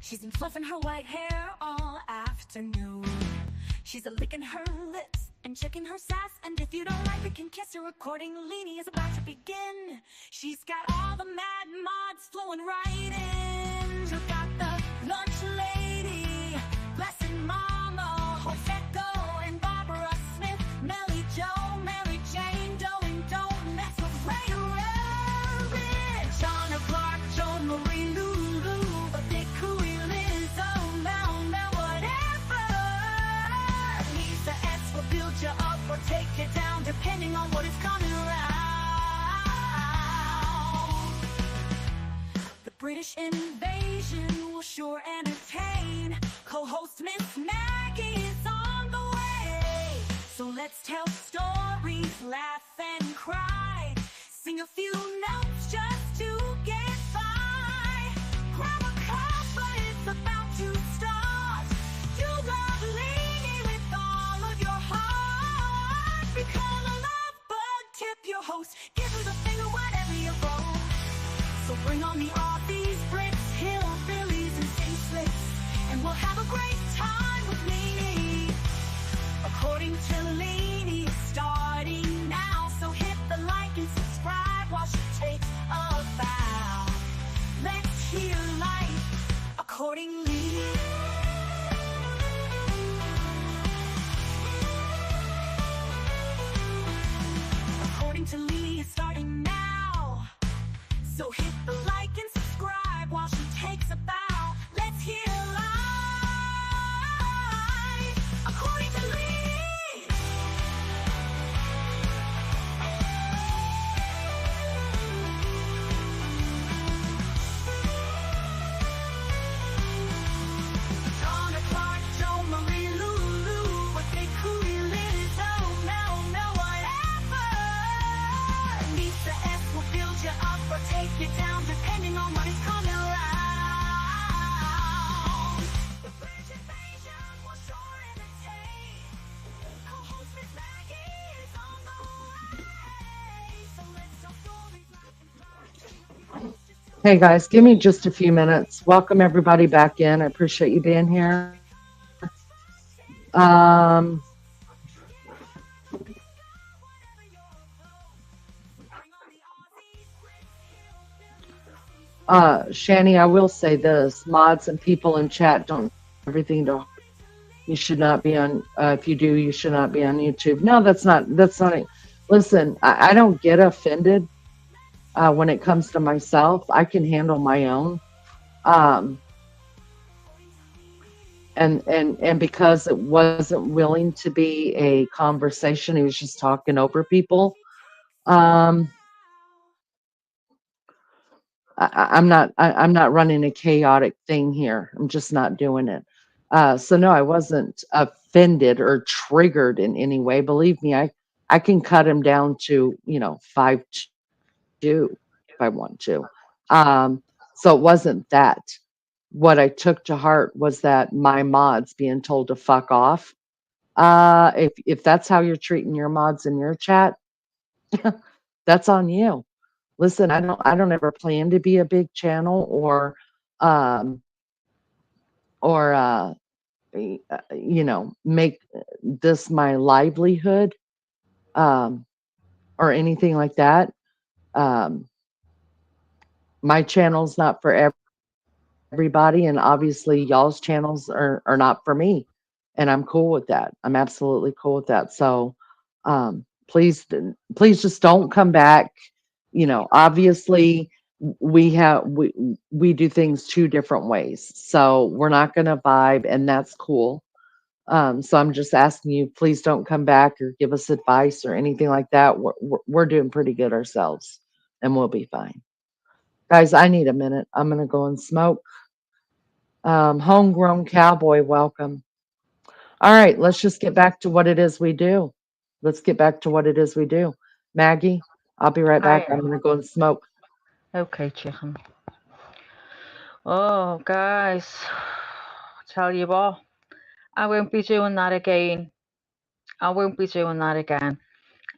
She's been fluffing her white hair all afternoon. She's a licking her lips and checking her sass. And if you don't like it, can kiss her accordingly. Is about to begin. She's got all the mad mods flowing right in. She's got the lunch lady, blessing mama, Josecco and Barbara Smith, Melly Joe, Mary Jane Doe, and don't mess with Ray Rich. Donna Clark, Joan Marie Lulu, but Dick Cooey, Liz, oh, Mel, whatever. Lisa S will build you up or take you down, depending on what is coming around. The British invasion will sure entertain. Co-host Miss Maggie is on the way. So let's tell stories, laugh and cry. Sing a few notes just to get by. Grab a cup, but it's about to start. You love Lainey with all of your heart. Become a love bug, tip your host. Give her the finger whenever you go. So bring on the Aussies, Brits, hillbillies, and city slicks, and we'll have a great time with Lainey. According to Lainey, starting now. So hit the like and subscribe while she takes a bow. Let's hear life accordingly. According to Lainey, it's starting now. So hit the like and subscribe while she takes a bow. Let's hear life according to Lee. Donna Clark, Joe Marie Lulu, what they Cooey, Liz, oh, Mel, whatever. Lisa S will build you up or take you down, depending on what is coming around. The British invasion will sure entertain. Co-host Miss Maggie is on the way. So let's tell stories, laugh and cry. Hey guys, give me just a few minutes. Welcome everybody back in. I appreciate you being here. Um, Shani, I will say this: mods and people in chat don't everything to. You should not be on. If you do, you should not be on YouTube. No, that's not. That's not. Listen, I don't get offended when it comes to myself. I can handle my own. Um, and because it wasn't willing to be a conversation, he was just talking over people. Um, I'm not running a chaotic thing here. I'm just not doing it. So no, I wasn't offended or triggered in any way. Believe me, I can cut him down to 5-2 if I want to. So it wasn't that. What I took to heart was that my mods being told to fuck off. If that's how you're treating your mods in your chat, that's on you. Listen, I don't ever plan to be a big channel um or make this my livelihood um or anything like that. Um my channel's not for everybody, and obviously y'all's channels are not for me, and I'm cool with that. I'm absolutely cool with that. So please just don't come back. Obviously we do things two different ways, so we're not going to vibe, and that's cool. So I'm just asking you, please don't come back or give us advice or anything like that. We're doing pretty good ourselves, and we'll be fine. Guys, I need a minute. I'm going to go and smoke. Homegrown cowboy, welcome. All right, let's just get back to what it is we do. Let's get back to what it is we do. Maggie, I'll be right back. Hi. I'm going to go and smoke. Okay, chicken. Oh, guys, tell you what, I won't be doing that again. I won't be doing that again.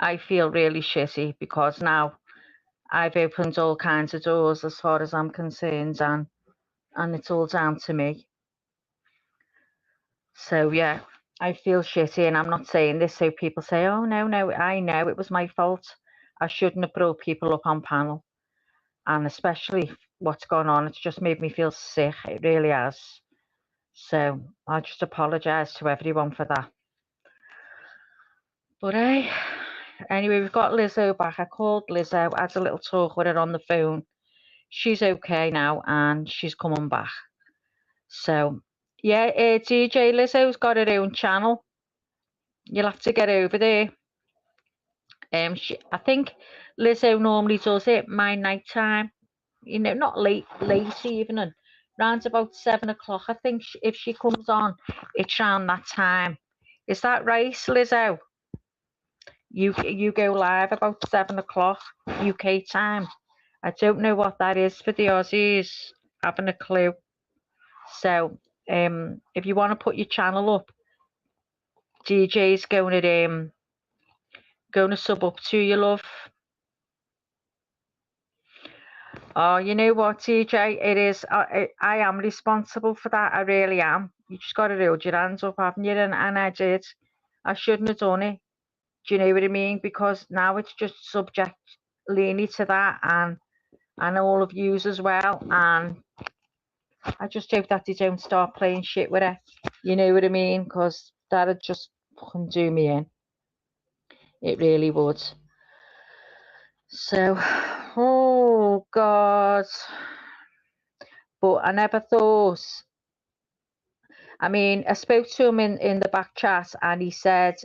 I feel really shitty because now I've opened all kinds of doors as far as I'm concerned, and and it's all down to me. So yeah, I feel shitty, and I'm not saying this so people say, "Oh no, no, I know it was my fault. I shouldn't have brought people up on panel." And especially what's gone on, it's just made me feel sick. It really has. So I just apologise to everyone for that. But anyway, we've got Lizzo back. I called Lizzo, had a little talk with her on the phone. She's okay now, and she's coming back. So yeah, DJ Lizzo's got her own channel. You'll have to get over there. I think Lizzo normally does it my night time. You know, not late evening, round about 7 o'clock. I think if she comes on, it's round that time. Is that right, Lizzo? You go live about 7 o'clock UK time. I don't know what that is for the Aussies. Haven't a clue. So, if you want to put your channel up, DJ's going to sub up to you, love. Oh, you know what, TJ? It is. I am responsible for that. I really am. You just got to hold your hands up, haven't you? And I did. I shouldn't have done it. Do you know what I mean? Because now it's just subject leaning to that, and all of yous as well. And I just hope that they don't start playing shit with it. You know what I mean? Because that'd just fucking do me in. It really would. So, oh God. But I never thought. I mean, I spoke to him in the back chat, and he said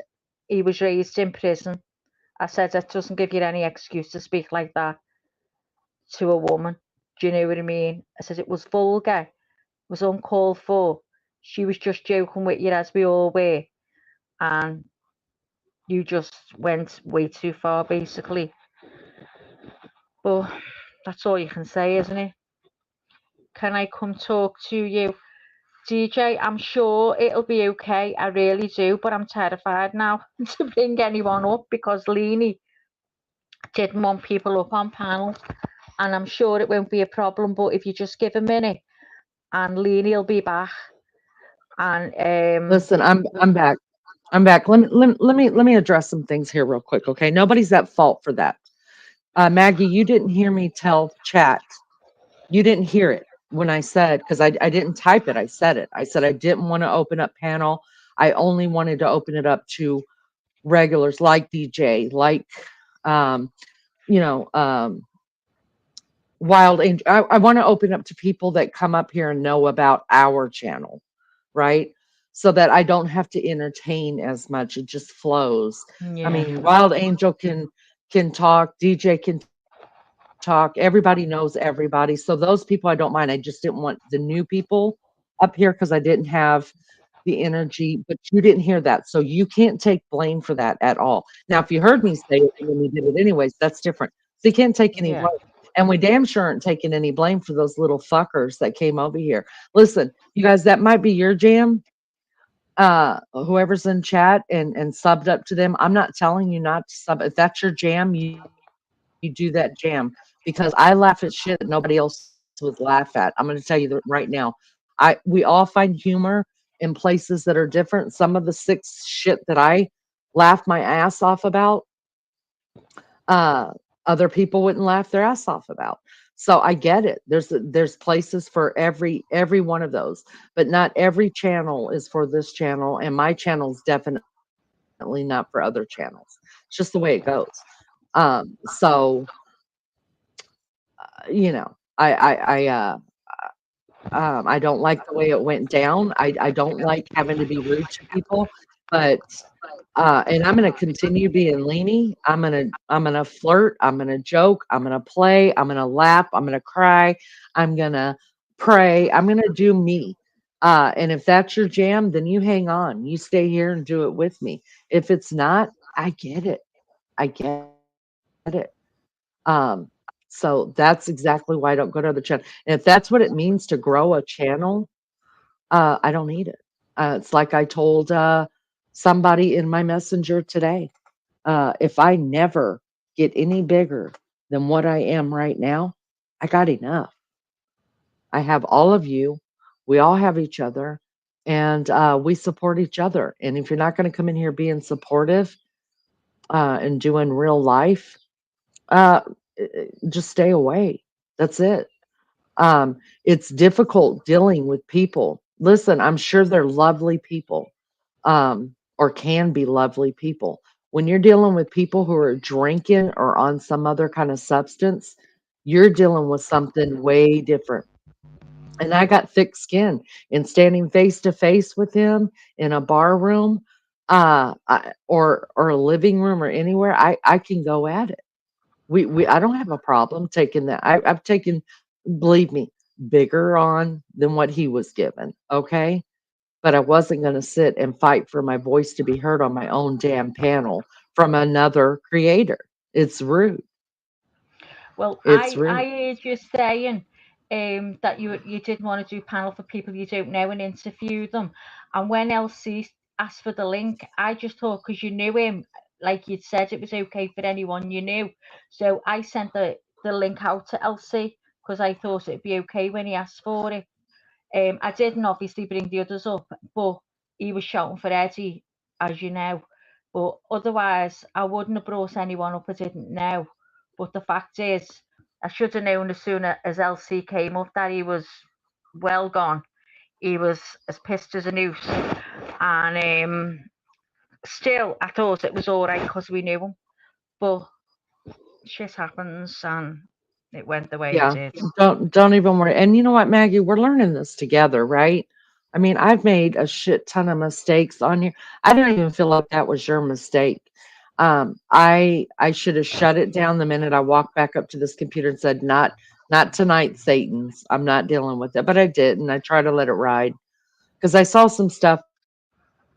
he was raised in prison. I said that doesn't give you any excuse to speak like that to a woman. Do you know what I mean? I said it was vulgar, it was uncalled for. She was just joking with you, as we all were, and you just went way too far, basically. But that's all you can say, isn't it? Can I come talk to you? DJ, I'm sure it'll be okay. I really do, but I'm terrified now to bring anyone up because Leanie didn't want people up on panel, and I'm sure it won't be a problem. But if you just give a minute, and Leanie will be back, and Listen, I'm back. I'm back. Let me address some things here real quick, okay? Nobody's at fault for that. Maggie, you didn't hear me tell chat. You didn't hear it when I said, because I didn't type it. I said it. I said I didn't want to open up panel. I only wanted to open it up to regulars like DJ, like um, you know, Wild Angel. I want to open up to people that come up here and know about our channel, right? So that I don't have to entertain as much. It just flows. I yeah, mean, Wild Angel can talk, DJ can talk, everybody knows everybody. So those people I don't mind. I just didn't want the new people up here because I didn't have the energy, but you didn't hear that. So you can't take blame for that at all. Now, if you heard me say it and then we did it anyways, that's different. So you can't take any yeah, blame. And we damn sure aren't taking any blame for those little fuckers that came over here. Listen, you guys, that might be your jam. Whoever's in chat and subbed up to them, I'm not telling you not to sub. If that's your jam, you do that jam, because I laugh at shit that nobody else would laugh at. I'm going to tell you that right now. We all find humor in places that are different. Some of the sick shit that I laugh my ass off about, uh, other people wouldn't laugh their ass off about. So I get it. There's places for every one of those, but not every channel is for this channel, and my channel is definitely not for other channels. It's just the way it goes. So you know, I don't like the way it went down. I don't like having to be rude to people, but and I'm gonna continue being leany. I'm gonna flirt. I'm gonna joke. I'm gonna play. I'm gonna laugh. I'm gonna cry. I'm gonna pray. I'm gonna do me. And if that's your jam, then you hang on. You stay here and do it with me. If it's not, I get it. I get it. So that's exactly why I don't go to other channels. And if that's what it means to grow a channel, I don't need it. It's like I told somebody in my messenger today. If I never get any bigger than what I am right now, I got enough. I have all of you. We all have each other, and we support each other. And if you're not going to come in here being supportive and doing real life, uh, just stay away. That's it. It's difficult dealing with people. Listen, I'm sure they're lovely people, or can be lovely people. When you're dealing with people who are drinking or on some other kind of substance, you're dealing with something way different. And I got thick skin in standing face to face with him in a bar room, or a living room or anywhere. I can go at it. We I don't have a problem taking that. I've taken, believe me, bigger on than what he was given. Okay. But I wasn't going to sit and fight for my voice to be heard on my own damn panel from another creator. It's rude. Well, It's I rude. heard you saying that you didn't want to do panel for people you don't know and interview them. And when LC asked for the link, I just thought because you knew him, like you'd said, it was okay for anyone you knew. So I sent the link out to LC because I thought it'd be okay when he asked for it. I didn't obviously bring the others up, but he was shouting for Eddie, as you know. But otherwise, I wouldn't have brought anyone up I didn't know. But the fact is, I should have known as soon as LC came up that he was well gone. He was as pissed as a noose. And still, I thought it was all right because we knew him. But shit happens and it went the way it Yeah. did. Don't even worry. And you know what, Maggie? We're learning this together, right? I mean, I've made a shit ton of mistakes on here. I don't even feel like that was your mistake. I should have shut it down the minute I walked back up to this computer and said, not tonight, Satan's. I'm not dealing with it. But I didn't. I tried to let it ride because I saw some stuff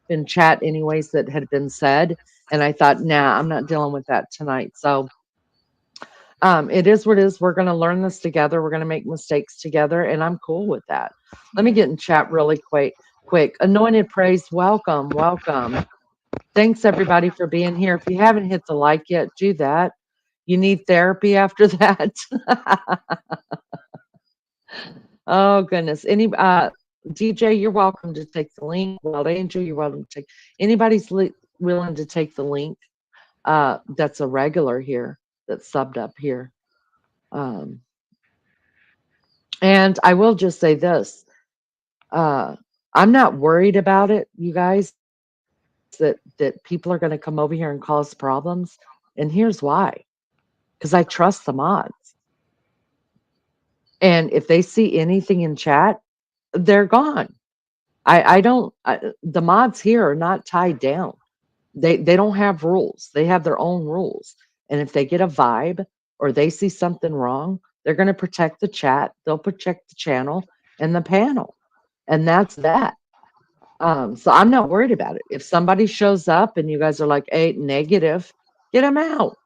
in chat anyways that had been said, and I thought, nah, I'm not dealing with that tonight. So it is what it is. We're going to learn this together. We're going to make mistakes together, and I'm cool with that. Let me Yeah. get in chat really quick. Quick, anointed praise, welcome, welcome. Thanks everybody for being here. If you haven't hit the like yet, do that. You need therapy after that. Oh goodness. Any DJ, you're welcome to take the link. Wild Angel, you're welcome to take. Anybody's willing to take the link. That's a regular here. That's subbed up here. Um, and I will just say this. Uh, I'm not worried about it, you guys, that people are going to come over here and cause problems. And here's why. Because I trust the mods. And if they see anything in chat, they're gone. I don't. The mods here are not tied down. They don't have rules. They have their own rules. And if they get a vibe or they see something wrong, they're going to protect the chat. They'll protect the channel and the panel. And that's that. So I'm not worried about it. If somebody shows up and you guys are like, hey, negative, get them out.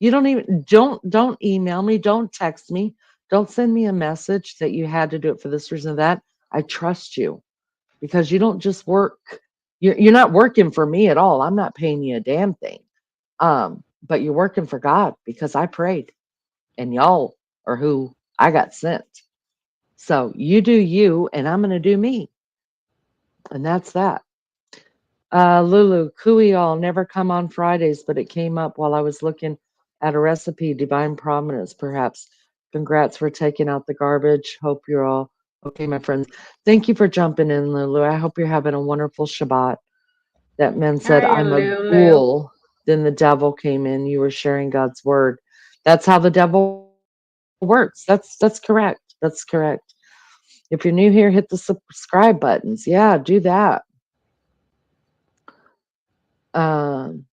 You don't email me, don't text me, don't send me a message that you had to do it for this reason or that. I trust you because you don't just work. You're not working for me at all. I'm not paying you a damn thing. But you're working for God because I prayed and y'all are who I got sent. So you do you and I'm going to do me. And that's that. Lulu, Cooey all never come on Fridays, but it came up while I was looking at a recipe, Divine Prominence, perhaps. Congrats for taking out the garbage. Hope you're all okay, my friends. Thank you for jumping in, Lulu. I hope you're having a wonderful Shabbat. That man said, Hi, I'm a Lulu. ghoul. Then the devil came in. You were sharing God's word. That's how the devil works. That's correct. That's correct. If you're new here, hit the subscribe buttons. Yeah, do that. Um,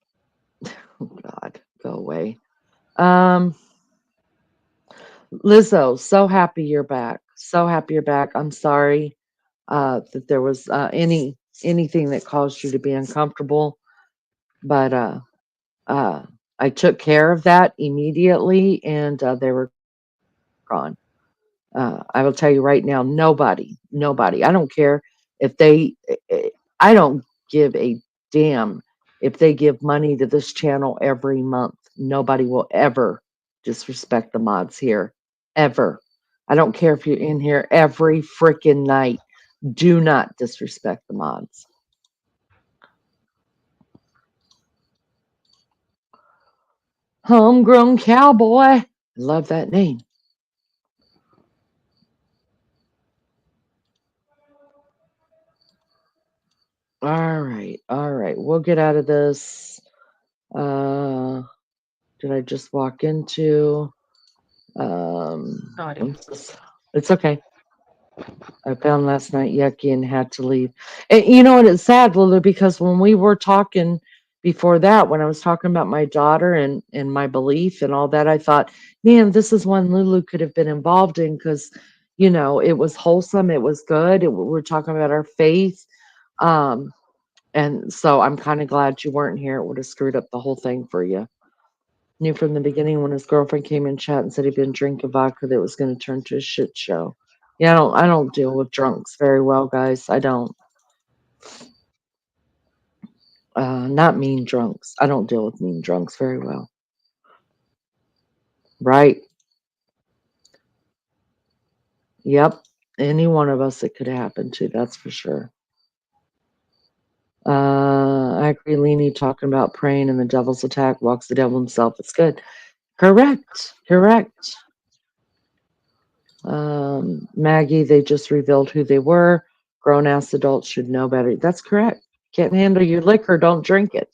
oh God, go away. Um, Lizzo, so happy you're back. So happy you're back. I'm sorry that there was anything that caused you to be uncomfortable, but uh, I took care of that immediately, and they were gone. I will tell you right now, nobody. I don't care if I don't give a damn if they give money to this channel every month. Nobody will ever disrespect the mods here, ever. I don't care if you're in here every freaking night. Do not disrespect the mods. Homegrown cowboy. I love that name. All right. All right. We'll get out of this. Uh, did I just walk into? Sorry. It's okay. I found last night yucky and had to leave. And you know what? It's sad, Lulu, because when we were talking before that, when I was talking about my daughter and my belief and all that, I thought, man, this is one Lulu could have been involved in because, you know, it was wholesome, it was good. We're talking about our faith. Um, and so I'm kind of glad you weren't here. It would have screwed up the whole thing for you. Knew from the beginning when his girlfriend came in chat and said he'd been drinking vodka that it was going to turn to a shit show. Yeah, I don't deal with drunks very well, guys. I don't. Not mean drunks. I don't deal with mean drunks very well. Right. Yep. Any one of us it could happen to, that's for sure. I agree, Leanie talking about praying and the devil's attack walks the devil himself. It's good. Correct. Correct. Maggie, they just revealed who they were. Grown ass adults should know better. That's correct. Can't handle your liquor, don't drink it.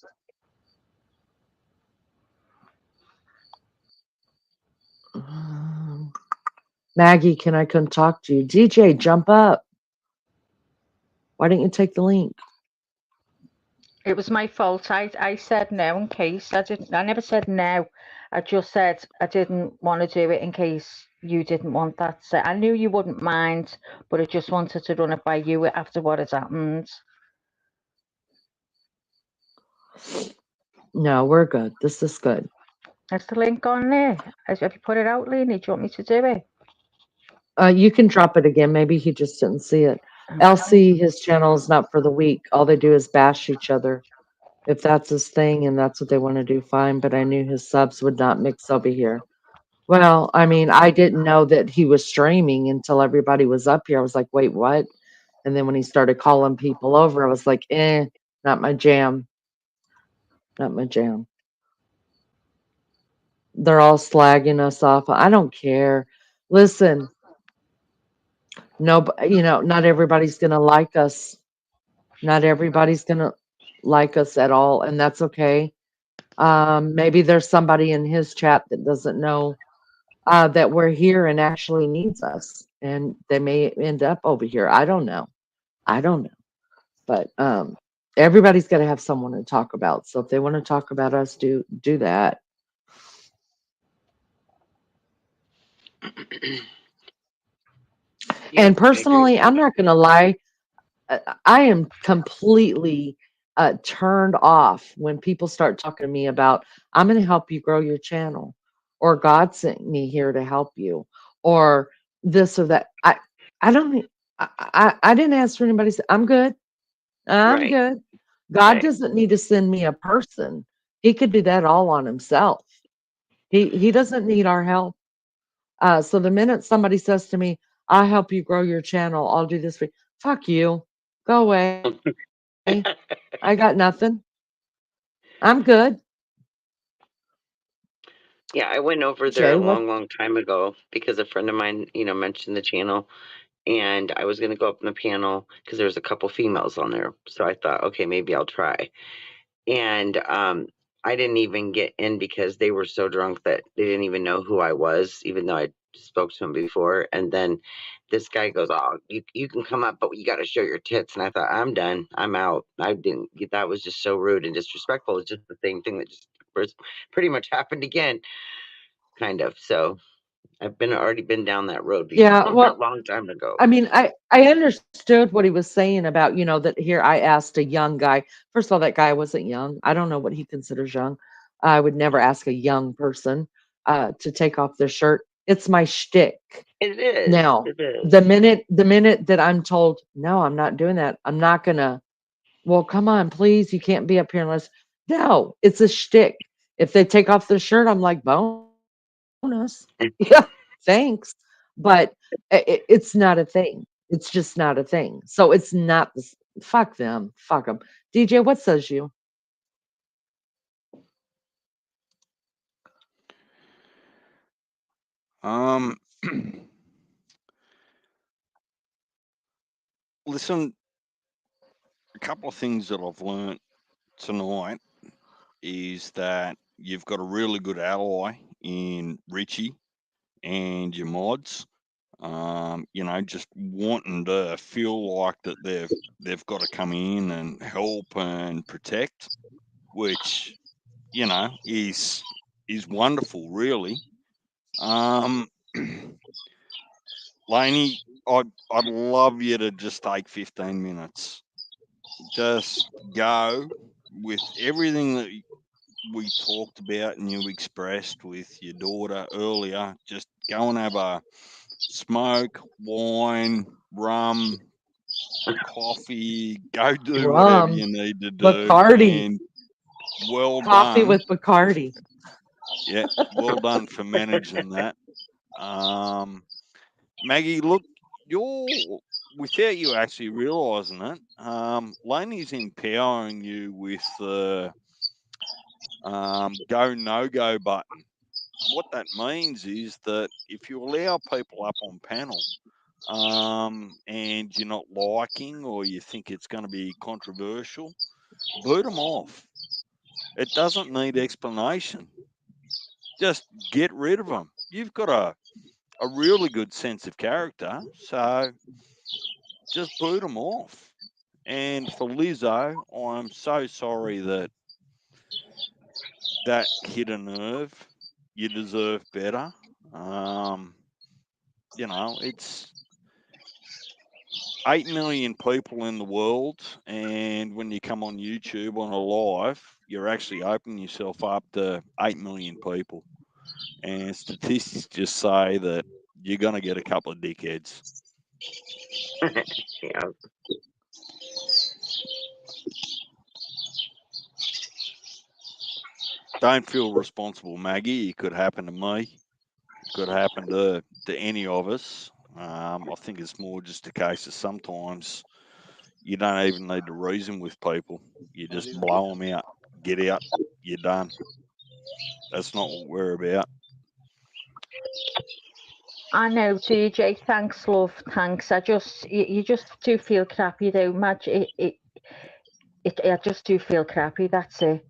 Maggie, can I come talk to you? DJ, jump up. Why didn't you take the link? It was my fault. I said no in case. I never said no. I just said I didn't want to do it in case you didn't want that. So I knew you wouldn't mind, but I just wanted to run it by you after what has happened. No, we're good. This is good. There's the link on there. Have you put it out, Leanie? Do you want me to do it? You can drop it again. Maybe he just didn't see it. Okay. LC, his channel is not for the weak. All they do is bash each other. If that's his thing and that's what they want to do, fine. But I knew his subs would not mix over here. Well, I mean, I didn't know that he was streaming until everybody was up here. I was like, wait, what? And then when he started calling people over, I was like, not my jam. Not my jam. They're all slagging us off. I don't care. Listen, no, you know, not everybody's going to like us. Not everybody's going to like us at all. And that's okay. Maybe there's somebody in his chat that doesn't know that we're here and actually needs us. And they may end up over here. I don't know. I don't know. But everybody's got to have someone to talk about. So if they want to talk about us, do that. And personally, I'm not going to lie. I am completely turned off when people start talking to me about, I'm going to help you grow your channel, or God sent me here to help you, or this or that. I don't, I didn't ask for anybody. I'm good. I'm Right. good. God Right. doesn't need to send me a person. He could do that all on himself. He doesn't need our help. So the minute somebody says to me, I'll help you grow your channel, I'll do this for you. Fuck you. Go away. I got nothing. I'm good. Yeah, I went over there Jay, a what? long time ago because a friend of mine, mentioned the channel, and I was going to go up in the panel because there was a couple females on there. So I thought, okay, maybe I'll try. And I didn't even get in because they were so drunk that they didn't even know who I was, even though I spoke to him before. And then this guy goes, "Oh, you can come up, but you got to show your tits." And I thought, I'm done. I'm out. I didn't. That was just so rude and disrespectful. It's just the same thing that just pretty much happened again, kind of. So I've already been down that road before, Yeah, a well, long time ago. I mean, I understood what he was saying about, that here I asked a young guy. First of all, that guy wasn't young. I don't know what he considers young. I would never ask a young person to take off their shirt. It's my shtick. It is. Now, It is. the minute that I'm told, no, I'm not doing that. I'm not gonna. Well, come on, please. You can't be up here unless. No, it's a shtick. If they take off their shirt, I'm like, bonus. Yeah, thanks. but it's not a thing. It's just not a thing. So it's not fuck them. Fuck them. DJ, what says you? Um, listen, a couple of things that I've learnt tonight is that you've got a really good ally in Richie and your mods. Just wanting to feel like that they've got to come in and help and protect, which is wonderful, really. Um, Laney, I'd love you to just take 15 minutes. Just go with everything that we talked about and you expressed with your daughter earlier. Just go and have a smoke, wine, rum, coffee, go do whatever Rum, you need to do. Bacardi, And well coffee done. with Bacardi. Yeah, well done for managing that. Maggie, look, you're without you actually realizing it, Laney's empowering you with the go no go button. What that means is that if you allow people up on panel, and you're not liking or you think it's going to be controversial, boot them off. It doesn't need explanation. Just get rid of them. You've got a really good sense of character, so just boot them off. And for Lizzo, I'm so sorry that hit a nerve. You deserve better. It's 8 million people in the world, and when you come on YouTube on a live, you're actually opening yourself up to 8 million people. And statistics just say that you're going to get a couple of dickheads. Yeah. Don't feel responsible, Maggie. It could happen to me. It could happen to any of us. I think it's more just a case of sometimes you don't even need to reason with people. You just blow them out. Get out. You're done. That's not what we're about. I know, TJ. Thanks, love. Thanks. You just do feel crappy though, Madge. I just do feel crappy. That's it.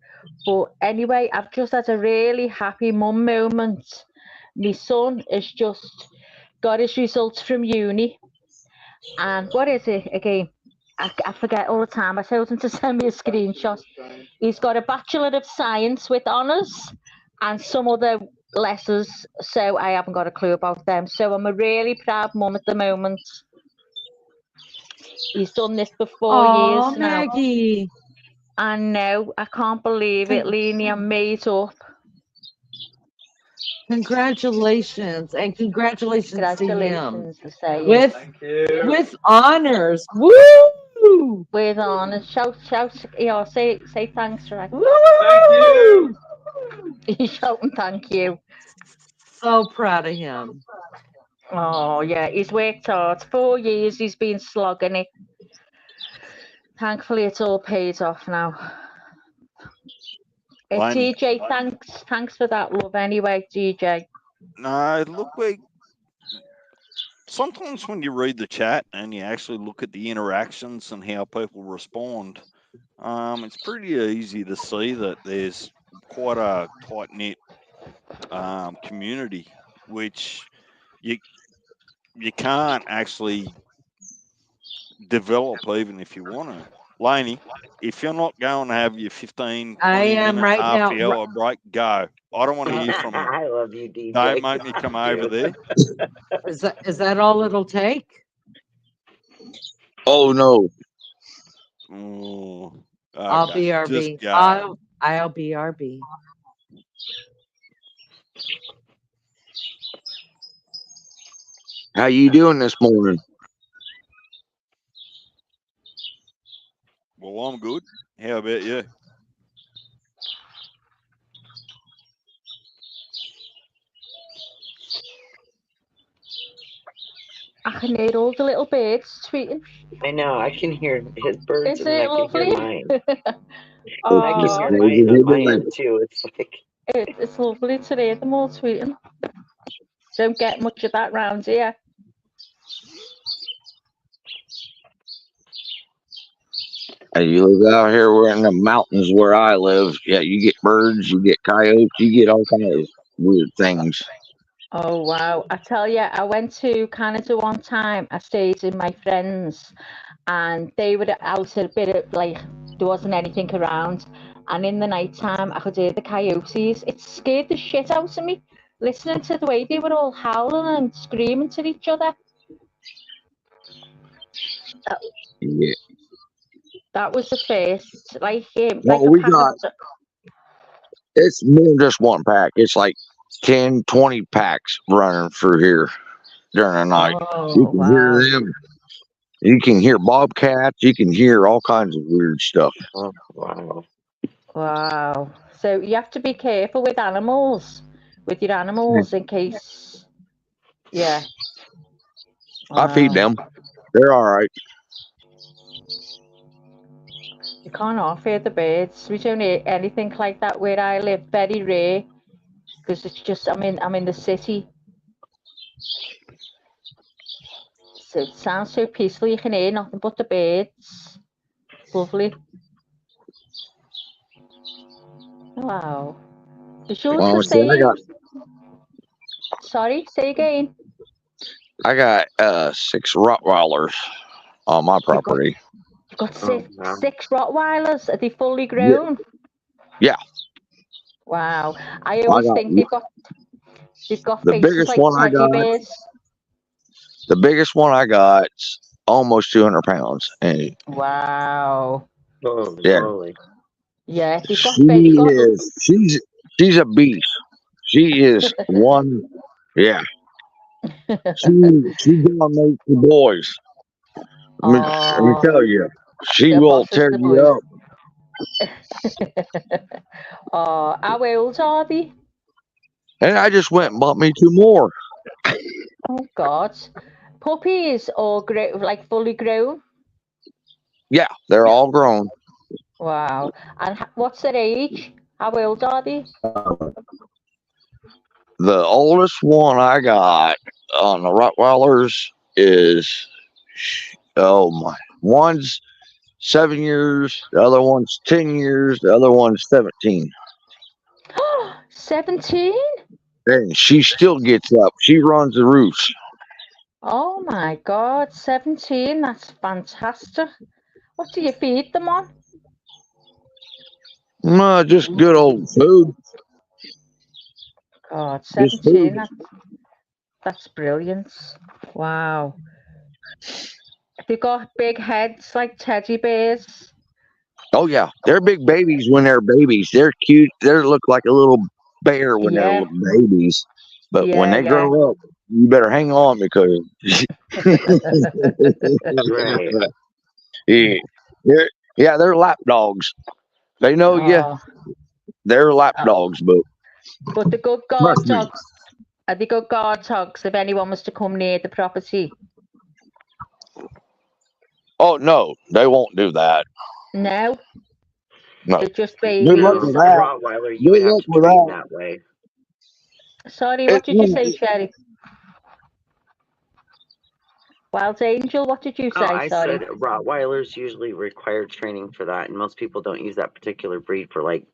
But anyway, I've just had a really happy mum moment. My son has just got his results from uni, and what is it again? I forget all the time. I told him to send me a screenshot. He's got a Bachelor of Science with honours and some other letters, so I haven't got a clue about them. So I'm a really proud mum at the moment. He's done this for 4 years Oh, now. Maggie. I know, I can't believe it, Leanie. I'm made up. Congratulations. And congratulations to him. Congratulations, I say. With honors. Woo! With honours. Shout, say thanks, right? Woo! He's shouting thank you. So proud of him. Oh, yeah, he's worked hard. 4 years he's been slogging it. Thankfully, it's all paid off now. TJ, thanks for that, love. Anyway, TJ. No, look, sometimes when you read the chat and you actually look at the interactions and how people respond, it's pretty easy to see that there's quite a tight knit community, which you can't actually develop even if you want to. Laney, if you're not going to have your 15, 20 I am minute, right half now. hour break, go. I don't want to hear from you. I love you, DJ. Don't make me come over there. Is that all it'll take? Oh no. Oh, I'll okay. be Just RB. go. I'll be RB. How you doing this morning? Well, I'm good. How about you? I can hear all the little birds tweeting. I know. I can hear his birds, Isn't and then it I can hear lovely? mine. I can Oh, hear my end too. It's like it's lovely to hear them all tweeting. Don't get much of that round here. And you live out here, we're in the mountains where I live. Yeah, you get birds, you get coyotes, you get all kinds of weird things. Oh wow! I tell you, I went to Canada one time. I stayed with my friends, and they were out a bit of like there wasn't anything around. And in the night time, I could hear the coyotes. It scared the shit out of me, listening to the way they were all howling and screaming to each other. Yeah. That was the first, like Well, a we pack got, of. it's more than just one pack. It's like 10, 20 packs running through here during the night. You Oh can wow! hear them. You can hear bobcats. You can hear all kinds of weird stuff. oh wow. Wow! So you have to be careful with animals, with your animals, in case. Yeah. I feed Wow. them. They're all right. You can't offer the birds. We don't hear anything like that where I live. Very rare, because it's just I'm in the city, so it sounds so peaceful. You can hear nothing but the birds. Lovely. Wow. Is yours Well, the see, same? Sorry, say again. I got 6 Rottweilers on my You've got property. you've got Oh wow. six Rottweilers. Are they fully Yeah. grown? Yeah. Wow. I I always got think they've got the faces biggest like one I teddy got. bears. The biggest one I got's almost 200 pounds, and Wow. Holy yeah, moly. Yeah, they've got she they've got is. She's a beast. She is one. Yeah, she dominates the boys. Let me oh tell you, she the will bosses tear the you boys. up. Oh, how old are they? And I just went and bought me 2 more. Oh God, puppies or like fully grown? Yeah, they're all grown. Wow. And what's their age? How old are they? The oldest one I got on the Rottweilers is, oh my, one's 7 years, the other one's 10 years, the other one's 17. 17? And she still gets up. She runs the roofs. Oh my God, 17. That's fantastic. What do you feed them on? Just good old food. God, Just food. 17. That's brilliant. Wow. They got big heads like teddy bears. Oh yeah, they're big babies when they're babies. They're cute. They look like a little bear when they're Yeah, little babies. But when yeah, they yeah. grow up, you better hang on because Right. yeah, they're lap dogs. They know you. Oh, They're lap oh. dogs, but But the good guard trust me. dogs are the good guard dogs if anyone was to come near the property. Oh no, they won't do that. No, No. they're just Good luck babies. with A that. Rottweiler, you would Good have luck to with train that. that way. Sorry, It, what did you say, Sherry? Wild Angel, what did you Oh, say? I Sorry. said Rottweilers usually require training for that, and most people don't use that particular breed for like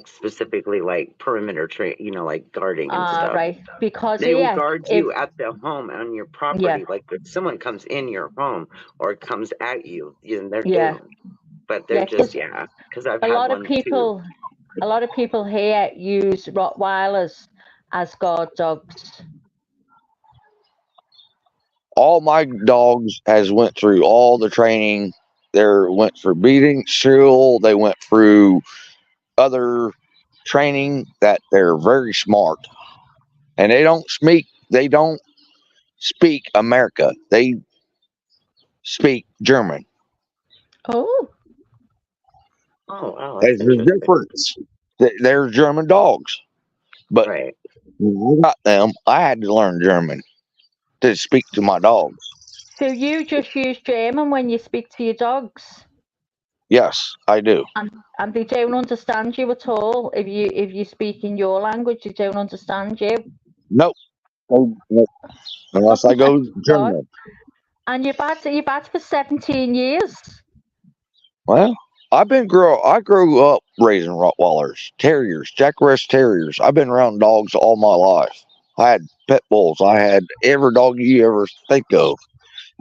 specifically like perimeter like guarding and stuff. Right. Because They will yeah, guard if you at the home on your yeah, property. Like if someone comes in your home or comes at you, they're yeah, doomed. But they're yeah, just because because I've a had lot of one too. people here use Rottweilers as guard dogs. all my dogs has went through all the training. They went through beating, shield. They went through other training that they're very smart, and they don't speak. They don't speak America. They speak German. Oh, Oh, wow, that's There's a interesting. difference. They're German dogs, but Right. when I got them, I had to learn German to speak to my dogs. So you just use German when you speak to your dogs, Yes, I do. and they don't understand you at all. If you speak in your language, they don't understand you. Nope. Nope. Unless Oh I my go God! German. And you've had for 17 years. Well, I grew up raising Rottweilers, Terriers, Jack Russell Terriers. I've been around dogs all my life. I had pit bulls. I had every dog you ever think of.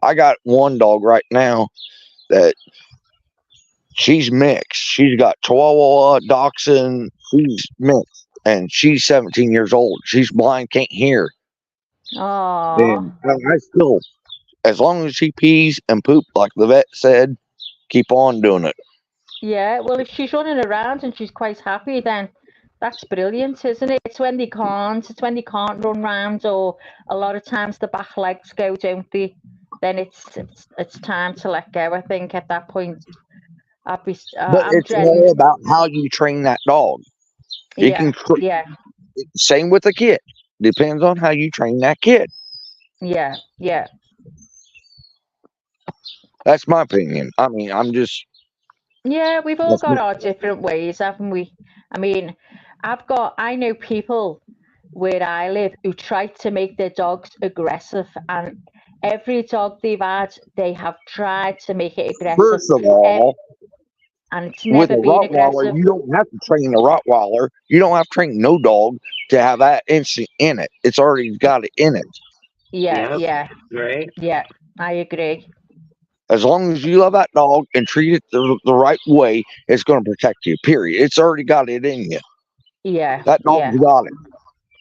I got one dog right now that she's mixed. She's got Chihuahua, Dachshund. She's mixed, and she's 17 years old. She's blind, can't hear, Oh, and I still, as long as she pees and poop, like the vet said, keep on doing it. yeah. Well, if she's running around and she's quite happy, then that's brilliant, isn't it? It's when they can't. It's when they can't run round, or a lot of times the back legs go, don't they? Then it's time to let go. I think at that point, But I'm it's dreading. all about how you train that dog. You Yeah, can yeah, same with a kid. Depends on how you train that kid. yeah, yeah. That's my opinion. I mean, I'm just Yeah, we've all that's got me. our different ways, haven't we? I mean, I know people where I live who try to make their dogs aggressive, and every dog they've had, they have tried to make it aggressive, First of eh, all, and it's with a never been Rottweiler, aggressive. you don't have to train a Rottweiler. You don't have to train no dog to have that instinct in it. It's already got it in it. Yeah, Yep. yeah, Right. yeah. I agree. As long as you love that dog and treat it the right way, it's going to protect you. Period. It's already got it in you. Yeah, That yeah. dog's got it.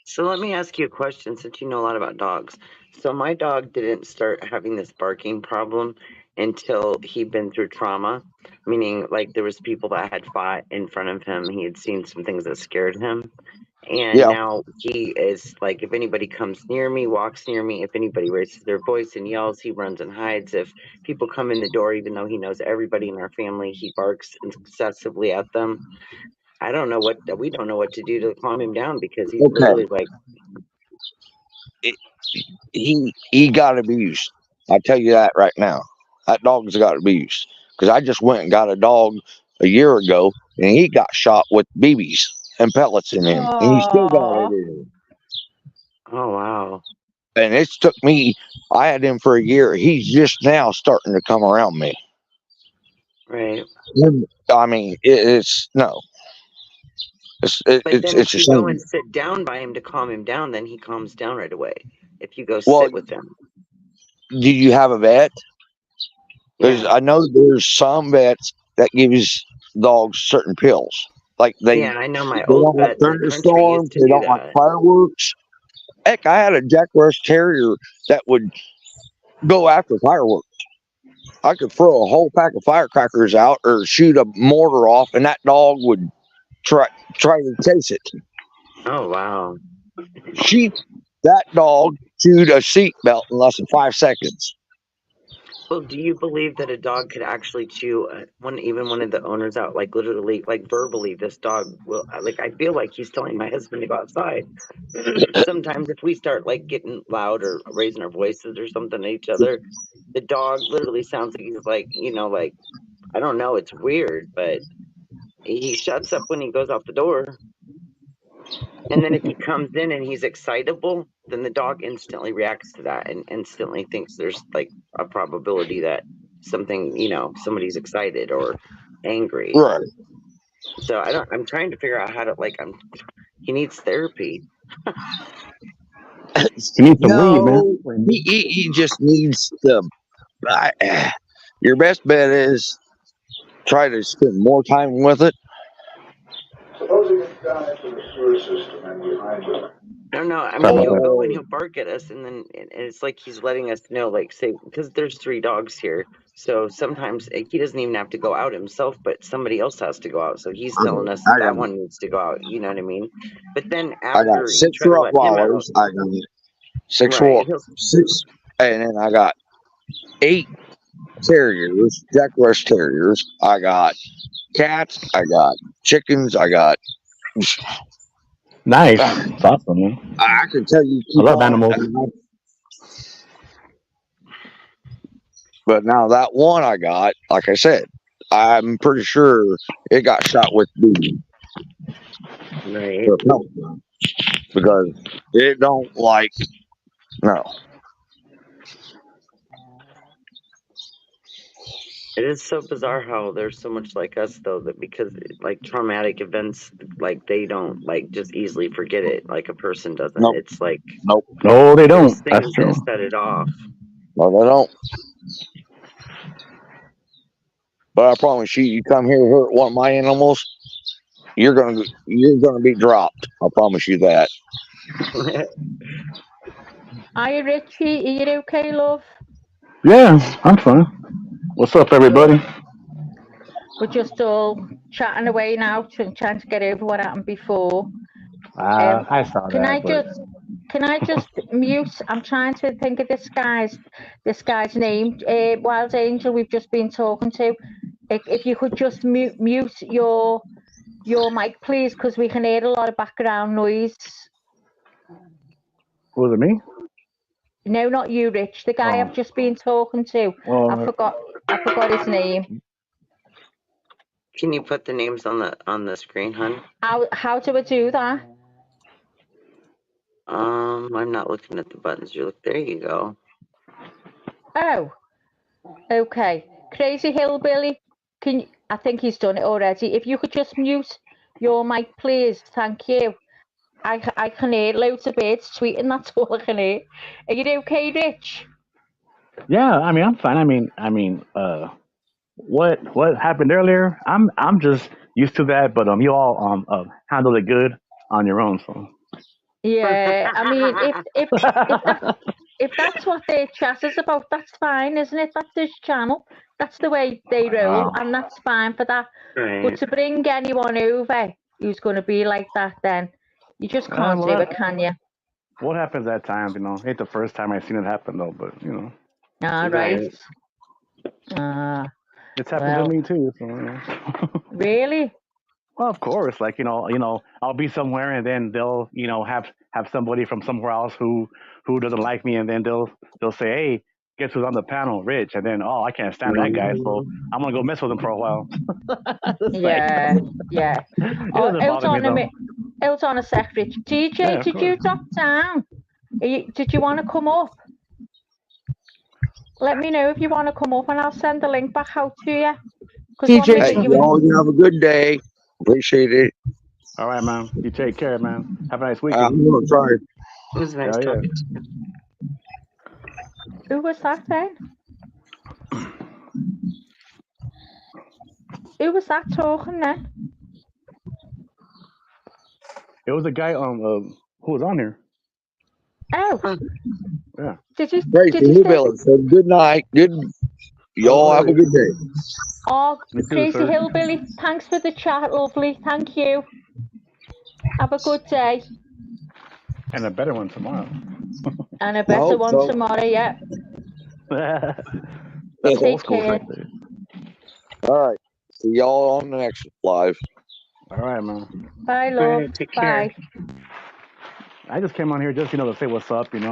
So let me ask you a question since you know a lot about dogs. So my dog didn't start having this barking problem until he'd been through trauma, meaning like there was people that had fought in front of him. He had seen some things that scared him. And Yeah. now he is like, if anybody comes near me, walks near me, if anybody raises their voice and yells, he runs and hides. If people come in the door, even though he knows everybody in our family, he barks excessively at them. We don't know what to do to calm him down because he's Okay. literally like, He got abused. I tell you that right now. That dog's got abused because I just went and got a dog a year ago, and he got shot with BBs and pellets in him, and he still got it Oh, in him. oh, wow. And it took me. I had him for a year. He's just now starting to come around me. Right. I mean, it's no. But then It's if a you go shame. and sit down by him to calm him down, then he calms down right away. If you go Well, sit with him. do you have a vet? Because Yeah. I know there's some vets that gives dogs certain pills. Like Yeah, I know my they old don't like vets in the country thunderstorms, used to they do don't like that. fireworks. Heck, I had a Jack Russell Terrier that would go after fireworks. I could throw a whole pack of firecrackers out or shoot a mortar off, and that dog would try to chase it. Oh, wow. That dog chewed a seatbelt in less than 5 seconds. Well, do you believe that a dog could actually chew even one of the owners out, like literally, like verbally? This dog will, like, I feel like he's telling my husband to go outside. Sometimes if we start like getting loud or raising our voices or something at each other, the dog literally sounds like he's like, like, I don't know, it's weird, but he shuts up when he goes out the door. And then if he comes in and he's excitable, then the dog instantly reacts to that and instantly thinks there's like a probability that something, somebody's excited or angry. Right. So I'm trying to figure out how to he needs therapy. You need some weed, man. No, he just needs to. Your best bet is try to spend more time with it. Supposing it's down into the sewer system and behind it. I don't know. I Sorry mean, about he'll that. go and he'll bark at us, and then and it's like he's letting us know, like, say, because there's 3 dogs here. So sometimes he doesn't even have to go out himself, but somebody else has to go out. So he's telling us I that got one needs to go out. You know what I mean? But then I got after you six try to let him out, Rottweilers. I got six right? six, and then I got 8 terriers, Jack Russell Terriers. I got cats. I got chickens. I got. Nice. It's awesome, man. I can tell you, I keep love on. animals. But now that one I got, like I said, I'm pretty sure it got shot with beating Right. or pellet gun because it don't like no. It is so bizarre how there's so much like us though, that because like traumatic events, like they don't like just easily forget it like a person doesn't. Nope. It's like Nope. No, they don't. there's That's things true. that set it off. No, they don't. But I promise you, you come here and hurt one of my animals, you're gonna be dropped. I promise you that. Are you Richie? Are you okay, love? Yeah, I'm fine. What's up, everybody? We're just all chatting away now, trying to get over what happened before. I saw Can that, I but just mute? I'm trying to think of this guy's name. Wild Angel, we've just been talking to. If you could just mute your mic, please, because we can hear a lot of background noise. was it me? No, not you, Rich. The guy I've just been talking to. I forgot his name. Can you put the names on the screen, hun? How do I do that? I'm not looking at the buttons. There you go. Oh, okay. Crazy Hillbilly. I think he's done it already. If you could just mute your mic, please. Thank you. I can hear loads of birds tweeting. That's all I can hear. Are you okay, Rich? Yeah, I mean, I'm fine. What happened earlier? I'm just used to that, but you all handled it good on your own. So Yeah. I mean, if that's what their chat is about, that's fine, isn't it? That's his channel. That's the way they roll, and that's fine for that. Right. But to bring anyone over who's going to be like that, then you just can't do it, can you? What happens at times, Ain't the first time I've seen it happen though, but All right. it's happened to me too. So Really? Well, of course, like I'll be somewhere and then they'll have somebody from somewhere else who doesn't like me, and then they'll say, hey, guess who's on the panel, Rich, and then I can't stand that guy, so I'm gonna go mess with him for a while. Yeah. It doesn't bother me though. Hold on a sec, Rich. DJ, Yeah, did you drop down? Did you want to come up? Let me know if you want to come up, and I'll send the link back out to you. DJ, Hey, y'all, you have a good day. Appreciate it. All right, man. You take care, man. Have a nice weekend. I'm gonna try. It was nice talking to you. Who was that then? Who was that talking then? It was a guy who was on here. Oh. Yeah. Did you say good night? Y'all have a good day. Oh, Crazy Hillbilly, thanks for the chat, lovely. Thank you. Have a good day. And a better one tomorrow. And a better one tomorrow, yeah. That's old school right there. All right. See y'all on the next live. All right, man. Bye, love. Take care. Bye. I just came on here just to say what's up, and say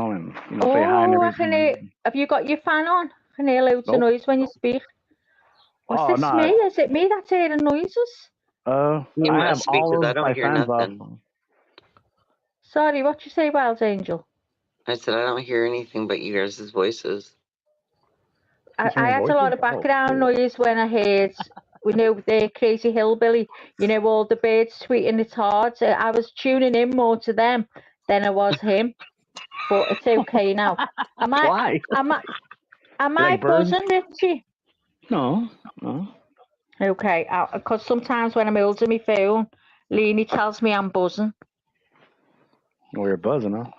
hi and everything. Have you got your fan on? I can hear loads of noise when you speak. Was this me? Is it me that's hearing noises? I have all of my fans off. Sorry, what you say, Wild Angel? I said I don't hear anything but you guys' voices. I had a lot of background noise when I heard, the Crazy Hillbilly, all the birds tweeting. It's hard. I was tuning in more to them than I was him, but it's okay now. Why? Am I buzzing, Richie? No. Okay, because sometimes when I'm holding my phone, Leanie tells me I'm buzzing. Well, you're buzzing, huh?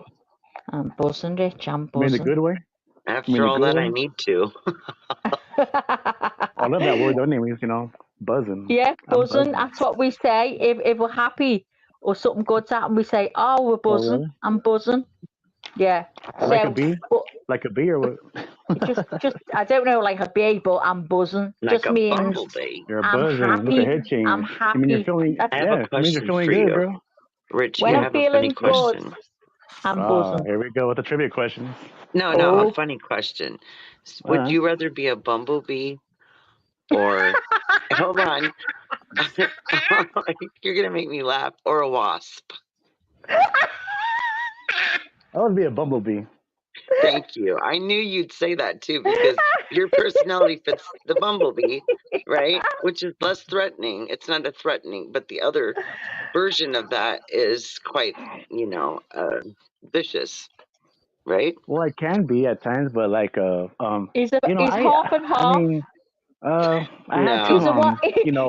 I'm buzzing, Rich. I'm buzzing. You mean the good way? After all that, I need to. I love that word, though. Anyways, buzzing. Yeah, buzzing. That's what we say. If we're happy or something good's happened, we say, "Oh, we're buzzing." Oh, really? I'm buzzing. Yeah. Like a bee? Like a bee or what? just I don't know, like a bee, but I'm buzzing. Like just a means bumblebee. You're buzzing. Happy. Look at head change. I'm happy. I mean, you're feeling. I have a question you're feeling for good, you, bro. Rich. When I I'm have feeling a funny question. And buzzing. Here we go with the trivia questions. No, a Oh, funny question. Would Uh, you rather be a bumblebee or hold on, you're gonna make me laugh, or a wasp? I would be a bumblebee. Thank you. I knew you'd say that too because your personality fits the bumblebee, right? Which is less threatening. It's not a threatening, but the other version of that is quite, vicious, right? Well, I can be at times, but like he's I half and I half. mean I had to He's No. a what?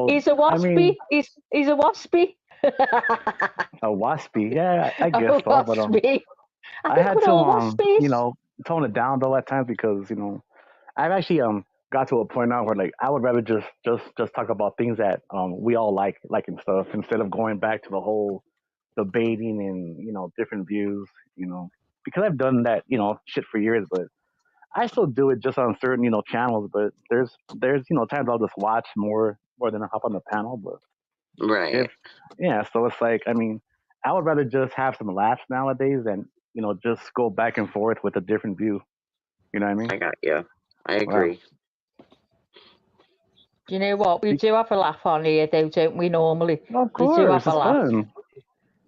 He's a I mean waspy. He's a waspy. a waspy. Yeah, I A guess so, but waspy. I I think had we're to all waspies. tone it down though at times because I've actually got to a point now where like I would rather just talk about things that we all like and stuff instead of going back to the whole debating and different views, because I've done that shit for years, but I still do it just on certain channels. But there's times I'll just watch more than I hop on the panel. But if Right. yeah, so it's like, I mean, I would rather just have some laughs nowadays than just go back and forth with a different view. You know what I mean? I got you. I Wow. agree. Do you know what? We do have a laugh on here, though, don't we? Normally, Of we do course, have a it's laugh. fun.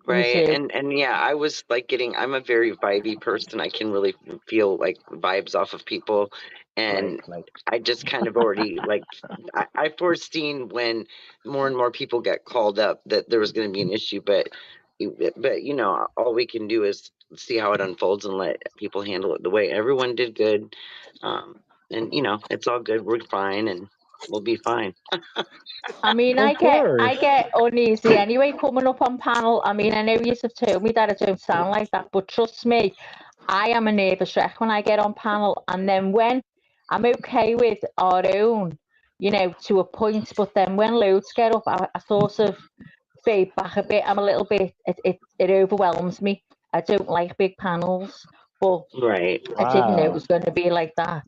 We Right. do. And yeah, I was like I'm a very vibey person. I can really feel like vibes off of people. And Like I just kind of already I foreseen when more and more people get called up that there was going to be an issue, but all we can do is see how it unfolds and let people handle it the way everyone did good. And it's all good. We're fine and we'll be fine. I mean, of I course. get uneasy anyway coming up on panel. I mean, I know you have told me that I don't sound like that, but trust me, I am a nervous wreck when I get on panel. And then when I'm okay with our own, to a point, but then when loads get up, I sort of fade back a bit. I'm a little bit, it overwhelms me. I don't like big panels, but Right. I didn't know it Wow. was going to be like that.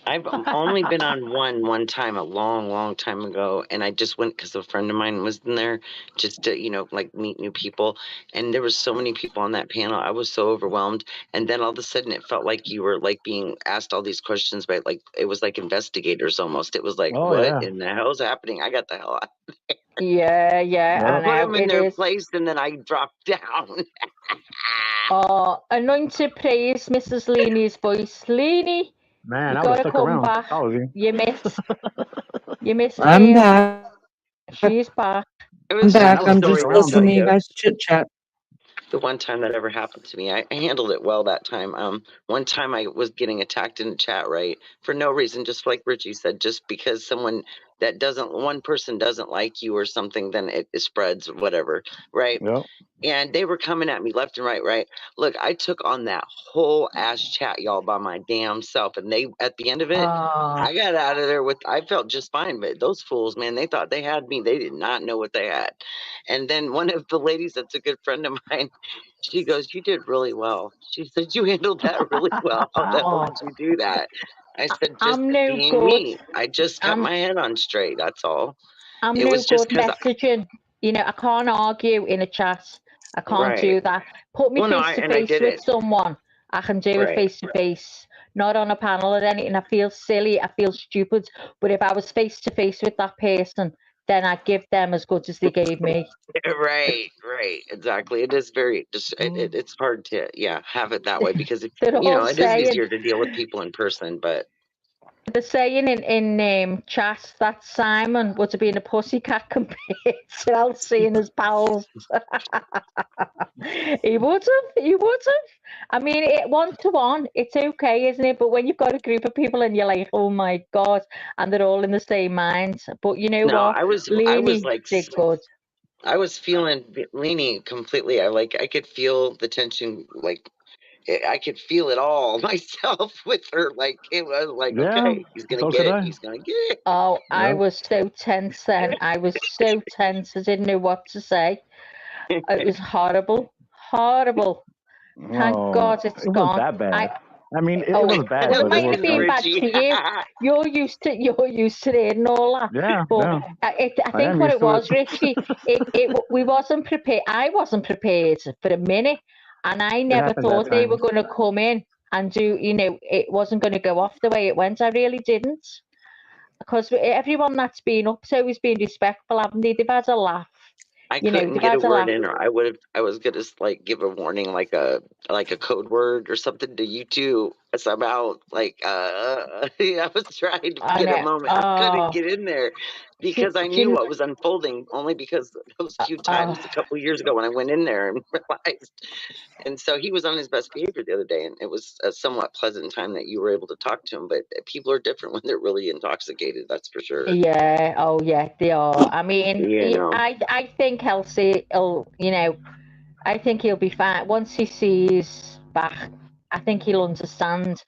I've only been on one time a long, long time ago, and I just went because a friend of mine was in there just to, like meet new people. And there was so many people on that panel. I was so overwhelmed. And then all of a sudden it felt like you were like being asked all these questions by like, it was like investigators almost. It was like, Oh what yeah. in the hell's happening? I got the hell out. Yeah, I Yep. Put know them in it their is. place, and then I dropped down. Anointed praise, Mrs. Leanie's voice. Leanie, Man, you I would have gotta stuck come around. back. If I was you. You missed I'm being. back. She's back. It I'm was just Man, a I back. would have I'm stuck just story to around tell listening to though. you you. guys chit chat. The one time that ever happened to me, I handled it well that time. One time I was getting attacked in the chat, right, for no reason, just like Richie said, just because one person doesn't like you or something, then it spreads, whatever, right? Yep. And they were coming at me left and right, right. Look, I took on that whole ass chat, y'all, by my damn self. And they, at the end of it, Oh, I got out of there I felt just fine. But those fools, man, they thought they had me. They did not know what they had. And then one of the ladies that's a good friend of mine, she goes, "You did really well." She said, "You handled that really well. How the hell oh, did you do that?" I said, "Just I'm no being good. me. I just kept I'm my head on straight. That's all. I'm It no was just good because, messaging. I can't argue in a chat. I can't right. do that. Put me Well, no, face to I face with didn't. someone. I can do it Right. face to face. Not on a panel or anything. I feel silly. I feel stupid. But if I was face to face with that person, then I'd give them as good as they gave me. Right, exactly. It is very just it's hard to have it that way because They're all it is saying easier to deal with people in person, but they're saying in chat that Simon would have been a pussycat compared to Elsie and his pals. He would have. He would have. I mean, 1-to-1, it's okay, isn't it? But when you've got a group of people and you're like, oh my God, and they're all in the same mind. But you know no, what? I was Leanie like did good. I was feeling leaning completely. I could feel the tension, like I could feel it all myself with her. Like it was like, Yeah. okay, he's gonna So get could it. I. He's gonna get it. Oh, I Yep. was so tense then. I was so tense. I didn't know what to say. It was horrible. Horrible. Thank Oh, God it's it wasn't gone. that bad. I mean, it Oh, was bad, well, it but it might was have been like, bad Richie. for you. You're used to it and all that. yeah, But yeah. I I think am what used it to it. was, Richie, we wasn't prepared. I wasn't prepared for a minute. And I It never happened that thought they were time. going to come in and do, it wasn't going to go off the way it went. I really didn't. Because everyone that's been up to has been respectful, haven't they? They've had a laugh. I They've couldn't get a had a word laugh. in, or I was gonna like give a warning, like a code word or something to you two somehow. Like I was trying to I get a know. moment. I couldn't Oh, get in there do, because I do, knew you- what was unfolding. Only because those few oh, times a couple of years ago when I went in there and realized. And so he was on his best behavior the other day, and it was a somewhat pleasant time that you were able to talk to him. But people are different when they're really intoxicated. That's for sure. yeah. Oh, yeah, they are. I mean, You know. I think Elsie will, I think he'll be fine. Once he sees back, I think he'll understand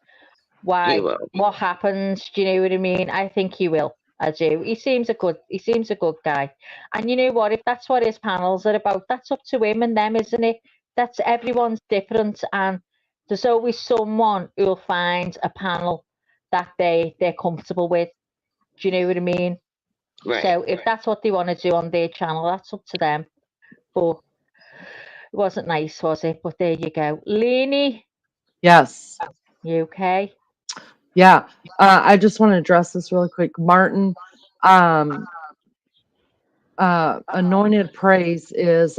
He why, will. what happens. Do you know what I mean? I think he will. I do. He seems a good guy. And you know what? If that's what his panels are about, that's up to him and them, isn't it? That's everyone's different, and there's always someone who'll find a panel that they're comfortable with. Do you know what I mean? Right. So if that's what they want to do on their channel, that's up to them. But it wasn't nice, was it? But there you go. Leanie, Yes. you okay? Yeah. I just want to address this really quick. Martin, um, anointed praise is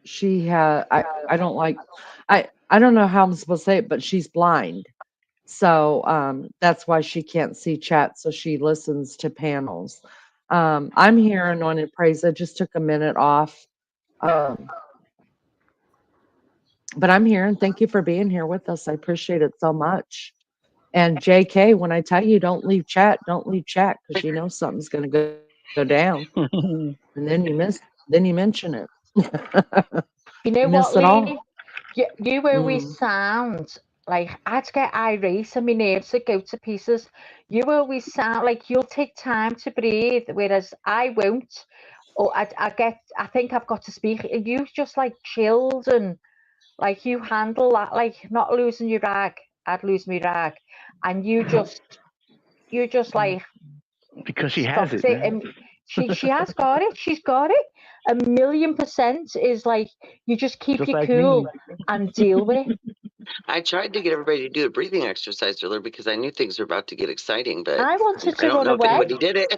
she had I don't like I don't know how I'm supposed to say it, but she's blind. So that's why she can't see chat, so she listens to panels. I'm here, anointed praise. I just took a minute off. Um, but I'm here and thank you for being here with us. I appreciate it so much. And JK, when I tell you don't leave chat because you know something's gonna go down. And then you mention it. You know You what, miss it all. Leanie? You always Mm. sound like I'd get irate and my nerves would go to pieces. You always sound like you'll take time to breathe, whereas I won't. Or I think I've got to speak. You just like chilled and like you handle that, like not losing your rag. I'd lose my rag, and you just like Because she has stops it, it, man. and she has got it. She's got it. 1,000,000% is like you just keep Just your like cool me. and deal with it. I tried to get everybody to do a breathing exercise earlier because I knew things were about to get exciting, but I wanted I to don't run know if away. anybody did it.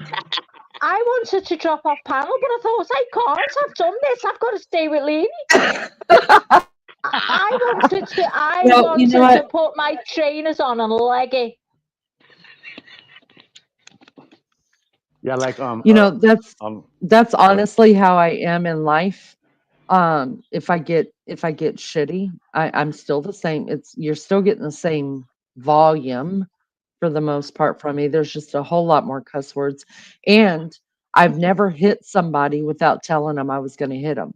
I wanted to drop off panel, but I thought I can't. I've done this. I've got to stay with Leanie. I Well, you know wanted to what? put my trainers on and leg it. Yeah, like You know, um that's go ahead. honestly how I am in life. If I get shitty, I'm still the same. You're still getting the same volume for the most part from me. There's just a whole lot more cuss words. And I've never hit somebody without telling them I was going to hit them.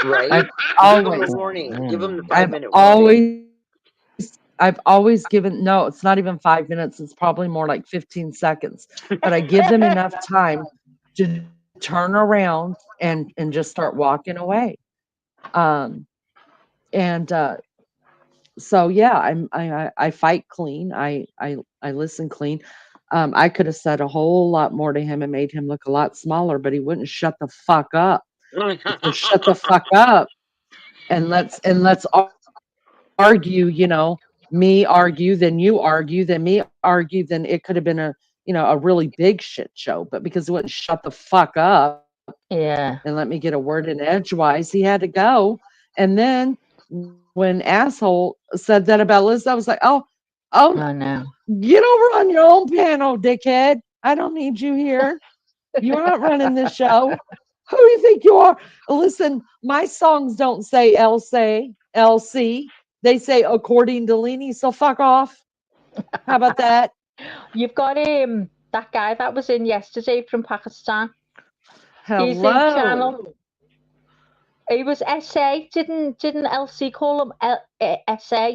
Right? I've Give them the always, warning. Give them the Mm. 5 minute warning. I've always given, no, it's not even 5 minutes. It's probably more like 15 seconds, but I give them enough time to turn around and just start walking away. Um, and so yeah, I fight clean. I listen clean. I could have said a whole lot more to him and made him look a lot smaller, but he wouldn't shut the fuck up. So shut the fuck up and let's argue. Me argue, then you argue, then me argue. Then it could have been a really big shit show. But because he wouldn't shut the fuck up Yeah, and let me get a word in edgewise, he had to go. And then when asshole said that about Liz, I was like, oh, I know. get over on your own panel, dickhead. I don't need you here. You're not running this show. Who do you think you are? Listen, my songs don't say LC. They say according to Leanie, so fuck off. How about that? You've got that guy that was in yesterday from Pakistan. He's in Hello. channel. He was SA. Didn't LC call him SA?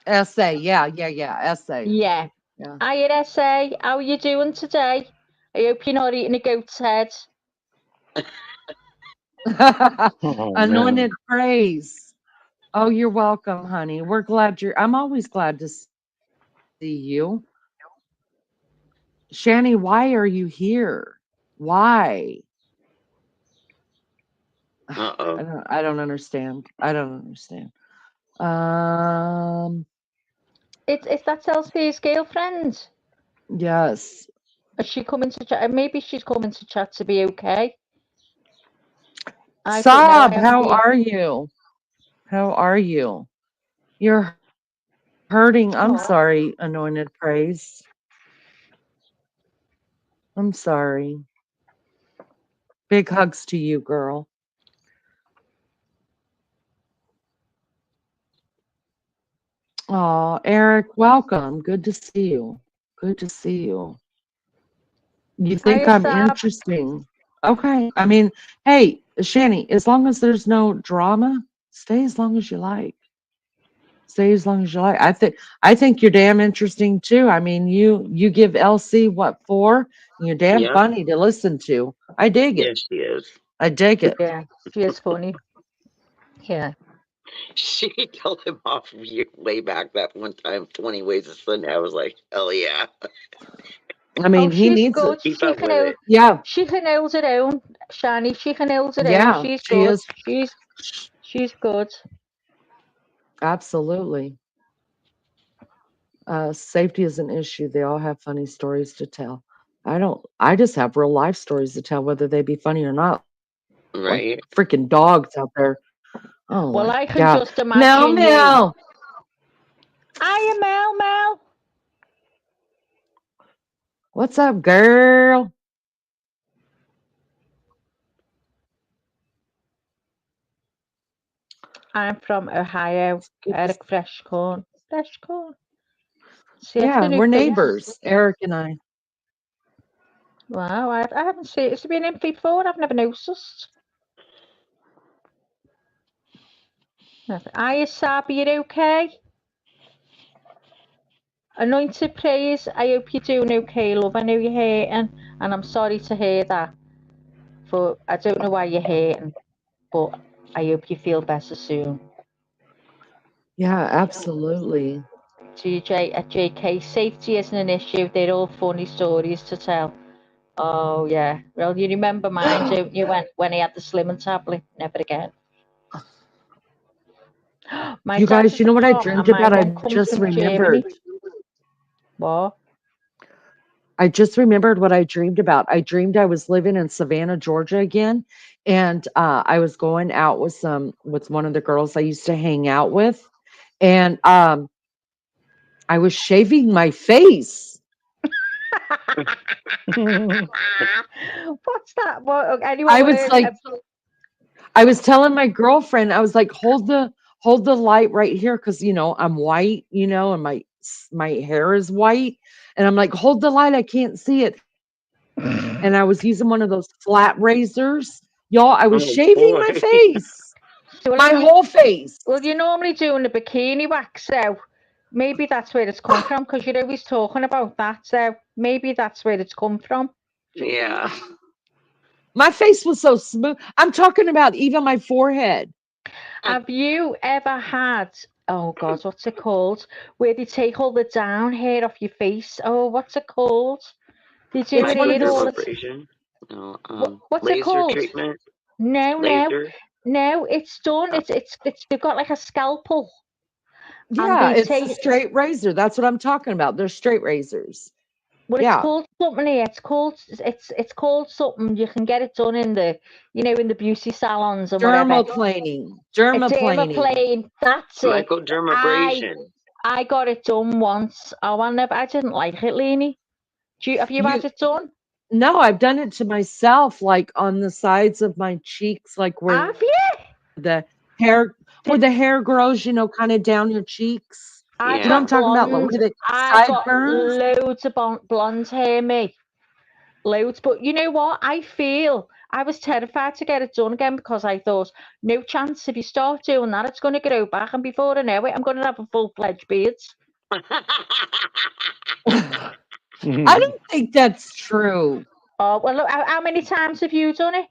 Essay. Yeah. Essay. Yeah. Yeah. Hiya, SA. How are you doing today? I hope you're not eating a goat's head. Oh man. Anointed praise. Oh, you're welcome, honey. I'm always glad to see you. Shani, why are you here? Why? Uh-oh. I don't understand. I don't understand. Um, It's that Elsie's girlfriend. yes. Is she coming to chat? Maybe she's coming to chat to be okay. I don't know. I Sob, haven't how been. are you? How are you? You're hurting. I'm Oh, sorry, anointed praise. I'm sorry. Big hugs to you, girl. Oh, Eric, welcome. Good to see you. Good to see you. You think hiya, I'm Sab. interesting? Okay. I mean, hey, Shani, as long as there's no drama, stay as long as you like. Stay as long as you like. I think you're damn interesting too. I mean, you give LC what for? And you're damn Yep. funny to listen to. I dig it. Yes, she is. I dig it. Yeah, she is funny. Yeah. She told him off way back that one time, 20 Ways of Sunday. I was like, hell yeah. I Oh, mean, he she's needs it. good. Keep up with it. Yeah, She can hold her own, Shani. She can hold her own. yeah, She's she good. is. She's good. Absolutely. Safety is an issue. They all have funny stories to tell. I just have real life stories to tell, whether they be funny or not. Like Right? freaking dogs out there. Oh Well, my I can God. just Mel, imagine you. Mel. Hiya, Mel. What's up, girl? I'm from Ohio. Good to Eric Fresh Corn. Fresh Corn. See, that's the Yeah, new we're face. neighbors, Eric and I. Wow, I haven't seen it. It's been in before. I've never noticed. Hiya, Sab. You okay? Anointed praise. I hope you're doing okay, love. I know you're hurting, and I'm sorry to hear that. But I don't know why you're hurting, but I hope you feel better soon. Yeah, absolutely. TJ at JK, safety isn't an issue. They're all funny stories to tell. Oh yeah. Well, you remember mine, don't you? When I had the slimming tablet, never again. My You dad guys, is you know a what I cop, and dreamed my about? I mum comes just from Germany. remembered. What? I just remembered what I dreamed about. I dreamed I was living in Savannah, Georgia again, and I was going out with one of the girls I used to hang out with, and I was shaving my face. What's that? What? Anyone I want was like, I was telling my girlfriend, I was like, hold the light right here, because I'm white, and my hair is white, and I'm like, hold the light, I can't see it, and I was using one of those flat razors, y'all. I was Oh, shaving boy. my face, well, my whole face. well, you're normally doing the bikini wax, so maybe that's where it's come from, because you're always talking about that, so maybe that's where it's come from. Yeah. My face was so smooth. I'm talking about even my forehead. Have you ever had, oh God, what's it called? Where they take all the down hair off your face? Oh, what's it called? They do It's it one of here all those. the time. Microdermabrasion. No, What's it laser called? treatment. No. Laser. No, it's done. Uh, It's they've got like a scalpel, and Yeah, they it's a take. straight razor. That's what I'm talking about. They're straight razors. Well, it's Yeah, called something here. It's called something. You can get it done in in the beauty salons and whatever. dermaplaning. A Dermaplaning. dermaplane. That's it. I Microdermabrasion. I got it done once. Oh, I didn't like it, Leanie. Have you You had it done? No, I've done it to myself, like on the sides of my cheeks, like where Have you? the hair where Did the hair grows, kind of down your cheeks. I've You know what I'm got Yeah. talking about? Like blonde. where the I've got sideburns? loads of blonde hair, me. Loads. But you know what? I was terrified to get it done again, because I thought, no chance, if you start doing that, it's going to grow back, and before I know it, I'm going to have a full-fledged beard. I don't think that's true. Oh, well, look, how many times have you done it?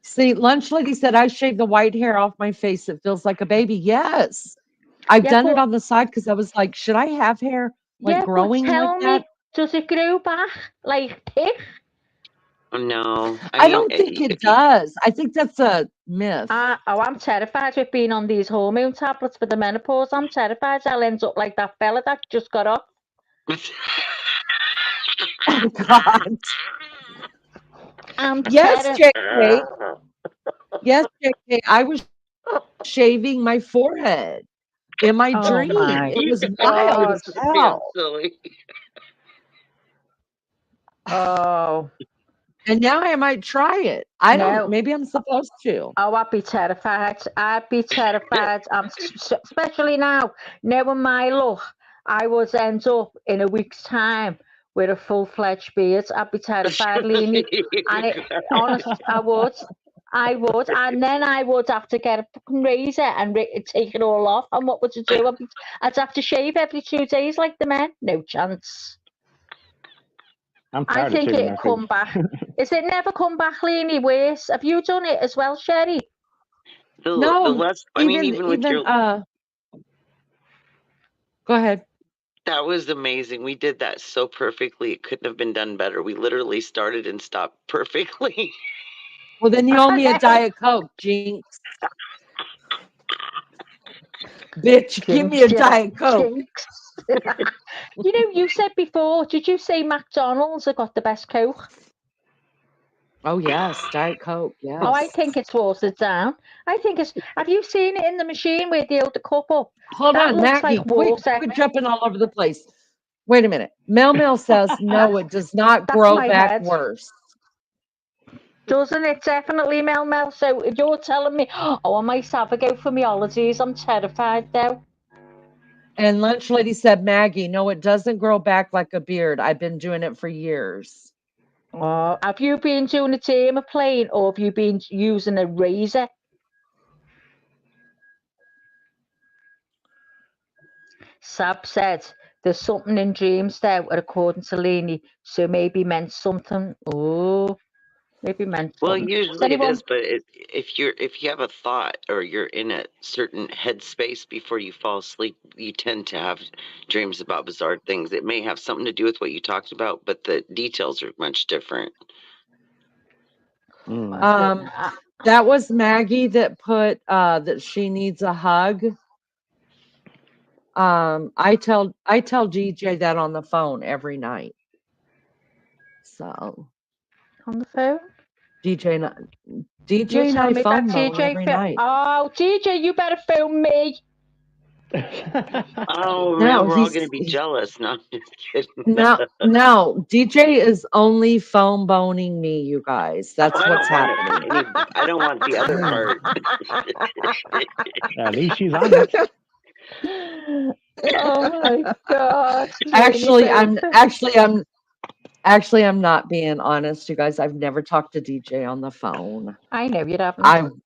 See, Lunch Lady said I shaved the white hair off my face. It feels like a baby. Yes. I've Yeah, done it but on the side because I was like, should I have hair like yeah, but growing like tell that? me, does it grow back like thick? No, I don't think it if you does. I think that's a myth. I'm terrified with being on these hormone tablets for the menopause. I'm terrified I'll end up like that fella that just got off. Oh God. I'm Yes, terrified. JK. Yes, JK. I was shaving my forehead in my Oh dream. my It was wild God. as being hell. silly. Oh, And now I might try it. I don't. no. Maybe I'm supposed to. Oh, I'd be terrified. I'd be terrified. Especially now, knowing my luck, I would end up in a week's time with a full-fledged beard. I'd be terrified, Leanie. And honest, I would. And then I would have to get a fucking razor and take it all off. And what would you do? I'd have to shave every 2 days like the men. No chance. I'm I tired of think shaving my it'd come face. back. Is it never come back, Leanie? Worse? Have you done it as well, Sherry? The No, less, I mean, even with your, go ahead. that was amazing. We did that so perfectly. It couldn't have been done better. We literally started and stopped perfectly. Well, then you owe me a Diet Coke, Jinx. Bitch, give me a Jinx, Diet Coke. Jinx. You said before, did you say McDonald's have got the best Coke? Oh yes, Diet Coke. Yes. Oh, I think it's watered down. I think it's. Have you seen it in the machine where they hold the cup up? Hold That on, looks Maggie. like water. Quit jumping all over the place. Wait a minute. Mel says no. It does not That's grow my back head. worse. Doesn't it? Definitely, Mel. So you're telling me, oh, I might have a go for my holidays. I'm terrified though. And Lunch Lady said, Maggie, no, it doesn't grow back like a beard. I've been doing it for years. Oh, have you been doing a dermaplane or have you been using a razor? Sab said, there's something in dreams there, according to Lenny, so maybe meant something. Oh, maybe meant Well, something. usually it is, but if you have a thought or you're in a certain headspace before you fall asleep, you tend to have dreams about bizarre things. It may have something to do with what you talked about, but the details are much different. That was Maggie that put that she needs a hug. I tell DJ that on the phone every night. So on the phone? DJ and I phone bone every night. Oh, DJ, you better phone me. Oh man, we're all gonna be jealous. No, I'm just kidding. No, DJ is only phone boning me, you guys. That's what's happening. I don't want the other part. At least she's honest. Oh my God. Actually, I'm not being honest, you guys. I've never talked to DJ on the phone. I know you haven't.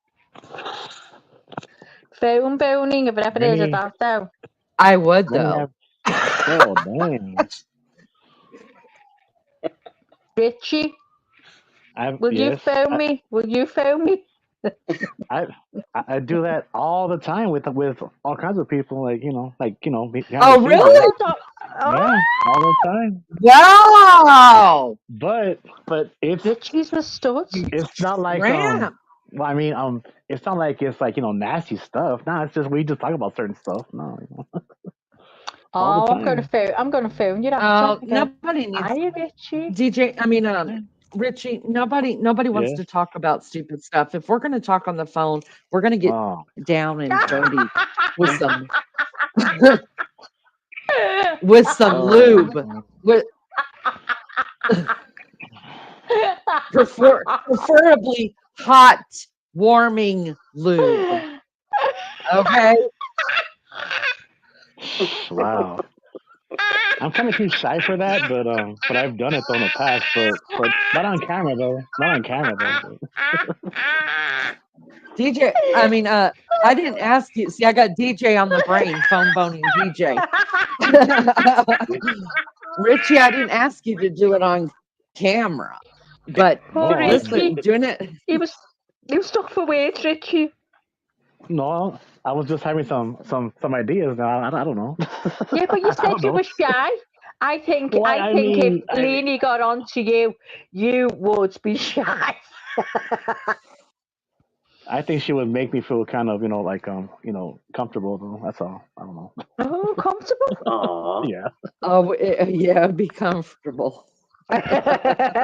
Phone boning, if it ever is of that though. I would though. Oh damn. Richie, will you phone me? Will you phone me? I do that all the time with all kinds of people, like Oh really? Yeah, all the time. Wow. But it's Richie's a stud. It's not like Ramp. Well, I mean, it's not like it's like nasty stuff. No, it's just we just talk about certain stuff. No. Oh, I'm gonna phone you. Nobody needs. Hi, Richie. DJ. I mean, Richie. Nobody wants to talk about stupid stuff. If we're gonna talk on the phone, we're gonna get down and dirty with some with some lube. With preferably hot, warming lube. Okay. Wow. I'm kind of too shy for that, but I've done it though in the past, but not on camera though. Not on camera though. DJ, I mean, I didn't ask you. See, I got DJ on the brain, phone boning DJ. Richie, I didn't ask you to do it on camera, but listen, doing it. He was stuck for words, Richie. No, I was just having some ideas now. I don't know. Yeah, but you said you were shy. I think Well, I I think if mean, Leanie got onto you, you would be shy. I think she would make me feel kind of, like, comfortable though. That's all. I don't know. Oh, comfortable. Aw. Yeah. Oh, yeah, be comfortable.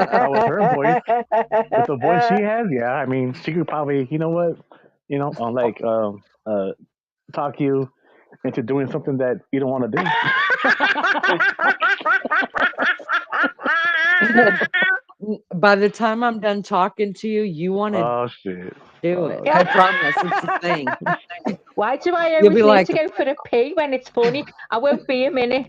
Oh, with her voice, with the voice she has, yeah. I mean, she could probably, you know what, like, talk you into doing something that you don't want to do. By the time I'm done talking to you, you want to Oh shit. do Oh it. Yeah. I shit. promise. It's a thing. Why do I You'll always be need like, to go for a pee when it's funny? I won't be a minute.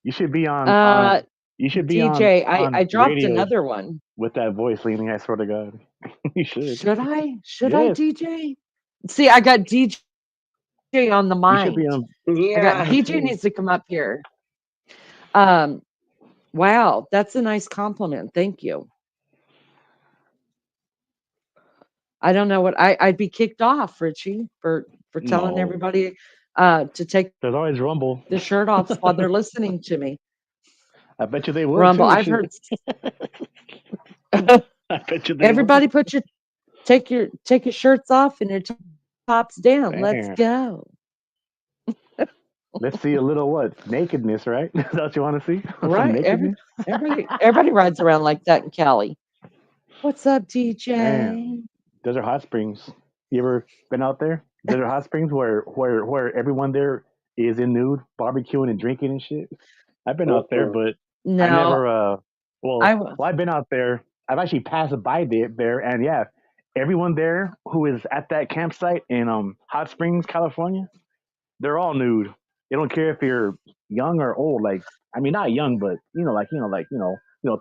You should be on uh, you should be DJ, on I dropped radio another one. with that voice, Leaning. I swear to God, you should. Should I? Should I, Yes, DJ? See, I got DJ on the you should be mind. on. I got Yeah. Me DJ too. needs to come up here. Um, wow, that's a nice compliment. Thank you. I don't know what I'd be kicked off, Richie, for telling No, everybody to take there's always Rumble. the shirt off while they're listening to me. I bet you they would Rumble. too. I've Shit. heard I bet you they would. everybody take your shirts off and your tops down. Let's Damn. go. Let's see a little what nakedness, right? Is that what you want to see? Some Right. nakedness. Everybody rides around like that in Cali. What's up, Damn. DJ? Desert Hot Springs. You ever been out there? Desert Hot Springs, where everyone there is in nude, barbecuing and drinking and shit. I've been out there, Mm-mm. but I No, never. I Well, I've been out there. I've actually passed by there, and yeah, everyone there who is at that campsite in Hot Springs, California, they're all nude. They don't care if you're young or old. Like, I mean, not young, but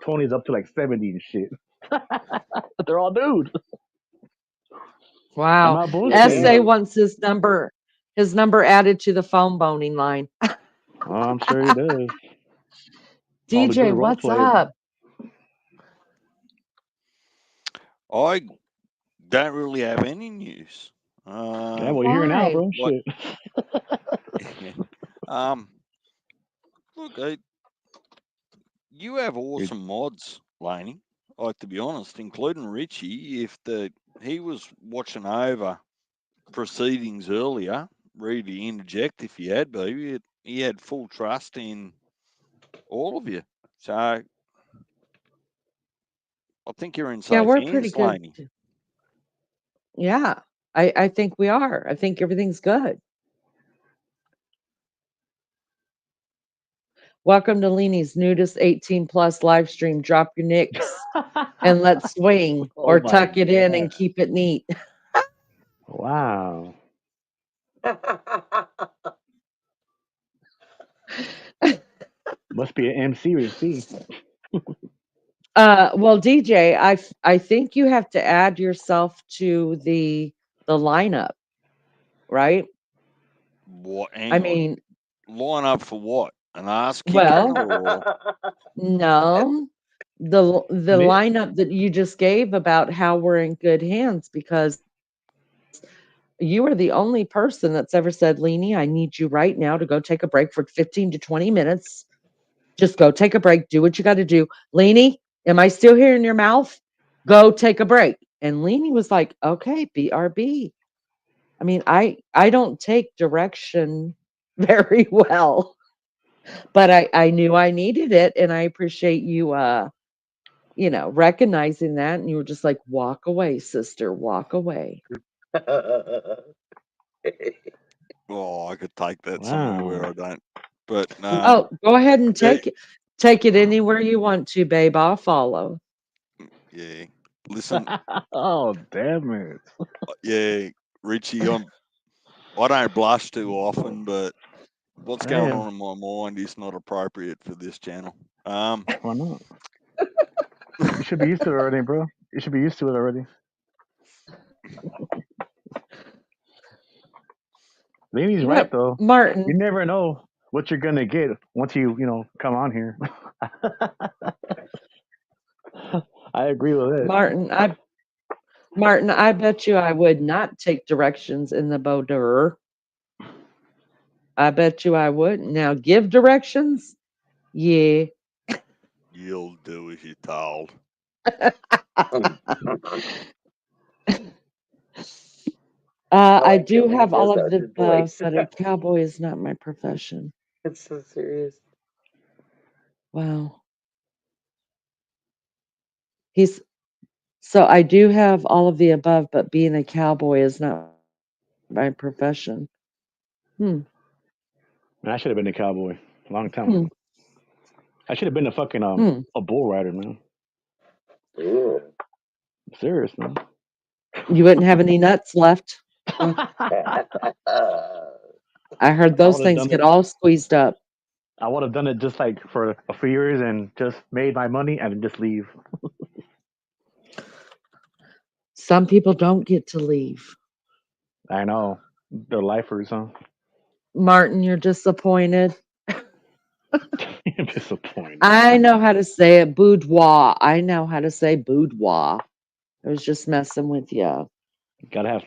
Tony's up to like 70 and shit. But they're all nude. I'm wow. not bullshitting. SA Damn. wants his number added to the phone boning line. Oh, I'm sure he does. All the good DJ, role what's play. up? I don't really have any news. Yeah, well, you're here now, Why? bro. What? Shit. um, look, you have You're- awesome mods, Laney. Like, to be honest, including Richie. If he was watching over proceedings earlier, ready to interject if he had been. He had full trust in all of you. So I think you're in Yeah, safe we're pretty hands, good. Laney. Yeah, I think we are. I think everything's good. Welcome to Leanie's nudist 18 plus live stream. Drop your nicks and let's swing Oh or my tuck it in god! and keep it neat. Wow. Must be an MC or C. Well, DJ, I think you have to add yourself to the lineup, right? What? I Hang on. mean, Line up for what? An ass kicking well, or no, the Nick, lineup that you just gave about how we're in good hands because you are the only person that's ever said, Leanie, I need you right now to go take a break for 15 to 20 minutes. Just go take a break. Do what you got to do. Leanie, am I still here in your mouth? Go take a break. And Leanie was like, okay, BRB. I mean, I don't take direction very well, but I knew I needed it. And I appreciate you, recognizing that. And you were just like, walk away, sister, walk away. oh, I could take that somewhere where wow. I don't. But Oh, go ahead and yeah, take it anywhere you want to, babe. I'll follow. yeah. Listen, Oh damn it! yeah, Richie, I don't blush too often, but what's going Damn. on in my mind is not appropriate for this channel. Why not? You should be used to it already, bro. You should be used to it already. Lainey's right What, though. You Martin? never know what you're gonna get once you come on here. I agree with it. Martin, I bet you I would not take directions in the Boudoir. I bet you I wouldn't. Now give directions. Yeah. You'll do as you're told. I I do can't believe have he has all of that the good above, voice. but a cowboy is not my profession. It's so serious. Wow. He's so I do have all of the above, but being a cowboy is not my profession. Hmm. Man, I should have been a cowboy a long time Hmm. ago. I should have been a fucking Hmm. a bull rider, man. Ew. I'm serious, man. You wouldn't have any nuts left. I I heard those would have things done get it. all squeezed up. I would have done it just like for a few years and just made my money and just leave. Some people don't get to leave. I know. They're lifers, huh? Martin, you're disappointed. I'm disappointed. I know how to say it. Boudoir. I know how to say boudoir. I was just messing with you. Gotta have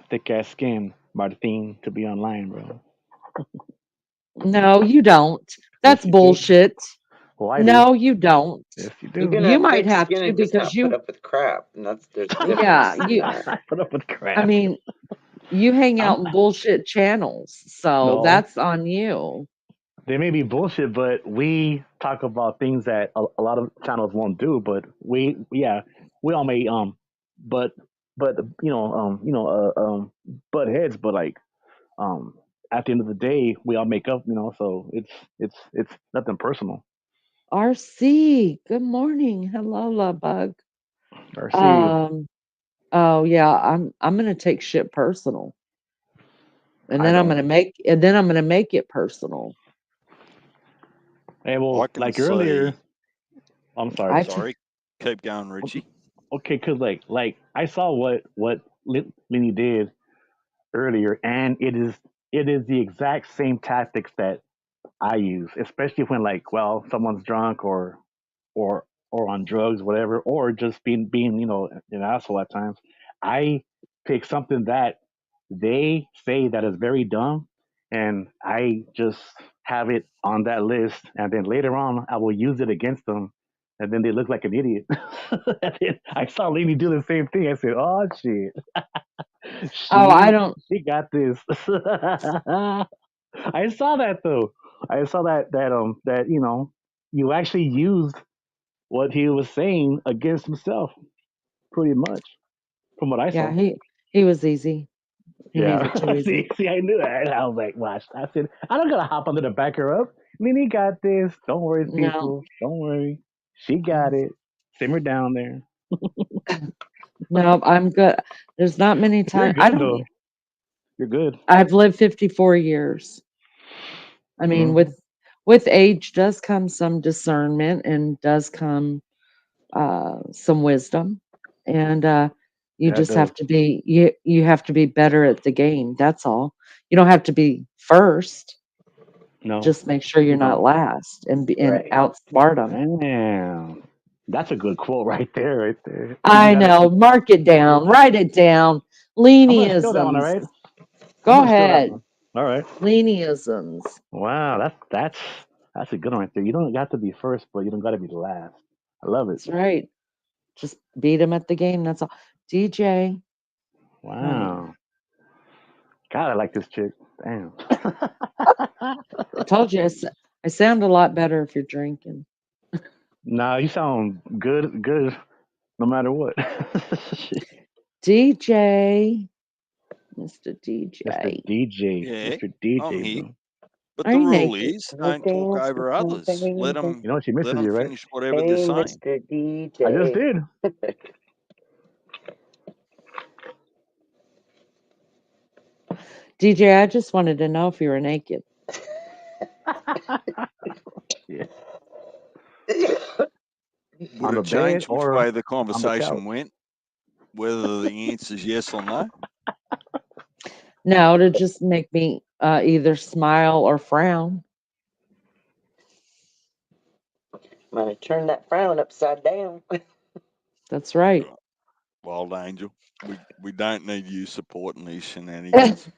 thick ass skin, Martin, to be online, bro. No, you don't. Yes, That's you do. bullshit. Well, I do. No, you don't. Yes, you You do. can You have might thick have skin to and just because not put you, up with crap, and there's a yeah, difference in that. I put up with I crap. mean, you hang out I'm in bullshit channels, so no. that's on you. They may be bullshit, but we talk about things that a lot of channels won't do. But yeah, we all may but but butt heads. But like um, at the end of the day, we all make up. So it's nothing personal. RC, good morning. Hello, love bug. Or see, Um, oh yeah, I'm gonna take shit personal. And I then don't. I'm gonna make it personal. Hey, I well, can like earlier, see. I'm sorry. I t- Sorry, keep going, Richie. Okay, cause like I saw what Lenny did earlier, and it is the exact same tactics that I use, especially when like someone's drunk or or on drugs, whatever, or just being an asshole at times. I pick something that they say that is very dumb, and I just have it on that list, and then later on I will use it against them, and then they look like an idiot. And then I saw Lady do the same thing. I said, "Oh shit, oh, I she don't. she got this." I saw that though. I saw that you actually used what he was saying against himself, pretty much, from what I Yeah, saw. he was easy. He made Yeah. it too easy. See, I knew that. I was like, watch. I said, I don't gotta hop under the back her up. Minnie got this. Don't worry, No, people. Don't worry. She got it. Simmer down there. no, I'm good. There's not many You're times I good don't. though. You're good. I've lived 54 years. I mean, Mm-hmm. with age does come some discernment and does come some wisdom, and you Yeah, it just does. have to be you have to be better at the game. That's all. You don't have to be first. No, Just make sure you're you not don't. last and Right. outsmart them. Damn. That's a good quote right there. Right there. You I gotta know. keep. Mark it down. Write it down. I'm gonna steal that one. All Leanisms. right. I'm Go gonna steal that ahead. one. All right. Leanisms. Wow, that's a good one right there. You don't got to be first, but you don't got to be the last. I love it. That's right. Just beat them at the game. That's all. DJ, honey, Wow. God, I like this chick. Damn. I told you I sound a lot better if you're drinking. Nah, you sound good, no matter what. DJ, Mr. Mr. DJ, DJ, Yeah, Mr. I'm DJ, here. bro. But are the you rule naked? is, The don't talk dance over others. Let baby. You know she misses them you, right? finish whatever they're Hey, saying. Mr. I just DJ. did. DJ, I just wanted to know if you were naked. Yeah. Would On the it bed change which or way the on the conversation couch. went? Whether the answer's yes or no? No, to just make me either smile or frown. Might turn that frown upside down. That's right. Right. Wild Angel. We don't need you supporting these shenanigans.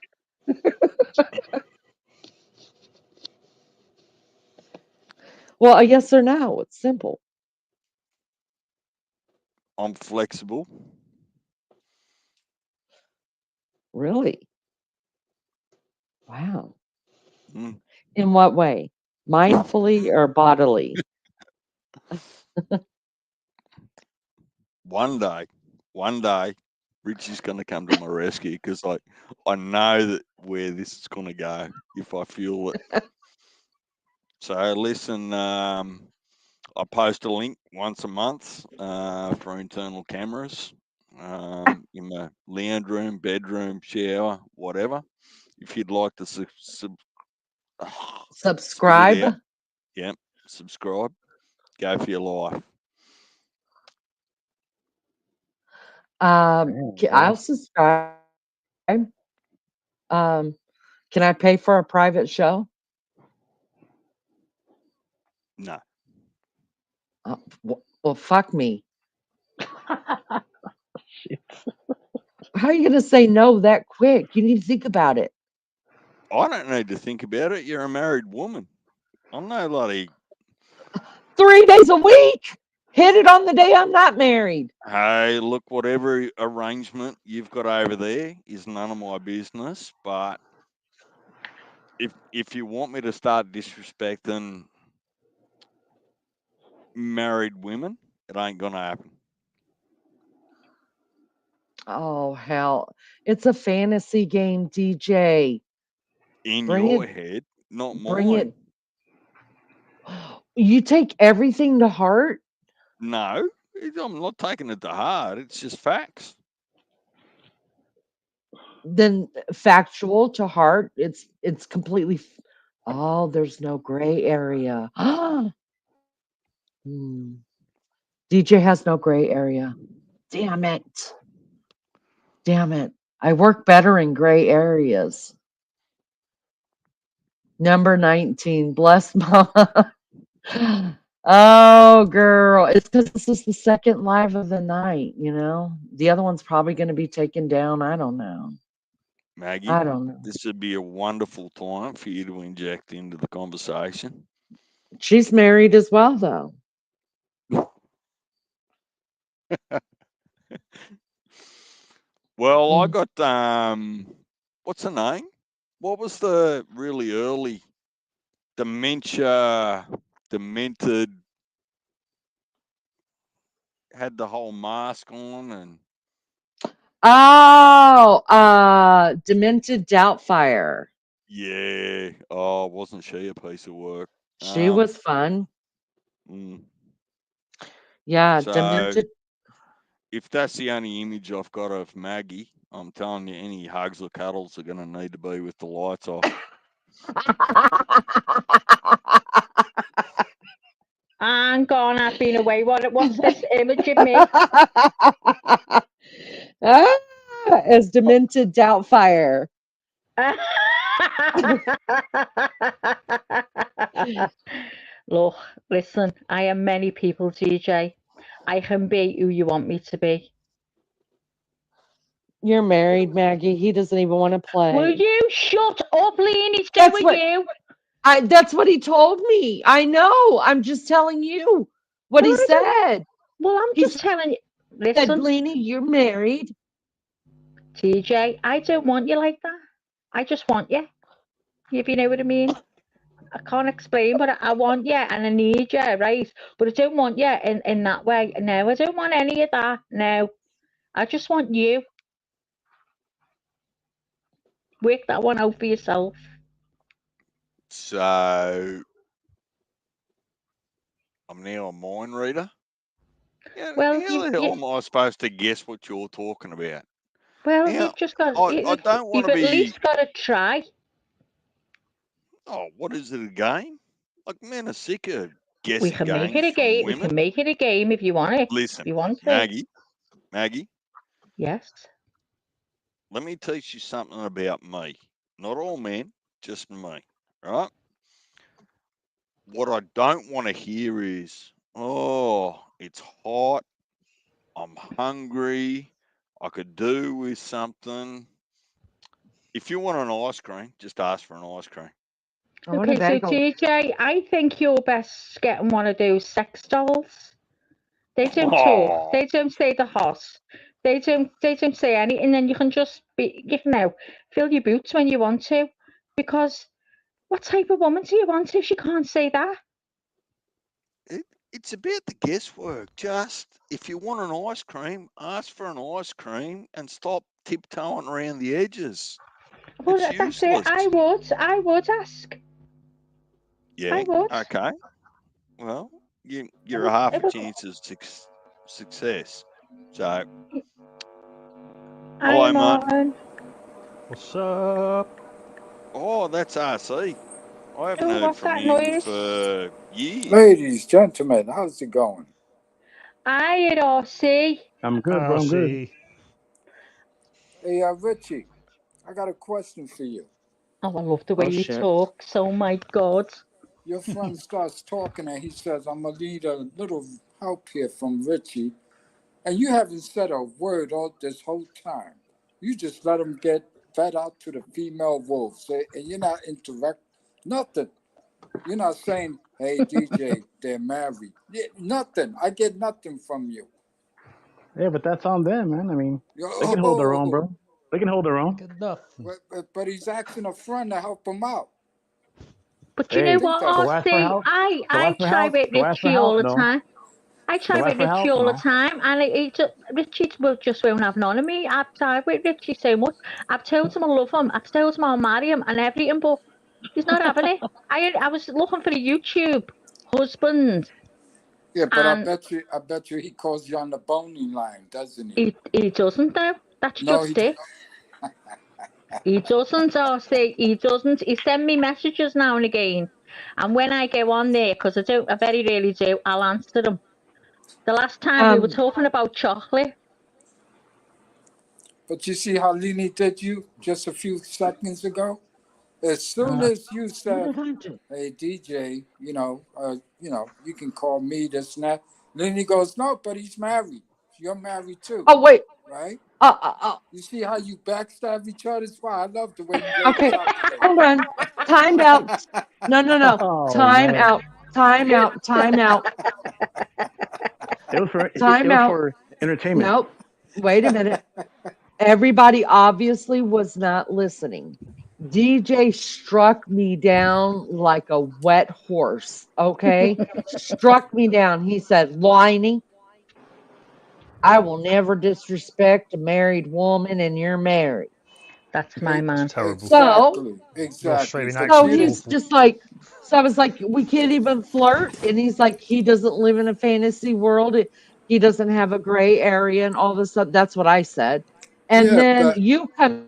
Well, a yes or no. It's simple. I'm flexible. Really? Wow. Mm. In what way? Mindfully or bodily? One day, Richie's going to come to my rescue because I know that where this is going to go if I feel it. So listen, I post a link once a month for internal cameras in my lounge room, bedroom, shower, whatever. If you'd like to spit it Subscribe. out, yeah, subscribe. Go for your life. Damn, I'll bro. subscribe. Um, can I pay for a private show? No, Well, fuck me. Shit. How are you going to say no that quick? You need to think about it. I don't need to think about it. You're a married woman. I'm no bloody. 3 days a week. Hit it on the day I'm not married. Hey, look, whatever arrangement you've got over there is none of my business. But if you want me to start disrespecting married women, it ain't gonna happen. Oh, hell. It's a fantasy game, DJ. In Bring your it, head, not bring mine. it. You take everything to heart? No, I'm not taking it to heart. It's just facts. Then factual to heart, it's completely oh, there's no gray area. Hmm. DJ has no gray area. Damn it. Damn it. I work better in gray areas. Number 19, bless mama. Oh, girl. It's because this is the second live of the night, you know? The other one's probably going to be taken down. I don't know. Maggie, I don't know. this would be a wonderful time for you to inject into the conversation. She's married as well, though. Well, I Mm. got what's the name? What was the really early dementia, demented, had the whole mask on and Oh, Demented Doubtfire. yeah. Oh, wasn't she a piece of work? She was fun. Mm. Yeah, So Demented. if that's the only image I've got of Maggie, I'm telling you, any hugs or cuddles are going to need to be with the lights off. And gone, I've been away. What's this image of me? Ah, as Demented Doubtfire. Look, listen, I am many people, DJ. I can be who you want me to be. You're married, Maggie. He doesn't even want to Will play. you shut up, Leanie? So That's are what you. that's what he told me. I know. I'm just telling you what Well, he I don't. said. Well, I'm He just telling you. said, Listen, "Leanie, you're married." TJ, I don't want you like that. I just want you, if you know what I mean. I can't explain, but I want you and I need you, right? But I don't want you in that way. No, I don't want any of that. No, I just want you. Work that one out for yourself. So I'm now a mind reader. Yeah, Well, how the hell am I supposed to guess what you're talking about? you've Now, just got. I don't want You've to at be. least got to try. Oh, what is it a game? Like men are sick of We guessing can make it games a from game. We women. can make it a game if you want it. If Listen, you want to. Maggie, Yes. let me teach you something about me. Not all men, just me. Right? What I don't want to hear is, oh, it's hot. I'm hungry. I could do with something. If you want an ice cream, just ask for an ice cream. I want a Okay, so bagel. DJ, I think you're best getting one of those sex dolls. They don't talk. Oh, They don't say the hoss. They don't say anything, and you can just be, fill your boots when you want to. Because what type of woman do you want if she can't say that? it's about the guesswork. Just if you want an ice cream, ask for an ice cream and stop tiptoeing around the edges. Well, It's that's it. useless. I would ask. I Yeah. would. Okay. Well, It you're a would. half It a would. chance of success. So, Hi, hello, mate. Martin. What's up? Oh, that's RC. I haven't Oh, heard what's from that him noise? for years. Ladies, gentlemen, how's it going? Hi, RC. I'm good, I'll bro. I'm good. see. Hey, Richie, I got a question for you. Oh, I love the way Oh you shit. talk. Oh my God. Your friend starts talking and he says, I'm going to need a little help here from Richie. And you haven't said a word all this whole time. You just let him get fed out to the female wolves. And you're not interact, nothing. You're not saying, hey, DJ, they're married. Yeah, nothing. I get nothing from you. Yeah, but that's on them, man. I mean, they can hold their own, Oh, bro. They can hold their own. Good enough. but he's asking a friend to help him out. But you I know Hey, think what, that's go ask for RC? help. I Go I ask for try help. with Go ask for Richie all help. the No. time. I try Go ask with for Richie help. all the No. time, and Richie will just won't have none of me. I've tried with Richie so much. I've told him I love him. I've told him I'll marry him and everything, but he's not having it. I was looking for a YouTube husband, yeah. But and I bet you he calls you on the boning line, doesn't he? he doesn't though. That's No, just it. He doesn't, RC. He doesn't. He send me messages now and again, and when I go on there, because I very rarely do, I'll answer them. The last time we were talking about chocolate. But you see how Lini did you just a few seconds ago? As soon Uh, as you What said, did I do? "Hey DJ, you can call me this and that," Lini goes, "No, but he's married. You're married too, Oh wait. right?" Uh. You see how you backstab each other? That's why I love the way you ladies Okay. operate. Hold on. Time out. No. Oh Time man, out. Time out. Time out. it was for Time out. entertainment. Nope. Wait a minute. Everybody obviously was not listening. DJ struck me down like a wet horse. Okay. Struck me down. He said, Liney, I will never disrespect a married woman and you're married. That's my man. Terrible. So Exactly. Your Exactly. Australian So So accent's cheating. he's awful. just like, so I was like, we can't even flirt. And he's like, he doesn't live in a fantasy world. He doesn't have a gray area and all of a sudden. That's what I said. And Yeah, then but you come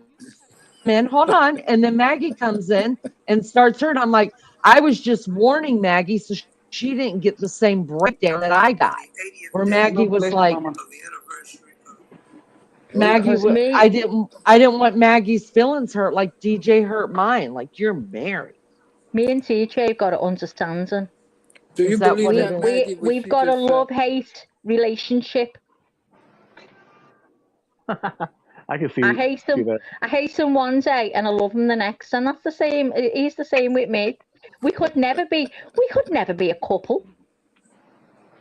in, hold on. And then Maggie comes in and starts her. And I'm like, I was just warning Maggie so she didn't get the same breakdown that I got, where Maggie was like, Because me, I didn't want Maggie's feelings hurt like DJ hurt mine. Like you're married. me and TJ got an understanding. do Is you that what believe it We that, is? Maggie, we what we've she got a just said? love-hate relationship. I can I see hate see him. that. I hate him one day and I love him the next, and that's the same. He's the same with me. We could never be. We could never be a couple.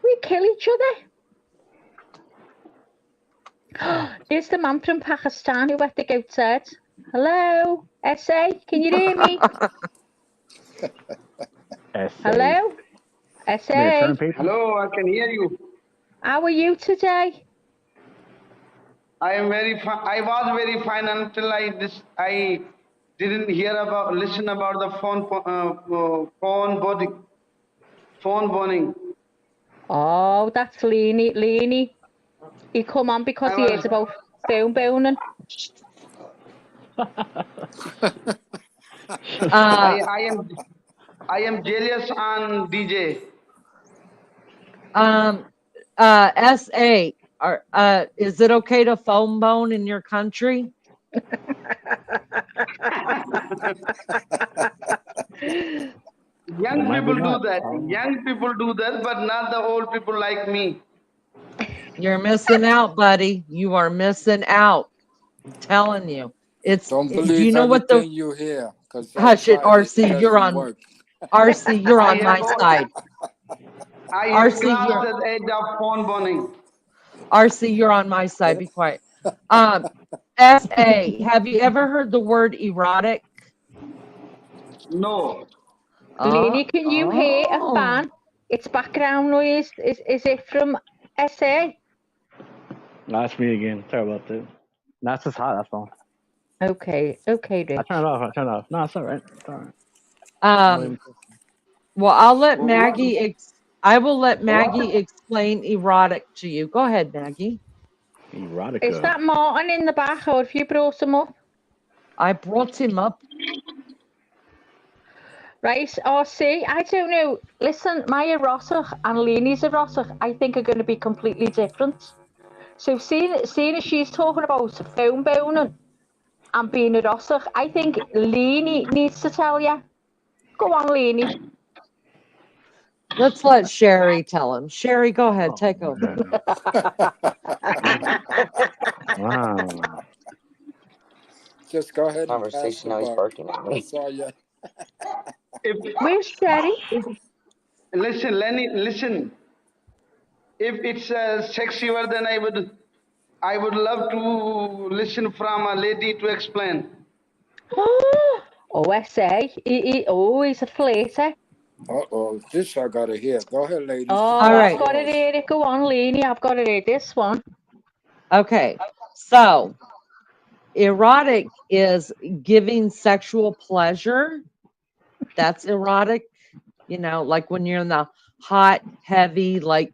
We kill each other. There's the man from Pakistan who had to go outside. Hello, SA, can you hear me? Essay. Hello, Come here, SA. term paper. Hello, I can hear you. How are you today? I am very fine. I was very fine until I didn't listen about the phone boning. Oh, that's Leany. He come on because I he was heard about phone boning. I Uh, I am I am jealous on DJ. SA, is it okay to phone bone in your country? Well, Young mine people did do not. that. Young people do that, but not the old people like me. You're missing out, buddy. You are missing out. I'm telling you. Don't Do you believe know what the everything you hear, because I Hush it, tried it. It RC. You're doesn't on. work. RC, you're I on have my side. I have RC, crossed you're the edge of phone burning. RC, you're on my side. Be quiet. SA, have you ever heard the word erotic? No. Lenny, can you hear a Oh. fan? It's background noise. Is it from SA? No, that's me again. Sorry about that. No, it's just hot. That's all. Okay, I Rich. turned it off. I turned it off. No, it's all right. It's all right. Well, I'll let What? Maggie. I will let Maggie What? explain erotic to you. Go ahead, Maggie. Erotica. Is that Martin in the back, or have you brought him up? I brought him up. Right, RC, I don't know. Listen, my erotic and Leanie's erotic, I think, are going to be completely different. So seeing as she's talking about phone boning and being erotic, I think Leanie needs to tell you. Go on, Leanie. Let's let Sherry tell him. Sherry, go ahead. Take over. Wow. Just go ahead and pass Conversation. the Now he's buck. barking at me. That's all you. Where's Sherry? Listen, Lenny, listen. If it's a sexy word, then I would love to listen from a lady to explain. SA. He's a flirter. Uh-oh, this I gotta hear. Go ahead, ladies. Oh, All right. I've got to hear it. Go on, Leanie. I've got to hear this one. Okay. So, erotic is giving sexual pleasure. That's erotic. You know, like when you're in the hot, heavy, like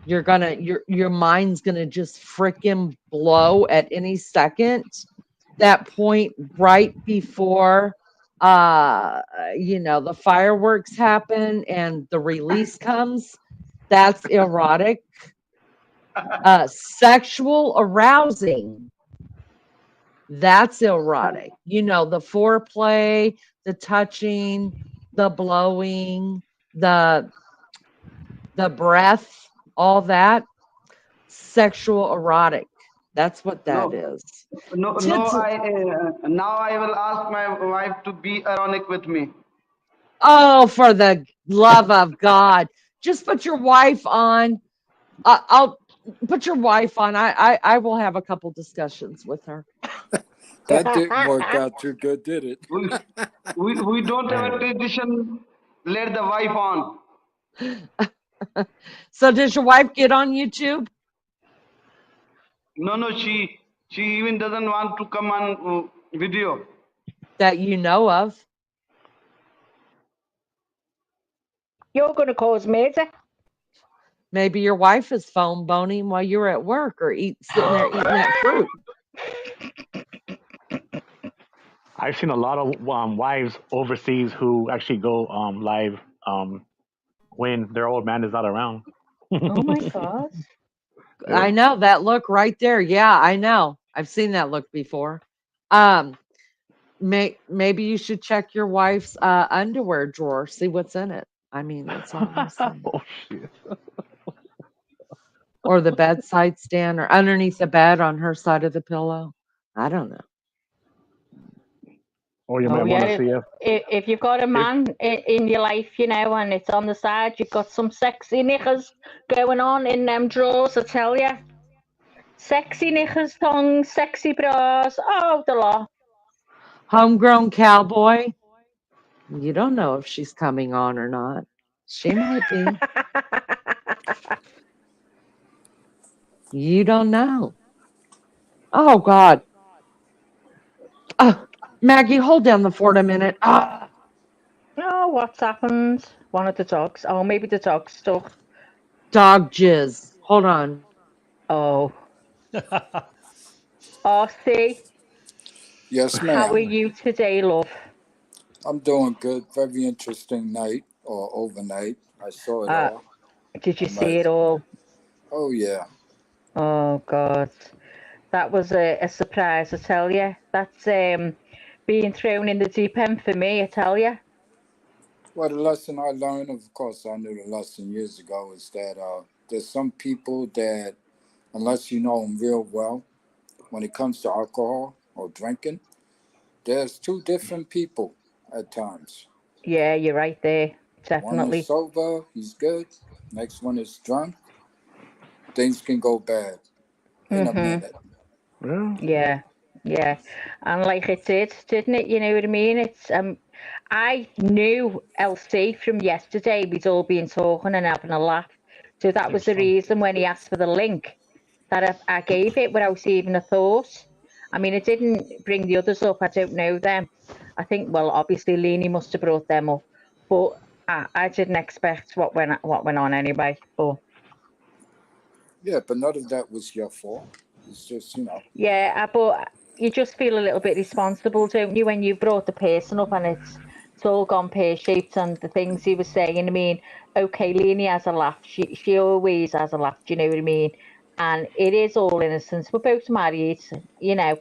your mind's gonna just frickin' blow at any second. That point right before the fireworks happen and the release comes, that's erotic. Sexual arousing, that's erotic. The foreplay, the touching, the blowing, the breath, all that, sexual erotic. That's what that is. No, Tits- now I will ask my wife to be ironic with me. Oh, for the love of God. Just put your wife on. I'll put your wife on. I will have a couple discussions with her. That didn't work out too good, did it? We don't have a tradition. Let the wife on. So does your wife get on YouTube? No, she even doesn't want to come on video. That you know of? You're going to cause murder. Maybe your wife is phone boning while you're at work or sitting there eating that fruit. I've seen a lot of wives overseas who actually go live when their old man is not around. Oh my God. I know that look right there. Yeah, I know. I've seen that look before. Maybe you should check your wife's underwear drawer, see what's in it. I mean, that's all I'm saying. Oh shit. Or the bedside stand, or underneath the bed on her side of the pillow. I don't know. Or you might want to see if you've got a man in your life, and it's on the side, you've got some sexy knickers going on in them drawers, I tell you. Sexy knickers, tongues, sexy bras, oh, the lot. Homegrown cowboy. You don't know if she's coming on or not. She might be. You don't know. Oh, God. Maggie, hold down the fort a minute. Oh, what's happened? One of the dogs. Oh, maybe the dog's stuck. Dog jizz. Hold on. Oh. RC. Yes, ma'am. How are you today, love? I'm doing good. Very interesting night or overnight. I saw it all. Did you see it all? Oh, yeah. Oh, God. That was a surprise, I tell you. That's being thrown in the deep end for me, I tell you. Well, the lesson I learned, of course, I knew the lesson years ago, is that there's some people that, unless you know them real well, when it comes to alcohol or drinking, there's two different people. at times. Yeah, you're right there. One is Definitely. sober, he's good. Next one is drunk. Things can go bad in a Mhm. minute. Well, Yeah. Yeah. And like it did, didn't it? You know what I mean? It's I knew LC from yesterday. We'd all been talking and having a laugh. So that It was was the fun. reason when he asked for the link that I gave it without even a thought. I mean, it didn't bring the others up. I don't know them. I think, well, obviously, Leanie must have brought them up, but I didn't expect what went on anyway. But Yeah, but none of that was your fault. It's just, yeah, but you just feel a little bit responsible, don't you, when you brought the person up and it's all gone pear shaped and the things he was saying. I mean, okay, Leanie has a laugh. She always has a laugh. Do you know what I mean? And it is all innocence. We're both married, you know,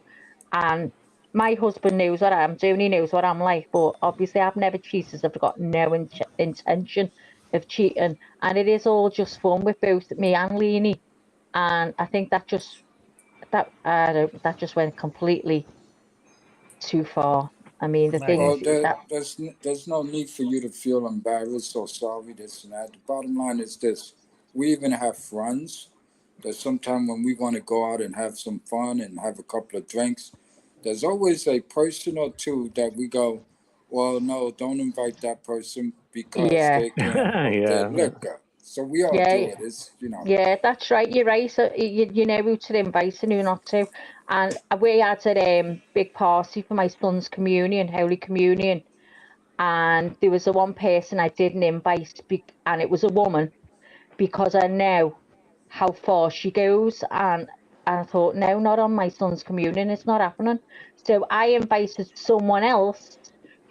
and my husband knows what I'm doing. He knows what I'm like. But obviously, I've never cheated. I've got no intention of cheating, and it is all just fun with both me and Leanie. And I think that just went completely too far. I mean, the Maggie. well, things that there's no need for you to feel embarrassed or sorry, this and that. The bottom line is this: we even have friends that sometimes when we want to go out and have some fun and have a couple of drinks, there's always a person or two that we go, well, no, don't invite that person because yeah, they can't hold their yeah. liquor. So we all yeah, do it. yeah, that's right. You're right. So you know who to invite and who not to. And we had a big party for my son's communion, Holy Communion, and there was a one person I didn't invite, and it was a woman because I know how far she goes, and I thought, no, not on my son's communion. It's not happening. So I invited someone else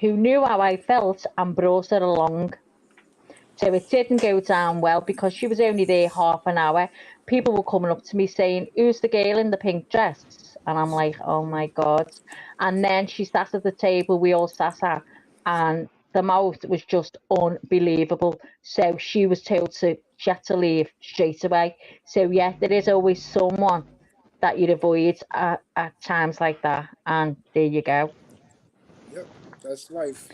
who knew how I felt and brought her along. So it didn't go down well because she was only there half an hour. People were coming up to me saying, "Who's the girl in the pink dress?" And I'm like, "Oh my God." And then she sat at the table we all sat at, and the mouth was just unbelievable. So she had to leave straight away. So yeah, there is always someone that you'd avoid at times like that. And there you go. Yep, that's life.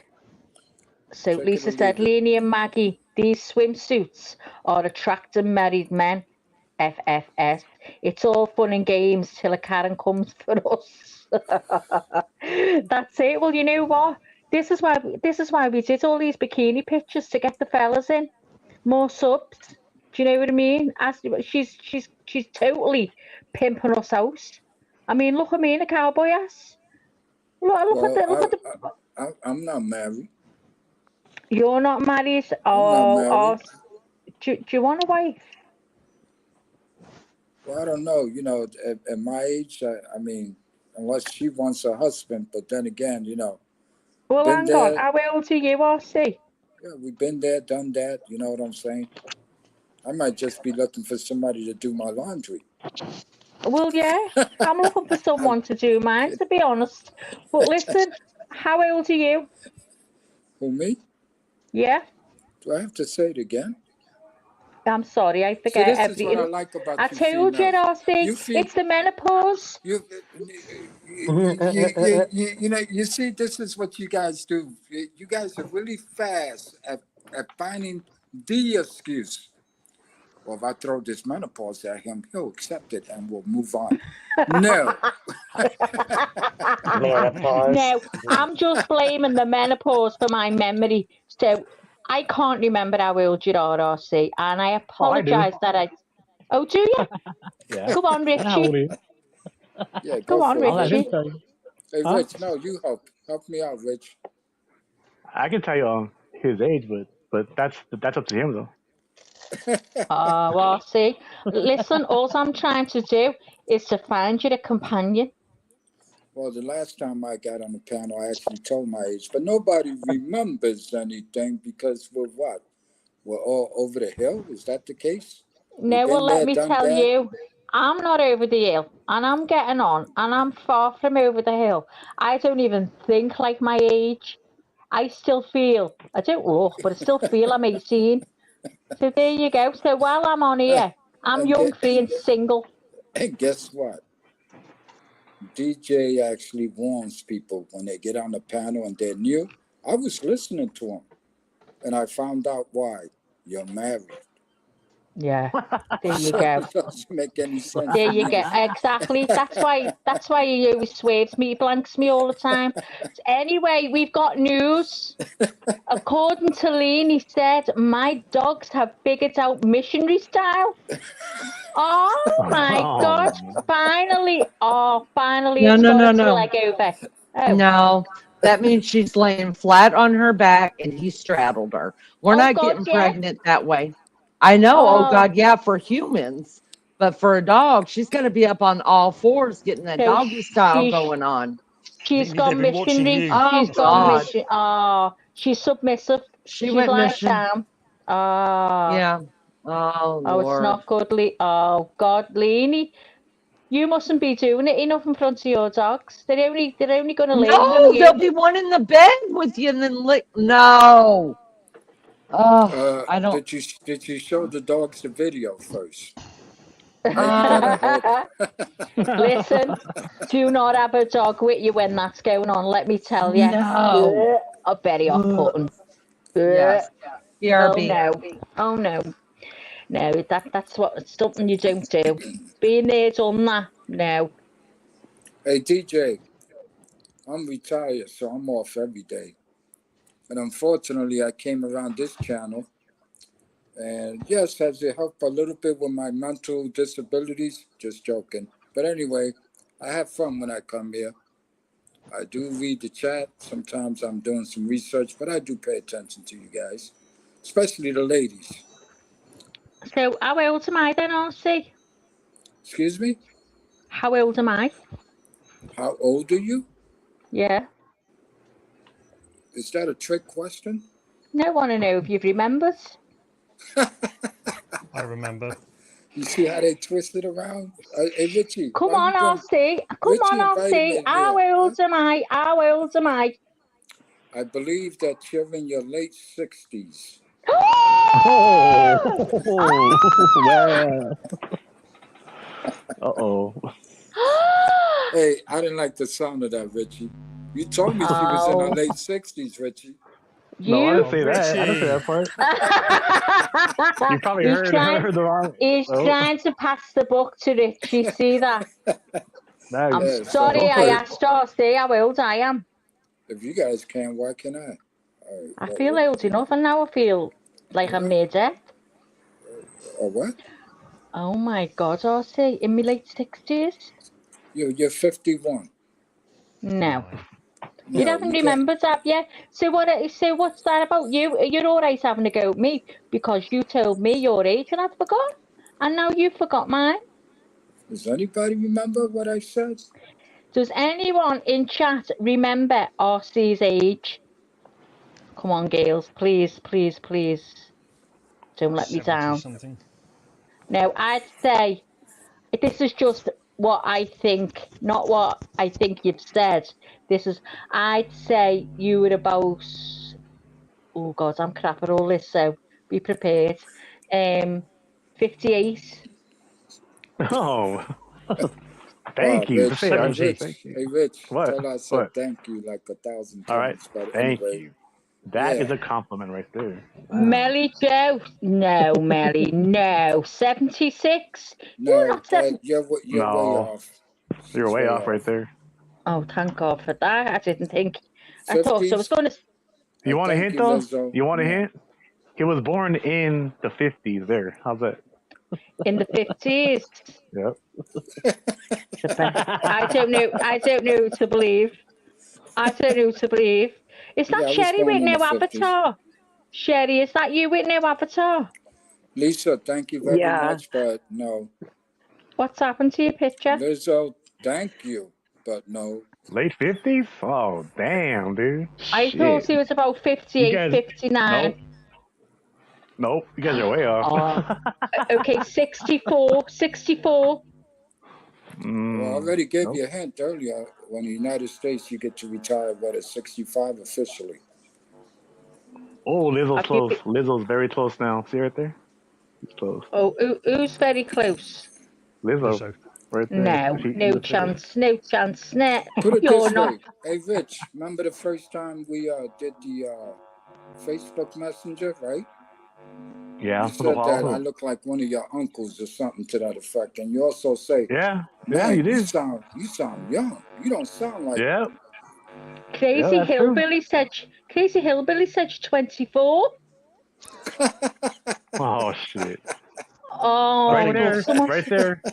So Take it or Lisa said, leave it. Lenny and Maggie, these swimsuits are attracting married men. FFS. It's all fun and games till a Karen comes for us. That's it. Well, you know what? This is why we did all these bikini pictures to get the fellas in. More subs. Do you know what I mean? She's totally pimping us out. I mean, look at me in a cowboy ass. Look at Well, the look at the. I'm not married. You're not married. I'm not Oh, married. do you want a wife? Well, I don't know. At my age, I mean, unless she wants a husband. But then again, Well, been hang on. there. How old are you, RC? Yeah, we've been there, done that. You know what I'm saying? I might just be looking for somebody to do my laundry. Well, yeah. I'm looking for I'm someone to do mine, kidding. to be honest. But listen, how old are you? Who, me? Yeah. Do I have to say it again? I'm sorry, I See, forget this is what I every. like I about you told you, females. RC, You feel it's the menopause. you see, this is what you guys do. You guys are really fast at finding the excuse. Well, if I throw this menopause at him, he'll accept it and we'll move on. No. Menopause. No, I'm just blaming the menopause for my memory. So I can't remember how old you are, RC, and I Oh, I do. apologise that I. Oh, do you? Yeah. Come on, I know how old Richie. he is. Yeah, Come go on, for it, All I Rich. can Richie. tell you. Hey, Huh? Rich, no, you help. Help me out, Rich. I can tell you his age, but that's up to him though. Oh, well, see, listen, all I'm trying to do is to find you a companion. Well, the last time I got on the panel, I actually told my age, but nobody remembers anything because we're what? We're all over the hill? Is that the case? We've No, well, been let there, me done tell that? you, I'm not over the hill, and I'm getting on, and I'm far from over the hill. I don't even think like my age. I still feel, I don't look, but I still feel I'm 18. So there you go. So while I'm on here, I'm and young, get free, and single. and guess what? DJ actually warns people when they get on the panel and they're new. I was listening to him, and I found out why. You're married. Yeah. There you So go. it doesn't make any sense There to you me. go. Exactly. That's why he always swerves me, blanks me all the time. Anyway, we've got news. According to Lean, he said, my dogs have figured out missionary style. Oh my God. Finally. Oh, finally No, it's no, got no, its no. leg over. Oh. No, that means she's laying flat on her back and he straddled her. We're Oh not God, getting yeah. pregnant that way. I know. Oh Oh, God, yeah, for humans, but for a dog, she's going to be up on all fours, getting that no, doggy style she's going on. she's They've gone been watching missionary. you. Oh She's That's what it gone God, is. mission. Oh, she's submissive. she She's went lying mission. down. Oh, Yeah. Oh oh, it's Lord. not good. Oh God, Leanie, you mustn't be doing it enough in front of your dogs. They're only going to learn from No, you. there'll be one in the bed with you and then lick. No. Oh, I don't. Did you show the dogs the video first? Maybe that'll help. Listen, do not have a dog with you when that's going on. Let me tell you. No. Very off-putting. Yes. Oh BRB. no. Oh no. No, that's it's something you don't do. Being there, done that. No. Hey DJ, I'm retired, so I'm off every day. And unfortunately, I came around this channel, and yes, has it helped a little bit with my mental disabilities? Just joking. But anyway, I have fun when I come here. I do read the chat. Sometimes I'm doing some research, but I do pay attention to you guys, especially the ladies. So, how old am I then, Arcee? Excuse me? How old am I? How old are you? Yeah. Is that a trick question? No, want to know if you've remembered. I remember. You see how they twist it around? Hey, Richie, Come why you on, bring... Arcee. Come Richie on, invited Arcee. me How here, huh? old am I? How old am I? I believe that you're in your late 60s. Oh, Oh! well. Uh-oh. Hey, I didn't like the sound of that, Richie. You told me she was in her Oh, late 60s, Richie. No, I didn't you. Oh, say that. I didn't say Richie. that part. You probably he's heard trying. heard the wrong. He's Oh, trying to pass the buck to Richie. See that? now I'm Yeah, so, sorry. I hey, asked Arcee how old I am. if you guys can, why can I? All right, I feel old enough, and now I feel like I'm near death. or what? Oh my God, Arcee, in my late 60s? You're 51. No. You No, haven't you can't. remembered, have you? So what's that about you? You're alright having a go at me because you told me your age and I forgot. And now you forgot mine. Does anybody remember what I said? Does anyone in chat remember Arcee's age? Come on, girls, please, please, please. Don't let me 70 down. something. Now, I'd say this is just what I think, not what I think you've said. I'd say you were about, oh God, I'm crap at all this, so be prepared. 58. oh, Wow, thank you. Rich. Say Hey, RC. Rich. Thank you. Hey, Rich. What? Tell her I said What? thank you like 1,000 All right. times. But Thank anyway, you. That is yeah. a compliment right there. Wow. Melly Joe. No, Melly, no. 76. You're No, not 70. you're way No, off. you're She's way way off right off. there. Oh, thank God for that. I didn't think. I thought I was 50s? going to. You want a Thank hint you, though? Lizzo. You want a No. hint? He was born in the 50s. There. How's that? In the 50s. Yep. I don't know. I don't know who to believe. I don't know who to believe. Is that Yeah, I was Sherry born with in the no 50s. avatar? Sherry, is that you with no avatar? Lisa, thank you very Yeah. much, but no. What's happened to your picture? Lizzo, thank you, but no. Late 50s? Oh, damn, dude. I thought Shit. he was about You 58, guys, 59. nope. Nope. You guys are way off. Oh, okay, 64, 64. Well, I already gave Nope. you a hint earlier. When the United States, you get to retire, at 65 officially. Oh, Lizzo's I'll give close. you. Lizzo's very close now. See right there? He's close. Oh, who's very close? Lizzo. Lizzo. right there. No, She no was there. chance, no chance. Nah, Put it you're this not. way. Hey, Rich, remember the first time we did the Facebook Messenger, right? Yeah, You it was a said while that I ago. look like one of your uncles or something to that effect, and you also say, Yeah, yeah, you "Man, did. you sound young. You don't sound like." Yeah, yeah, Crazy that's true. Hillbilly said, Crazy Hillbilly said 24. Oh shit! Oh, Right there's there, someone. right there,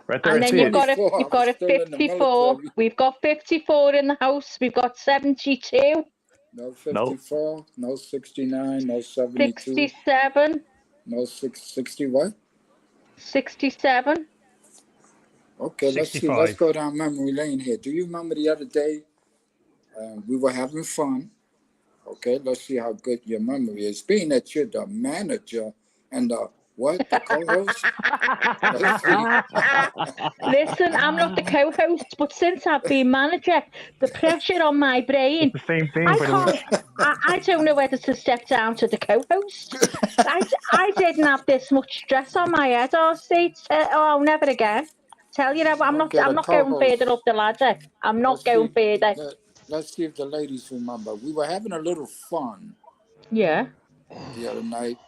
right there. And I then see it. 24. I you've got was a still in the 54. military. We've got 54 in the house. We've got 72, No Nope. 54, no 69, no 72, 67, no 660. What? 67. Okay, let's see. Let's 65. go down memory lane here. Do you remember the other day we were having fun? Okay, let's see how good your memory is. Being that you're the manager and the what? The co-host? Let's see. Listen, I'm not the co-host, but since I've been manager, the pressure on my brain, It's the same thing, I pretty much. can't. I don't know whether to step down to the co-host. I didn't have this much stress on my head. Oh, never again. Tell you that I'm not. Okay, I'm the not going further co-host. up the ladder. I'm not Let's going see. further. Let's see if the ladies remember. We were having a little fun Yeah. the other night.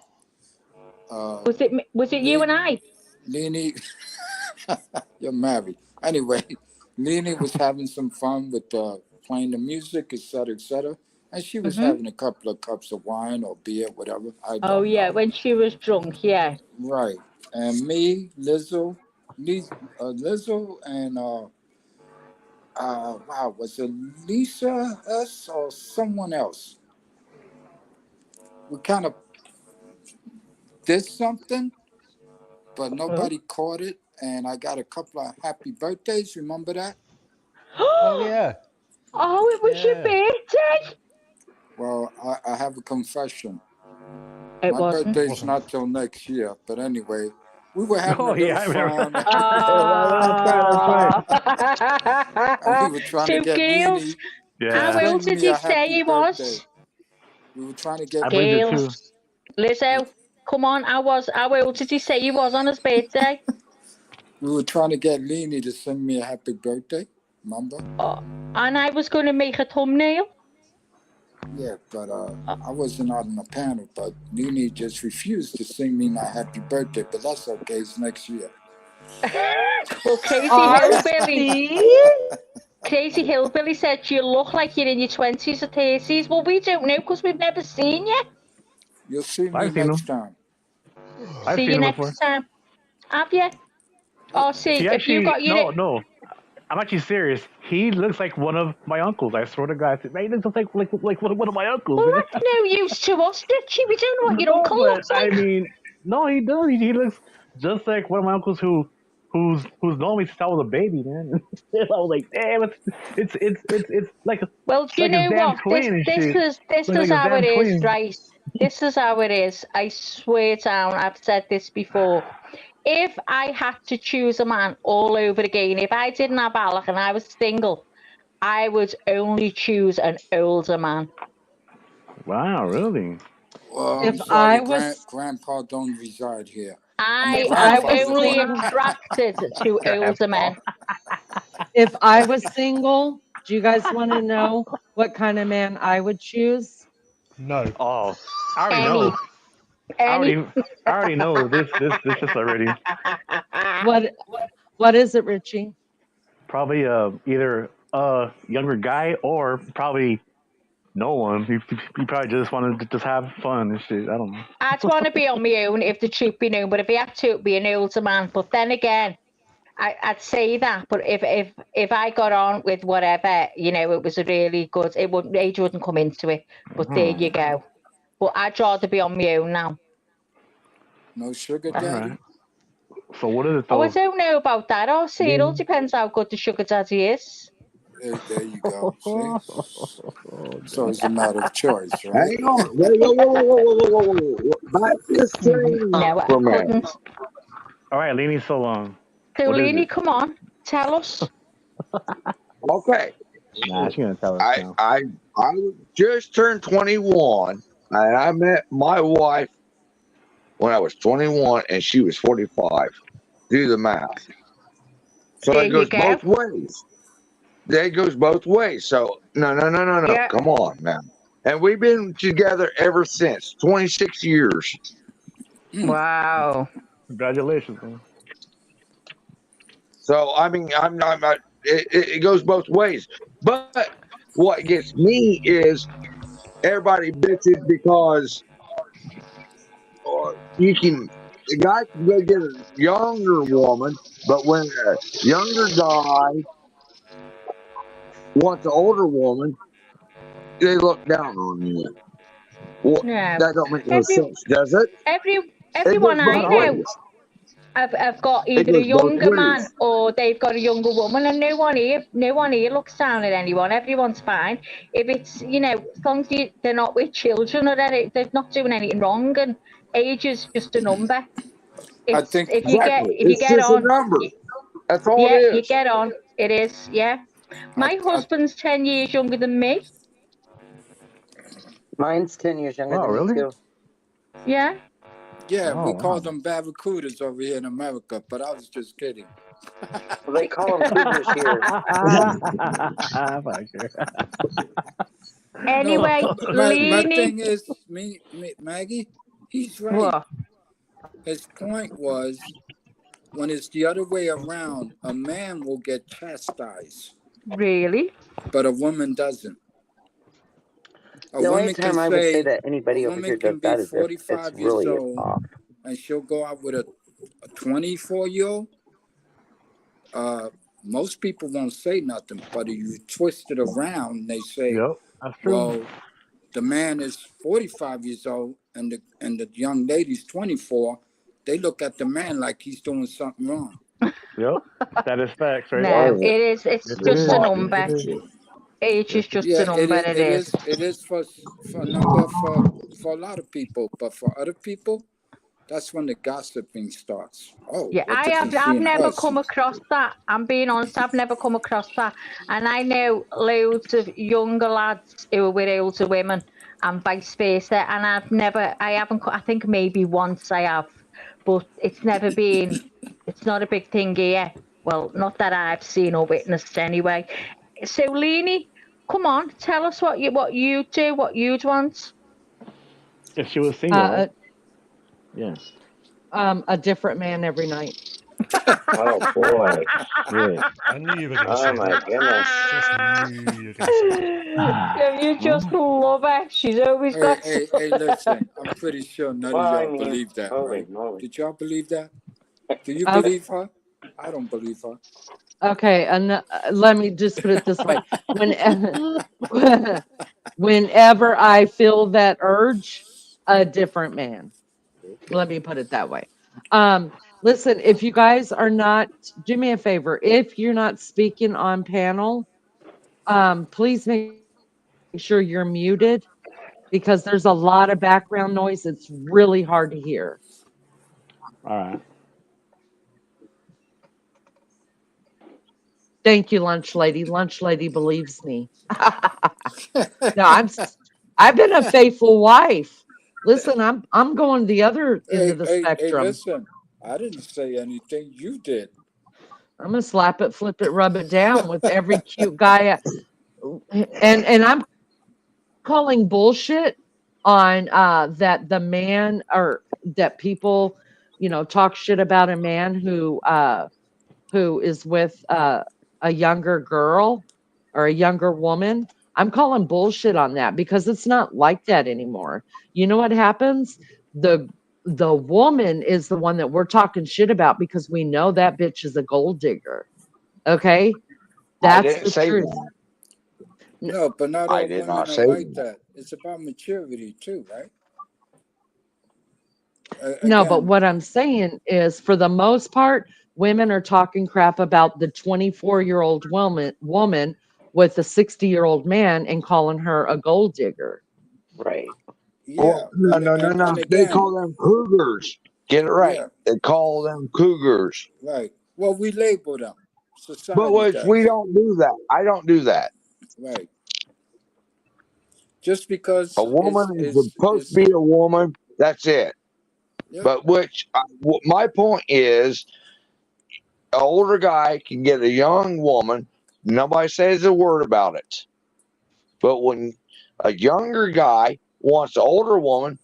Was it you Le- and I? Leni, you're married. Anyway, Leni was having some fun with playing the music, etc., etc. And she was Mhm. having a couple of cups of wine or beer, whatever. I Oh don't yeah, know. when she was drunk. Yeah. Right. And me, Lizzo, and wow, was it Lisa S or someone else? We kind of did something, but Oh. nobody caught it. And I got a couple of happy birthdays. Remember that? Oh, yeah. Oh, it was your Yeah. birthday. Well, I have a confession. It My wasn't. birthday's Wasn't. not till next year. But anyway, we were having a Oh little yeah, I remember. fun, That's right. That's right. and we were trying to So, get girls, Leni to how Yeah, old sing did me he a say happy he birthday. was? We were trying to get I believed it too. Girls, Lizzo, come on. How old did he say he was on his birthday? we were trying to get Leni to sing me a happy birthday. Remember? Oh, and I was going to make a thumbnail. Yeah, but I wasn't on the panel. But Leni just refused to sing me my happy birthday. But that's okay. It's next year. Well, RC? Crazy Hillbilly said you look like you're in your 20s or 30s. Well, we don't know because we've never seen you. You'll see me I've seen next him. time. I've See seen you him before. next time. Have you? Oh, see, He if you actually got your... no. I'm actually serious. He looks like one of my uncles. I swear to God, man, he looks like one of my uncles, Well, man. that's no use to us, Richie. We don't know what your No, uncle but looks I like. mean, no, he does. He looks just like one of my uncles who's known me since I was a baby, man. I was like, damn, it's Well, do you like his know damn what? twin and shit. This Looks like is his how it damn is, twin. right? This is how it is. I swear down, I've said this before. If I had to choose a man all over again, if I didn't have Alec and I was single, I would only choose an older man. Wow, really? Well, I'm If sorry, I was Grandpa don't reside here. I'm a I if am I was grandfather only though. single, attracted to older Grandpa. men. if I was single, do you guys want to know what kind of man I would choose? No. Oh, I already Any, know. I any. already I already know this is already What what is it, Richie? probably either a younger guy or probably no one. He probably just wanted to just have fun and shit. I don't know. I'd want to be on my own if the truth be known, but if he had to, it'd be an older man. But then again, I'd say that. But if I got on with whatever, it was a really good. Age wouldn't come into it. But there you go. But I'd rather be on my own now. No sugar All daddy. right. So what is it Oh, I though? don't know about that. Oh, see, it all Lean? depends how good the sugar daddy is. There you go. See, Oh so god. it's a matter of choice, right? Hang on. Whoa, whoa, whoa, whoa, whoa, whoa, whoa, whoa. Back this train No, I for a minute. couldn't. All right, leaning so long. So, What is Leanie, it? come on, tell us. Okay. Nah, she's gonna tell us I now. I I just turned 21, and I met my wife when I was 21, and she was 45. Do the math. So There it you goes go. both ways. It goes both ways. So no. Yeah. Come on now. And we've been together ever since 26 years. Wow. Congratulations, man. So I mean, I'm not. It goes both ways. But what gets me is everybody bitches because you can. The guy can go get a younger woman, but when a younger guy wants an older woman, they look down on you. Well, No. that don't make no Every sense, does it? every It goes everyone both I Not always. know ways. have got It either a goes both younger man ways. or they've got a younger woman, and no one here looks down at anyone. Everyone's fine. If it's as long as they're not with children or they're not doing anything wrong, and age is just a number. I It's think Exactly. if you It's get just a on, number. That's all it yeah, you is. get on. It is, yeah. I, My I husband's 10 years younger than me. Mine's 10 years younger Oh, than me really? too. Yeah. yeah, Oh, we call wow. them barracudas over here in America, but I was just kidding. Well, they call them cougars here. Fucker. No, Anyway, my Leanie. thing is, Maggie, he's right. What? His point was when it's the other way around, a man will get chastised, Really? but a woman doesn't. A The only woman can time I would say say, that a anybody over woman here does can be that is if it's 45 years really a old top. and she'll go out with a 24-year-old. Most people won't say nothing, but if you twist it around, they say, Yep, that's true. well, the man is 45 years old and the young lady's 24. They look at the man like he's doing something wrong. Yep, that is facts right No, there. Oh, it is. It's Yes, it just a is. fucking number. bullshit. Age Yes, is just Yeah, a number. It is. it is for a number for a lot of people, but for other people, that's when the gossiping starts. Oh, Yeah, what did he see I've in never her? come across that. I'm being honest. I've never come across that, and I know loads of younger lads who are with older women, and vice versa. And I haven't. I think maybe once I have, but it's never been. It's not a big thing here. Well, not that I've seen or witnessed anyway. So, Leanie, come on, tell us what you do, what you'd want. if she was single, right? Uh, Yeah. a different man every night. Oh boy. Shit. I knew you were going to Oh say my that. goodness. Just knew you were going to say that. Yeah, you just Well, love her. She's always got Hey, listen, I'm pretty sure none of Well, I y'all mean, believe that, holy right? moly. Did y'all believe that? Do you Okay, believe her? I don't believe her. okay, and let me just put it this way: when whenever I feel that urge, a different man. Let me put it that way. Listen, if you guys are not, do me a favor. If you're not speaking on panel, please make sure you're muted because there's a lot of background noise. It's really hard to hear. all right. Thank you, lunch lady. Lunch lady believes me. No, I've been a faithful wife. Listen, I'm going the other end of the Hey, spectrum. listen. I didn't say anything. You did. I'm gonna slap it, flip it, rub it down with every cute guy. And I'm calling bullshit on that the man or that people, talk shit about a man who is with a younger girl or a younger woman. I'm calling bullshit on that because it's not like that anymore. You know what happens? The the woman is the one that we're talking shit about because we know that bitch is a gold digger. Okay? I That's didn't the say truth. that. No, but not I all did not women are say like that. that. It's about maturity too, right? No, but Again, what I'm saying is for the most part, women are talking crap about the 24-year-old woman with a 60-year-old man and calling her a gold digger. Right. yeah, Well, no. and They again, call them cougars. Get it right. yeah, They call them cougars. right. Well, we label them. But Society which we does, don't do that. I don't do that. right? Just A because woman is supposed to be a woman. That's it. yeah, But my point is, an older guy can get a young woman, nobody says a word about it. But when a younger guy wants an older woman,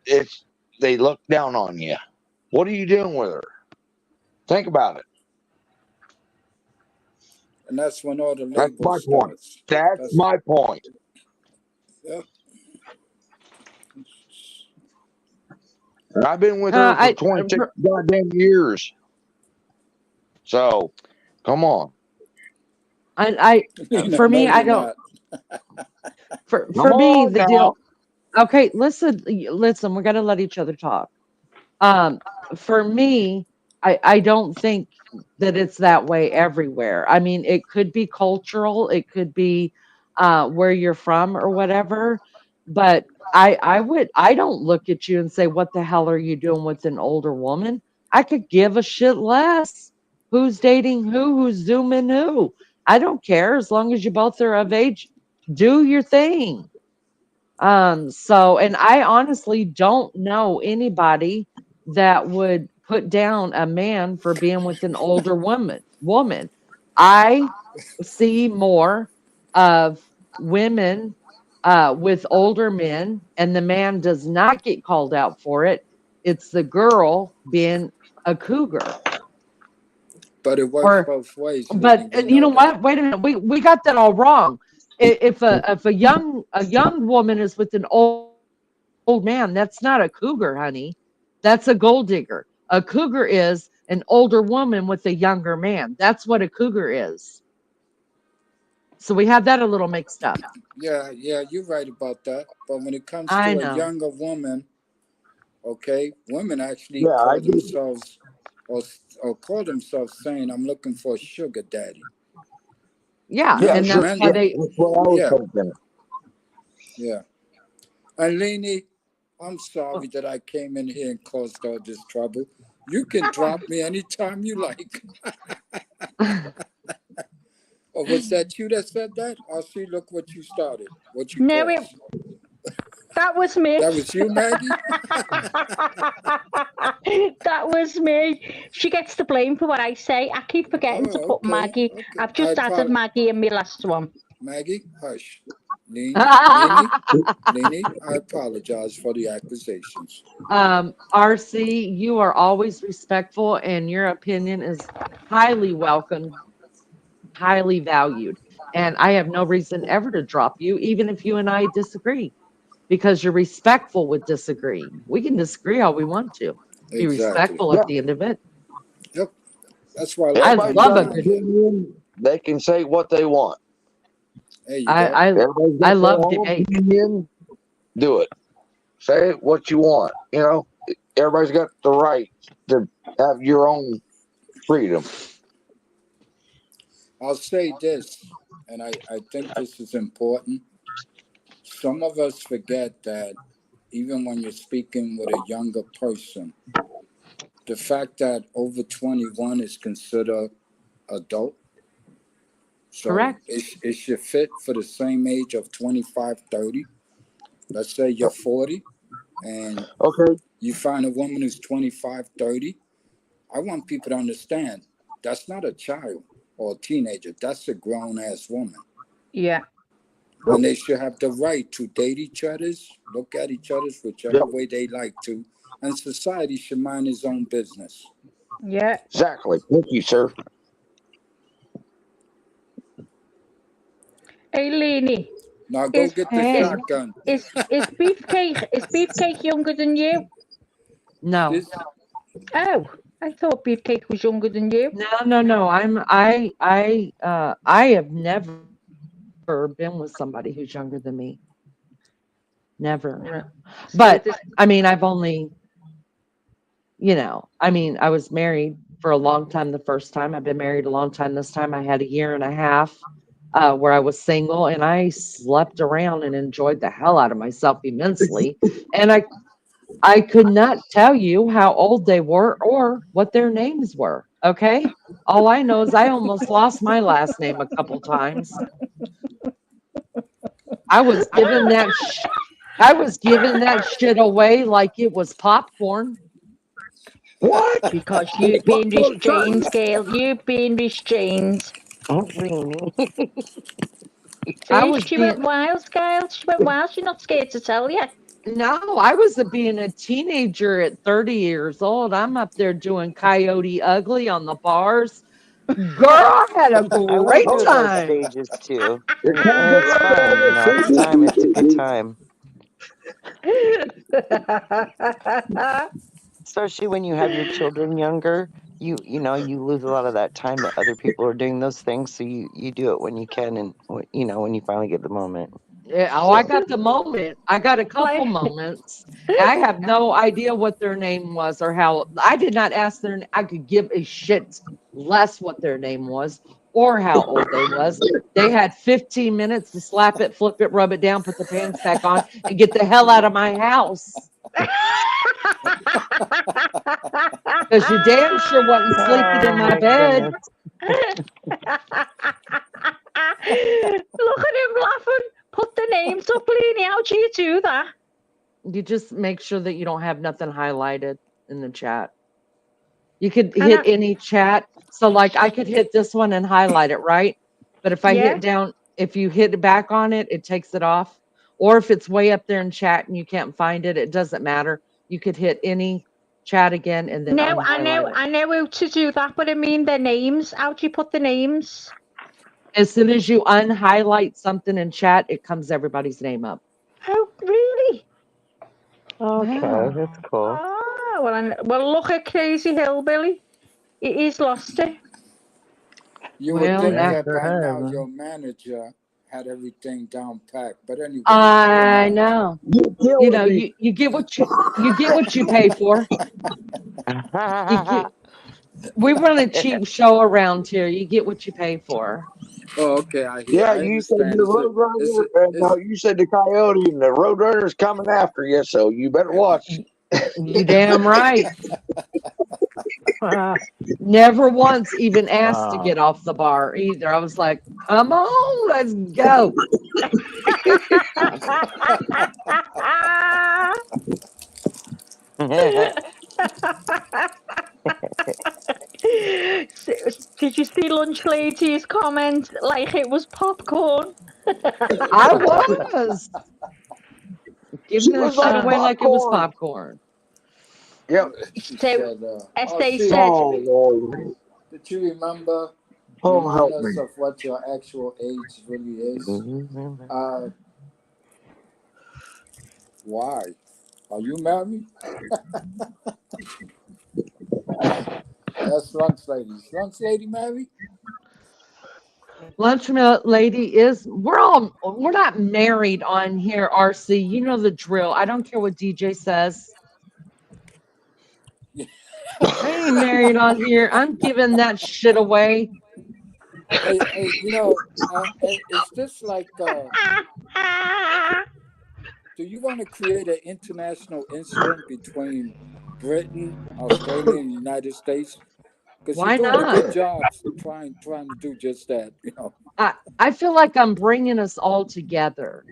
it's they look down on you. What are you doing with her? Think about it. And that's when all the That's label my point. starts. That's That's my point. yep. And I've been with her for I 26 goddamn years. So, come on. Lena, for no, me, I you're don't. not. For Come me, on the now. deal. Okay, listen. We're gonna let each other talk. Um, for me, I don't think that it's that way everywhere. I mean, it could be cultural, it could be where you're from or whatever, but I don't look at you and say, "What the hell are you doing with an older woman?" I could give a shit less who's dating who's zooming who. I don't care as long as you both are of age. Do your thing. So, and I honestly don't know anybody that would put down a man for being with an older woman. I see more of women with older men, and the man does not get called out for it. It's the girl being a cougar. But it works Or both ways, Lena. but We you know know that. what? Wait a minute. We got that all wrong. If a young woman is with an old man, that's not a cougar, honey. That's a gold digger. A cougar is an older woman with a younger man. That's what a cougar is. So we have that a little mixed up. Yeah, yeah, you're right about that. But when it comes I to a know. younger woman, okay, women actually Yeah, I call do. themselves or call themselves saying, "I'm looking for a sugar daddy." Yeah, Yeah, Young and sure. that's men, why Yeah, they. that's what I was yeah, thinking. yeah. And Lena, I'm sorry that I came in here and caused all this trouble. You can drop me anytime you like. Or was that you that said that? I see, look what you started, what you No, caused. that was me. That was you, Maggie? That was me. She gets the blame for what I say. I keep forgetting to Oh, put okay, Maggie. okay. I've just added Maggie in my last one. Maggie, hush. Leanie, I apologize for the accusations. RC, you are always respectful, and your opinion is highly welcome, highly valued. And I have no reason ever to drop you, even if you and I disagree, because you're respectful with disagreeing. We can disagree all we want to. Be Exactly. respectful Yeah, at the end of it. Yep. That's why I I like everybody's coming love got a an around good. here. opinion. They can say what they want. There you go. I I Everybody's I got their love own debate. opinion. Do it. Say what you want. Everybody's got the right to have your own freedom. I'll say this, and I think this is important. Some of us forget that even when you're speaking with a younger person, the fact that over 21 is considered adult. So Correct. it should fit for the same age of 25, 30. Let's say you're 40 and Okay. you find a woman who's 25, 30. I want people to understand that's not a child or a teenager. That's a grown ass woman. Yeah. And they should have the right to date each other's, look at each other's whichever Yep. way they like to. And society should mind its own business. Yeah. Exactly. Thank you, sir. Hey, Leanie, Now go is get the is Hey, shotgun. is Beefcake younger than you? no, This Oh, I thought Beefcake was younger than you. no. I have never been with somebody who's younger than me. Never. Right. So But this. I mean, I was married for a long time the first time. I've been married a long time this time. I had a year and a half where I was single, and I slept around and enjoyed the hell out of myself immensely. And I could not tell you how old they were or what their names were. Okay. All I know is I almost lost my last name a couple times. I was giving that I was giving that shit away like it was popcorn. What? Because It's you've been fucking restrained, time. girl. You've been restrained. What do you mean? I See, was she being went wild, Kyle. She went wild. She's not scared to tell you. no, I was being a teenager at 30 years old. I'm up there doing Coyote Ugly on the bars. Girl, I had a I went great through those time. stages too, It and, can't and get it's right fun. on You the know, it's time. It's a good time, especially when you have your children younger. You lose a lot of that time that other people are doing those things. So you do it when you can, and when you finally get the moment. Yeah, oh, I So, got the moment. I got a couple like, moments. I have no idea what their name was or how. I did not ask their. I could give a shit less what their name was or how old they was. They had 15 minutes to slap it, flip it, rub it down, put the pants back on, and get the hell out of my house. Because you damn sure wasn't sleeping in Oh my my bed. goodness! look at him laughing. Put the names up, Leanie. How do you do that? You just make sure that you don't have nothing highlighted in the chat. You could And hit any chat. So like I could hit this one and highlight it, right? But if I yeah. hit down, if you hit back on it, it takes it off. Or if it's way up there in chat and you can't find it, it doesn't matter. You could hit any chat again and then No, I know, unhighlight it. I know how to do that, but I mean their names. How do you put the names? As soon as you unhighlight something in chat, it comes everybody's name up. Oh, really? Okay, Yeah. that's cool. Ah, well, look at Crazy Hillbilly. He's lost it. You would Well, think now Yes, that it by now has. your manager had everything down packed. But anyway, I know. You're You killing know, me. you get what you pay for. You get we run a cheap show around here. You get what you pay for. oh, okay, I hear. Yeah, I you said understand. the Roadrunner, and no, you said the Coyote, and the Roadrunner's coming after you, so you better watch. You damn right. Never once even asked to get off the bar either. I was like, come on, let's go. Did you see Lunch Lady's comment? Like it was popcorn. I was She giving that was shit like away like it was popcorn. popcorn. Yep. she So, said, as "Oh, they Steve, said, Oh Lord. did you remember? Oh Remind help us me. of what your actual age really is. Why? Are you married? That's lunch ladies. Lunch lady married? Lunch lady we're not married on here, RC. You know the drill. I don't care what DJ says. I ain't married on here. I'm giving that shit away. Hey, is this like? Do you want to create an international incident between Britain, Australia, and the United States? Because you're Why doing a not? good job trying to do just that. I feel like I'm bringing us all together.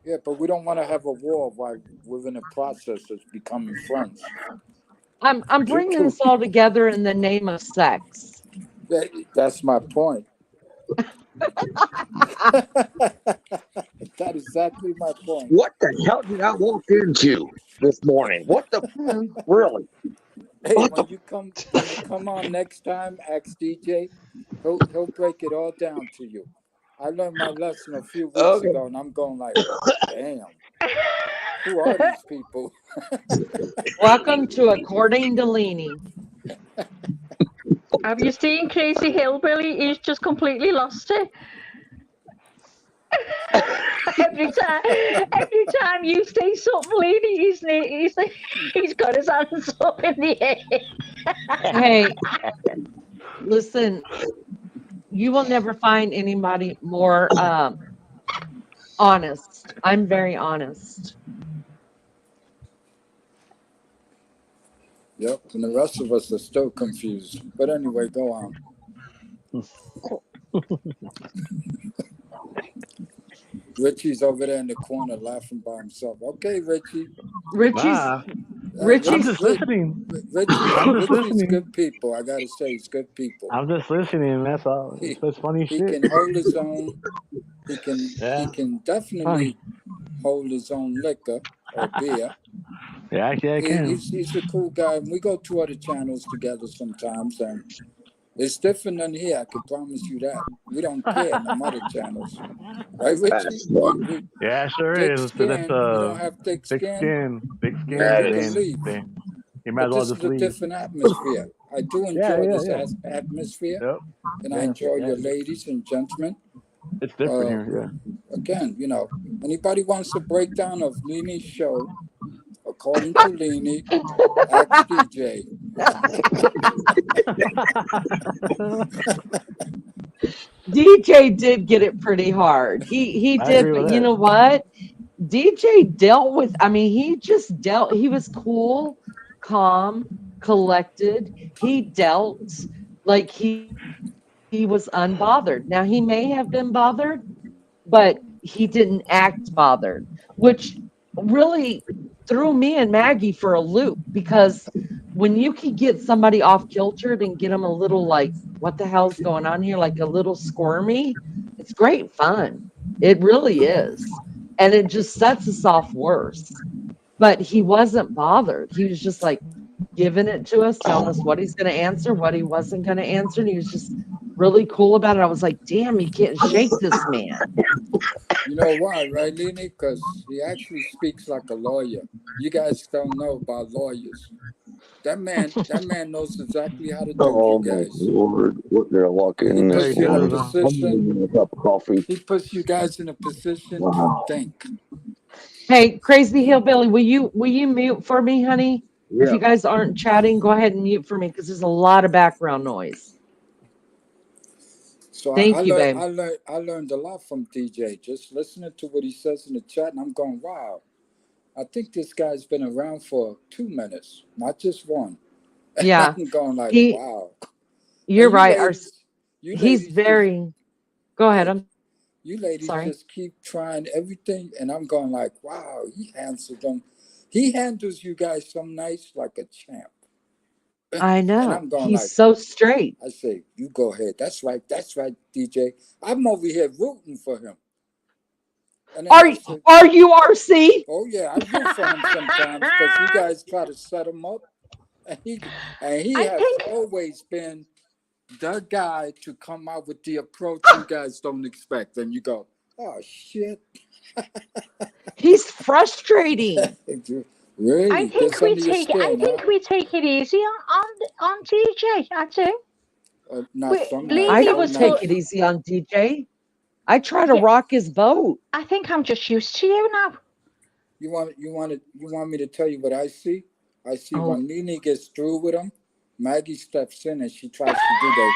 Yeah, but we don't want to have a war while we're in the process of becoming friends. I'm bringing us all together in the name of sex. That's my point. That's exactly my point. What the hell did I walk into this morning? What the really? Hey, What the when you come on next time, ask DJ. He'll break it all down to you. I learned my lesson a few weeks okay. ago, and I'm going like, damn, who are these people? Welcome to According to Leanie. have you seen Crazy Hillbilly? He's just completely lost it. every time you say something, Leanie, he's got his hands up in the air. Hey, listen, you will never find anybody more honest. I'm very honest. Yep, and the rest of us are still confused. But anyway, go on. Richie's over there in the corner laughing by himself. Okay, Richie. Richie's I'm Richie's just listening. Richie's I'm just Richie's listening. good people. I gotta say, he's good people. I'm just listening. That's all. He It's funny he shit. can hold his own. He Yeah, can funny. definitely hold his own liquor or beer. Yeah, actually, I can. He's a cool guy. And we go to other channels together sometimes, and it's different than here. I can promise you that. We don't care in the other channels, right, Richie? That's fun. We Yeah, sure thick is. That's skin. You don't have thick thick skin, skin. Thick then skin. you That can is. leave. You might But as well this just is a leave. different atmosphere. I do Yeah, enjoy yeah, this yeah. atmosphere, Yep. and I Yeah, enjoy yeah. your ladies and gentlemen. It's different Uh, here. Again, anybody wants a breakdown of Leanie's show, according to Leanie, ask DJ. DJ did get it pretty hard. He I did, agree but with you that. know what? DJ dealt with, I mean, he just dealt, he was cool, calm, collected. He dealt like he was unbothered. Now, he may have been bothered, but he didn't act bothered, which really threw me and Maggie for a loop because when you can get somebody off kiltered and get them a little like, what the hell's going on here? Like a little squirmy, it's great fun. It really is. And it just sets us off worse. But he wasn't bothered. He was just like giving it to us, telling us what he's going to answer, what he wasn't going to answer. And he was just really cool about it. I was like, damn, you can't shake this man. You know why, right, Leanie? Because he actually speaks like a lawyer. You guys don't know about lawyers. That man knows exactly how to do you Oh my guys. lord! What did I walk He in Yeah, this he puts you in a does. morning? I'm position. gonna get a cup of coffee. He puts you guys in a position to Wow. think. Hey, Crazy Hillbilly, will you mute for me, honey? If Yeah. you guys aren't chatting, go ahead and mute for me because there's a lot of background noise. So Thank you, babe. I learned a lot from DJ just listening to what he says in the chat, and I'm going, wow. I think this guy's been around for 2 minutes, not just one. And Yeah, I'm going like, he. wow. You're And right. you He's ladies just very. Go ahead. yeah, I'm you ladies sorry. just keep trying everything, and I'm going like, wow, he handles you guys some nights like a champ. I And know I'm going he's like, so straight. I say, you go ahead. That's right, DJ. I'm over here rooting for him. And then Are I said, are you RC? oh yeah, I root for him sometimes because you guys try to set him up, and he I has think always been the guy to come out with the approach you guys don't expect. And you go, oh shit. He's frustrating. Really gets under your I skin, huh? think we take it easy on DJ. I do. Not some I nights, Leanie some don't was take put. it nights. easy on DJ. I try to Yeah, rock his boat. I think I'm just used to you now. You want me to tell you what I see? I see Oh, when Nene gets through with him, Maggie steps in and she tries to do the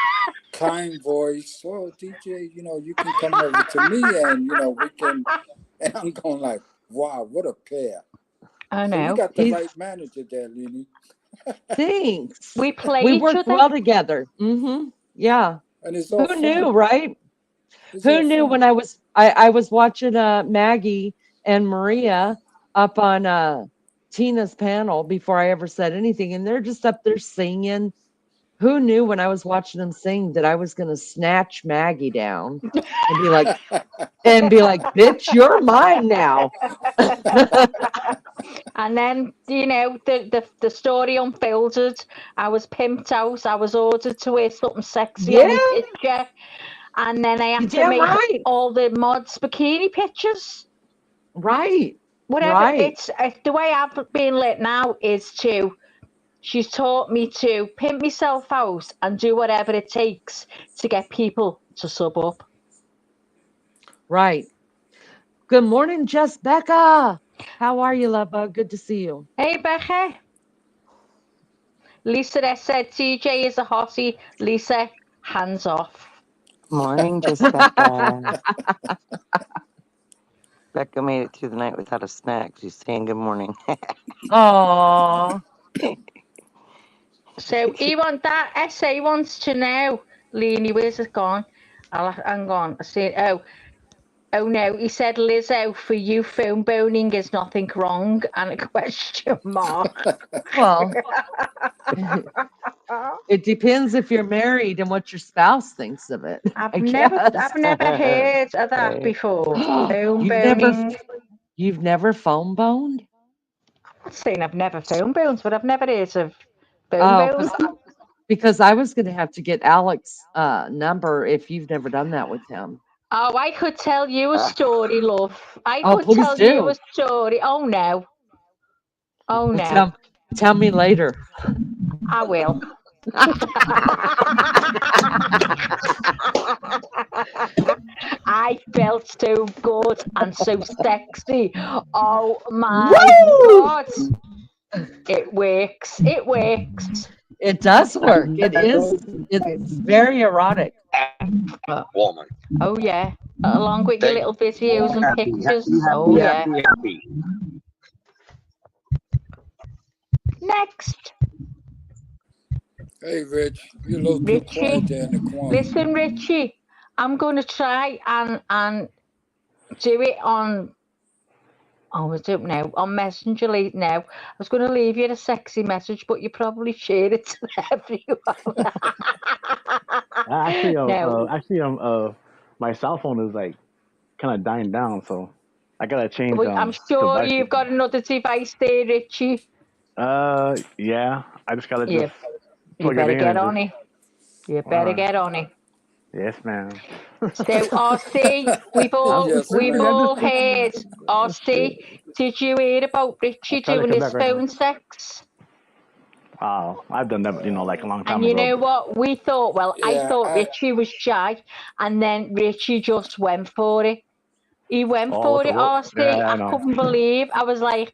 kind voice. Oh, DJ, you can come over to me and we can. And I'm going like, wow, what a pair. I So you know. got the He's right manager there, Leni. thanks. We play We each work other. well together. Yeah. And it's all Who knew, fun. right? It's Who all knew fun. when I was watching Maggie and Maria up on Tina's panel before I ever said anything, and they're just up there singing. Who knew when I was watching them sing that I was going to snatch Maggie down and be like, bitch, you're mine now. And then, the story unfolded. I was pimped out. I was ordered to wear something sexy on Yeah, my picture. And then I you had to damn make right. all the mods bikini pictures. Right. Whatever. Right. It's the way I've been lit now is she's taught me to pimp myself out and do whatever it takes to get people to sub up. Right. Good morning, Jess Becca. How are you, love bug? Good to see you. Hey, Becca. Lisa S said TJ is a hottie. Lisa, hands off. Morning, just Becca. Becca made it through the night without a snack. She's saying good morning. Aw. So that essay wants to know, Leanie, where's it gone? Hang on. I see it. Oh, Oh no, he said, Lizzo, for you, phone boning is nothing wrong, and a question mark. Well, it depends if you're married and what your spouse thinks of it. I I've never guess. heard of that before. Phone boning. You've never phone boned? I'm not saying I've never phone boned, but I've never heard of phone Oh, bone. because I was going to have to get Alex's number if you've never done that with him. Oh, I could tell you a story, love. I Oh, could please tell you do. a story. Oh no. Oh no. Tell me later. I will. I felt so good and so sexy. Oh my Woo! God. It works. It works. It does work. It's very erotic. Woman. Oh yeah. Along with your They little videos and happy, pictures. happy, Oh happy, yeah. happy, happy. Next. Hey, Rich, you're a little too Richie. quiet there in the corner. Listen, Richie. I'm gonna try and do it on I don't know, on Messenger now. I was going to leave you a sexy message, but you probably share it to everyone. Actually, No, my cell phone is like kind of dying down, so I gotta change well, I'm sure devices. you've got another device there, Richie. Yeah, I just gotta You, just you plug it better in get and on just. it. You All better right. get on it. Yes, ma'am. So, RC, we've all Yes, heard. Shit. RC, did you hear about Richie I'm trying to doing come his back right now. phone sex? Oh, I've done that, like a long time And you ago. know But what? We thought, well, I yeah, thought Richie was shy, and then Richie just went for it. He went oh, for with the it, rope. RC. Yeah, I I know. couldn't believe. I was like,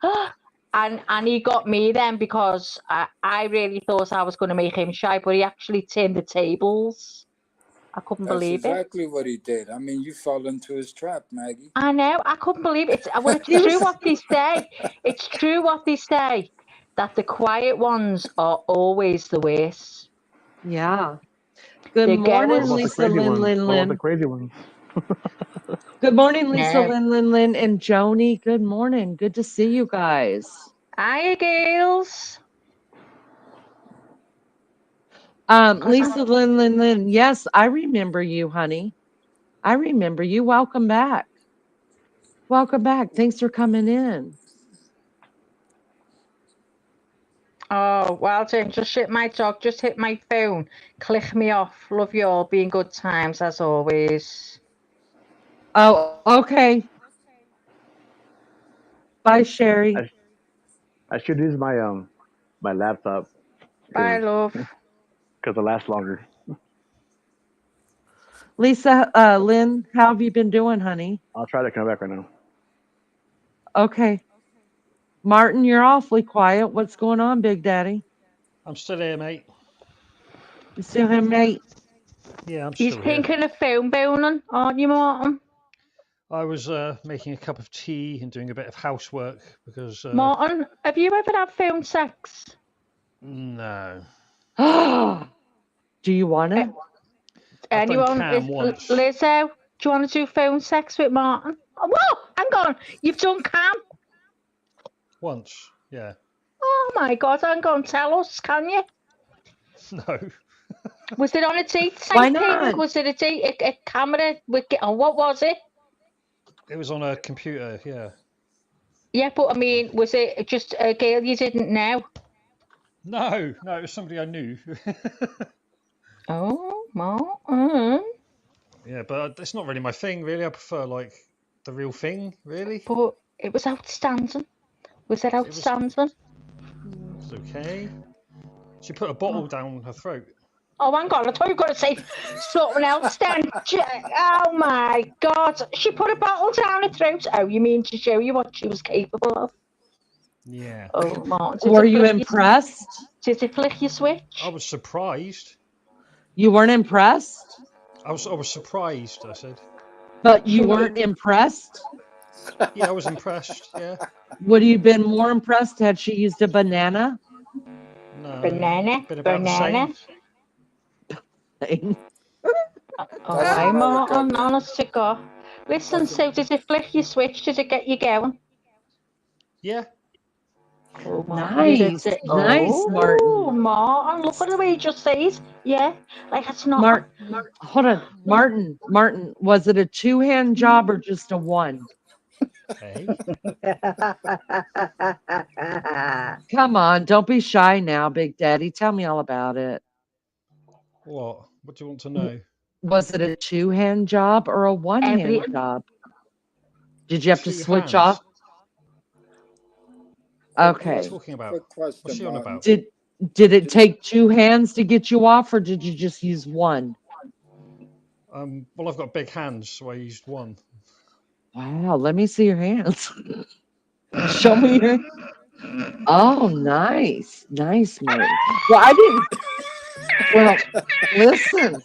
and he got me then because I really thought I was going to make him shy, but he actually turned the tables. I couldn't that's believe it. exactly what he did. I mean, you fell into his trap, Maggie. I know. I couldn't believe it. It's true what they say. It's true what they say, that the quiet ones are always the worst. Yeah. Good The morning, girls. What about the Lisa crazy Lynn ones? Lynn What about the Lynn. crazy ones? Good morning, Lisa No. Lynn Lynn Lynn and Joni. Good morning. Good to see you guys. Hiya, girls. Lisa Lynn Lynn Lynn. Yes, I remember you, honey. I remember you. Welcome back. Welcome back. Thanks for coming in. Oh, well done. Just hit my dog. Just hit my phone. Click me off. Love you all. Be in good times as always. Oh, okay. Bye, Sherry. I should use my laptop Bye, love. because it lasts longer. Lisa Lynn, how have you been doing, honey? I'll try to come back right now. Okay. Martin, you're awfully quiet. What's going on, Big Daddy? I'm still here, mate. You still here, mate? Yeah, I'm He's still here. thinking of phone boning, aren't you, Martin? I was making a cup of tea and doing a bit of housework because. Martin, have you ever had phone sex? No. Do you want to? I've done Anyone? Cam once. Lizzo, do you want to do phone sex with Martin? Oh, whoa, hang on. You've done Cam? Once, yeah. Oh my God, hang on. Tell us, can you? No. Was it on a date type Why thing? not? Was it a camera? What was it? It was on a computer, yeah. Yeah, but I mean, was it just a girl you didn't know? No, it was somebody I knew. Oh, well, Yeah, but it's not really my thing, really. I prefer, like, the real thing, really. but it was outstanding. Was it outstanding? It's okay. She put a bottle down her throat. Oh, hang on. I thought you were going to say something else then. Oh, my God. She put a bottle down her throat. Oh, you mean to show you what she was capable of? Yeah. Oh, Martin. Were you impressed? Did it flick your switch? I was surprised. You weren't impressed? I was surprised, I said. But you weren't impressed? Yeah, I was impressed, yeah. Would you have been more impressed had she used a banana? No. Banana? Been about Banana? the same. Oh, hey, Martin. Honest to God. Listen, so did it flick your switch? Did it get you going? Yeah. Oh, Martin, you did Nice, it. nice, Oh, Martin. Martin, look at the way you just say it. Yeah, like it's not. Mart, hold on, Martin. Was it a two-hand job or just a one? Hey. Come on, don't be shy now, Big Daddy. Tell me all about it. What? What do you want to W- know? Was it a two-hand job or a Every one-hand job? Did you have to Two switch hands. off? What are you Okay. talking about? Quick What's question, she on Martin. about? Did it take two hands to get you off, or did you just use one? Well, I've got big hands, so I used one. Wow, let me see your hands. Show me your. Oh, nice, nice, Martin. Well, I didn't. Well, listen,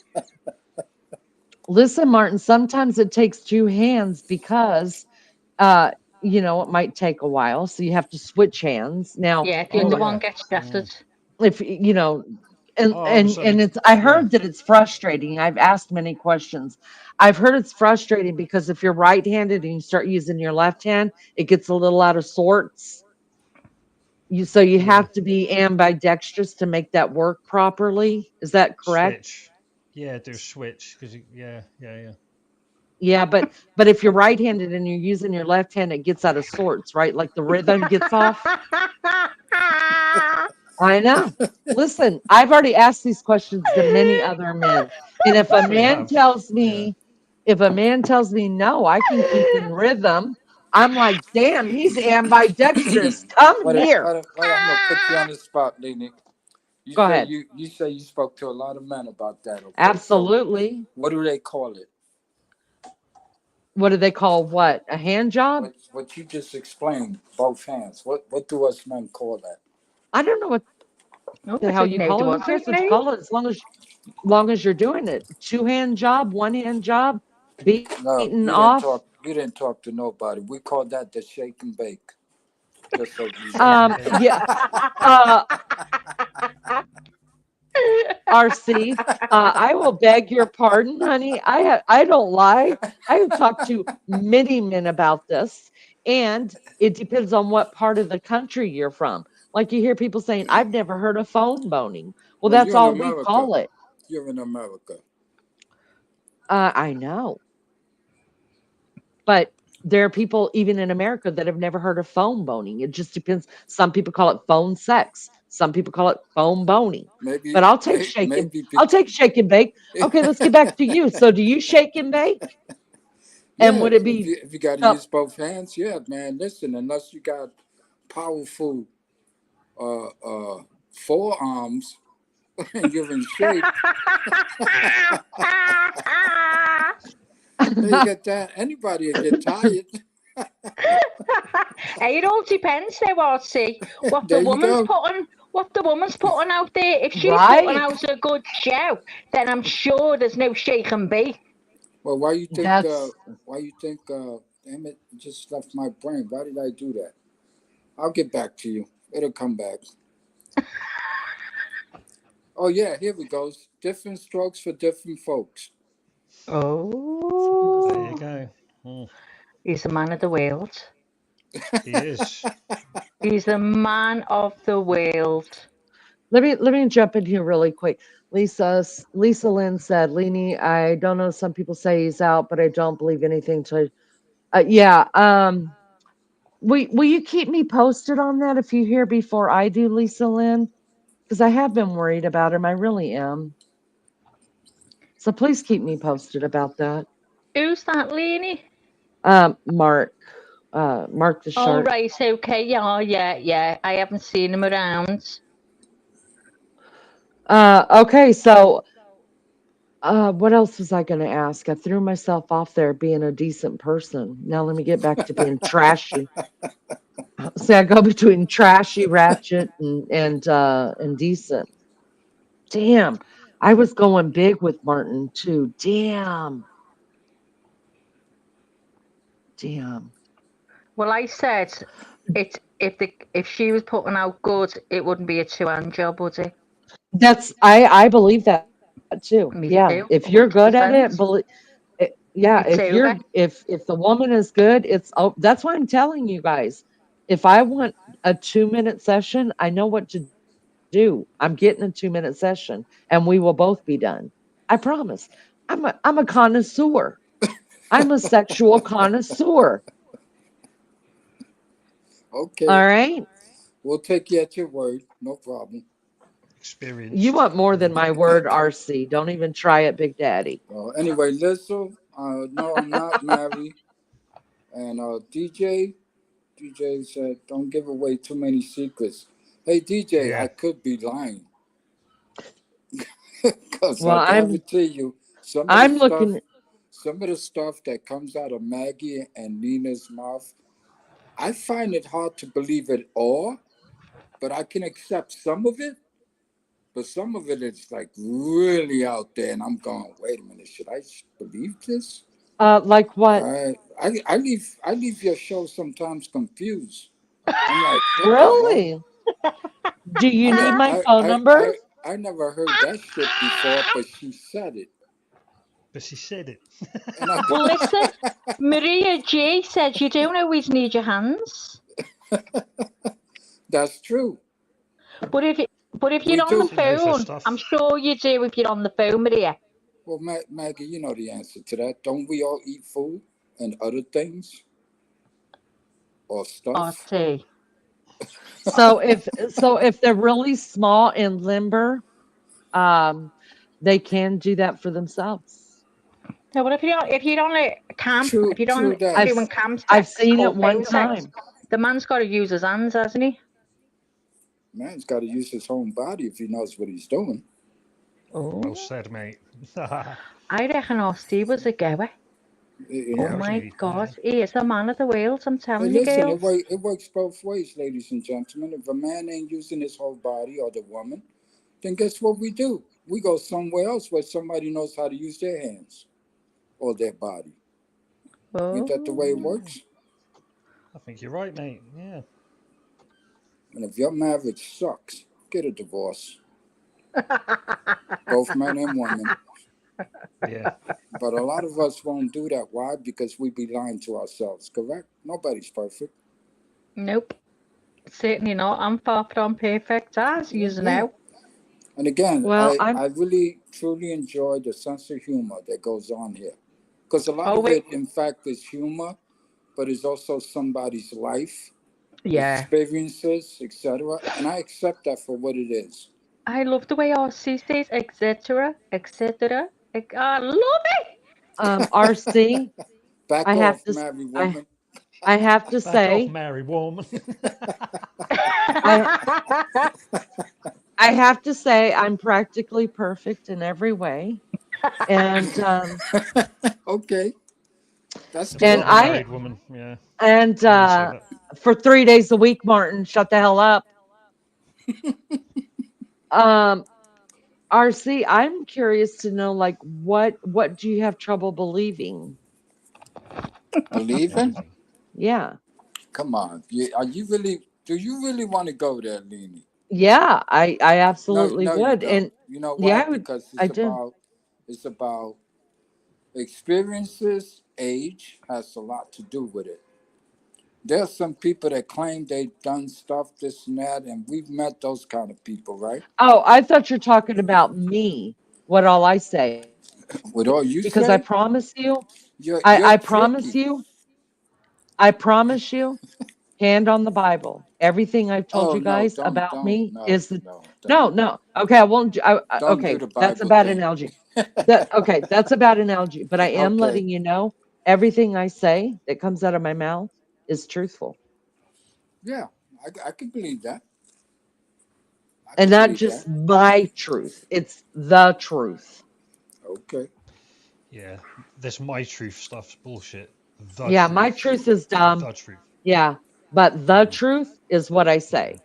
listen, Martin. Sometimes it takes two hands because, uh, it might take a while, so you have to switch hands. Now, yeah, the Oh other one yeah. gets shafted. if you know, and Oh, I was and it's. I yeah. heard that it's frustrating. I've asked many questions. I've heard it's frustrating because if you're right-handed and you start using your left hand, it gets a little out of sorts. So you Yeah. have to be ambidextrous to make that work properly. Is that correct? Switch. Yeah, do switch because yeah. Yeah, but if you're right-handed and you're using your left hand, it gets out of sorts, right? Like the rhythm gets off. I know. Listen, I've already asked these questions to many other men. And if a I'm sure you man have. tells Yeah. me, if a man tells me no, I can keep in rhythm, I'm like, damn, he's ambidextrous. Come here. Wait, I'm gonna put you on the spot, Lene. You Go say ahead. you say you spoke to a lot of men about that. Okay, so Absolutely. what do they call it? What do they call what? A hand job? What you just explained, both hands. What do us men call that? I don't know what Oh, the I hell didn't you know call there it. Who was cares a what you name. call it? As long as you're doing it. Two-hand job, one-hand job, No, beaten off. You didn't talk to nobody. We call that the shake and bake. Just so you know. Shake and bake. Yeah. Uh, RC, I will beg your pardon, honey. I don't lie. I have talked to many men about this, and it depends on what part of the country you're from. Like you hear people saying, "I've never heard of phone boning." Well, Well, that's you're in all we America. call it. You're in America. I know, but there are people even in America that have never heard of phone boning. It just depends. Some people call it phone sex. Some people call it phone boning. But I'll take shake and Maybe. I'll take shake and bake. Okay, let's get back to you. So do you shake and bake? And Yeah, would it be if you got to so use both hands, yeah, man. Listen, unless you got powerful forearms and you're in shape, you get that. Anybody will get tired. Hey, it all depends though, RC. There you go. What the woman's putting out there. If she's putting right? out a good show, then I'm sure there's no shake and bake. Well, why you think? That's Why you think? Damn it! It just left my brain. Why did I do that? I'll get back to you. It'll come back. Oh yeah, here we go. Different strokes for different folks. There you Oh, go. Mm, he's a man of the world. he is. He's a man of the world. let me jump in here really quick. Lisa Lynn said, Leanie, I don't know. Some people say he's out, but I don't believe anything to yeah. Will you keep me posted on that if you hear before I do, Lisa Lynn? Because I have been worried about him. I really am. So please keep me posted about that. Who's that, Lenny? Mark, Mark the Oh, shark. right, okay, yeah. I haven't seen him around. Okay, so what else was I going to ask? I threw myself off there being a decent person. Now let me get back to being trashy. See, I go between trashy, ratchet, and decent. Damn, I was going big with Martin too. Damn. Well, I said it if she was putting out good, it wouldn't be a two-hand job, would it? I believe that too. Me Yeah, too, if you're good at it, 100%. believe. Yeah, It's over. if the woman is good, that's why I'm telling you guys. If I want a 2-minute session, I know what to do. I'm getting a 2-minute session and we will both be done. I promise. I'm a connoisseur. I'm a sexual connoisseur. All Okay, right? we'll take you at your word. No problem. You Experienced. want more than Yeah. my word, RC. Don't even try it, Big Daddy. Anyway, Lizzo, no, I'm not married. And DJ said, don't give away too many secrets. Hey, DJ, I Yeah. could be lying. Because Well, I I'm guarantee you, some of the I'm stuff, looking some of the stuff that comes out of Maggie and Nina's mouth, I find it hard to believe it all, but I can accept some of it. But some of it is like really out there, and I'm going, wait a minute, should I believe this? like what? I leave your show sometimes confused. I'm like, what the hell? Really? Do you I need mean, my phone number? I never heard that shit before, but she said it, But she said it. and I. Well, listen, Maria G said you don't always need your hands, That's true. but if We you're on the do. She knows her phone, I'm stuff. sure you do if you're on the phone, Maria. Well, Maggie, you know the answer to that. Don't we all eat food and other things or stuff? RT. So if they're really small and limber, um, they can do that for themselves. No, but if you're on a camp, if True, you're on true that. I've doing s- camp I've sex seen or it one phone sex, time. the man's got to use his hands, hasn't he? Man's got to use his own body if he knows what he's doing. Well Oh, said, mate. I reckon our Steve was a goer. You Oh know. Tells my me. God, Yeah. he is the man of the world. I'm Hey, telling you, listen, girls. it works both ways, ladies and gentlemen. If a man ain't using his whole body or the woman, then guess what we do? We go somewhere else where somebody knows how to use their hands or their body. Ain't that the way it Oh, Mm, works? I think you're right, mate. Yeah. And if your marriage sucks, get a divorce, both men and women. Yeah. But a lot of us won't do that. Why? Because we be lying to ourselves, correct? Nobody's perfect. nope, certainly not. I'm far from perfect, as you Yeah. know. And again, Well, I really truly enjoy the sense of humor that goes on here. Because a lot Oh of wait, it, in fact, is humor, but it's also somebody's life, yeah. experiences, etc. And I accept that for what it is. I love the way RC says, etc., etc. I love it. RC, Back I have off, to s- married I woman. I have to Back off, say married woman. I I have to say I'm practically perfect in every way. And Okay, that's Never and mind the good. I married woman. Yeah. and I wouldn't say that. for 3 days a week, Martin, shut the hell up. Um RC, I'm curious to know like what do you have trouble believing? Believing? Everything. Yeah. Come on. Are you really? Do you really want to go there, Leni? Yeah, I No, absolutely no, you would. don't. And You know yeah, why? Because I do. it's about experiences. Age has a lot to do with it. There are some people that claim they've done stuff, this and that, and we've met those kind of people, right? Oh, I thought you're talking about me. What all I say. With Because all I you say, promise you, I you're promise tricky. you, I promise you, hand on the Bible. Everything I've told Oh you no, guys about me no, is the no, no, no. Okay, I won't. don't do Okay, the that's a Bible bad thing. analogy. Okay, that's a bad analogy. But I am Okay, letting you know everything I say that comes out of my mouth is truthful, yeah, I can believe that. I and can not believe that. just my truth. It's the truth. Okay, Yeah. This my truth stuff's bullshit. The Yeah, my truth. truth is dumb. The truth. Yeah, but the Mm, truth is what I yeah. say.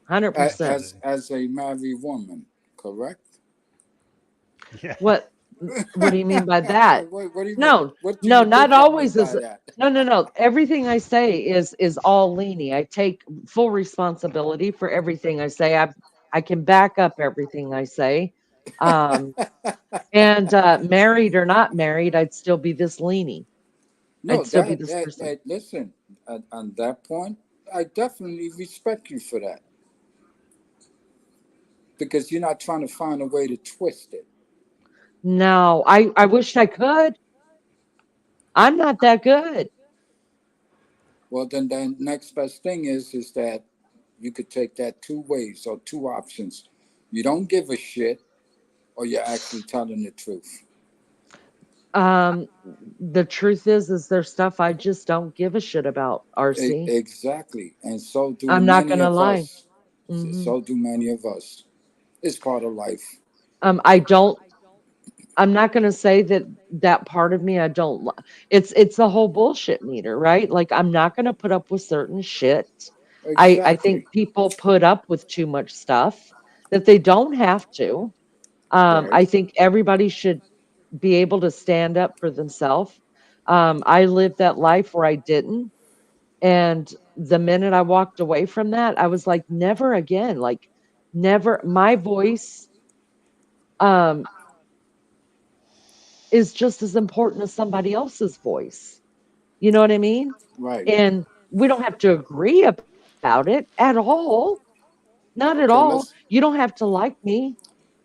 100%. Absolutely. as a married woman, correct? Yeah. What what do you mean by that? What do you mean? No, What do no, you not think I mean always by is that? no, no, no. Everything I say is all leany. I take full responsibility for everything I say. I can back up everything I say. Um, and married or not married, I'd still be this leany. No, I'd still be this person. listen, on that point, I definitely respect you for that because you're not trying to find a way to twist it. No, I wished I could. I'm not that good. Well, then the next best thing is that you could take that two ways or two options. You don't give a shit, or you're actually telling the truth. Um, the truth is there's stuff I just don't give a shit about, RC. Exactly, and so do I'm not many gonna of lie. us. Hmm. So do many of us. It's part of life. I don't. I'm not gonna say that that part of me I don't. It's the whole bullshit meter, right? Like I'm not gonna put up with certain shit. I think Exactly. people put up with too much stuff that they don't have to. Right. I think everybody should be able to stand up for themselves. I lived that life where I didn't. And the minute I walked away from that, I was like, never again. Like, never. My voice um, is just as important as somebody else's voice. You know what I mean? Right. And we don't have to agree about it at all. Not at all. Okay. You don't have to like me.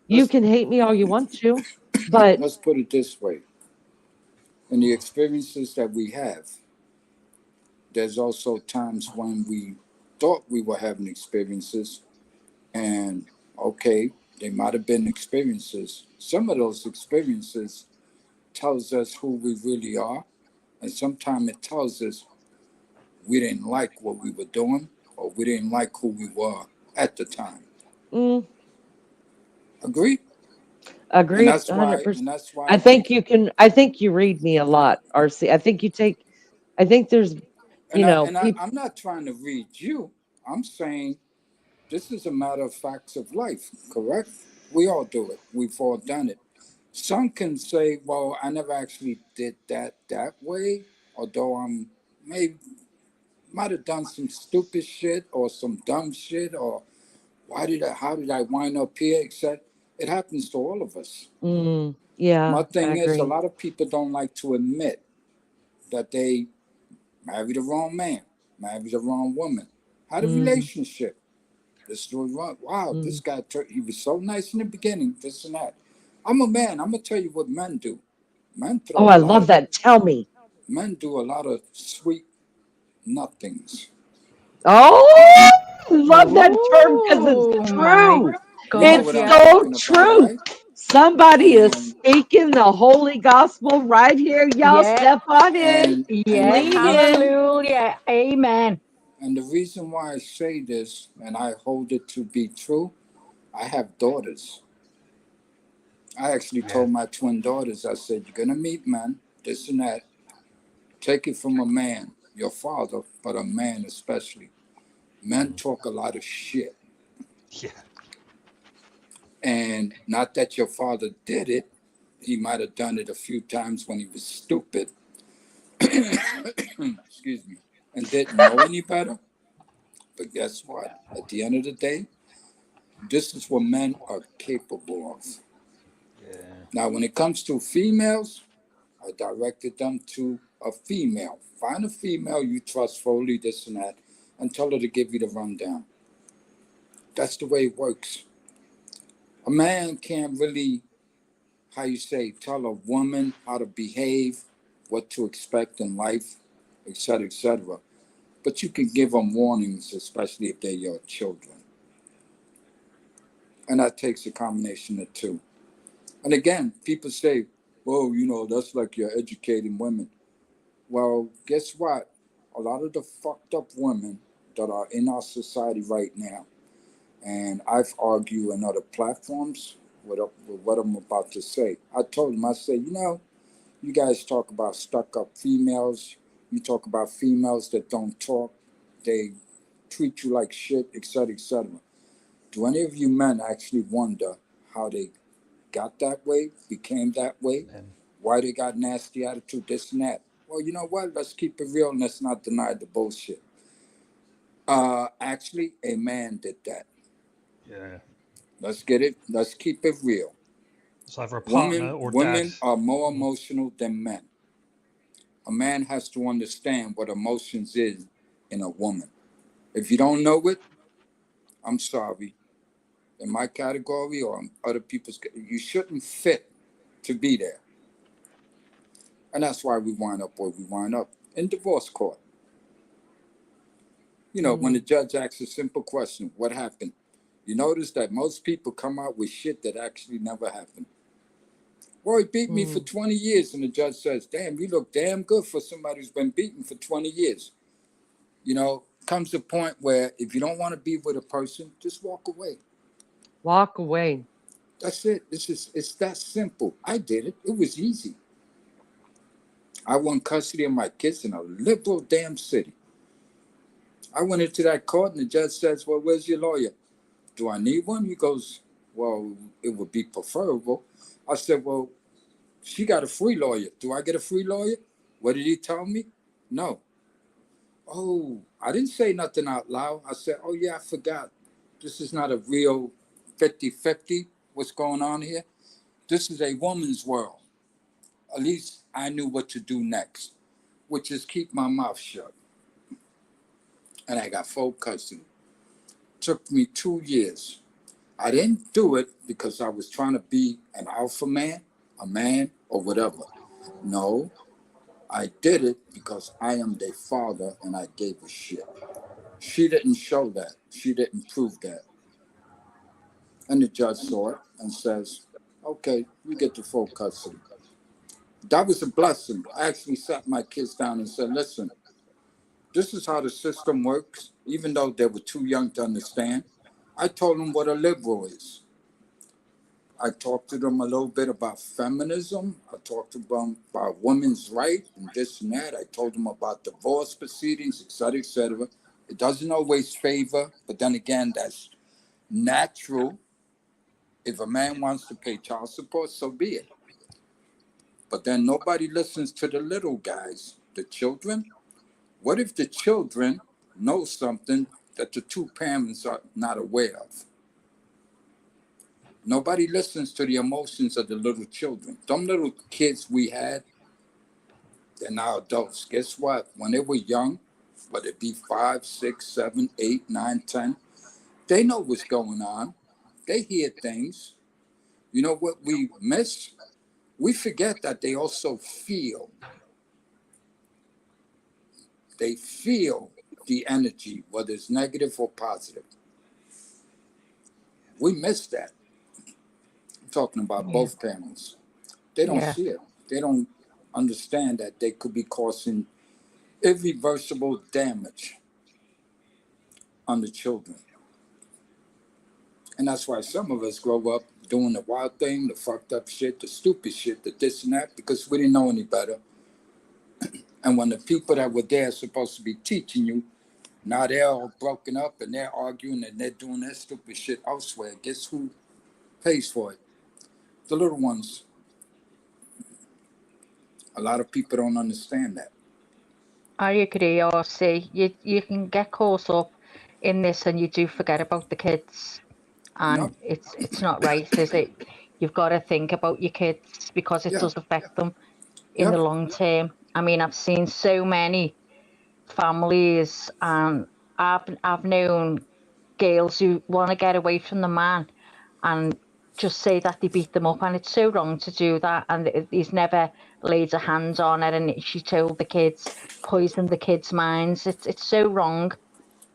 You can Let's hate me all you want to, but let's put it this way. In the experiences that we have, there's also times when we thought we were having experiences, and okay, they might have been experiences. Some of those experiences tells us who we really are, and sometimes it tells us we didn't like what we were doing or we didn't like who we were at the time. mm, Agree? And agreed that's why, 100%. and that's I why think you can, I think you read me a lot, RC. I think you take, I think there's, people. I'm not trying to read you. I'm saying this is a matter of facts of life, correct? We all do it. We've all done it. Some can say, well, I never actually did that way, although I'm maybe might have done some stupid shit or some dumb shit or how did I wind up here? Except it happens to all of us. Yeah, My I thing is a agree. lot of people don't like to admit that they married the wrong man, married the wrong woman, had a Mm, relationship. This was wrong. Wow, mm. this guy he was so nice in the beginning, this and that. I'm a man. I'm gonna tell you what men do. Men Oh, throw I a lot love of that. Tell me. men do a lot of sweet nothings. Oh, love that term because it's Oh my true. You know God, what It's I'm yeah. so talking about, true. right? Somebody is And speaking the holy gospel right here. Y'all Yeah, step on in, and the yeah, lean in. reason hallelujah, amen. and the reason why I say this and I hold it to be true, I have daughters. I actually Yeah. told my twin daughters, I said, you're gonna meet men, this and that. Take it from a man, your father, but a man especially. Men Mm. talk a lot of shit. Yeah. And not that your father did it. He might have done it a few times when he was stupid, excuse me, and didn't know any better. But guess what? At the end of the day, this is what men are capable of. Yeah. Now, when it comes to females, I directed them to a female. Find a female you trust fully, this and that, and tell her to give you the rundown. That's the way it works. A man can't really, how you say, tell a woman how to behave, what to expect in life, etc., etc. But you can give them warnings, especially if they're your children. And that takes a combination of two. And again, people say, oh, that's like you're educating women. Well, guess what? A lot of the fucked up women that are in our society right now, and I've argued on other platforms with what I'm about to say. I told them, I said, you guys talk about stuck up females. You talk about females that don't talk. They treat you like shit, etc., etc. Do any of you men actually wonder how they got that way, became that way, Then. why they got nasty attitude, this and that? Well, you know what? Let's keep it real and let's not deny the bullshit. Actually, a man did that. Yeah. Let's get it. Let's keep it real. It's either a partner or dad. Women are more emotional than men. A man has to understand what emotions is in a woman. If you don't know it, I'm sorry. In my category or in other people's, you shouldn't fit to be there. And that's why we wind up where we wind up in divorce court. You know, when the judge asks a simple question, what happened? You notice that most people come out with shit that actually never happened. Well, he beat me for 20 years, and the judge says, damn, you look damn good for somebody who's been beaten for 20 years. You know, comes a point where if you don't want to be with a person, just walk away. Walk away. That's it. It's that simple. I did it. It was easy. I won custody of my kids in a liberal damn city. I went into that court and the judge says, well, where's your lawyer? Do I need one? He goes, well, it would be preferable. I said, well, she got a free lawyer. Do I get a free lawyer? What did he tell me? No. Oh, I didn't say nothing out loud. I said, oh, yeah, I forgot. This is not a real 50-50 what's going on here. This is a woman's world. At least I knew what to do next, which is keep my mouth shut. And I got full custody. Took me 2 years. I didn't do it because I was trying to be an alpha man, a man, or whatever. No, I did it because I am their father and I gave a shit. She didn't show that. She didn't prove that. And the judge saw it and says, okay, you get the full custody. That was a blessing. I actually sat my kids down and said, listen, this is how the system works, even though they were too young to understand. I told them what a liberal is. I talked to them a little bit about feminism. I talked to them about women's rights and this and that. I told them about divorce proceedings, et cetera, et cetera. It doesn't always favor, but then again, that's natural. If a man wants to pay child support, so be it. But then nobody listens to the little guys, the children. What if the children know something that the two parents are not aware of? Nobody listens to the emotions of the little children. Them little kids we had, they're now adults. Guess what? When they were young, whether it be 5, 6, 7, 8, 9, 10, they know what's going on. They hear things. You know what we miss? We forget that they also feel. They feel the energy, whether it's negative or positive. We miss that. I'm talking about both parents. They don't see it. They don't understand that they could be causing irreversible damage on the children. And that's why some of us grow up doing the wild thing, the fucked up shit, the stupid shit, the this and that, because we didn't know any better. And when the people that were there supposed to be teaching you, now they're all broken up and they're arguing and they're doing that stupid shit elsewhere. Guess who pays for it? The little ones. A lot of people don't understand that. I agree, RC. You can get caught up in this and you do forget about the kids. And it's not right, is it? You've got to think about your kids because it does affect them in the long term. I mean, I've seen so many families, and I've known girls who want to get away from the man and just say that they beat them up, and it's so wrong to do that. And he's never laid a hand on her, and she told the kids, poisoned the kids' minds. It's so wrong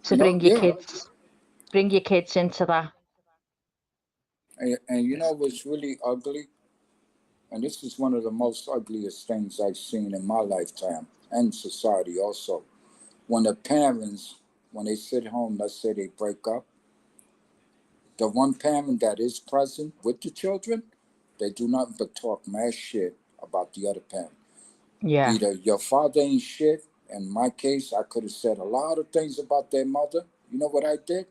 to bring your kids into that. And you know what's really ugly? And this is one of the most ugliest things I've seen in my lifetime and society also. When the parents, when they sit home, let's say they break up, the one parent that is present with the children, they do nothing but talk mad shit about the other parent. Yeah. Either your father ain't shit. In my case, I could have said a lot of things about their mother. You know what I did?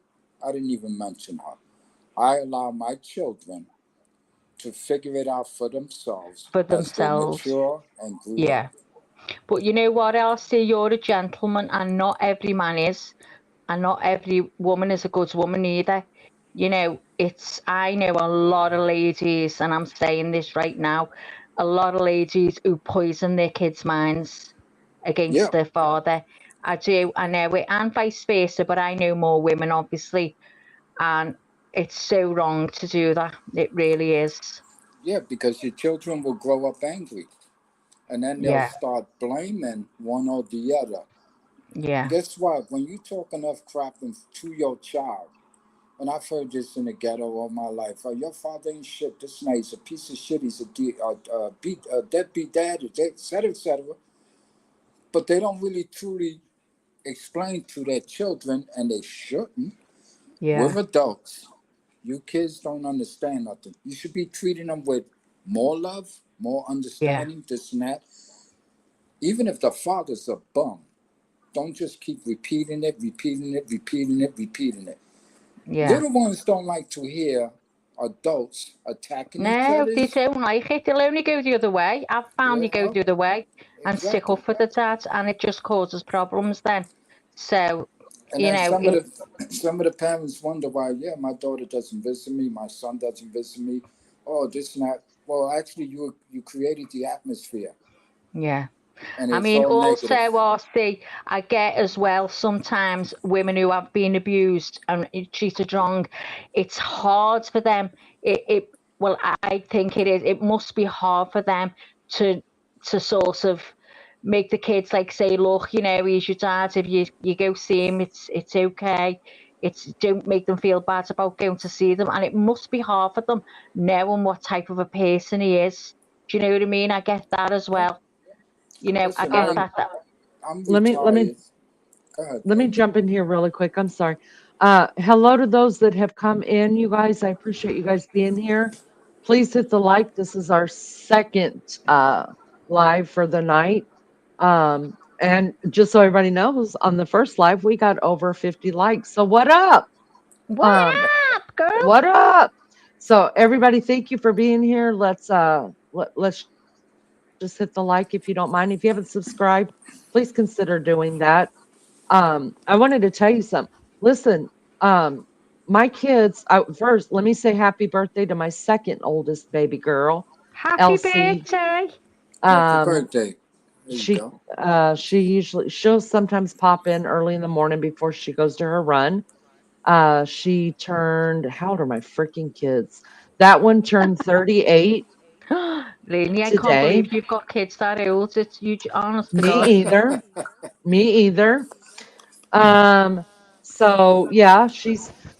I didn't even mention her. I allow my children to figure it out for themselves. As they mature and grow up. But you know what, Elsie? You're a gentleman, and not every man is, and not every woman is a good woman either. You know, I know a lot of ladies, and I'm saying this right now, a lot of ladies who poison their kids' minds Yeah, against their father. I do, I know it, and vice versa, but I know more women, obviously, and it's so wrong to do that. It really is. yeah, because your children will grow up angry, and then they'll Yeah, start blaming one or the other. And yeah, guess what? When you talk enough crap to your child, and I've heard this in the ghetto all my life. Oh, your father ain't shit. This night he's a piece of shit. He's a deadbeat dad, et cetera, et cetera. But they don't really truly explain to their children, and they shouldn't. yeah, We're adults. You kids don't understand nothing. You should be treating them with more love, more yeah, understanding, this and that. Even if the father's a bum, don't just keep repeating it, repeating it, repeating it, repeating it. yeah. Little ones don't like to hear adults attacking each No, they other's. don't like it. They'll only go the other way. I've found You they go know the other way and stick exactly. up for the dad, and it just causes problems then. So, And you then know, it, some of the parents wonder why. Yeah, my daughter doesn't visit me. My son doesn't visit me. Oh, this and that. Well, actually, you created the atmosphere, yeah. and I it's mean, all also, negative. RC, I get as well sometimes women who have been abused and treated wrong, it's hard for them. It well, I think it is. It must be hard for them to sort of make the kids like say, look, you know, he's your dad. If you go see him, it's okay. It's don't make them feel bad about going to see them, and it must be hard for them knowing what type of a person he is. Do you know what I mean? I get that as Yeah. well. You know, I Listen, get that. I'm Let me retired. Go ahead, let me baby. jump in here really quick. I'm sorry. Hello to those that have come in, you guys. I appreciate you guys being here. Please hit the like. This is our second live for the night. And just so everybody knows, on the first live, we got over 50 likes. So what up? What Um, up, girl? what up? So everybody, thank you for being here. Let's just hit the like if you don't mind. If you haven't subscribed, please consider doing that. I wanted to tell you something. Listen, my kids, first, let me say happy birthday to my second oldest baby girl, Happy Elsie. birthday. Happy Um, birthday. There you she go. she'll sometimes pop in early in the morning before she goes to her run. She turned, how old are my freaking kids? That one turned 38 Really, I can't today. believe you've got kids that old. It's you, honest to Me God. either. Me either. Um, so yeah,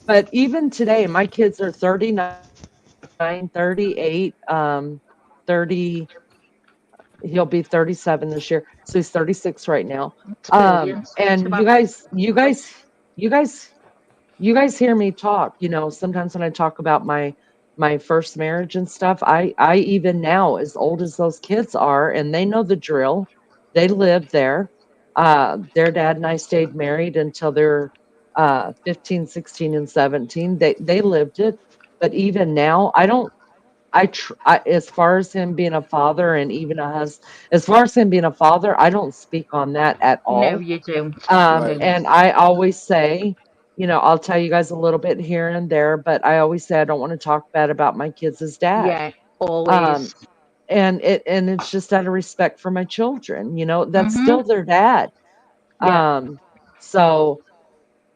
but even today, my kids are 39, 38, 30, he'll be 37 this year. So he's 36 right now. It's brilliant to And have. you guys, you guys hear me talk, sometimes when I talk about my first marriage and stuff, I even now, as old as those kids are, and they know the drill, they live there. Their dad and I stayed married until they're 15, 16, and 17. They lived it. But even now, I don't as far as him being a father and even as far as him being a father, I don't speak on that at No, all. you don't. You Right. don't. And I always say, I'll tell you guys a little bit here and there, but I always say I don't want to talk bad about my kids' dad. Yeah, always. Um, and it's just out of respect for my children, that's Mhm. still their dad. Yeah. Um, so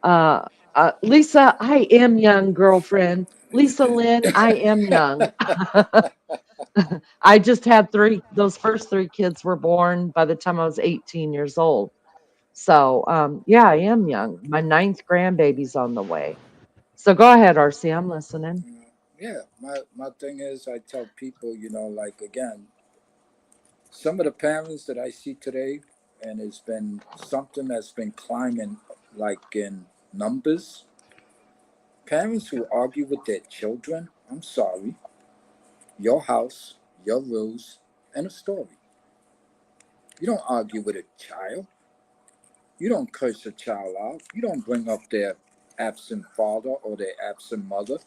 uh, Lisa, I am young, girlfriend. Lisa Lynn, I am young. I just had those first three kids were born by the time I was 18 years old. So, yeah, I am young. My ninth grandbaby's on the way. So go ahead, RC. I'm listening. Yeah, my thing is, I tell people, like again, some of the parents that I see today, and it's been something that's been climbing like in numbers. Parents who argue with their children, I'm sorry, your house, your rules, and a story. You don't argue with a child. You don't curse a child out. You don't bring up their absent father or their absent mother.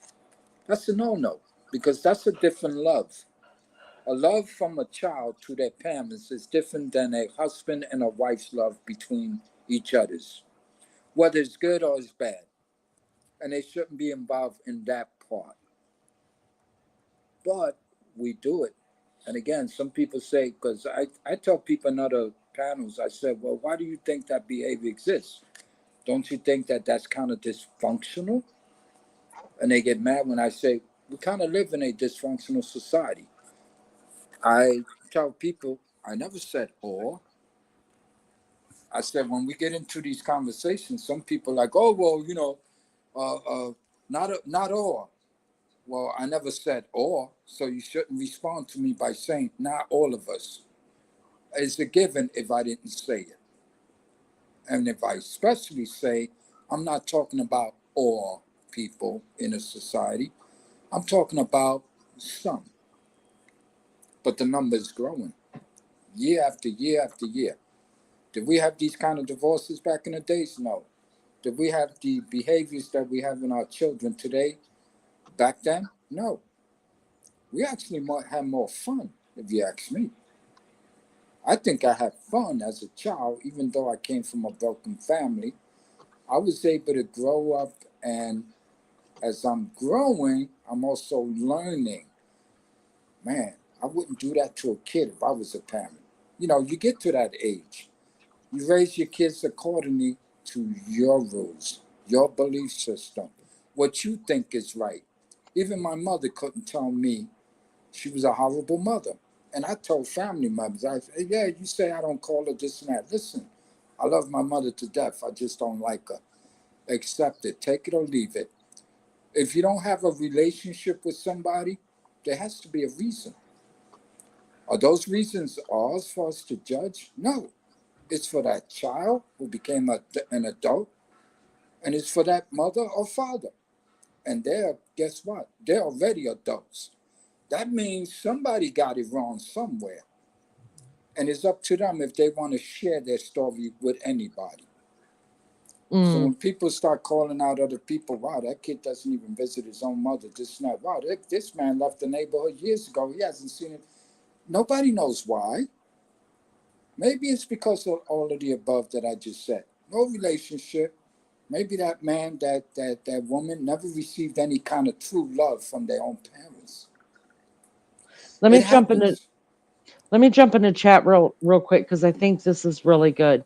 That's a no no because that's a different love. A love from a child to their parents is different than a husband and a wife's love between each other's, whether it's good or it's bad. and they shouldn't be involved in that part. But we do it. And again, some people say, because I tell people in other panels, I said, well, why do you think that behavior exists? Don't you think that that's kind of dysfunctional? And they get mad when I say, we kind of live in a dysfunctional society. I tell people, I never said or. I said, when we get into these conversations, some people like, oh, well, not or. Well, I never said or, so you shouldn't respond to me by saying not all of us. It's a given if I didn't say it. And if I especially say, I'm not talking about all people in a society, I'm talking about some. But the number is growing year after year after year. Did we have these kind of divorces back in the days? No. Did we have the behaviors that we have in our children today back then? No. We actually might have more fun, if you ask me. I think I had fun as a child, even though I came from a broken family. I was able to grow up, and as I'm growing, I'm also learning. Man, I wouldn't do that to a kid if I was a parent. You get to that age. You raise your kids accordingly to your rules, your belief system, what you think is right. Even my mother couldn't tell me she was a horrible mother. And I told family members, I said, yeah, you say I don't call her this and that. Listen, I love my mother to death. I just don't like her. Accept it. Take it or leave it. If you don't have a relationship with somebody, there has to be a reason. Are those reasons ours for us to judge? No. It's for that child who became an adult, and it's for that mother or father. And guess what? They're already adults. That means somebody got it wrong somewhere. And it's up to them if they want to share their story with anybody. So when people start calling out other people, wow, that kid doesn't even visit his own mother, this and that. Wow, this man left the neighborhood years ago. He hasn't seen it. Nobody knows why. Maybe it's because of all of the above that I just said. No relationship. Maybe that man, that woman never received any kind of true love from their own parents. Let It me jump into happens. let me jump into chat real quick because I think this is really good.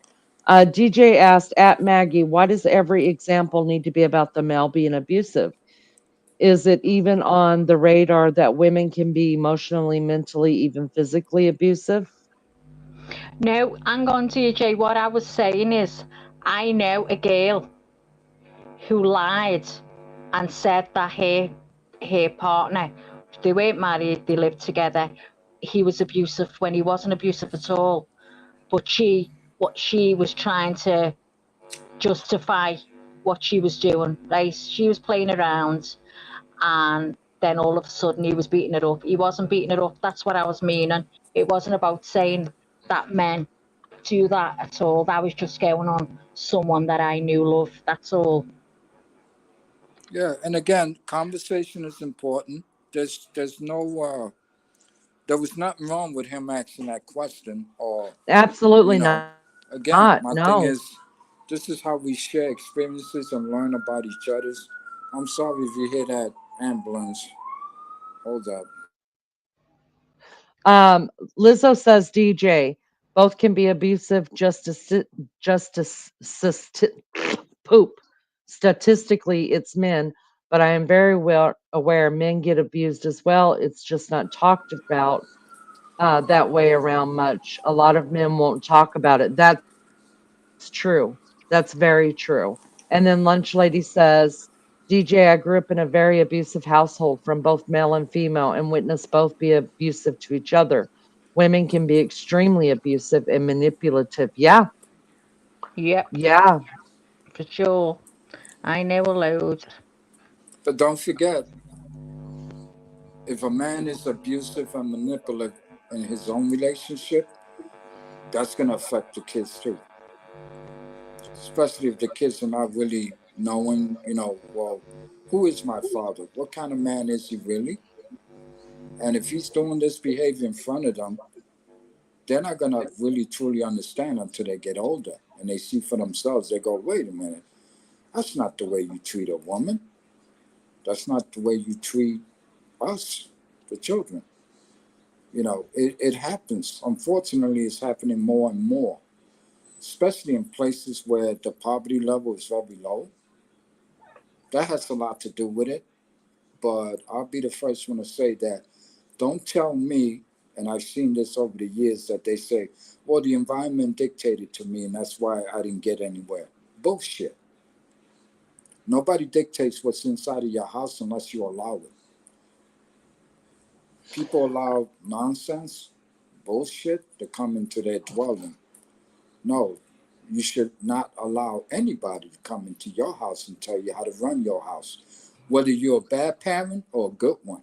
DJ asked at Maggie, why does every example need to be about the male being abusive? Is it even on the radar that women can be emotionally, mentally, even physically abusive? No, hang on, DJ. What I was saying is, I know a girl who lied and said that her partner, they weren't married, they lived together. He was abusive when he wasn't abusive at all. But what she was trying to justify what she was doing, right? She was playing around, and then all of a sudden he was beating it up. He wasn't beating it up. That's what I was meaning. It wasn't about saying that men do that at all. That was just going on someone that I knew loved. That's all. Yeah, and again, conversation is important. There's no there was nothing wrong with him asking that question, or you Absolutely know, not. again, No. my thing is, this is how we share experiences and learn about each other's. I'm sorry if you hear that ambulance. Hold up. Lizzo says, DJ, both can be abusive poop. Statistically, it's men, but I am very well aware men get abused as well. It's just not talked about that way around much. A lot of men won't talk about it. That's true. That's very true. And then Lunch Lady says, DJ, I grew up in a very abusive household from both male and female and witnessed both be abusive to each other. Women can be extremely abusive and manipulative. Yeah, Yep, yeah, for sure. I know a load. But don't forget, if a man is abusive and manipulative in his own relationship, that's going to affect the kids too. Especially if the kids are not really knowing, well, who is my father? What kind of man is he really? And if he's doing this behavior in front of them, they're not going to really truly understand until they get older and they see for themselves. They go, wait a minute. That's not the way you treat a woman. That's not the way you treat us, the children. It happens. Unfortunately, it's happening more and more, especially in places where the poverty level is very low. That has a lot to do with it. But I'll be the first one to say that don't tell me, and I've seen this over the years, that they say, well, the environment dictated to me, and that's why I didn't get anywhere. Bullshit. Nobody dictates what's inside of your house unless you allow it. People allow nonsense, bullshit to come into their dwelling. No, you should not allow anybody to come into your house and tell you how to run your house, whether you're a bad parent or a good one.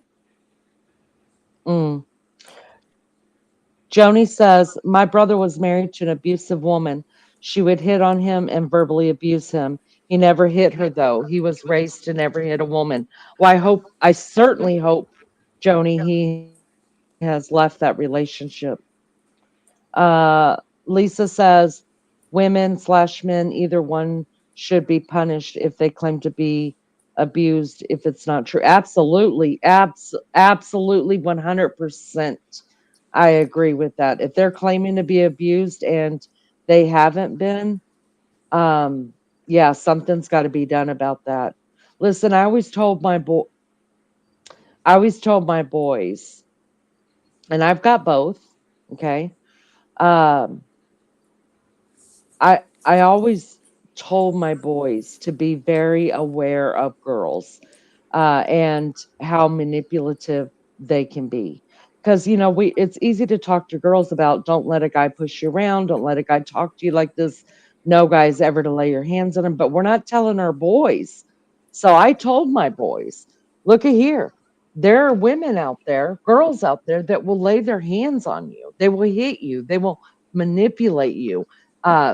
Mm. Joni says, my brother was married to an abusive woman. She would hit on him and verbally abuse him. He never hit her, though. He was raised to never hit a woman. Well, I certainly hope, Joni, he has left that relationship. Lisa says, women/men, either one should be punished if they claim to be abused if it's not true. Absolutely. Absolutely 100%. I agree with that. If they're claiming to be abused and they haven't been, yeah, something's got to be done about that. Listen, I always told my boys, and I've got both, okay? Um, I always told my boys to be very aware of girls, and how manipulative they can be. Because we it's easy to talk to girls about don't let a guy push you around, don't let a guy talk to you like this. No guys ever to lay your hands on him, but we're not telling our boys. So I told my boys, look at here. There are women out there, girls out there that will lay their hands on you. They will hit you. They will manipulate you.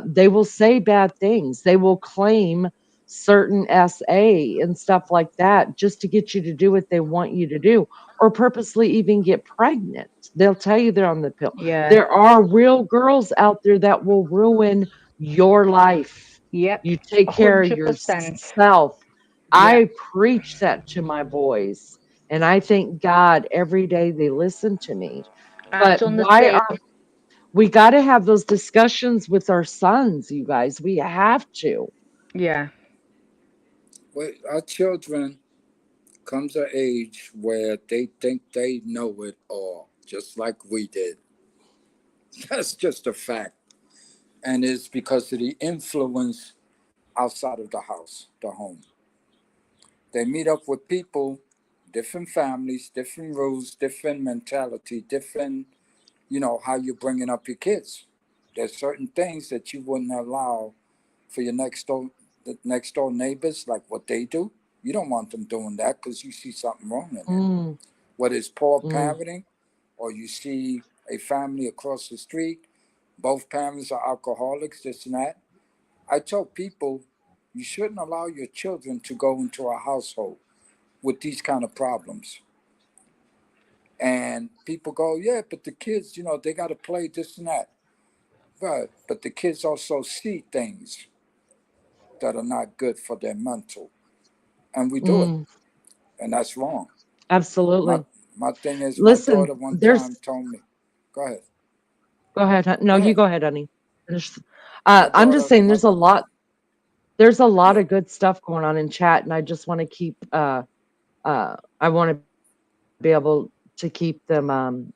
They will say bad things. They will claim certain SA and stuff like that just to get you to do what they want you to do, or purposely even get pregnant. They'll tell you they're on the pill. Yeah. There are real girls out there that will ruin your life. Yep. You take care of 100%. yourself. Yeah. I preach that to my boys, and I thank God every day they listen to me. I've But done the why same. are we got to have those discussions with our sons, you guys? We have to. Yeah. Well, our children comes an age where they think they know it all, just like we did. That's just a fact. And it's because of the influence outside of the house, the home. They meet up with people, different families, different rules, different mentality, different, how you're bringing up your kids. There's certain things that you wouldn't allow for your next door neighbors, like what they do. You don't want them doing that because you see something wrong in it. Mm, Whether it's poor mm, parenting or you see a family across the street, both parents are alcoholics, this and that. I tell people you shouldn't allow your children to go into a household with these kind of problems. And people go, yeah, but the kids, they got to play this and that. Right. But the kids also see things that are not good for their mental. And we do it. mm. And that's wrong. My, Absolutely. my thing is, my Listen, daughter one there's time told me, go ahead, go ahead. No, go you ahead. go ahead, honey. Finish. My I'm just daughter, saying my, there's a lot yeah, of good stuff going on in chat, and I just want to keep I want to be able to keep them um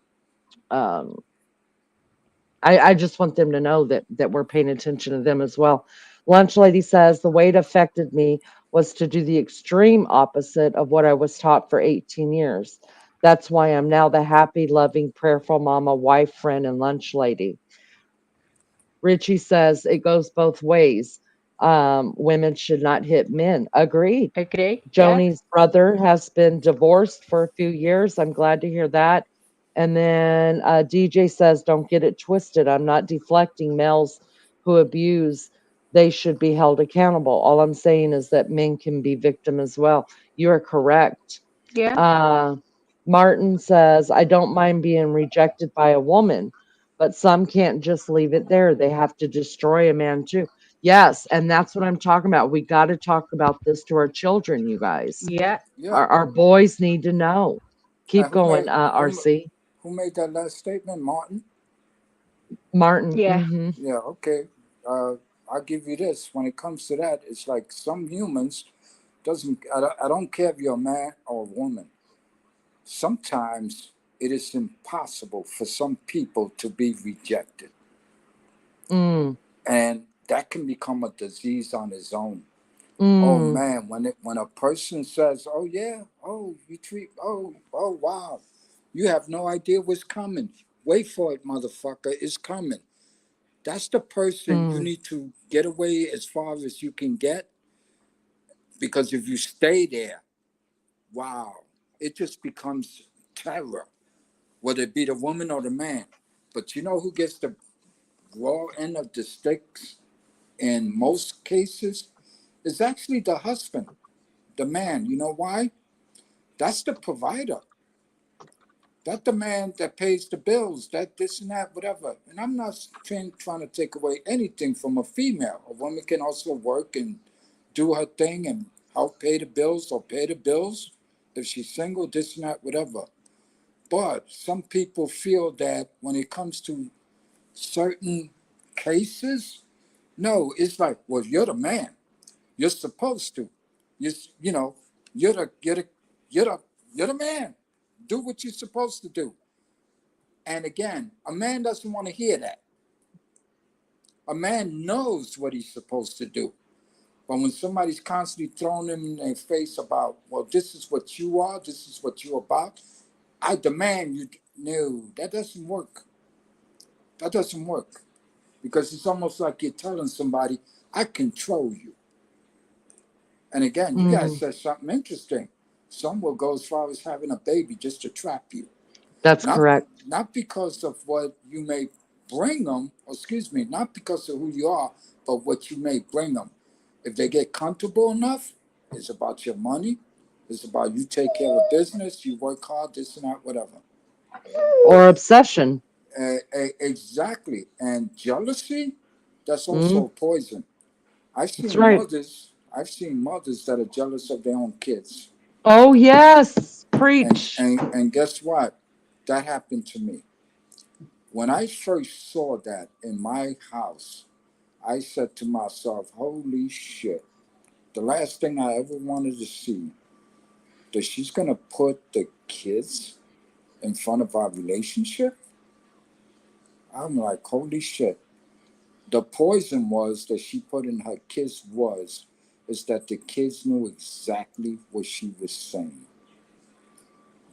I just want them to know that we're paying attention to them as well. Lunch Lady says the way it affected me was to do the extreme opposite of what I was taught for 18 years. That's why I'm now the happy, loving, prayerful mama, wife, friend, and lunch lady. Richie says it goes both ways. Women should not hit men. Agreed. Agree. Yeah. Joni's brother has been divorced for a few years. I'm glad to hear that. And then DJ says, don't get it twisted. I'm not deflecting males who abuse. They should be held accountable. All I'm saying is that men can be victim as well. You are correct. Yeah. Uh, Martin says, I don't mind being rejected by a woman, but some can't just leave it there. They have to destroy a man too. Yes, and that's what I'm talking about. We got to talk about this to our children, you guys. Yeah. Yeah. Our boys need to know. Keep And going, RC. who made that last statement, Martin? Martin. Yeah. Hmm. Yeah. Okay. Uh, I'll give you this. When it comes to that, it's like some humans doesn't. I don't care if you're a man or a woman. Sometimes it is impossible for some people to be rejected, Mm, and that can become a disease on its own. Oh mm, man, when a person says, "Oh yeah, oh you treat, oh wow," you have no idea what's coming. Wait for it, motherfucker. It's coming. That's the person you mm, need to get away as far as you can get, because if you stay there, wow, it just becomes terror, whether it be the woman or the man. But you know who gets the raw end of the sticks in most cases? It's actually the husband, the man. You know why? That's the provider. That's the man that pays the bills, that this and that, whatever. And I'm not trying to take away anything from a female. A woman can also work and do her thing and help pay the bills or pay the bills if she's single, this and that, whatever. But some people feel that when it comes to certain cases, no, it's like, well, you're the man. You're supposed to. You know, you're the you're the you're the you're the man. Do what you're supposed to do. And again, a man doesn't want to hear that. A man knows what he's supposed to do. But when somebody's constantly throwing him in their face about, well, this is what you are, this is what you're about, I demand you. No, that doesn't work. That doesn't work. Because it's almost like you're telling somebody, I control you. And again, you guys mm. said something interesting. Some will go as far as having a baby just to trap you. That's not correct. not because of what you may bring them, or excuse me, not because of who you are, but what you may bring them. If they get comfortable enough, it's about your money. It's about you take care of business, you work hard, this and that, whatever. Or obsession. Exactly. And jealousy, that's Mm, also poison. I've that's seen right. mothers, I've seen mothers that are jealous of their own kids. Oh, yes. And Preach. and, and guess what? That happened to me. When I first saw that in my house, I said to myself, holy shit, the last thing I ever wanted to see, that she's going to put the kids in front of our relationship? I'm like, holy shit. The poison was that she put in her kids is that the kids knew exactly what she was saying.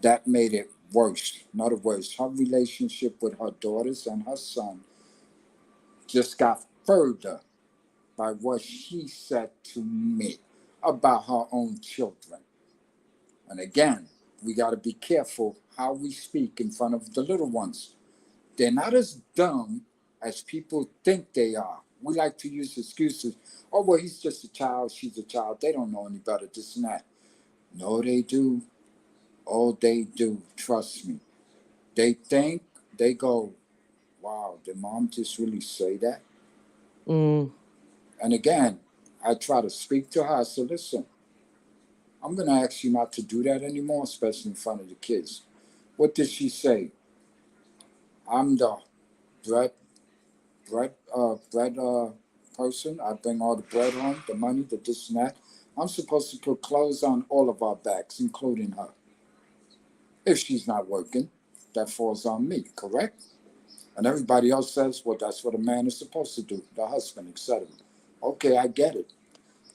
That made it worse. In other words, her relationship with her daughters and her son just got further by what she said to me about her own children. And again, we got to be careful how we speak in front of the little ones. They're not as dumb as people think they are. We like to use excuses. Oh, well, he's just a child, she's a child. They don't know any better, this and that. No, they do. Oh, they do. Trust me. They think, they go, wow, did mom just really say that? Mm, And again, I try to speak to her. I said, listen, I'm going to ask you not to do that anymore, especially in front of the kids. What did she say? I'm the bread, bread person. I bring all the bread home, the money, the this and that. I'm supposed to put clothes on all of our backs, including her. If she's not working, that falls on me, correct? And everybody else says, well, that's what a man is supposed to do, the husband, etc. Okay, I get it.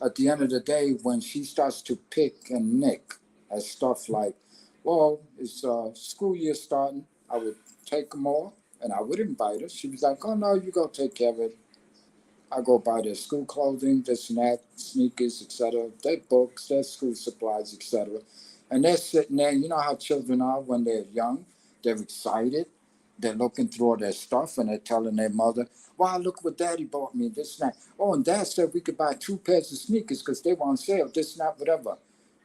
At the end of the day, when she starts to pick and nick at stuff like, well, it's school year starting, I would take them all and I would invite her. She was like, oh no, you go take care of it. I go buy their school clothing, this and that, sneakers, etc., their books, their school supplies, etc. And they're sitting there. You know how children are when they're young? They're excited. They're looking through all their stuff and they're telling their mother, wow, look what daddy bought me, this and that. Oh, and dad said we could buy 2 pairs of sneakers because they were on sale, this and that, whatever.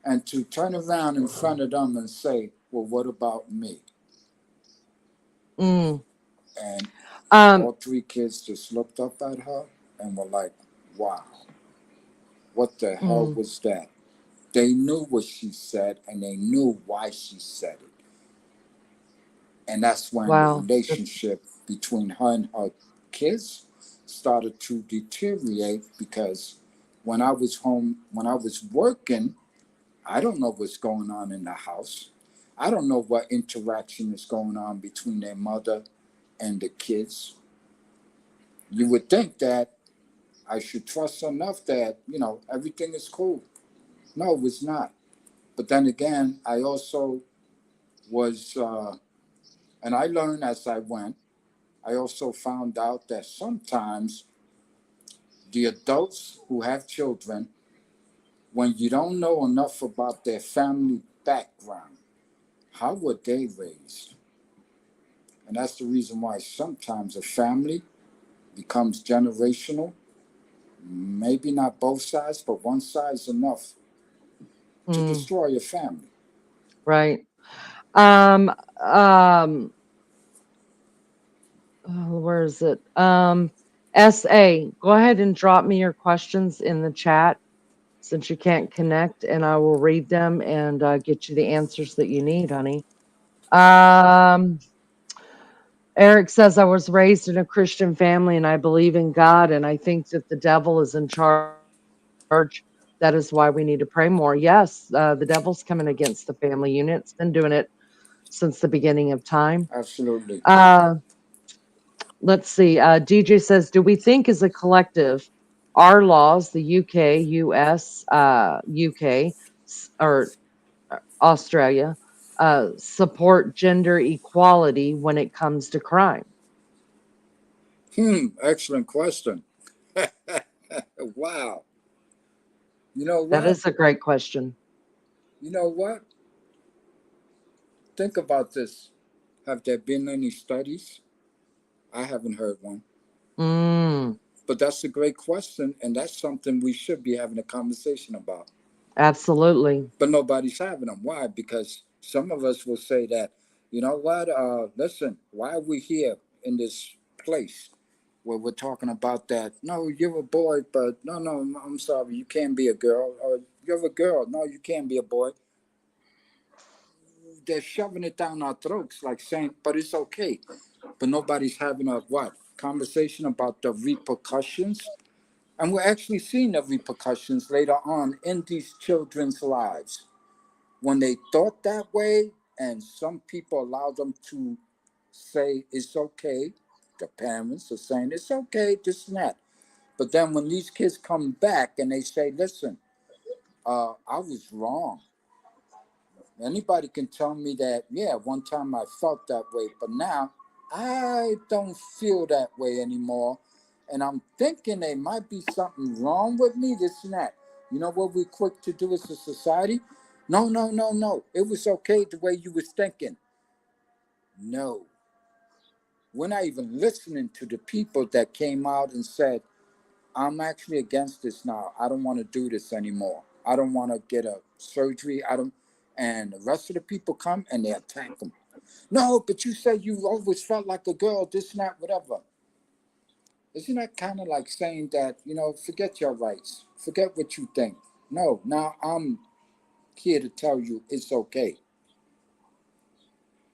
And to turn around in front of them and say, well, what about me? mm. And Um, all 3 kids just looked up at her and were like, wow, what the hell Mm, was that? They knew what she said and they knew why she said it. And that's when the wow. relationship between her and her kids started to deteriorate because when I was home, when I was working, I don't know what's going on in the house. I don't know what interaction is going on between their mother and the kids. You would think that I should trust enough that, everything is cool. No, it's not. But then again, I also was, and I learned as I went, I also found out that sometimes the adults who have children, when you don't know enough about their family background, how were they raised? And that's the reason why sometimes a family becomes generational. Maybe not both sides, but one side's enough to Mm, destroy a family. right. Um, um, where is it? SA, go ahead and drop me your questions in the chat since you can't connect, and I will read them and get you the answers that you need, honey. Um, Eric says, I was raised in a Christian family and I believe in God, and I think that the devil is in charge. That is why we need to pray more. Yes, the devil's coming against the family unit. It's been doing it since the beginning of time. Absolutely. Uh, let's see. DJ says, do we think as a collective, our laws, the UK, US, UK, or Australia, support gender equality when it comes to crime? Excellent question. Wow. You know That what? is a great question. You know what? Think about this. Have there been any studies? I haven't heard one. Mm, But that's a great question, and that's something we should be having a conversation about. absolutely. But nobody's having them. Why? Because some of us will say that, you know what? Listen, why are we here in this place where we're talking about that? No, you're a boy, but no, no, I'm sorry, you can't be a girl. Or you're a girl. No, you can't be a boy. They're shoving it down our throats, like saying, but it's okay. But nobody's having a what? Conversation about the repercussions. And we're actually seeing the repercussions later on in these children's lives. When they thought that way, and some people allow them to say it's okay, the parents are saying it's okay, this and that. But then when these kids come back and they say, listen, I was wrong. Anybody can tell me that, yeah, one time I felt that way, but now I don't feel that way anymore. And I'm thinking there might be something wrong with me, this and that. You know what we're quick to do as a society? No, no, no, no. It was okay the way you was thinking. No. We're not even listening to the people that came out and said, I'm actually against this now. I don't want to do this anymore. I don't want to get a surgery. I don't. And the rest of the people come and they attack them. No, but you said you always felt like a girl, this and that, whatever. Isn't that kind of like saying that, forget your rights, forget what you think? No, now I'm here to tell you it's okay.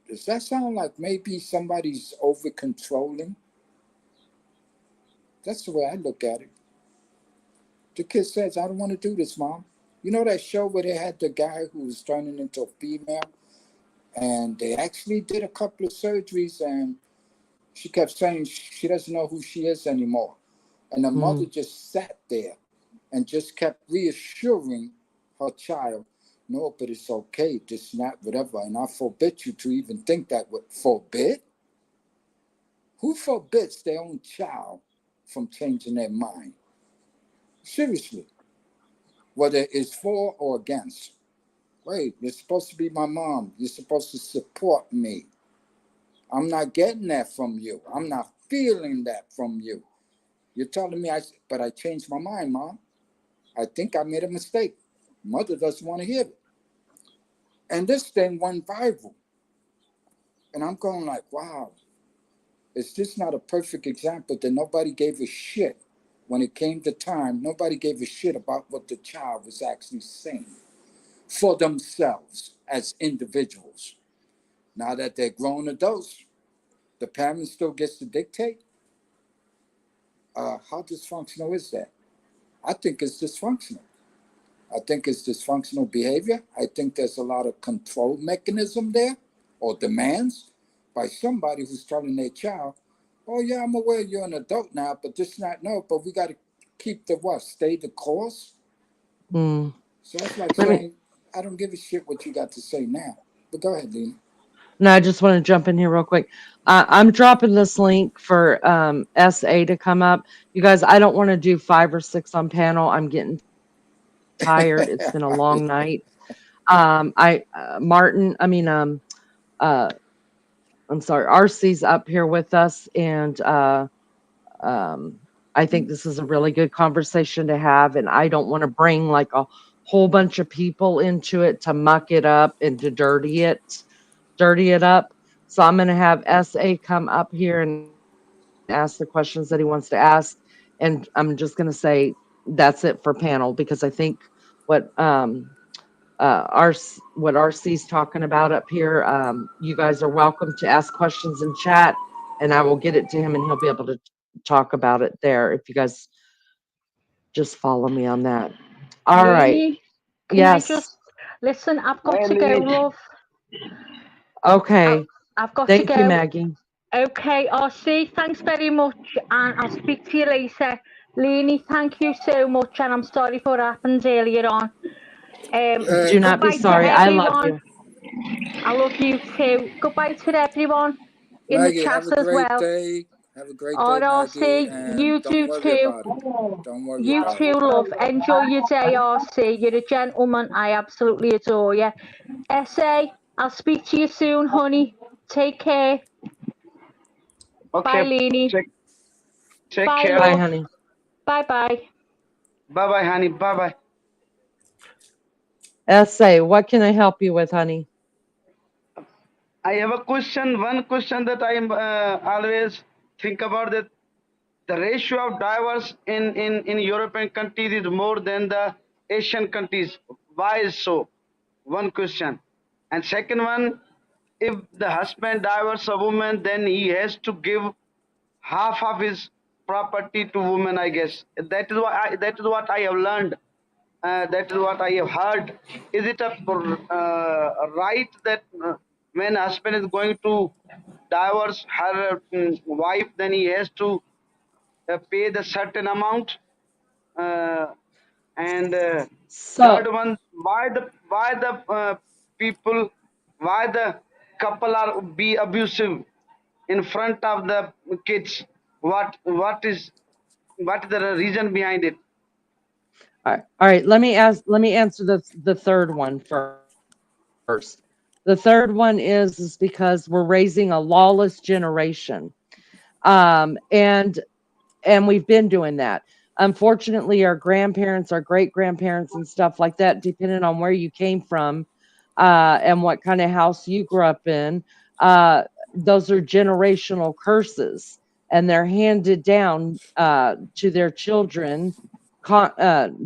Does that sound like maybe somebody's over controlling? That's the way I look at it. The kid says, I don't want to do this, mom. You know that show where they had the guy who was turning into a female? And they actually did a couple of surgeries, and she kept saying she doesn't know who she is anymore. And the mother Mm, just sat there and just kept reassuring her child, no, but it's okay, just not whatever. And I forbid you to even think that would forbid? Who forbids their own child from changing their mind? Seriously, whether it's for or against. Wait, you're supposed to be my mom. You're supposed to support me. I'm not getting that from you. I'm not feeling that from you. You're telling me but I changed my mind, mom. I think I made a mistake. Mother doesn't want to hear it. And this thing went viral. And I'm going like, wow, is this not a perfect example that nobody gave a shit when it came to time, nobody gave a shit about what the child was actually saying for themselves as individuals. Now that they're grown adults, the parent still gets to dictate. How dysfunctional is that? I think it's dysfunctional. I think it's dysfunctional behavior. I think there's a lot of control mechanism there or demands by somebody who's telling their child, oh yeah, I'm aware you're an adult now, but this not no, but we got to keep the what? Stay the course. Mm. So that's like Let me. saying, I don't give a shit what you got to say now. But go ahead, Lena. No, I just want to jump in here real quick. I'm dropping this link for SA to come up. You guys, I don't want to do 5 or 6 on panel. I'm getting tired. It's been a long night. Uh, I'm sorry, RC's up here with us, and I think this is a really good conversation to have. And I don't want to bring like a whole bunch of people into it to muck it up and to dirty it up. So I'm going to have SA come up here and ask the questions that he wants to ask. And I'm just going to say that's it for panel, because I think what what RC's talking about up here, you guys are welcome to ask questions in chat, and I will get it to him, and he'll be able to talk about it there if you guys just follow me on that. All right. Lainey, can I Yes. just listen? I've got Hey, to go, Lynch. love. I, Okay. I've got to Thank you, go. Maggie. Okay, RC, thanks very much, and I'll speak to you later. Lainey, thank you so much, and I'm sorry for what happened earlier on. Do not be Goodbye to sorry. I love everyone. you. I love you too. Goodbye to everyone in the Maggie, chat have a as great well. day. Have a great day, Maggie, RC, and you don't do worry too. about it. Don't worry You about it. too, love. Enjoy your day, RC. You're a gentleman. I absolutely adore you. SA, I'll speak to you soon, honey. Take care. Bye, Okay, Leanie. take take Bye, care. Bye, love. honey. Bye bye. Bye bye, honey. Bye bye. SA, what can I help you with, honey? I have a question. One question that I always think about, that the ratio of divorce in European countries is more than the Asian countries. Why is so? One question. And second one, if the husband divorces a woman, then he has to give half of his property to women, I guess. That is what I have learned. That is what I have heard. Is it a right that when husband is going to divorce her wife, then he has to pay the certain amount? Uh, and So, third one, people, why the couple are be abusive in front of the kids? What is the reason behind it? all right, let me answer the third one first. The third one is because we're raising a lawless generation. And we've been doing that. Unfortunately, our grandparents, our great grandparents, and stuff like that, depending on where you came from, and what kind of house you grew up in, uh, those are generational curses, and they're handed down to their children,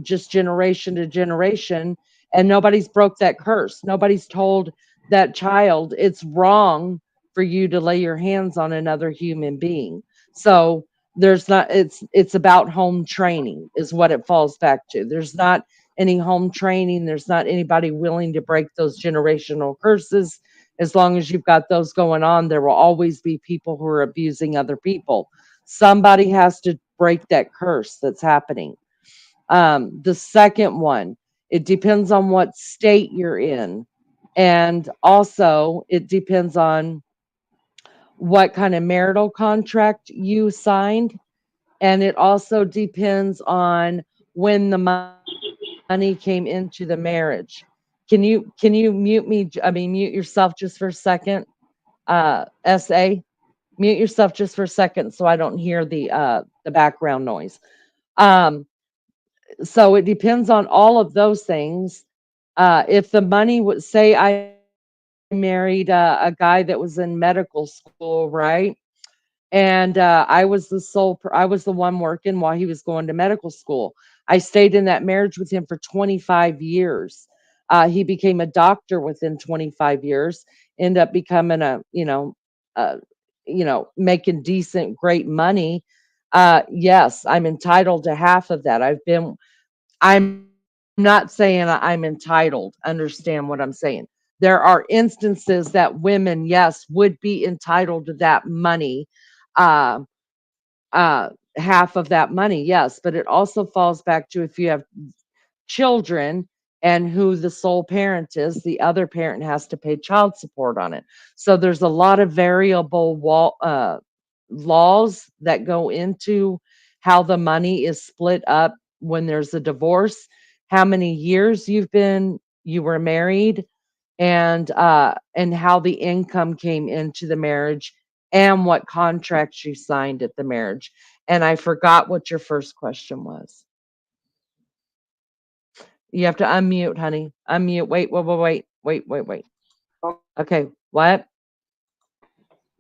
just generation to generation. And nobody's broke that curse. Nobody's told that child it's wrong for you to lay your hands on another human being. So there's not, it's about home training is what it falls back to. There's not any home training. There's not anybody willing to break those generational curses. As long as you've got those going on, there will always be people who are abusing other people. Somebody has to break that curse that's happening. The second one, it depends on what state you're in. And also, it depends on what kind of marital contract you signed. And it also depends on when the money came into the marriage. Can you mute me? I mean, mute yourself just for a second. SA, mute yourself just for a second so I don't hear the background noise. Um, so it depends on all of those things. If the money would say I married a guy that was in medical school, right? And I was the one working while he was going to medical school. I stayed in that marriage with him for 25 years. He became a doctor within 25 years, ended up becoming uh, making decent, great money. Yes, I'm entitled to half of that. I'm not saying I'm entitled. Understand what I'm saying. There are instances that women, yes, would be entitled to that money, uh, half of that money, yes, but it also falls back to if you have children and who the sole parent is, the other parent has to pay child support on it. So there's a lot of variable laws that go into how the money is split up when there's a divorce, how many years you were married, and how the income came into the marriage and what contracts you signed at the marriage. And I forgot what your first question was. You have to unmute, honey. Unmute. Wait. Okay. What?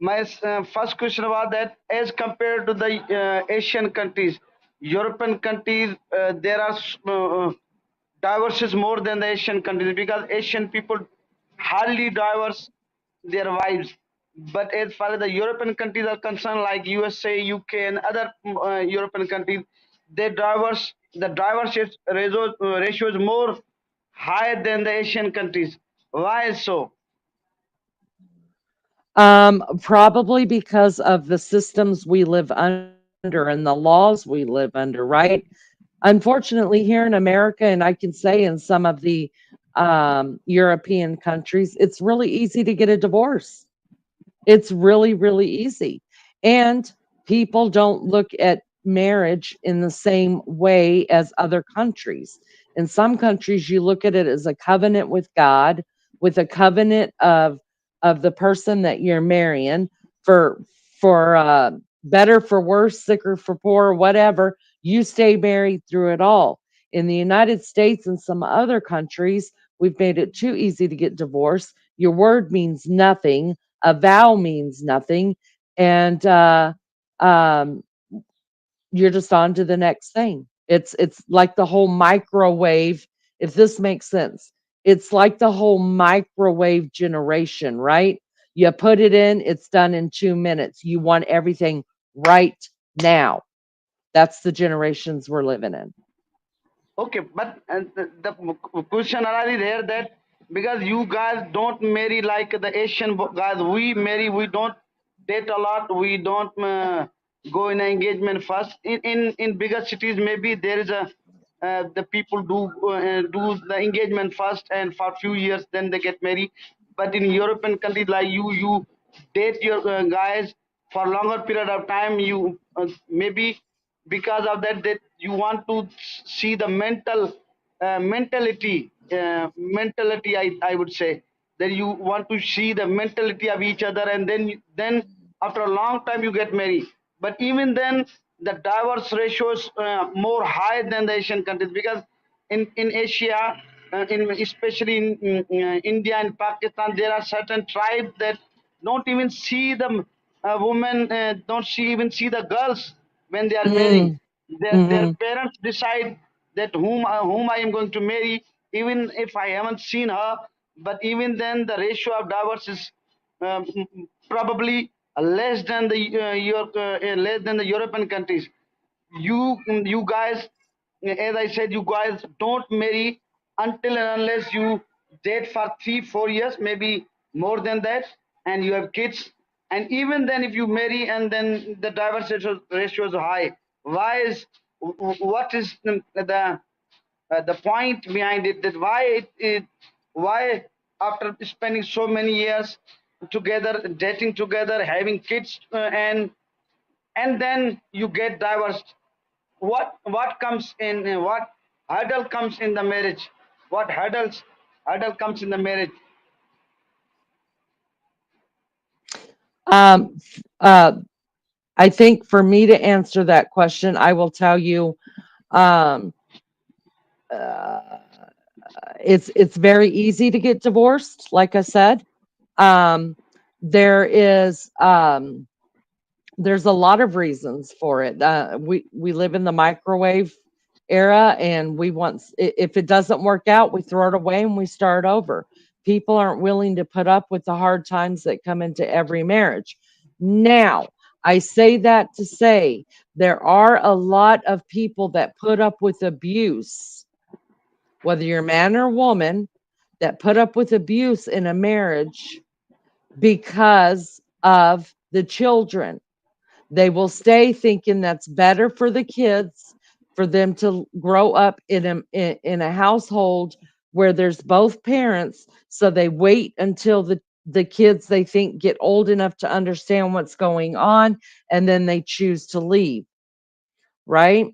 My first question was that as compared to the Asian countries, European countries, there are divorces more than the Asian countries because Asian people hardly divorce their wives. But as far as the European countries are concerned, like USA, UK, and other European countries, the ratio is more higher than the Asian countries. Why so? Probably because of the systems we live under and the laws we live under, right? Unfortunately, here in America, and I can say in some of the European countries, it's really easy to get a divorce. It's really, really easy. And people don't look at marriage in the same way as other countries. In some countries, you look at it as a covenant with God, with a covenant of the person that you're marrying for for better, for worse, sicker, for poor, whatever. You stay married through it all. In the United States and some other countries, we've made it too easy to get divorced. Your word means nothing, a vow means nothing, and um, you're just on to the next thing. It's like the whole microwave, if this makes sense. It's like the whole microwave generation, right? You put it in, it's done in 2 minutes. You want everything right now. That's the generations we're living in. Okay, but the question already there that because you guys don't marry like the Asian guys, we marry, we don't date a lot, we don't go in an engagement first. In bigger cities, maybe there is a the people do the engagement first, and for a few years then they get married. But in European countries like you date your guys for longer period of time. You maybe because of that you want to see the mentality, I would say that you want to see the mentality of each other, and then after a long time you get married. But even then the divorce ratio is more high than the Asian countries because in Asia, especially in India and Pakistan, there are certain tribes that don't even see the women, even see the girls when they are marrying. Mm, Their hmm parents decide that whom I am going to marry, even if I haven't seen her. But even then, the ratio of divorce is probably less than the European countries. You guys, as I said, you guys don't marry until and unless you date for 3 4 years, maybe more than that, and you have kids. And even then if you marry and then the divorce ratio is high. Why is what is the point behind it, that why after spending so many years together, dating together, having kids, and then you get divorced? What comes in, what hurdle comes in the marriage? What hurdle comes in the marriage? Um, uh, I think for me to answer that question, I will tell you, um, uh, it's very easy to get divorced. Like I said, um, there is There's a lot of reasons for it. We live in the microwave era, and if it doesn't work out, we throw it away and we start over. People aren't willing to put up with the hard times that come into every marriage. Now, I say that to say there are a lot of people that put up with abuse, whether you're man or woman, that put up with abuse in a marriage because of the children. They will stay thinking that's better for the kids, for them to grow up in a household where there's both parents. So they wait until the kids they think get old enough to understand what's going on, and then they choose to leave, right?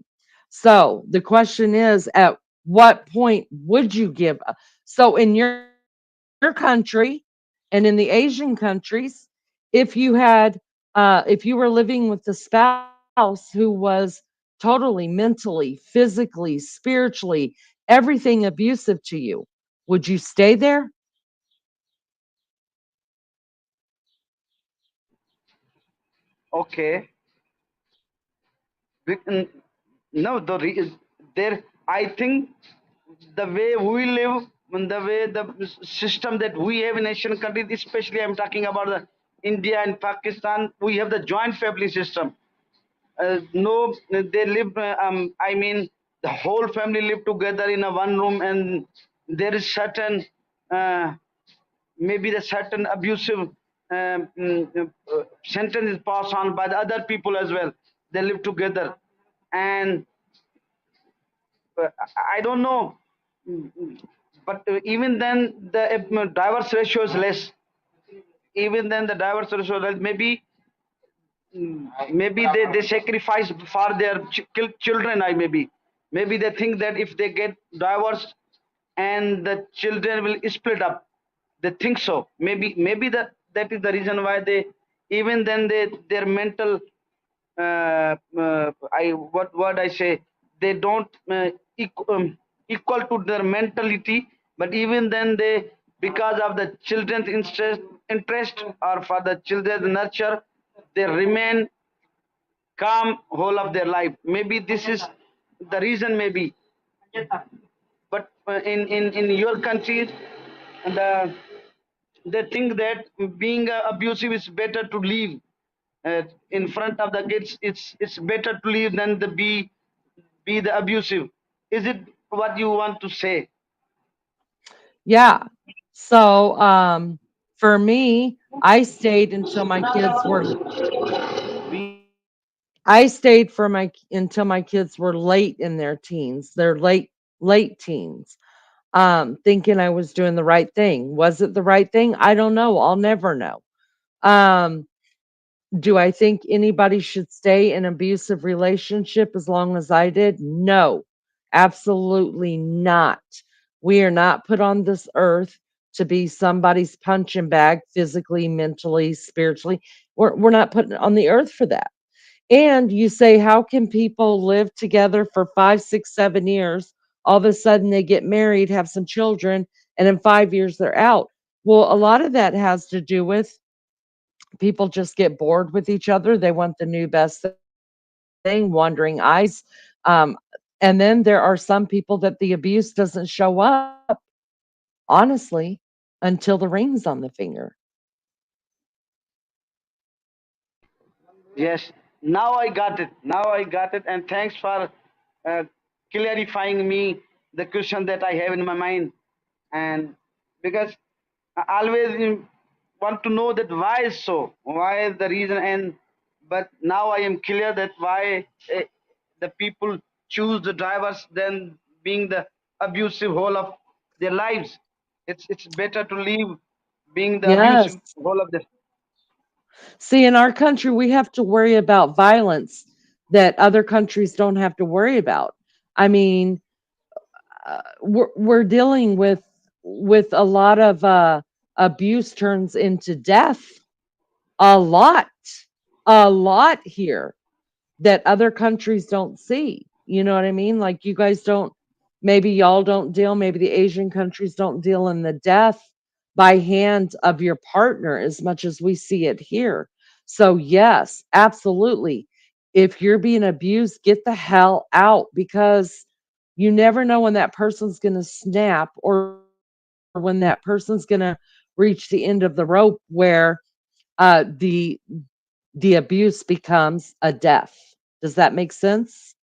So the question is, at what point would you give up? So in your country and in the Asian countries, if you had if you were living with a spouse who was totally mentally, physically, spiritually, everything abusive to you, would you stay there? Okay. Mm, no, there. I think the way we live, and the way the system that we have in Asian countries, especially I'm talking about the India and Pakistan, we have the joint family system. No, they live. I mean, the whole family live together in a one room, and there is certain, uh, maybe the certain abusive sentence is passed on by the other people as well. They live together, and uh, I don't know, but even then the divorce ratio is less. Even then the divorce ratio is less. Maybe they sacrifice for their children. I maybe they think that if they get divorced and the children will split up, they think so. Maybe that is the reason why they, even then they, their mental, I what word I say, they don't equal to their mentality, but even then they, because of the children's interest or for the children's nurture, they remain calm whole of their life. Maybe this is the reason, maybe. But in your country, the they think that being abusive is better to leave in front of the kids. It's better to leave than the be the abusive. Is it what you want to say? Yeah. So for me, I stayed until my kids were I stayed for my until my kids were late in their teens. They're late teens. Thinking I was doing the right thing. Was it the right thing? I don't know. I'll never know. Um, do I think anybody should stay in an abusive relationship as long as I did? No, absolutely not. We are not put on this earth to be somebody's punching bag physically, mentally, spiritually. We're not put on the earth for that. And you say, how can people live together for 5, 6, 7 years? All of a sudden they get married, have some children, and in 5 years they're out. Well, a lot of that has to do with people just get bored with each other. They want the new best thing, wandering eyes. And then there are some people that the abuse doesn't show up, honestly, until the ring's on the finger. Yes. Now I got it. Now I got it. And thanks for uh, clarifying me the question that I have in my mind. And because I always want to know that why is so, why is the reason, and but now I am clear that why the people choose the drivers than being the abusive whole of their lives. It's better to leave being the Yes. abusive whole of their. See, in our country, we have to worry about violence that other countries don't have to worry about. I mean, we're dealing with a lot of abuse turns into death, a lot, a lot here that other countries don't see. You know what I mean? Like you guys don't, maybe y'all don't deal, maybe the Asian countries don't deal in the death by hand of your partner as much as we see it here. So, yes, absolutely. If you're being abused, get the hell out, because you never know when that person's going to snap, or when that person's going to reach the end of the rope where the abuse becomes a death. Does that make sense?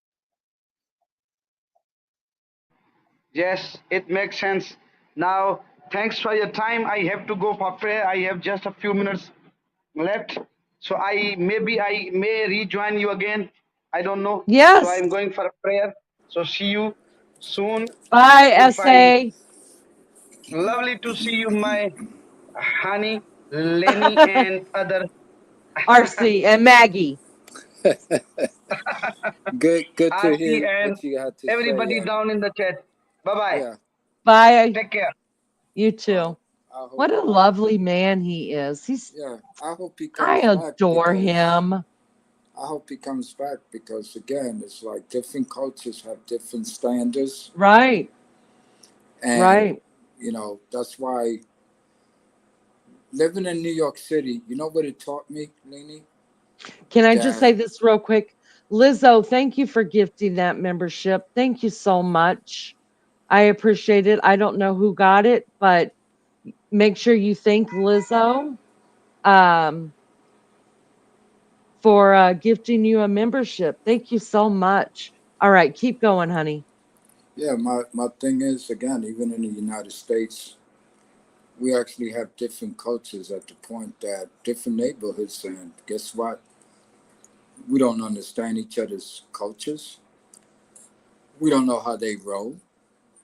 Yes, it makes sense. Now, thanks for your time. I have to go for prayer. I have just a few minutes left. So I may rejoin you again. I don't know. So Yes. I'm going for a prayer. So see you soon. Bye, If I SA. lovely to see you, my honey, Lenny, and other RC and Maggie. Good to RC hear and what you had to say, everybody and down in the chat. Bye bye. yeah, Bye. Take care. You uh, too. I hope, What a lovely man he is. yeah, I hope he I comes back adore because him. I hope he comes back because again, it's like different cultures have different standards, Right. and Right. that's why living in New York City, you know what it taught me, Leni? Can I just That say this real quick? Lizzo, thank you for gifting that membership. Thank you so much. I appreciate it. I don't know who got it, but make sure you thank Lizzo um, for gifting you a membership. Thank you so much. All right, keep going, honey. yeah, my thing is again, even in the United States, we actually have different cultures at the point that different neighborhoods, and guess what? We don't understand each other's cultures. We don't know how they roll.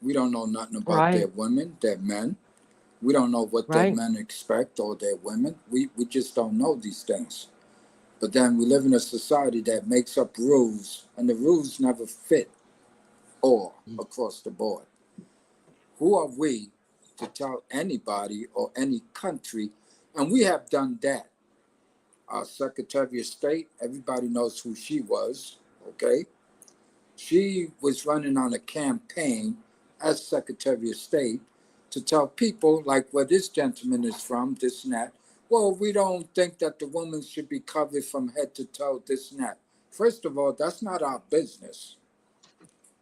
We don't know nothing about their Right, women, their men. We don't know what their right, men expect or their women. We just don't know these things. But then we live in a society that makes up rules, and the rules never fit all across the board. Who are we to tell anybody or any country? And we have done that. Our Secretary of State, everybody knows who she was, okay? She was running on a campaign as Secretary of State to tell people, like where this gentleman is from, this and that. Well, we don't think that the woman should be covered from head to toe, this and that. First of all, that's not our business.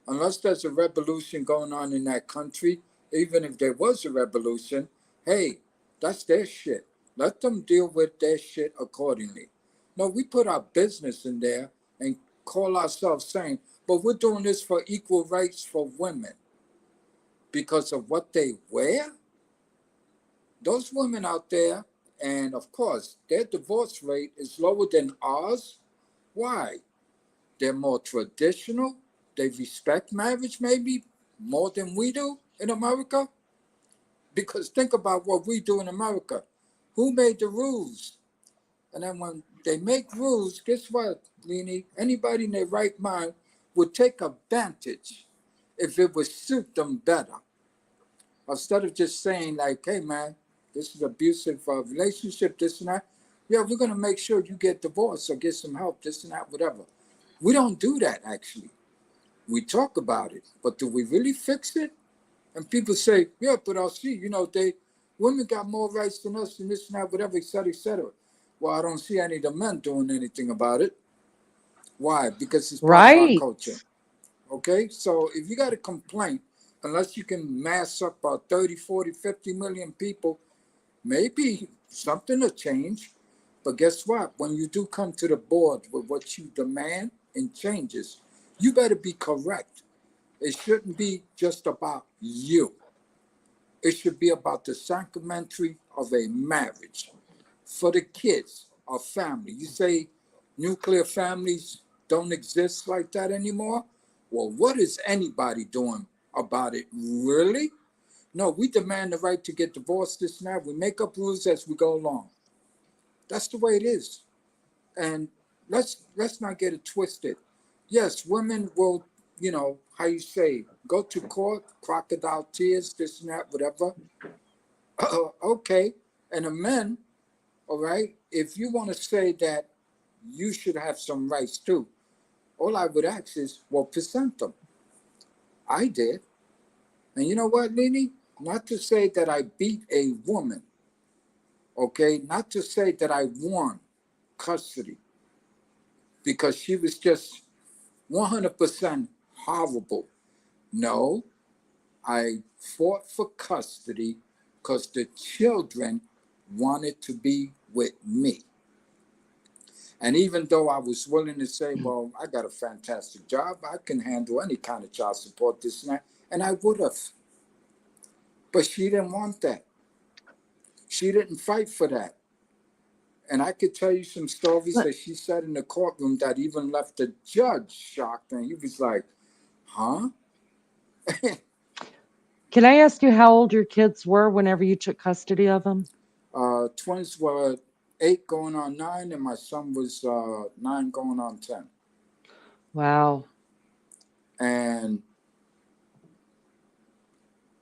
Unless there's a revolution going on in that country, even if there was a revolution, hey, that's their shit. Let them deal with their shit accordingly. No, we put our business in there and call ourselves saying, but we're doing this for equal rights for women because of what they wear. Those women out there, and of course, their divorce rate is lower than ours. Why? They're more traditional. They respect marriage maybe more than we do in America. Because think about what we do in America. Who made the rules? And then when they make rules, guess what, Leni? Anybody in their right mind would take advantage if it would suit them better. Instead of just saying like, hey man, this is abusive relationship, this and that. Yeah, we're gonna make sure you get divorced or get some help, this and that, whatever. We don't do that actually. We talk about it, but do we really fix it? And people say, yeah, but I'll see, women got more rights than us and this and that, whatever, et cetera, et cetera. Well, I don't see any of the men doing anything about it. Why? Because it's part of our right. culture. Okay? So if you got a complaint, unless you can mass up about 30, 40, 50 million people, maybe something will change. But guess what? When you do come to the board with what you demand and changes, you better be correct. It shouldn't be just about you. It should be about the sacramentary of a marriage for the kids or family. You say nuclear families don't exist like that anymore? Well, what is anybody doing about it? Really? No, we demand the right to get divorced, this and that. We make up rules as we go along. That's the way it is. And let's not get it twisted. Yes, women will, how you say, go to court, crocodile tears, this and that, whatever. Okay. And the men, all right, if you want to say that you should have some rights too, all I would ask is, well, present them. I did. And you know what, Nene? Not to say that I beat a woman, okay? Not to say that I won. custody because she was just 100% horrible. No, I fought for custody because the children wanted to be with me. And even though I was willing to say, well, I got a fantastic job, I can handle any kind of child support, this and that, and I would have. But she didn't want that. She didn't fight for that. And I could tell you some stories that she said in the courtroom that even left the judge shocked. And he was like, huh? Can I ask you how old your kids were whenever you took custody of them? Twins were 8 going on 9, and my son was 9 going on 10. Wow. And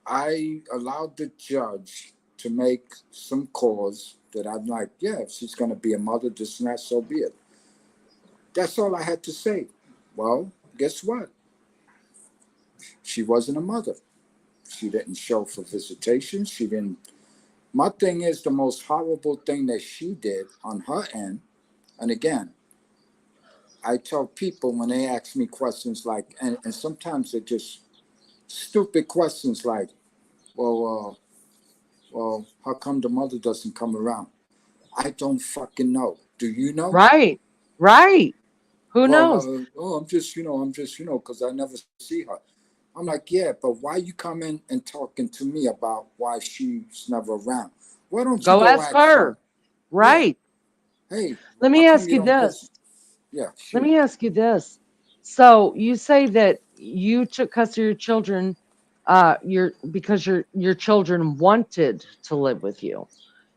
I allowed the judge to make some calls that I'm like, yeah, if she's going to be a mother, this and that, so be it. That's all I had to say. Well, guess what? She wasn't a mother. She didn't show for visitation. She didn't. My thing is the most horrible thing that she did on her end. And again, I tell people when they ask me questions like, and sometimes they're just stupid questions like, well, how come the mother doesn't come around? I don't fucking know. Do you know? Right. Right. Who knows? I'm just, because I never see her. I'm like, yeah, but why you coming and talking to me about why she's never around? Why don't you Go ask her. Right. Yeah. Hey, let me ask you this. Yeah, let me ask you this. So you say that you took custody of your children because your children wanted to live with you.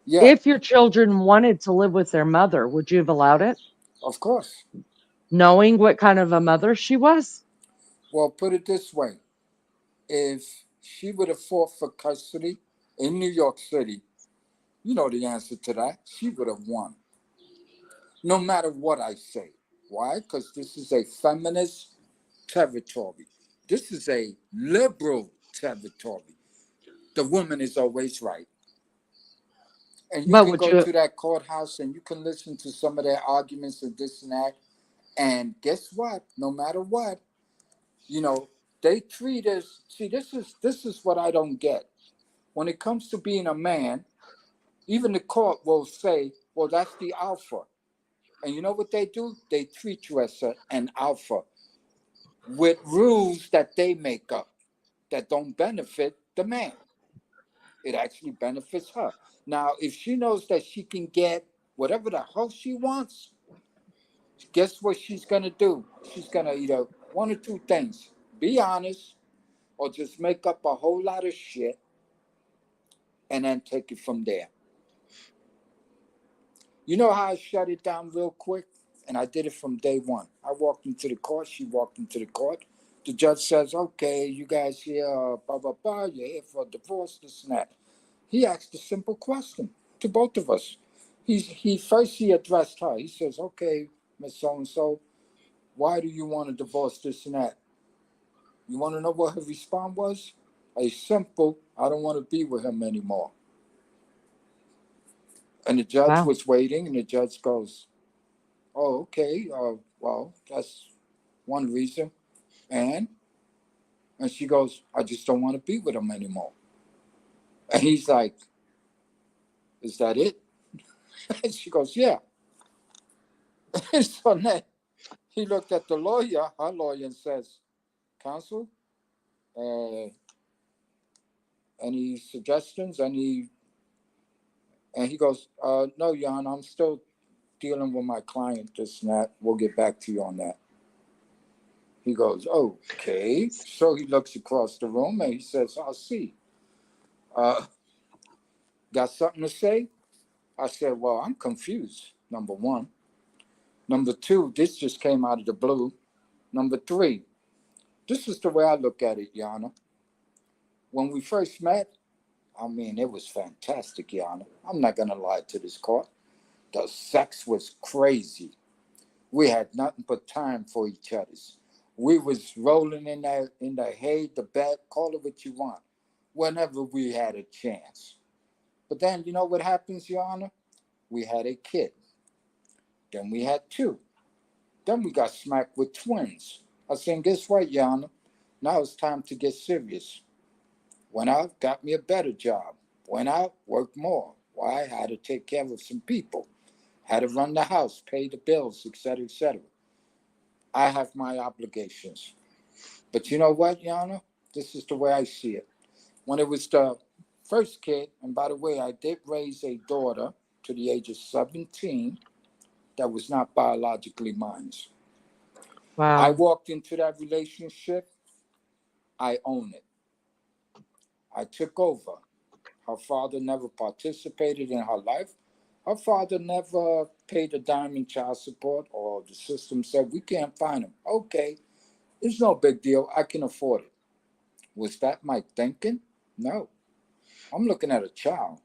Yeah. If your children wanted to live with their mother, would you have allowed it? Of course. Knowing what kind of a mother she was? Well, put it this way. If she would have fought for custody in New York City, you know the answer to that. She would have won. No matter what I say. Why? Because this is a feminist territory. This is a liberal territory. The woman is always right. And you can go to that courthouse and you can listen to some of their arguments and this and that. And guess what? No matter what, they treat us. See, this is what I don't get. When it comes to being a man, even the court will say, well, that's the alpha. And you know what they do? They treat you as an alpha with rules that they make up that don't benefit the man. It actually benefits her. Now, if she knows that she can get whatever the hell she wants, guess what she's going to do? She's going to either one or two things: be honest or just make up a whole lot of shit and then take it from there. You know how I shut it down real quick? And I did it from day one. I walked into the court. She walked into the court. The judge says, okay, you guys here, blah, blah, blah. You're here for a divorce, this and that. He asked a simple question to both of us. He first addressed her. He says, okay, Miss So-and-so, why do you want to divorce, this and that? You want to know what her response was? A simple, I don't want to be with him anymore. And the judge was waiting, and the judge goes, oh, okay, well, that's one reason. And she goes, I just don't want to be with him anymore. And he's like, is that it? And she goes, yeah. And so then he looked at the lawyer, her lawyer, and says, counsel, any suggestions? And he goes, no, Jan, I'm still dealing with my client, this and that. We'll get back to you on that. He goes, okay. So he looks across the room and he says, I'll see. Got something to say? I said, well, I'm confused, number one. Number two, this just came out of the blue. Number three, this is the way I look at it, Yana. When we first met, I mean, it was fantastic, Yana. I'm not going to lie to this court. The sex was crazy. We had nothing but time for each other. We was rolling in the hay, the bed, call it what you want, whenever we had a chance. But then, you know what happens, Your Honor? We had a kid. Then we had 2. Then we got smacked with twins. I said, guess what, Yana? Now it's time to get serious. Went out, got me a better job. Went out, worked more. Why? I had to take care of some people. Had to run the house, pay the bills, etc., etc. I have my obligations. But you know what, Yana? This is the way I see it. When it was the first kid, and by the way, I did raise a daughter to the age of 17 that was not biologically mine. I Wow. walked into that relationship, I own it. I took over. Her father never participated in her life. Her father never paid a dime in child support, or the system said, we can't find him. Okay, it's no big deal. I can afford it. Was that my thinking? No. I'm looking at a child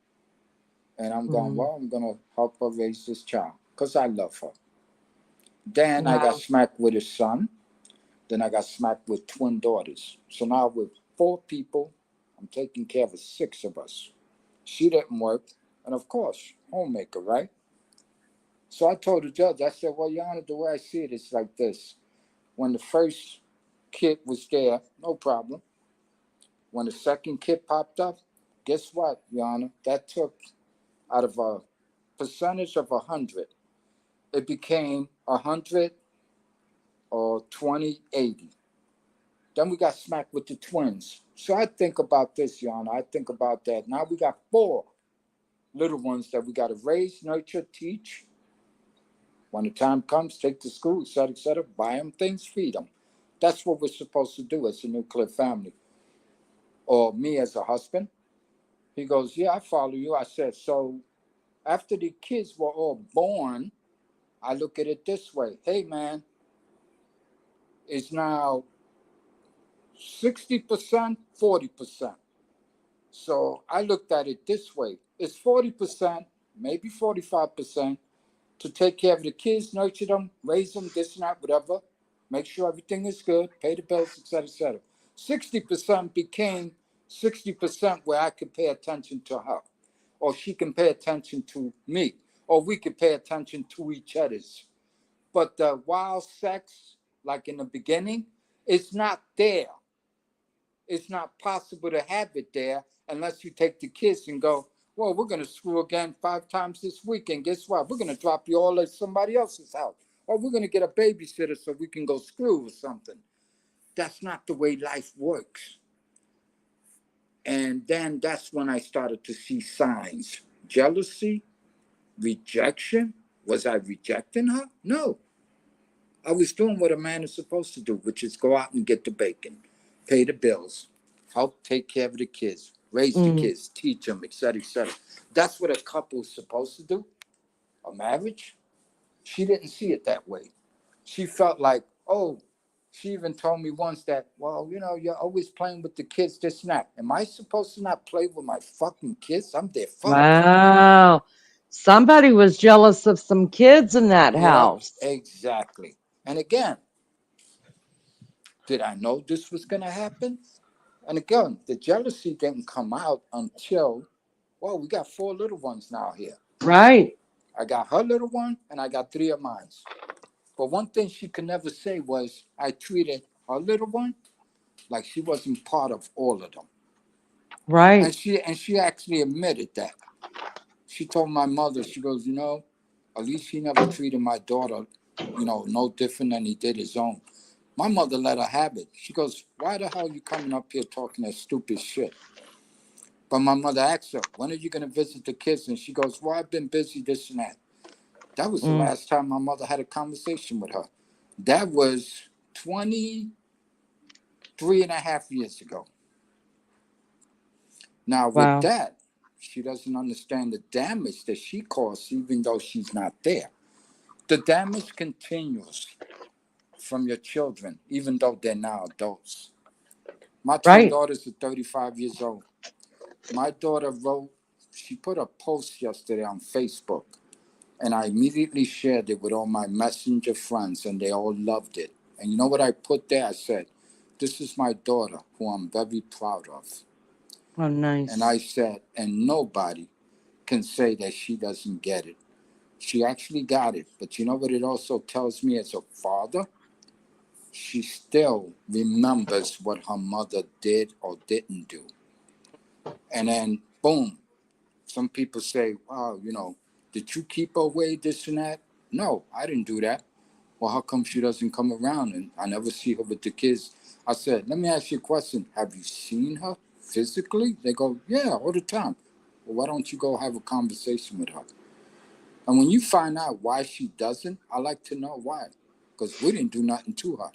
and I'm going, Mm. well, I'm going to help her raise this child because I love her. Then I got Wow. smacked with his son. Then I got smacked with twin daughters. So now with 4 people, I'm taking care of 6 of us. She didn't work. And of course, homemaker, right? So I told the judge, I said, well, Your Honor, the way I see it is like this. When the first kid was there, no problem. When the second kid popped up, guess what, Your Honor? That took out of a percentage of 100, it became 100 or 20/80. Then we got smacked with the twins. So I think about this, Your Honor. I think about that. Now we got 4 little ones that we got to raise, nurture, teach. When the time comes, take to school, etc., etc., buy them things, feed them. That's what we're supposed to do as a nuclear family. Or me as a husband. He goes, yeah, I follow you. I said, so after the kids were all born, I look at it this way. Hey, man, it's now 60%, 40%. So I looked at it this way. It's 40%, maybe 45% to take care of the kids, nurture them, raise them, this and that, whatever. Make sure everything is good, pay the bills, etc., etc. 60% became 60% where I could pay attention to her, or she can pay attention to me, or we could pay attention to each other's. But the wild sex, like in the beginning, it's not there. It's not possible to have it there unless you take the kids and go, well, we're going to screw again 5 times this week. And guess what? We're going to drop you all at somebody else's house. Or we're going to get a babysitter so we can go screw or something. That's not the way life works. And then that's when I started to see signs. Jealousy, rejection. Was I rejecting her? No. I was doing what a man is supposed to do, which is go out and get the bacon, pay the bills, help take care of the kids, raise the Mm. kids, teach them, etc., etc. That's what a couple is supposed to do. A marriage. She didn't see it that way. She felt like, oh, she even told me once that, well, you're always playing with the kids, this and that. Am I supposed to not play with my fucking kids? I'm their father. Wow. Somebody was jealous of some kids in that Yep, house. exactly. And again, did I know this was going to happen? And again, the jealousy didn't come out until, well, we got 4 little ones now here. Right. I got her little one and I got 3 of mine. But one thing she could never say was I treated her little one like she wasn't part of all of them. Right. And she actually admitted that. She told my mother, she goes, at least he never treated my daughter, no different than he did his own. My mother let her have it. She goes, why the hell are you coming up here talking that stupid shit? But my mother asked her, when are you going to visit the kids? And she goes, well, I've been busy, this and that. That was the Mm. last time my mother had a conversation with her. That was 23 and a half years ago. Now, with Wow. that, she doesn't understand the damage that she caused, even though she's not there. The damage continues from your children, even though they're now adults. My twin Right. daughters are 35 years old. My daughter she put a post yesterday on Facebook, and I immediately shared it with all my messenger friends, and they all loved it. And you know what I put there? I said, this is my daughter, who I'm very proud of. Oh, nice. And I said, and nobody can say that she doesn't get it. She actually got it. But you know what it also tells me as a father? She still remembers what her mother did or didn't do. And then, boom, some people say, wow, did you keep her away, this and that? No, I didn't do that. Well, how come she doesn't come around and I never see her with the kids? I said, let me ask you a question. Have you seen her physically? They go, yeah, all the time. Well, why don't you go have a conversation with her? And when you find out why she doesn't, I like to know why. Because we didn't do nothing to her.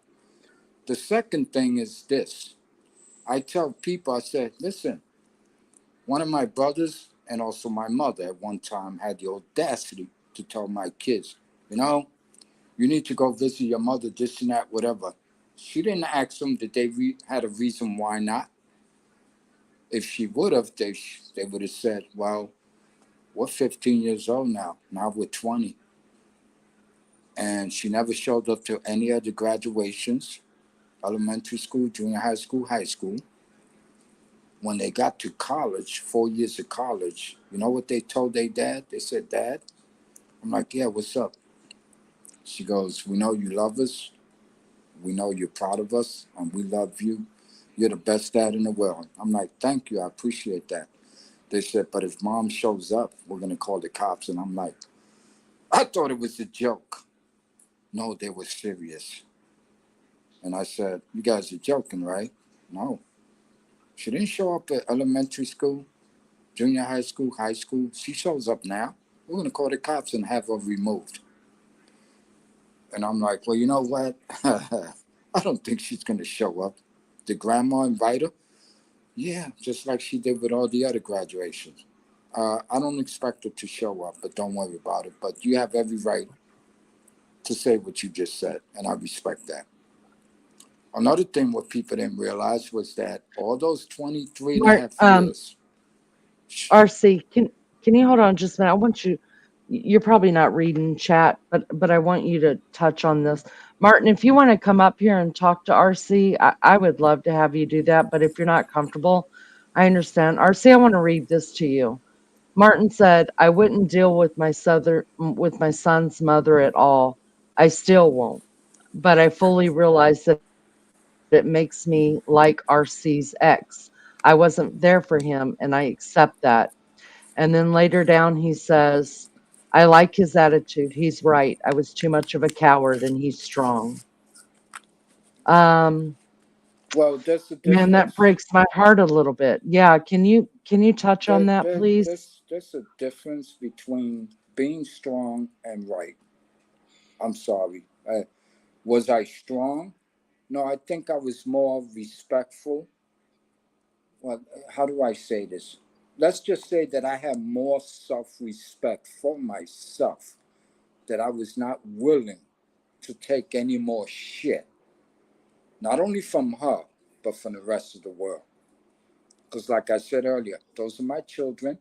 The second thing is this. I tell people, I said, listen, one of my brothers and also my mother at one time had the audacity to tell my kids, you need to go visit your mother, this and that, whatever. She didn't ask them that they had a reason why not. If she would have, they would have said, well, we're 15 years old now. Now we're 20. And she never showed up to any of the graduations, elementary school, junior high school, high school. When they got to college, 4 years of college, you know what they told their dad? They said, Dad, I'm like, yeah, what's up? She goes, we know you love us. We know you're proud of us, and we love you. You're the best dad in the world. I'm like, thank you. I appreciate that. They said, but if mom shows up, we're going to call the cops. And I'm like, I thought it was a joke. No, they were serious. And I said, you guys are joking, right? No. She didn't show up at elementary school, junior high school, high school. She shows up now. We're going to call the cops and have her removed. And I'm like, well, you know what? I don't think she's going to show up. Did grandma invite her? Yeah, just like she did with all the other graduations. I don't expect her to show up, but don't worry about it. But you have every right to say what you just said, and I respect that. Another thing what people didn't realize was that all those 23 and a Mark, half years, RC, can you hold on just a minute? I want you. You're probably not reading chat, but I want you to touch on this. Martin, if you want to come up here and talk to RC, I would love to have you do that. But if you're not comfortable, I understand. RC, I want to read this to you. Martin said, "I wouldn't deal with with my son's mother at all. I still won't. But I fully realize that it makes me like RC's ex. I wasn't there for him, and I accept that." And then later down, he says, "I like his attitude. He's right. I was too much of a coward, and he's strong." Um, well, there's a man, that difference. breaks my heart a little bit. Yeah, can you touch on There, that, there, please? there's a difference between being strong and right. I'm sorry. Was I strong? No, I think I was more respectful. Well, how do I say this? Let's just say that I had more self respect for myself, that I was not willing to take any more shit, not only from her, but from the rest of the world. Because, like I said earlier, those are my children.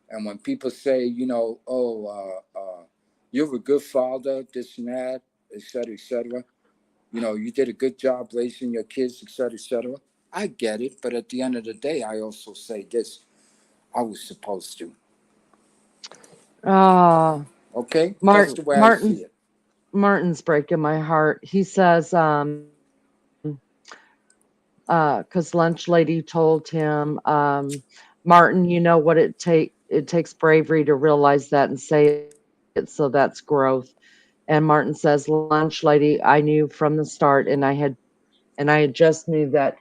And when people say, oh, you're a good father, this and that, et cetera, et cetera, you did a good job raising your kids, et cetera, et cetera. I get it, but at the end of the day, I also say this: I was supposed to. Ah, Okay, that's Martin, the way I see Martin, it. Martin's breaking my heart. He says, because lunch lady told him, Martin, you know what it takes bravery to realize that and say it, so that's growth. And Martin says, lunch lady, I knew from the start, and I had just knew that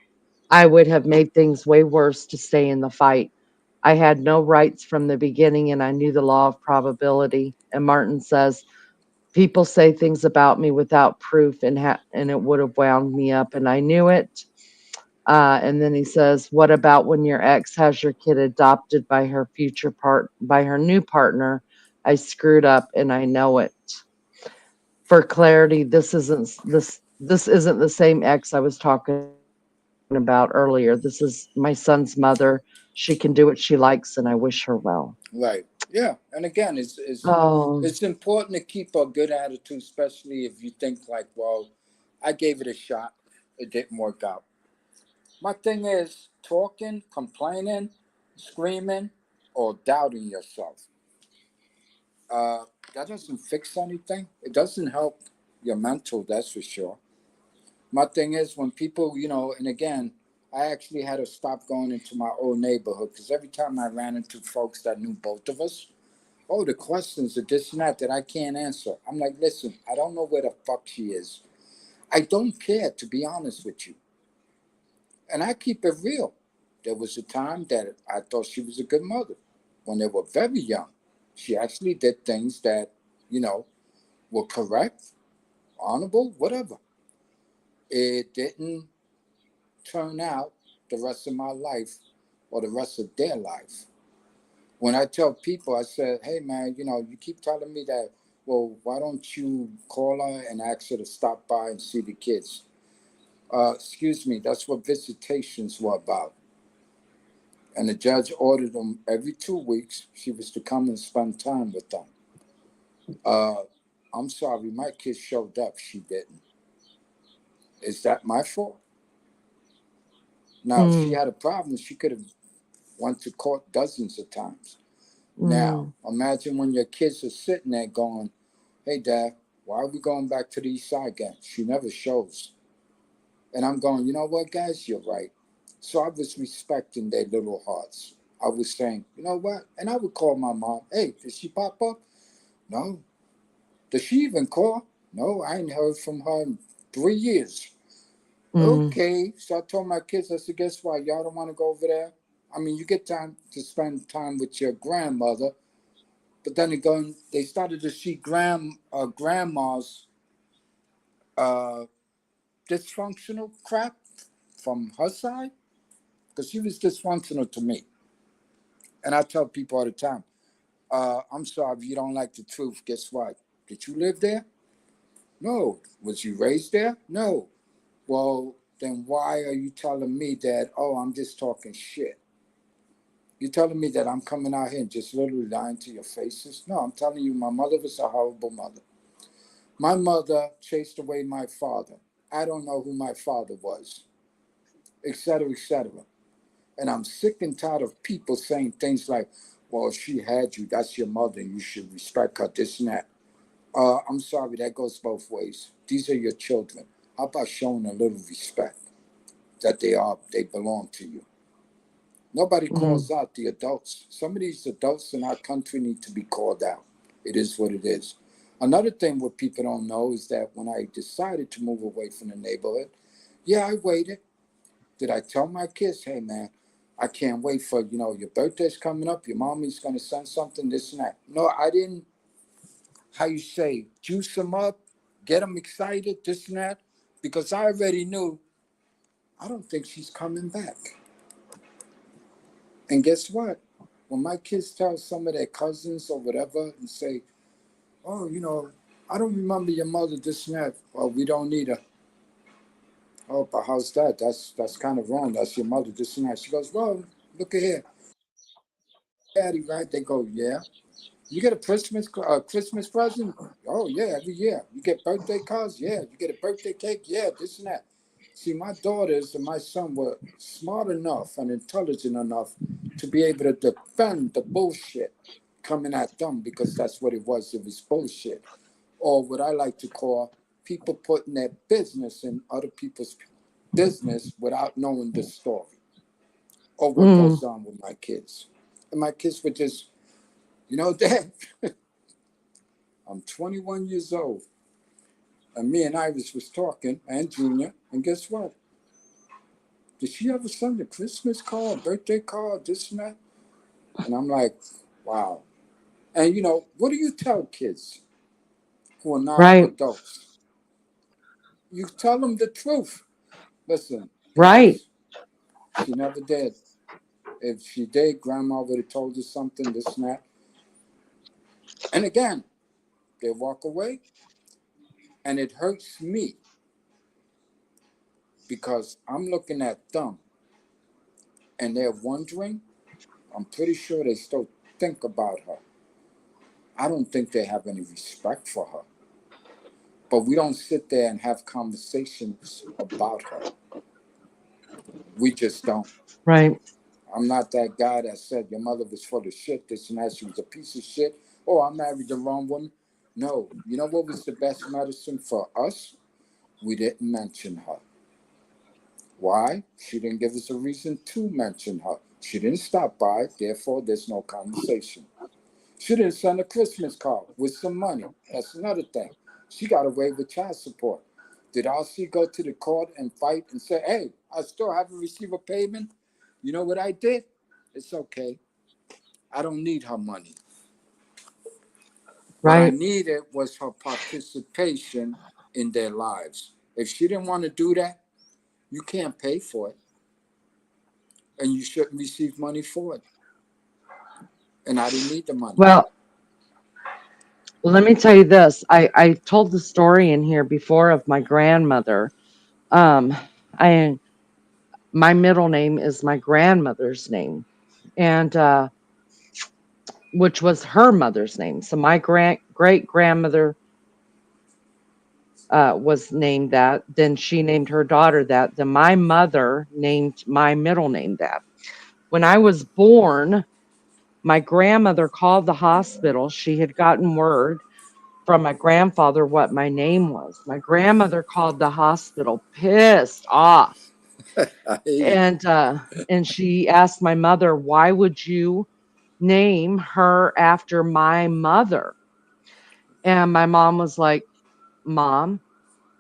I would have made things way worse to stay in the fight. I had no rights from the beginning, and I knew the law of probability. And Martin says, people say things about me without proof, and it would have wound me up, and I knew it. And then he says, "What about when your ex has your kid adopted by by her new partner? I screwed up, and I know it." For clarity, this isn't the same ex I was talking about earlier. This is my son's mother. She can do what she likes, and I wish her well. Right. Yeah. And again, Oh, it's important to keep a good attitude, especially if you think like, well, I gave it a shot, it didn't work out. My thing is talking, complaining, screaming, or doubting yourself. that doesn't fix anything. It doesn't help your mental, that's for sure. My thing is when people, and again, I actually had to stop going into my old neighborhood because every time I ran into folks that knew both of us, oh, the questions are this and that I can't answer. I'm like, listen, I don't know where the fuck she is. I don't care, to be honest with you. And I keep it real. There was a time that I thought she was a good mother. When they were very young, she actually did things that, you know, were correct, honorable, whatever. It didn't turn out the rest of my life or the rest of their life. When I tell people, I said, hey man, you keep telling me that, well, why don't you call her and ask her to stop by and see the kids? Excuse me, that's what visitations were about. And the judge ordered them every 2 weeks. She was to come and spend time with them. Uh, I'm sorry, my kid showed up. She didn't. Is that my fault? Now, if she had a problem, she could have went to court dozens of times. Now, imagine when your kids are sitting there going, hey, Dad, why are we going back to the East Side again? She never shows. And I'm going, you know what, guys, you're right. So I was respecting their little hearts. I was saying, you know what? And I would call my mom, hey, did she pop up? No. Does she even call? No, I ain't heard from her in 3 years. Okay. So I told my kids, I said, guess what? Y'all don't want to go over there? I mean, you get time to spend time with your grandmother, but then again, they started to see grandma's uh, dysfunctional crap from her side because she was dysfunctional to me. And I tell people all the time, I'm sorry if you don't like the truth. Guess what? Did you live there? No. Was you raised there? No. Well, then why are you telling me that, oh, I'm just talking shit? You're telling me that I'm coming out here and just literally lying to your faces? No, I'm telling you, my mother was a horrible mother. My mother chased away my father. I don't know who my father was, etc., etc. And I'm sick and tired of people saying things like, well, she had you, that's your mother, and you should respect her, this and that. I'm sorry, that goes both ways. These are your children. How about showing a little respect that they belong to you? Nobody calls out the adults. Some of these adults in our country need to be called out. It is what it is. Another thing what people don't know is that when I decided to move away from the neighborhood, yeah, I waited. Did I tell my kids, hey man, I can't wait for, your birthday's coming up, your mommy's gonna send something, this and that. No, I didn't, how you say, juice them up, get them excited, this and that, because I already knew I don't think she's coming back. And guess what? When my kids tell some of their cousins or whatever and say, oh, I don't remember your mother this and that. Well, we don't need her. Oh, but how's that? That's kind of wrong. That's your mother this and that. She goes, well, look at here. Daddy, right? They go, yeah. You get a Christmas present? Oh, yeah, every year. You get birthday cards? Yeah. You get a birthday cake? Yeah, this and that. See, my daughters and my son were smart enough and intelligent enough to be able to defend the bullshit coming at them because that's what it was. It was bullshit. Or what I like to call people putting their business in other people's business without knowing the story or what goes on with my kids. And my kids were just, Dad, I'm 21 years old. And me and Iris was talking, and Junior, and guess what? Did she ever send a Christmas card, birthday card, this and that? And I'm like, wow. And what do you tell kids who are now adults? You tell them the truth. Listen, guys, she never did. If she did, grandma would have told you something, this and that. And again, they walk away, and it hurts me because I'm looking at them, and they're wondering. I'm pretty sure they still think about her. I don't think they have any respect for her. But we don't sit there and have conversations about her. We just don't. Right. I'm not that guy that said your mother was full of shit, this and that. She was a piece of shit. Oh, I married the wrong woman. No, you know what was the best medicine for us? We didn't mention her. Why? She didn't give us a reason to mention her. She didn't stop by, therefore, there's no conversation. She didn't send a Christmas card with some money. That's another thing. She got away with child support. Did RC go to the court and fight and say, hey, I still haven't received a payment? You know what I did? It's okay. I don't need her money. What I Right. needed was her participation in their lives. If she didn't want to do that, you can't pay for it. And you shouldn't receive money for it. And I didn't need the money. Well, let me tell you this. I told the story in here before of my grandmother. Um, I my middle name is my grandmother's name, and which was her mother's name. So my great grandmother was named that. Then she named her daughter that. Then my mother named my middle name that. When I was born, my grandmother called the hospital. She had gotten word from my grandfather what my name was. My grandmother called the hospital pissed off. I hear you. And she asked my mother, "Why would you name her after my mother?" And my mom was like, "Mom,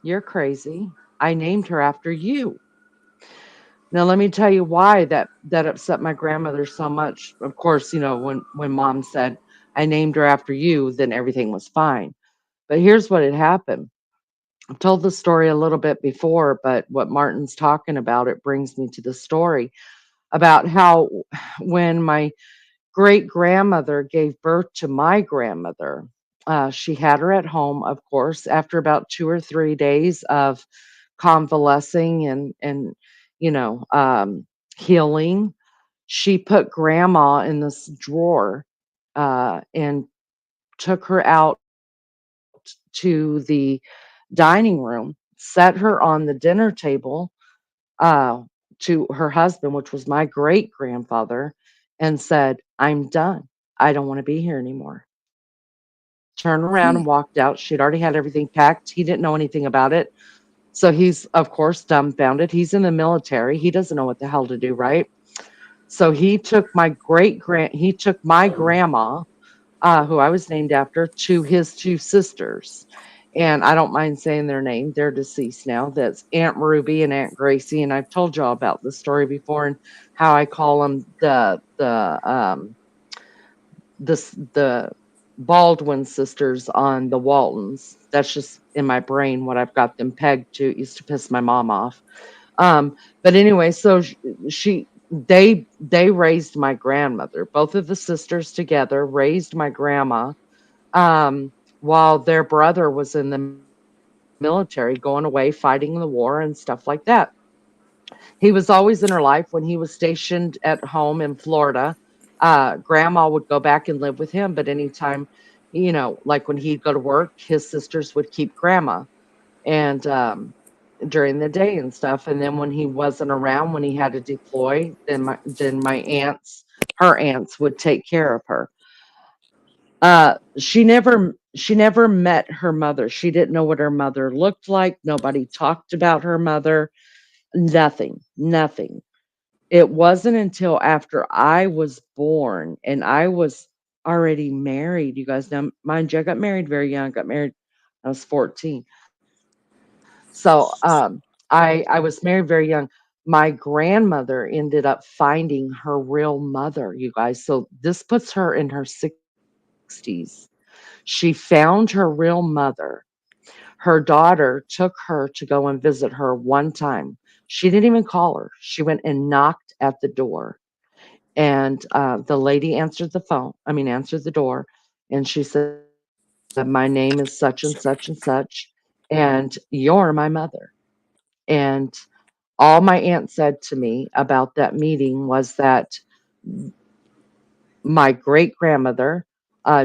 you're crazy. I named her after you." Now let me tell you why that upset my grandmother so much. Of course, when mom said I named her after you, then everything was fine. But here's what had happened. I've told the story a little bit before, but what Martin's talking about, it brings me to the story about how when my great grandmother gave birth to my grandmother, she had her at home, of course, after about 2 or 3 days of convalescing and you know um, healing. She put grandma in this drawer and took her out to the dining room, set her on the dinner table uh, to her husband, which was my great grandfather, and said, "I'm done. I don't want to be here anymore." Turned around and walked out. She'd already had everything packed. He didn't know anything about it. So he's, of course, dumbfounded. He's in the military. He doesn't know what the hell to do, right? So he took my grandma, who I was named after, to his two sisters. And I don't mind saying their name. They're deceased now. That's Aunt Ruby and Aunt Gracie. And I've told y'all about this story before and how I call them the Baldwin sisters on the Waltons. That's just in my brain what I've got them pegged to. It used to piss my mom off. But anyway, so they raised my grandmother. Both of the sisters together raised my grandma while their brother was in the military going away fighting the war and stuff like that. He was always in her life when he was stationed at home in Florida. Grandma would go back and live with him, but anytime, like when he'd go to work, his sisters would keep grandma and during the day and stuff. And then when he wasn't around, when he had to deploy, then my her aunts would take care of her. She never met her mother. She didn't know what her mother looked like. Nobody talked about her mother. Nothing, nothing. It wasn't until after I was born and I was already married. You guys know, mind you, I got married very young. I got married, I was 14. So I was married very young. My grandmother ended up finding her real mother, you guys. So this puts her in her 60s. She found her real mother. Her daughter took her to go and visit her one time. She didn't even call her. She went and knocked at the door. And the lady answered the door. And she said, "My name is such and such and such. And you're my mother." And all my aunt said to me about that meeting was that my great grandmother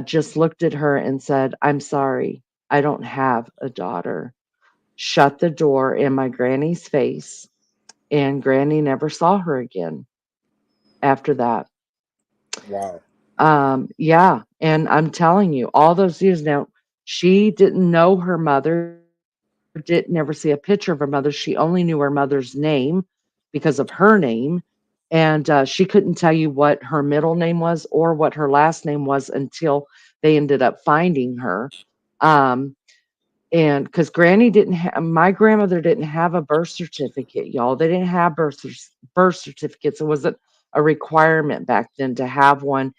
just looked at her and said, "I'm sorry, I don't have a daughter." Shut the door in my granny's face, and granny never saw her again after that. Wow. Yeah, and I'm telling you, all those years now, she didn't know her mother, didn't never see a picture of her mother. She only knew her mother's name because of her name. And she couldn't tell you what her middle name was or what her last name was until they ended up finding her. Um, and because Granny didn't have, my grandmother didn't have a birth certificate, y'all. They didn't have birth certificates. It wasn't a requirement back then to have one,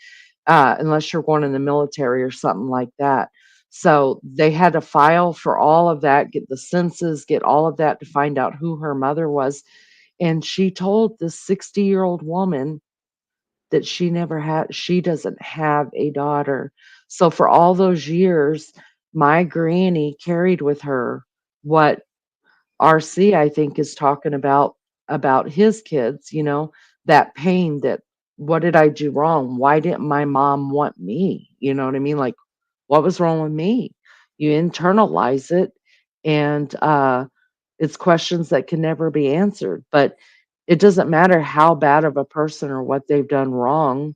unless you're going in the military or something like that. So they had to file for all of that, get the census, get all of that to find out who her mother was. And she told this 60-year-old woman that she doesn't have a daughter. So for all those years, my granny carried with her what RC, I think, is talking about his kids, that pain, that what did I do wrong? Why didn't my mom want me? You know what I mean? Like, what was wrong with me? You internalize it, and it's questions that can never be answered. But it doesn't matter how bad of a person or what they've done wrong,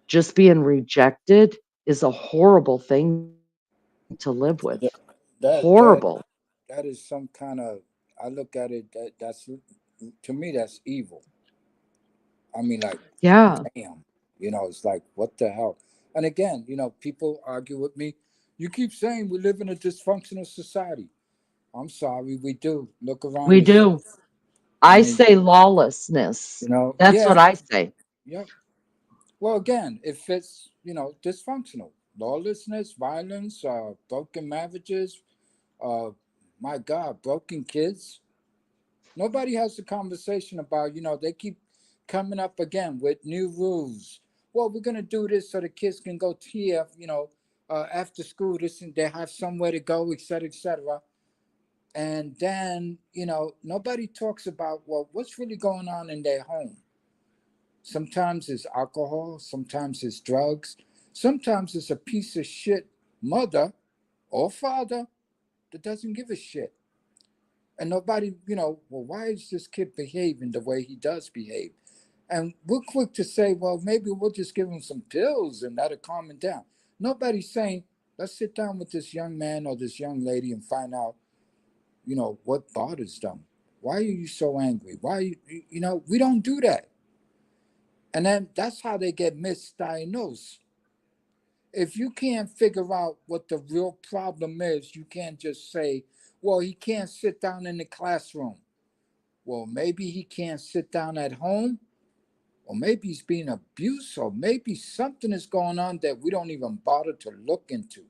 just being rejected is a horrible thing to live with. Yeah, Horrible. that is some kind of. I look at it that's to me that's evil. I mean, like, Yeah, damn, it's like what the hell. And again, people argue with me. You keep saying we live in a dysfunctional society. I'm sorry, we do. Look around we do. yourself. I I mean, say lawlessness. That's yeah, what I say. yeah. Well, again, it fits, dysfunctional. Lawlessness, violence, broken marriages, uh, my God, broken kids. Nobody has a conversation about, they keep coming up again with new rules. Well, we're going to do this so the kids can go to here, after school, this and they have somewhere to go, et cetera, et cetera. And then, nobody talks about, well, what's really going on in their home. Sometimes it's alcohol, sometimes it's drugs, sometimes it's a piece of shit mother or father that doesn't give a shit. And nobody, well, why is this kid behaving the way he does behave? And we're quick to say, well, maybe we'll just give him some pills and that'll calm him down. Nobody's saying, let's sit down with this young man or this young lady and find out, what bothers them. Why are you so angry? Why, we don't do that. And then that's how they get misdiagnosed. If you can't figure out what the real problem is, you can't just say, well, he can't sit down in the classroom. Well, maybe he can't sit down at home, or maybe he's being abused, or maybe something is going on that we don't even bother to look into.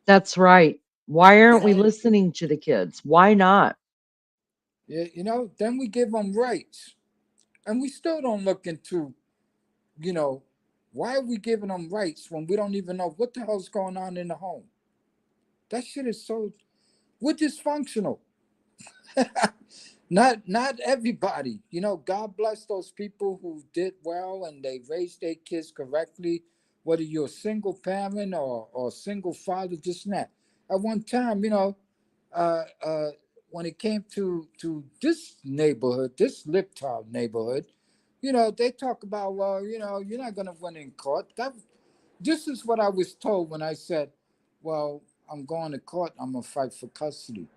That's right. Why You aren't we know, listening to the kids? Why not? yeah, then we give them rights, and we still don't look into, you know, why are we giving them rights when we don't even know what the hell's going on in the home? That shit is so, we're dysfunctional. Not everybody. God bless those people who did well and they raised their kids correctly, whether you're a single parent or a single father, just that. At one time, uh, uh, when it came to this neighborhood, this Liptop neighborhood, they talk about, well, you're not gonna win in court. This is what I was told when I said, well, I'm going to court, I'm gonna fight for custody.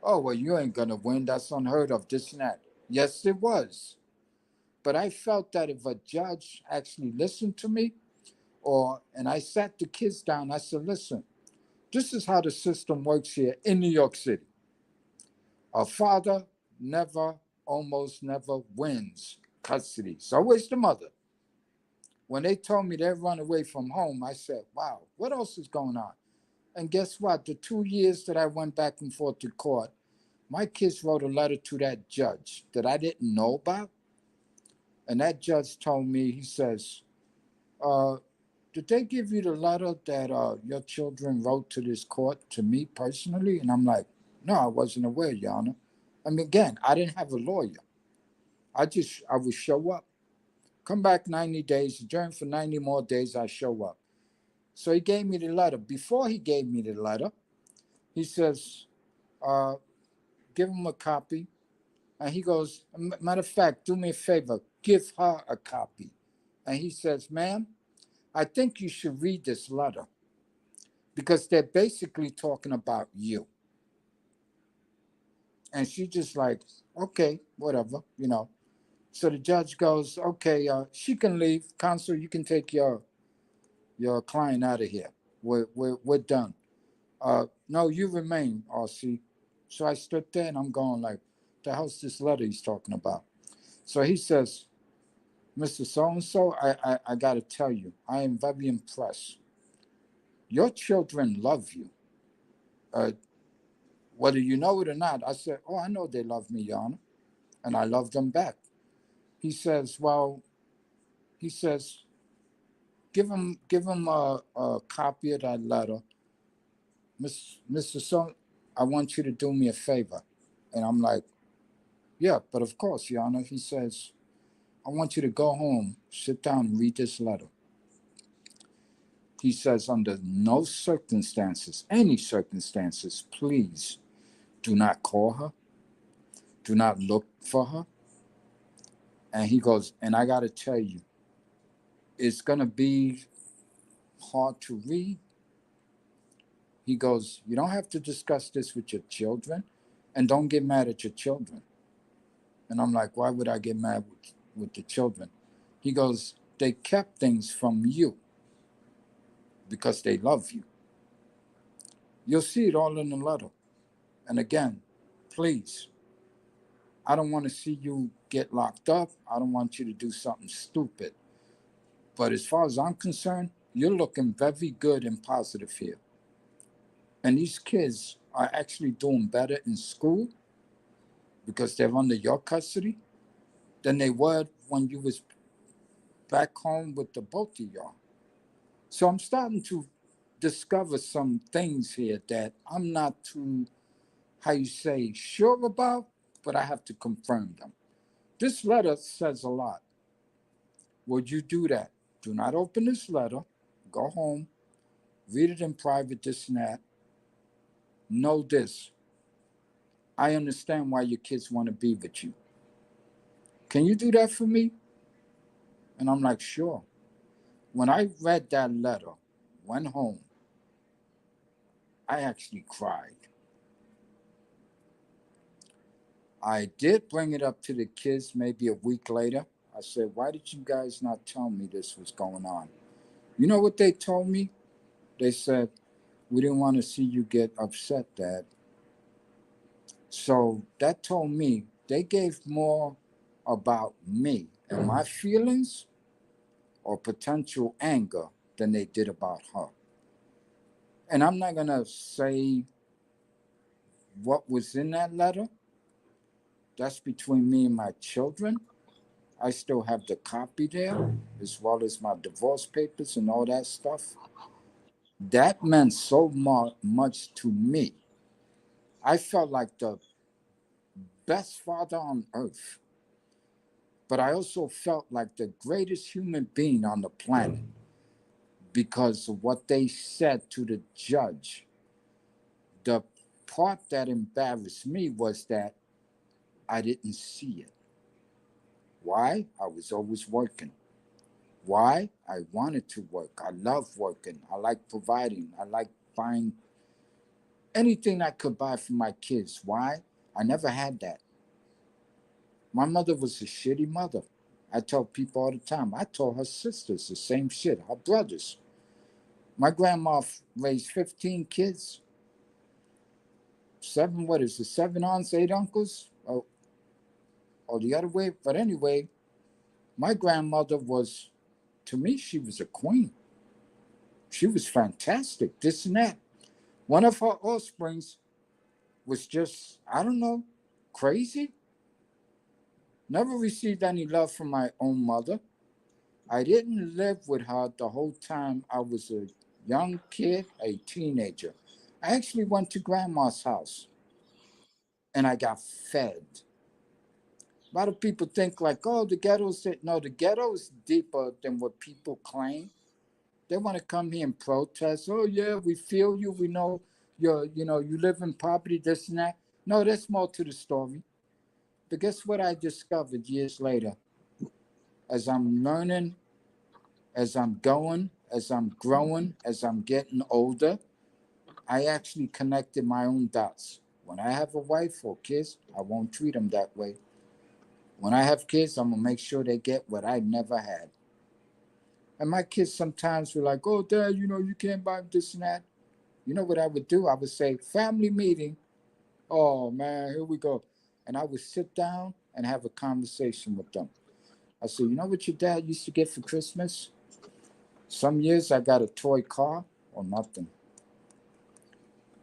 Oh, well, you ain't gonna win. That's unheard of, this and that. Yes, it was. But I felt that if a judge actually listened to me, and I sat the kids down, I said, listen, this is how the system works here in New York City. A father never, almost never wins custody. It's always the mother. When they told me they run away from home, I said, wow, what else is going on? And guess what? The 2 years that I went back and forth to court, my kids wrote a letter to that judge that I didn't know about. And that judge told me, he says, uh, did they give you the letter that your children wrote to this court to me personally? And I'm like, no, I wasn't aware, Your Honor. I mean, again, I didn't have a lawyer. I would show up, come back 90 days, adjourn for 90 more days, I show up. So he gave me the letter. Before he gave me the letter, he says, uh, give him a copy. And he goes, matter of fact, do me a favor, give her a copy. And he says, ma'am, I think you should read this letter because they're basically talking about you. And she just like, okay, whatever, you know. So the judge goes, okay, she can leave. Counsel, you can take your client out of here. We're done. No, you remain, RC. So I stood there and I'm going like, the hell's this letter he's talking about? So he says, Mr. So-and-so, I got to tell you, I am very impressed. Your children love you. Uh, whether you know it or not, I said, oh, I know they love me, Your Honor, and I love them back. He says, well, he says, give him a copy of that letter. Mr. So, I want you to do me a favor. And I'm like, yeah, but of course, Your Honor. He says, I want you to go home, sit down, and read this letter. He says, under no circumstances, any circumstances, please do not call her, do not look for her. And he goes, and I got to tell you, it's going to be hard to read. He goes, you don't have to discuss this with your children and don't get mad at your children. And I'm like, why would I get mad with the children? He goes, they kept things from you because they love you. You'll see it all in the letter. And again, please, I don't want to see you get locked up. I don't want you to do something stupid. But as far as I'm concerned, you're looking very good and positive here. And these kids are actually doing better in school because they're under your custody than they were when you was back home with the both of y'all. So I'm starting to discover some things here that I'm not too, how you say, sure about, but I have to confirm them. This letter says a lot. Would you do that? Do not open this letter. Go home, read it in private, this and that. Know this. I understand why your kids want to be with you. Can you do that for me? And I'm like, sure. When I read that letter, went home, I actually cried. I did bring it up to the kids maybe a week later. I said, why did you guys not tell me this was going on? You know what they told me? They said, we didn't want to see you get upset, Dad. So that told me they gave more about me and my feelings or potential anger than they did about her. And I'm not going to say what was in that letter. That's between me and my children. I still have the copy there, as well as my divorce papers and all that stuff. That meant so much to me. I felt like the best father on earth, but I also felt like the greatest human being on the planet because of what they said to the judge. The part that embarrassed me was that I didn't see it. Why? I was always working. Why? I wanted to work. I love working. I like providing. I like buying anything I could buy for my kids. Why? I never had that. My mother was a shitty mother. I tell people all the time. I told her sisters the same shit, her brothers. My grandma raised 15 kids. Seven, what is it? Seven aunts, eight uncles? Or the other way. But anyway, my grandmother was, to me, she was a queen. She was fantastic, this and that. One of her offsprings was just, I don't know, crazy. Never received any love from my own mother. I didn't live with her the whole time I was a young kid, a teenager. I actually went to grandma's house and I got fed. A lot of people think like, oh, the ghetto's no, the ghetto is deeper than what people claim. They want to come here and protest. Oh yeah, we feel you. We know you live in poverty, this and that. No, there's more to the story. But guess what I discovered years later? As I'm learning, as I'm going, as I'm growing, as I'm getting older, I actually connected my own dots. When I have a wife or kids, I won't treat them that way. When I have kids, I'm gonna make sure they get what I never had. And my kids sometimes were like, "Oh, Dad, you can't buy this and that." You know what I would do? I would say, "Family meeting." Oh man, here we go. And I would sit down and have a conversation with them. I said, "You know what your dad used to get for Christmas? Some years I got a toy car or nothing.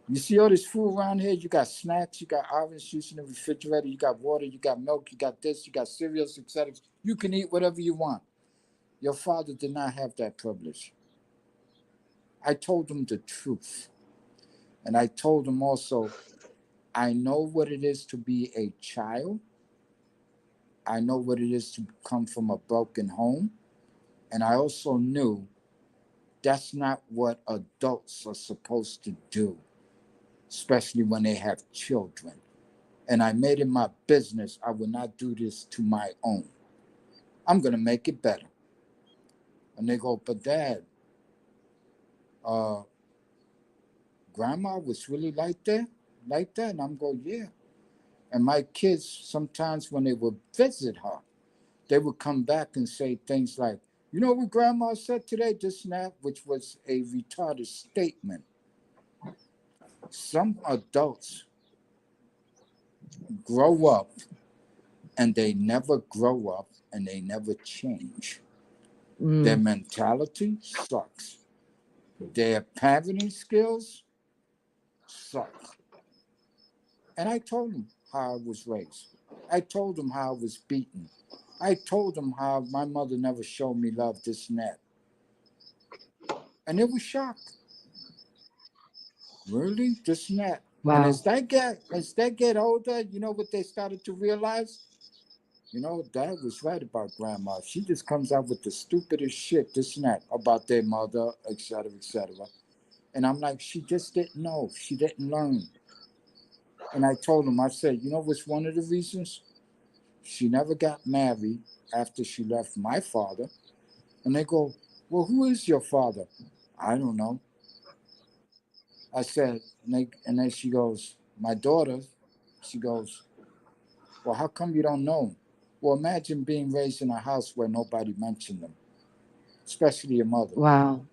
You see all this food around here? You got snacks, you got orange juice in the refrigerator, you got water, you got milk, you got this, you got cereals, etc. You can eat whatever you want. Your father did not have that privilege." I told him the truth. And I told him also, I know what it is to be a child. I know what it is to come from a broken home. And I also knew that's not what adults are supposed to do, especially when they have children. And I made it my business. I will not do this to my own. I'm going to make it better. And they go, "But Dad, uh, Grandma was really like that?" And I'm going, "Yeah." And my kids, sometimes when they would visit her, they would come back and say things like, "You know what Grandma said today, this and that," which was a retarded statement. Some adults grow up and they never grow up and they never change. Their Mm, mentality sucks. Their parenting skills suck. And I told them how I was raised. I told them how I was beaten. I told them how my mother never showed me love, this and that. And they were shocked. Really? This and that. And wow. as they get older, you know what they started to realize? Dad was right about grandma. She just comes out with the stupidest shit, this and that, about their mother, etc., etc. And I'm like, she just didn't know. She didn't learn. And I told him, I said, you know what's one of the reasons? She never got married after she left my father. And they go, "Well, who is your father?" "I don't know." I said, and then she goes, "My daughter," she goes, "Well, how come you don't know him?" Well, imagine being raised in a house where nobody mentioned them, especially your mother. Wow.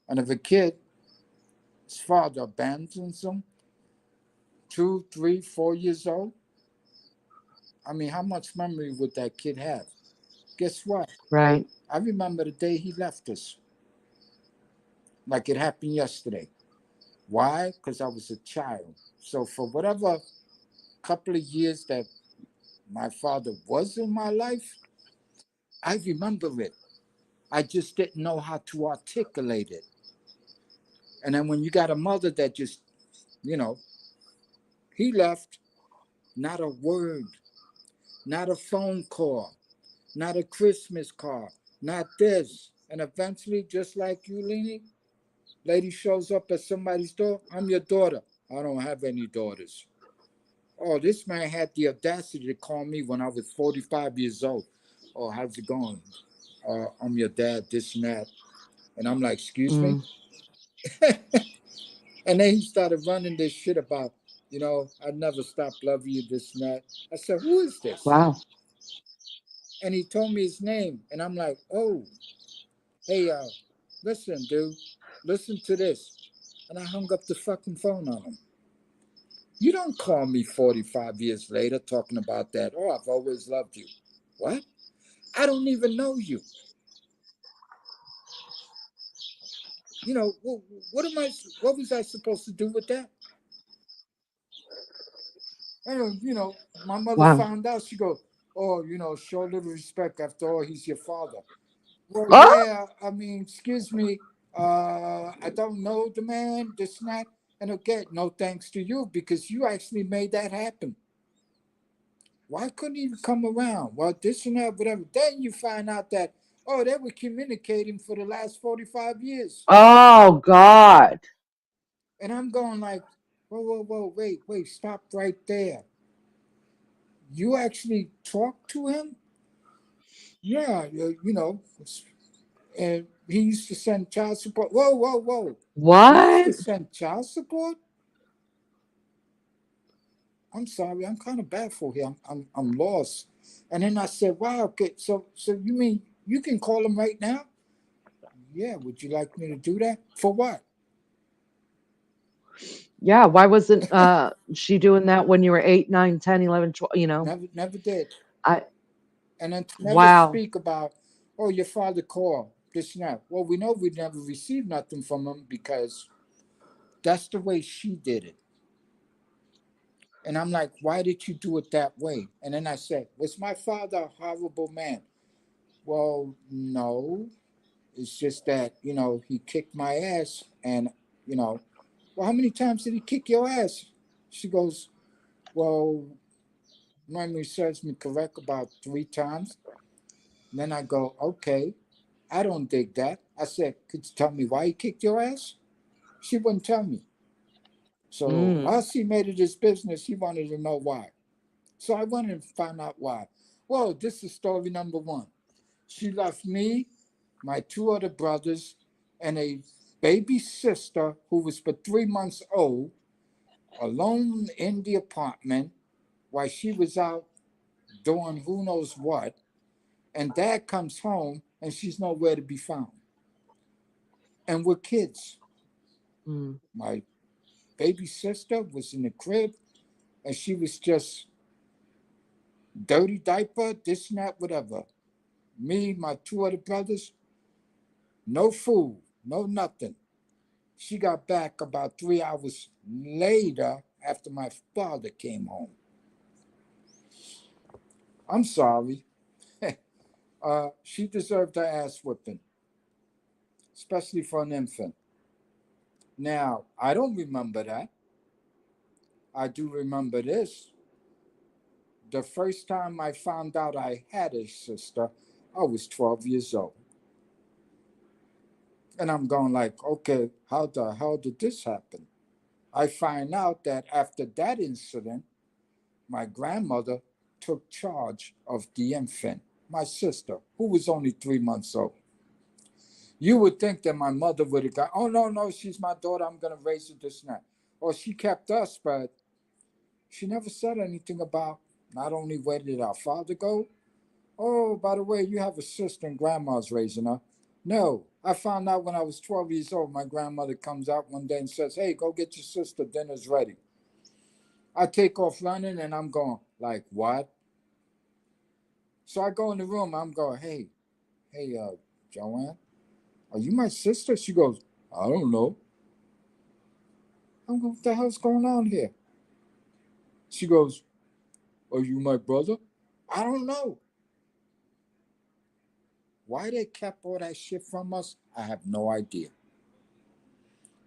And if a kid, his father abandons him, 2, 3, 4 years old, I mean, how much memory would that kid have? Guess what? Right. I remember the day he left us, like it happened yesterday. Why? Because I was a child. So for whatever couple of years that my father was in my life, I remember it. I just didn't know how to articulate it. And then when you got a mother that just, you know, he left, not a word, not a phone call, not a Christmas card, not this. And eventually, just like you, Leni, lady shows up at somebody's door. "I'm your daughter." "I don't have any daughters." Oh, this man had the audacity to call me when I was 45 years old. "Oh, how's it going? I'm your dad, this and that." And I'm like, "Excuse me?" Mm, And then he started running this shit about, "I never stopped loving you, this and that." I said, "Who is this?" wow. And he told me his name. And I'm like, "Oh, hey, listen, dude, listen to this." And I hung up the fucking phone on him. You don't call me 45 years later talking about that. "Oh, I've always loved you." What? I don't even know you. What, what was I supposed to do with that? And, my mother Wow. found out. She goes, "Oh, show a little respect. After all, he's your father." Well, Oh, yeah, I mean, excuse me. I don't know the man, this and that. And again, no thanks to you because you actually made that happen. Why couldn't he come around? Well, this and that, whatever. Then you find out that, oh, they were communicating for the last 45 years. oh God. And I'm going like, whoa, whoa, whoa, wait, stop right there. You actually talked to him? Yeah, And he used to send child support. Whoa, whoa, whoa. He used What? to send child support? I'm sorry, I'm kind of baffled here. I'm lost. And then I said, wow, okay, so you mean you can call him right now? Yeah, would you like me to do that? For what? Yeah, why wasn't she doing that when you were 8, 9, 10, 11, 12, you know? Never did. I And then to never wow. speak about, oh, your father called, this and that. Well, we know we never received nothing from him because that's the way she did it. And I'm like, why did you do it that way? And then I said, was my father a horrible man? Well, no. It's just that, he kicked my ass. And, well, how many times did he kick your ass? She goes, well, memory serves me correct, about 3 times. And then I go, okay, I don't dig that. I said, could you tell me why he kicked your ass? She wouldn't tell me. So Mm. once he made it his business, he wanted to know why. So I went and found out why. Well, this is story number 1. She left me, my 2 other brothers, and a baby sister who was but 3 months old, alone in the apartment while she was out doing who knows what. And dad comes home and she's nowhere to be found. And we're kids. Mm. My baby sister was in the crib and she was just dirty diaper, this and that, whatever. Me, my 2 other brothers, no food, no nothing. She got back about 3 hours later after my father came home. I'm sorry. She deserved her ass whipping, especially for an infant. Now, I don't remember that. I do remember this. The first time I found out I had a sister, I was 12 years old. And I'm going like, okay, how the hell did this happen? I find out that after that incident, my grandmother took charge of the infant, my sister, who was only 3 months old. You would think that my mother would have gone, oh, no, no, she's my daughter. I'm going to raise her this and that. Or she kept us, but she never said anything about not only where did our father go. Oh, by the way, you have a sister and grandma's raising her. No, I found out when I was 12 years old. My grandmother comes out one day and says, hey, go get your sister. Dinner's ready. I take off running and I'm going, like, what? So I go in the room. I'm going, hey, Joanne, are you my sister? She goes, I don't know. I'm going, what the hell's going on here? She goes, are you my brother? I don't know. Why they kept all that shit from us, I have no idea.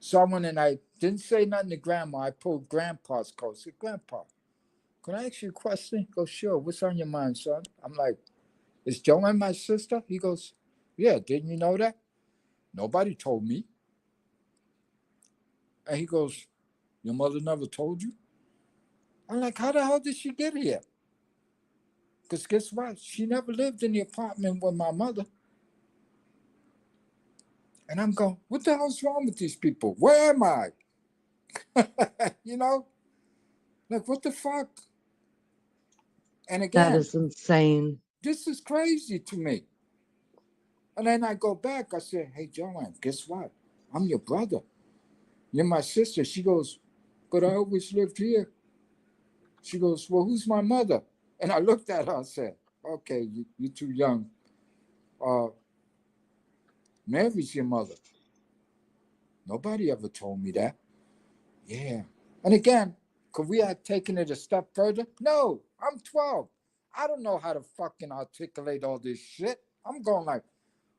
So I went and I didn't say nothing to grandma. I pulled grandpa's coat. I said, Grandpa, can I ask you a question? He goes, sure. What's on your mind, son? I'm like, is Joanne my sister? He goes, yeah, didn't you know that? Nobody told me. And he goes, your mother never told you? I'm like, how the hell did she get here? Because guess what? She never lived in the apartment with my mother. And I'm going, what the hell's wrong with these people? Where am I? you know? Like, what the fuck? And That again, is insane. this is crazy to me. And then I go back, I say, hey, Joanne, guess what? I'm your brother. You're my sister. She goes, but I always lived here. She goes, well, who's my mother? And I looked at her and said, okay, you're too young. Uh, Mary's your mother. Nobody ever told me that. Yeah. And again, could we have taken it a step further? No, I'm 12. I don't know how to fucking articulate all this shit. I'm going like,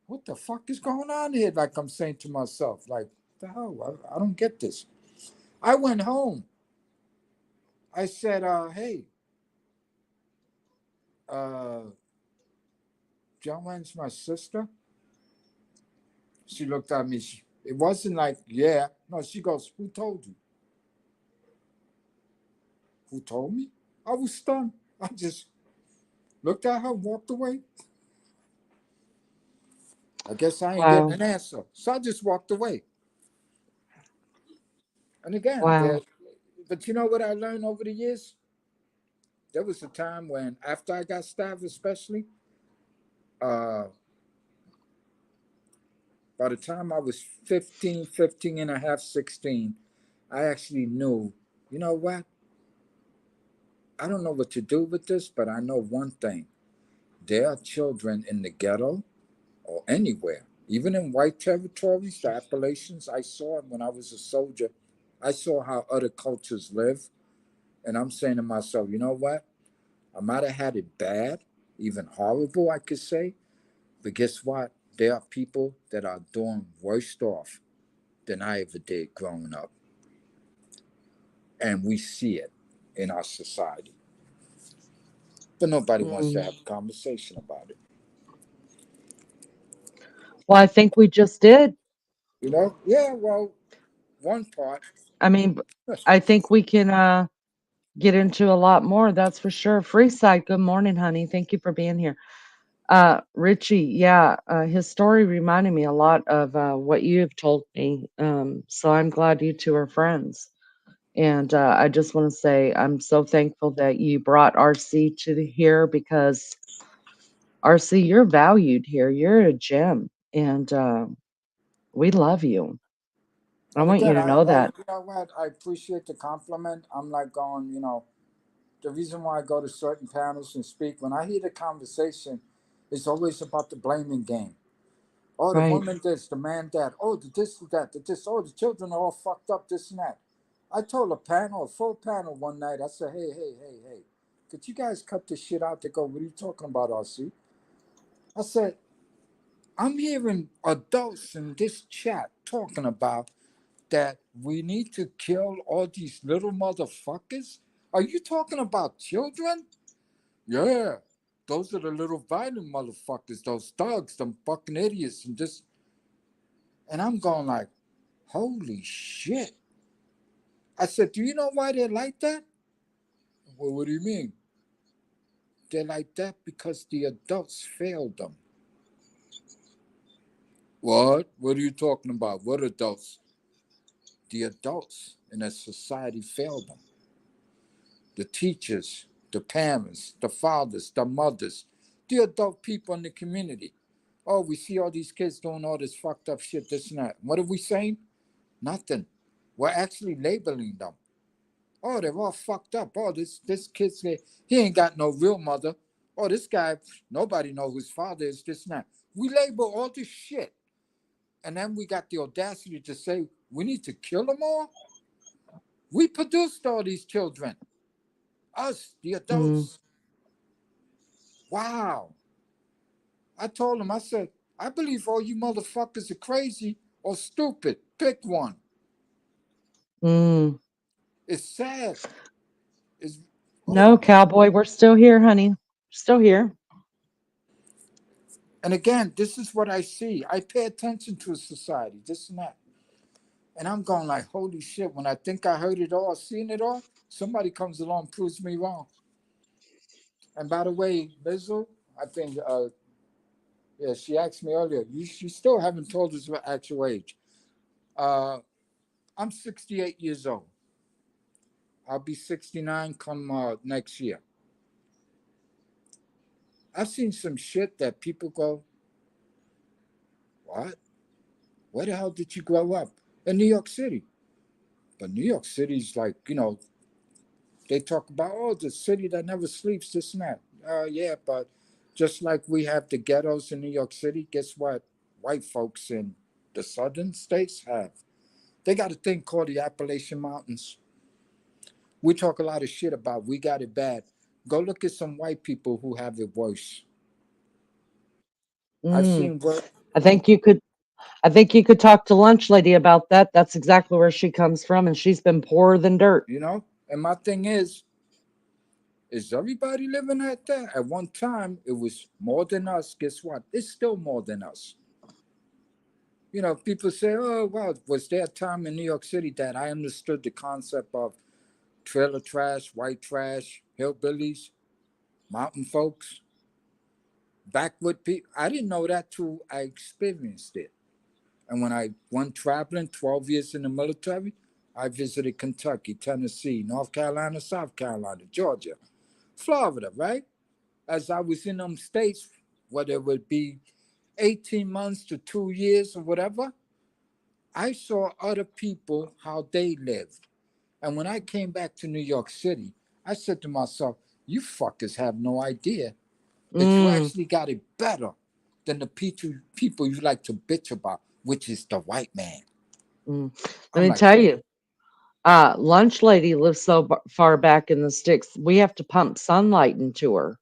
what the fuck is going on here? Like I'm saying to myself, like, the hell? I don't get this. I went home. I said, hey, uh, Joanne's my sister. She looked at me. It wasn't like, yeah. No, she goes, who told you? Who told me? I was stunned. I just looked at her, walked away. I guess I ain't getting Wow. an answer. So I just walked away. And again, Wow. but you know what I learned over the years? There was a time when, after I got stabbed, especially, uh, by the time I was 15, 15 and a half, 16, I actually knew, you know what? I don't know what to do with this, but I know one thing. There are children in the ghetto or anywhere, even in white territories, the Appalachians. I saw it when I was a soldier. I saw how other cultures live. And I'm saying to myself, you know what? I might have had it bad, even horrible, I could say. But guess what? There are people that are doing worse off than I ever did growing up. And we see it in our society. But nobody wants to Mm. have a conversation about it. Well, I think we just did. You know? Yeah, well, one part. I mean, I think we can get into a lot more, that's for sure. Freeside, good morning, honey. Thank you for being here. Richie, yeah, his story reminded me a lot of what you have told me. So I'm glad you two are friends. And I just want to say I'm so thankful that you brought RC to here because RC, you're valued here. You're a gem, and we love you. I And want you again, to know that. you know what? I appreciate the compliment. I'm like going, the reason why I go to certain panels and speak, when I hear the conversation, it's always about the blaming game. Oh, the Right. woman this, the man that. Oh, the this, that, the this. Oh, the children are all fucked up, this and that. I told a full panel one night, I said, hey, could you guys cut this shit out? They go, what are you talking about, RC? I said, I'm hearing adults in this chat talking about that we need to kill all these little motherfuckers. Are you talking about children? Yeah. Those are the little violent motherfuckers, those thugs, them fucking idiots, and just, and I'm going like, holy shit. I said, do you know why they're like that? Well, what do you mean? They're like that because the adults failed them. What? What are you talking about? What adults? The adults in a society failed them. The teachers, the parents, the fathers, the mothers, the adult people in the community. Oh, we see all these kids doing all this fucked up shit, this and that. What are we saying? Nothing. We're actually labeling them. Oh, they're all fucked up. Oh, this kid's he ain't got no real mother. Oh, this guy, nobody knows whose father is, this and that. We label all this shit. And then we got the audacity to say we need to kill them all. We produced all these children. Us, the Mm, adults. Wow. I told him, I said, I believe all you motherfuckers are crazy or stupid. Pick one. mm. It's sad. It's No, cowboy, we're still here, honey. Still here. and again, this is what I see. I pay attention to society, this and that. And I'm going like, holy shit, when I think I heard it all, seen it all, somebody comes along and proves me wrong. And by the way, Bizzle, I think yeah, she asked me earlier, you still haven't told us your actual age. Uh I'm 68 years old. I'll be 69 come next year. I've seen some shit that people go, what? Where the hell did you grow up? In New York City. But New York City's like, they talk about, oh, the city that never sleeps, this and that. Yeah, but just like we have the ghettos in New York City, guess what? White folks in the southern states have. They got a thing called the Appalachian Mountains. We talk a lot of shit about we got it bad. Go look at some white people who have it worse. I've Mm. seen work, I think you could. I think you could talk to Lunch Lady about that. That's exactly where she comes from, and she's been poorer than dirt. And my thing is everybody living like that? At one time, it was more than us. Guess what? It's still more than us. People say, oh, well, was there a time in New York City that I understood the concept of trailer trash, white trash, hillbillies, mountain folks? back with people. I didn't know that till I experienced it. And when I went traveling, 12 years in the military, I visited Kentucky, Tennessee, North Carolina, South Carolina, Georgia, Florida, right? As I was in them states, whether it would be 18 months to 2 years or whatever, I saw other people how they lived. And when I came back to New York City, I said to myself, you fuckers have no idea that you Mm, actually got it better than the people you like to bitch about, which is the white man. mm. Let I'm me like, tell you, lunch lady lives so far back in the sticks. We have to pump sunlight into her.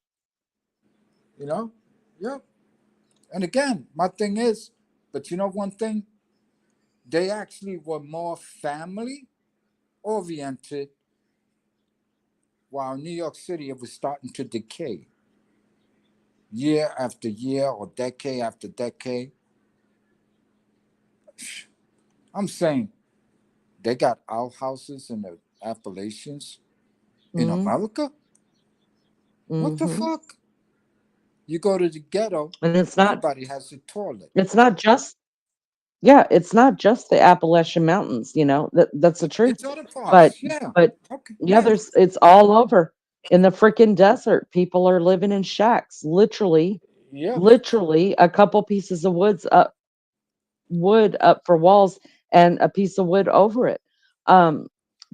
you know, yep. And again, my thing is, but you know one thing, they actually were more family oriented, while New York City it was starting to decay year after year or decade after decade. I'm saying they got outhouses in the Appalachians in Mm, America. What the hmm. fuck? You go to the ghetto, And everybody has a toilet. it's not just, yeah, it's not just the Appalachian Mountains, that's the truth. It's other But parts, yeah. but Okay, yeah, yeah, it's all over. In the freaking desert, people are living in shacks, literally, yeah. literally a couple pieces of wood up for walls and a piece of wood over it. Um,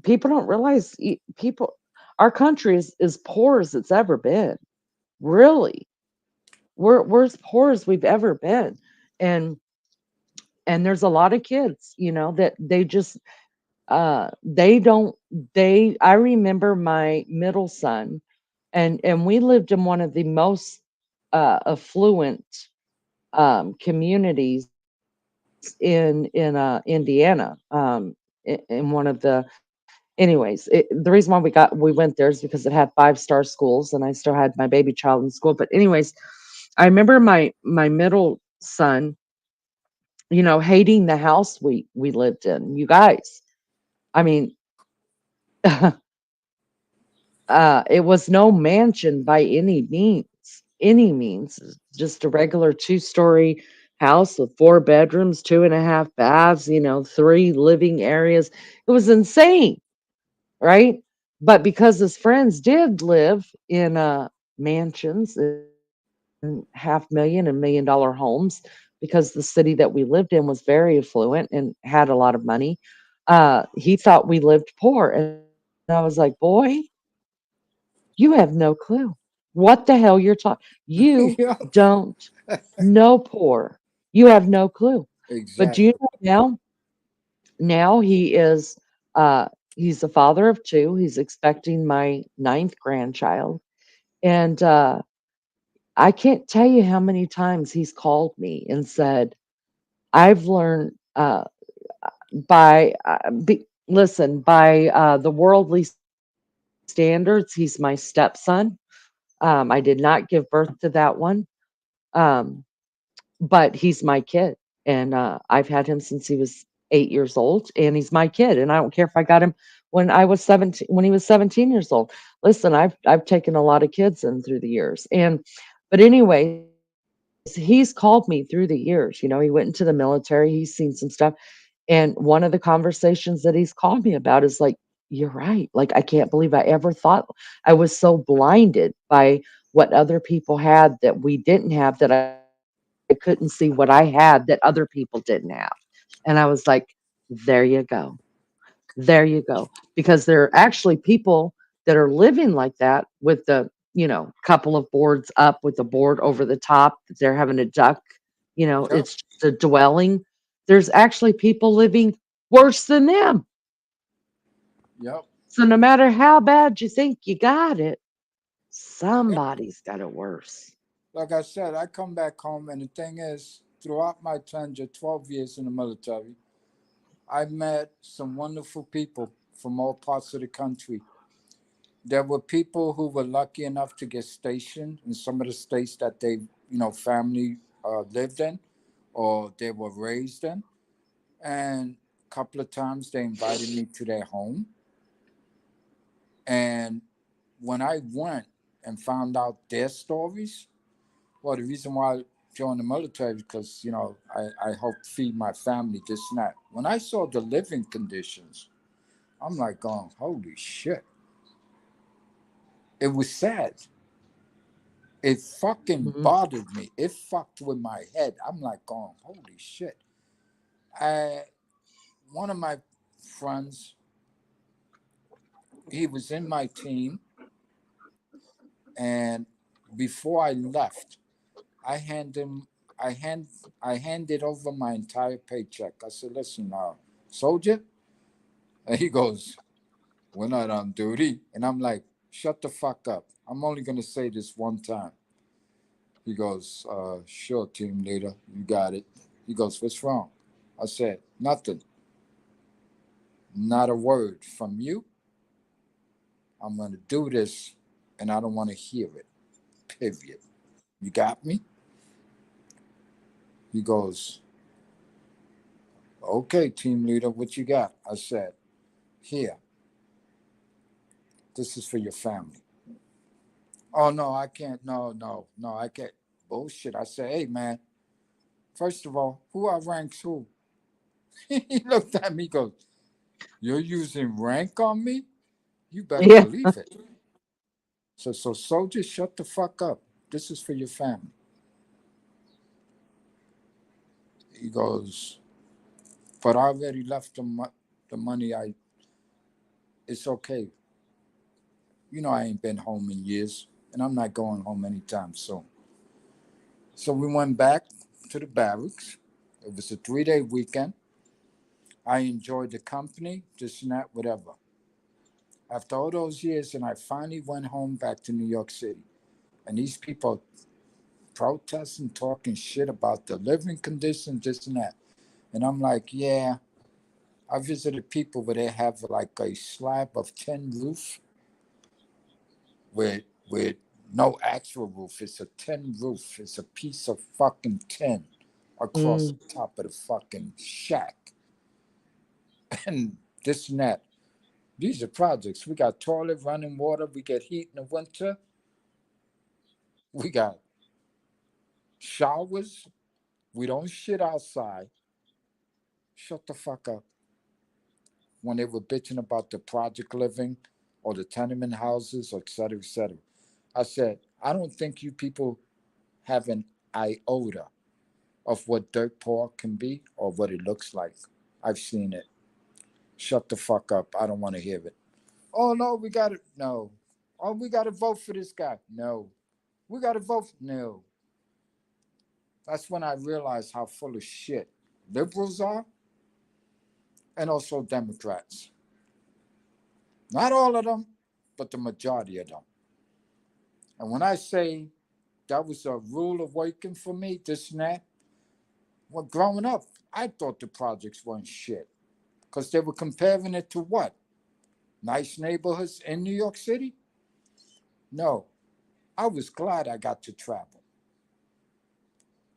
People don't realize people our country is poor as it's ever been. Really. We're as poor as we've ever been. And there's a lot of kids, that they just they don't they I remember my middle son, and we lived in one of the most affluent communities in Indiana, in one of the, anyways, the reason why we went there is because it had 5-star schools, and I still had my baby child in school. But anyways, I remember my middle son, hating the house we lived in. You guys, I mean, it was no mansion by any means. Just a regular 2-story house with 4 bedrooms, 2.5 baths, 3 living areas. It was insane, right? But because his friends did live in mansions and $500,000 and $1 million homes, because the city that we lived in was very affluent and had a lot of money, he thought we lived poor. And I was like, boy, you have no clue what the hell you're talking. You Yeah, don't know poor. You have no clue. But do you exactly. know now? Now he's a father of two. He's expecting my ninth grandchild. And I can't tell you how many times he's called me and said, I've learned listen, by the worldly standards, he's my stepson. I did not give birth to that one. Um, but he's my kid. And I've had him since he was 8 years old, and he's my kid. And I don't care if I got him when he was 17 years old. Listen, I've taken a lot of kids in through the years. But anyways, he's called me through the years. He went into the military, he's seen some stuff. And one of the conversations that he's called me about is like, you're right. Like, I can't believe I ever thought. I was so blinded by what other people had that we didn't have, that I couldn't see what I had that other people didn't have. And I was like, there you go. There you go. Because there are actually people that are living like that with the, couple of boards up with the board over the top that they're having a duck. Yep, It's just a dwelling. There's actually people living worse than them. yep. So no matter how bad you think you got it, Yeah. somebody's got it worse. Like I said, I come back home, and the thing is, throughout my tenure, 12 years in the military, I met some wonderful people from all parts of the country. There were people who were lucky enough to get stationed in some of the states that they, family lived in or they were raised in. And a couple of times they invited me to their home. And when I went and found out their stories, Well, the reason why I joined the military because I helped feed my family, this and that. When I saw the living conditions, I'm like, going, holy shit! It was sad. It fucking Mhm. bothered me. It fucked with my head. I'm like, going, holy shit! I One of my friends, he was in my team, and before I left, I hand him, I hand, I handed over my entire paycheck. I said, "Listen, soldier," and he goes, "We're not on duty," and I'm like, "Shut the fuck up! I'm only gonna say this one time." He goes, "Sure, team leader, you got it." He goes, "What's wrong?" I said, "Nothing. Not a word from you. I'm gonna do this, and I don't want to hear it. Period. You got me?" He goes, "Okay, team leader, what you got?" I said, "Here, this is for your family." "Oh no, I can't. No, no, no, I can't." Bullshit. I said, "Hey man, first of all, who outranks who?" He looked at me, goes, "You're using rank on me? You better Yeah. believe it." So soldiers, shut the fuck up. This is for your family. He goes, "But I already left the money. It's okay. I ain't been home in years, and I'm not going home anytime soon." So we went back to the barracks. It was a 3-day weekend. I enjoyed the company, this and that, whatever. After all those years, and I finally went home back to New York City. And these people protesting, talking shit about the living conditions, this and that. And I'm like, yeah, I visited people where they have like a slab of tin roof with no actual roof. It's a tin roof. It's a piece of fucking tin across Mm. the top of the fucking shack. And this and that. These are projects. We got toilet, running water. We get heat in the winter. We got showers. We don't shit outside. Shut the fuck up. When they were bitching about the project living or the tenement houses, or et cetera, et cetera. I said, I don't think you people have an iota of what dirt poor can be or what it looks like. I've seen it. Shut the fuck up. I don't want to hear it. "Oh no, we got to no. Oh, we got to vote for this guy." "No. We got to vote." "No." That's when I realized how full of shit liberals are, and also Democrats. Not all of them, but the majority of them. And when I say that was a rule awakening for me, this and that, well, growing up, I thought the projects weren't shit because they were comparing it to what? Nice neighborhoods in New York City? No. I was glad I got to travel.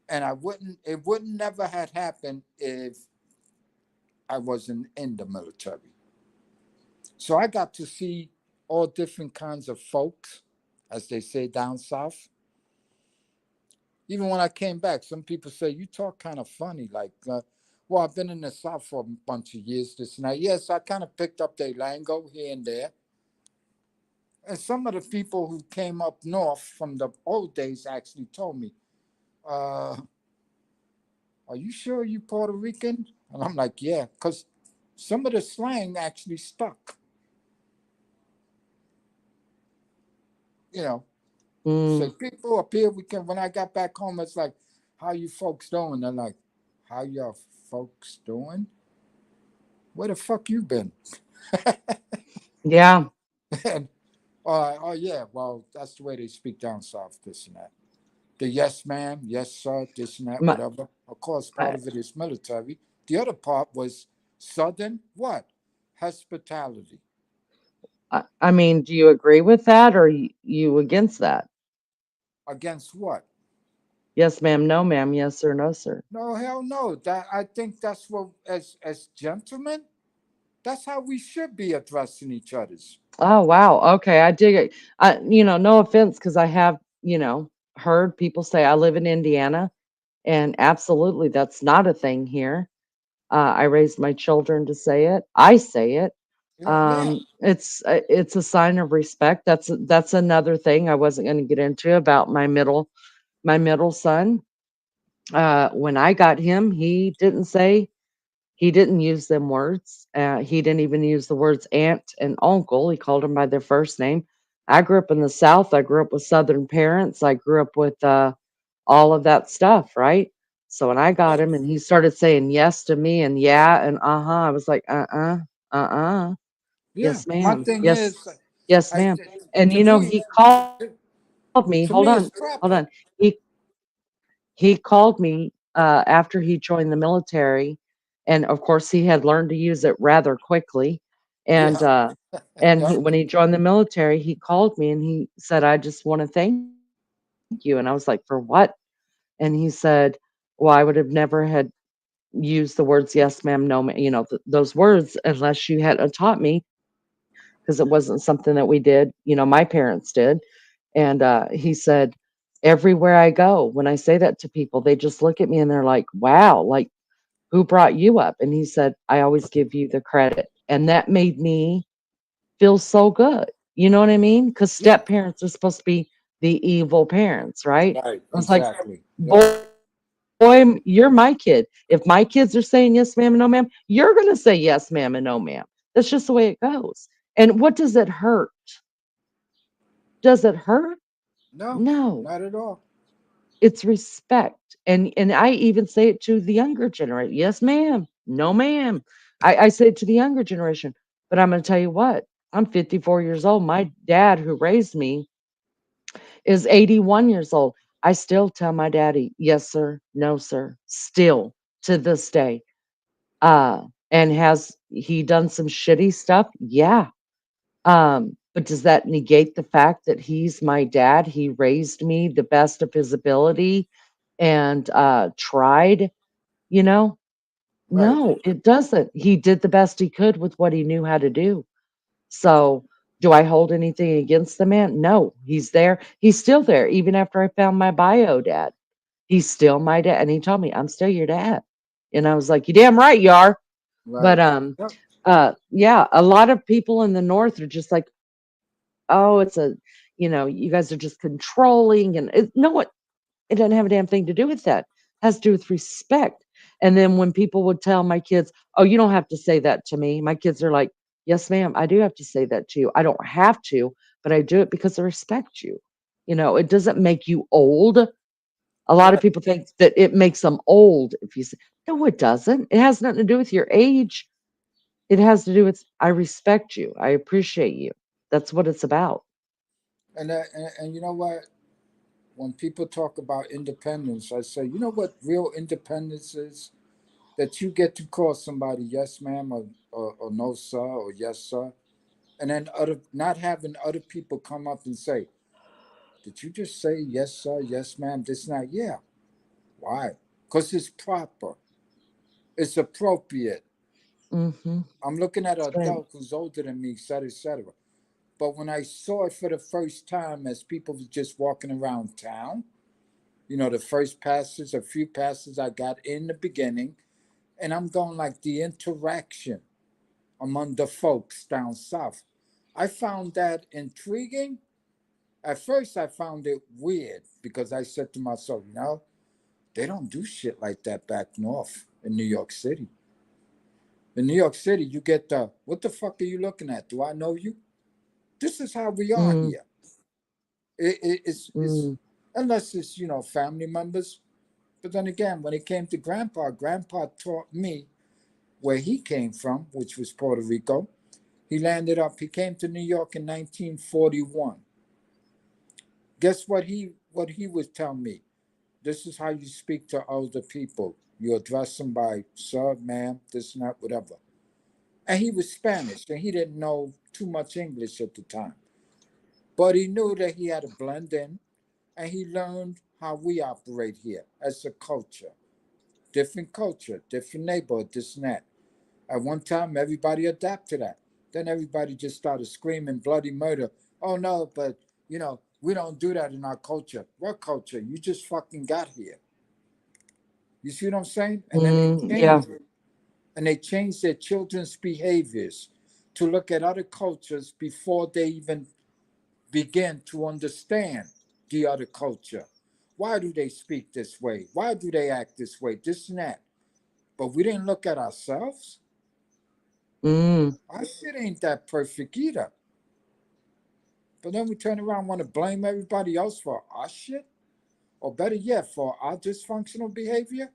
And it wouldn't never had happened if I wasn't in the military. So I got to see all different kinds of folks, as they say down south. Even when I came back, some people say, "You talk kind of funny." Like, well, I've been in the south for a bunch of years, this and that. Yes, I kind of picked up their lingo here and there. And some of the people who came up north from the old days actually told me, uh, "Are you sure you Puerto Rican?" And I'm like, "Yeah," because some of the slang actually stuck. You know, say Mm. people up here. We can. When I got back home, it's like, "How you folks doing?" They're like, "How y'all folks doing? Where the fuck you been?" Yeah. And oh yeah, well that's the way they speak down south. This and that. The yes ma'am, yes sir, this and that, My, whatever. Of course, part I, of it is military. The other part was southern what? Hospitality. I mean, do you agree with that, or you against that? Against what? Yes, ma'am. No, ma'am. Yes, sir. No, sir. No, hell no. That I think that's what as gentlemen, that's how we should be addressing each other's. Oh, wow. Okay, I dig it. No offense, because I have, heard people say I live in Indiana, and absolutely that's not a thing here. I raised my children to say it. I say it. Yeah. It's a sign of respect. That's another thing I wasn't going to get into about my middle son. When I got him, he didn't use them words. He didn't even use the words aunt and uncle. He called them by their first name. I grew up in the South. I grew up with Southern parents. I grew up with all of that stuff, right? So when I got him and he started saying yes to me and yeah and uh-huh, I was like, uh-uh, Yeah. yes, My ma'am. thing Yes, is, yes, I ma'am. And to me, he called me, to hold me, on, it's hold proper. on. He called me after he joined the military, and of course he had learned to use it rather quickly. And Yeah. when he joined the military, he called me and he said, "I just want to thank you." And I was like, "For what?" And he said, "Well, I would have never had used the words yes, ma'am, no, ma'am, those words unless you hadn't taught me because it wasn't something that we did. My parents did." And he said, everywhere I go, when I say that to people, they just look at me and they're like, wow, like, who brought you up? And he said, I always give you the credit. And that made me feel so good. You know what I mean? Because Yeah. step parents are supposed to be the evil parents, right? Right. I was like, Exactly. Yep. boy, you're my kid. If my kids are saying yes, ma'am, and no, ma'am, you're going to say yes, ma'am, and no, ma'am. That's just the way it goes. And what does it hurt? Does it hurt? No, No. not at all. It's respect. And I even say it to the younger generation. Yes, ma'am. No, ma'am. I say it to the younger generation. But I'm going to tell you what, I'm 54 years old. My dad, who raised me, is 81 years old. I still tell my daddy, yes, sir, no, sir, still to this day. And has he done some shitty stuff? Yeah. But does that negate the fact that he's my dad? He raised me the best of his ability and tried, you know? Right. No, it doesn't. He did the best he could with what he knew how to do. So, do I hold anything against the man? No, he's there. He's still there, even after I found my bio dad. He's still my dad. And he told me, I'm still your dad. And I was like, you damn right you are. But Right. Yep. yeah, a lot of people in the north are just like, oh, you guys are just controlling and no, it doesn't have a damn thing to do with that. It has to do with respect. And then when people would tell my kids, oh, you don't have to say that to me, my kids are like, yes, ma'am, I do have to say that to you. I don't have to, but I do it because I respect you. It doesn't make you old. A lot of Right. people think that it makes them old if you say, no, it doesn't. It has nothing to do with your age. It has to do with, I respect you. I appreciate you. That's what it's about. And you know what? When people talk about independence, I say, you know what real independence is? That you get to call somebody yes, ma'am, or no, sir, or yes, sir, and then not having other people come up and say, did you just say yes, sir, yes, ma'am, this not? Yeah. Why? Because it's proper. It's appropriate. Mm-hmm. I'm looking at an That's right. adult who's older than me, et cetera, et cetera. But when I saw it for the first time as people were just walking around town, the first passes, a few passes I got in the beginning, and I'm going like the interaction among the folks down south. I found that intriguing. At first, I found it weird because I said to myself, they don't do shit like that back north in New York City. In New York City, you get the, what the fuck are you looking at? Do I know you? This is how we are Mm, here. It's mm, unless it's family members. But then again, when it came to Grandpa taught me where he came from, which was Puerto Rico. He came to New York in 1941. Guess what he would tell me? This is how you speak to older people. You address them by sir, ma'am, this and that, whatever. And he was Spanish and he didn't know too much English at the time. But he knew that he had to blend in and he learned how we operate here as a culture. Different culture, different neighborhood, this and that. At one time, everybody adapted to that. Then everybody just started screaming bloody murder. Oh no, but We don't do that in our culture. What culture? You just fucking got here. You see what I'm saying? And then they Yeah. change it, and they change their children's behaviors to look at other cultures before they even begin to understand the other culture. Why do they speak this way? Why do they act this way? This and that. But we didn't look at ourselves. Mm. Our shit ain't that perfect either. But then we turn around and want to blame everybody else for our shit. Or better yet, for our dysfunctional behavior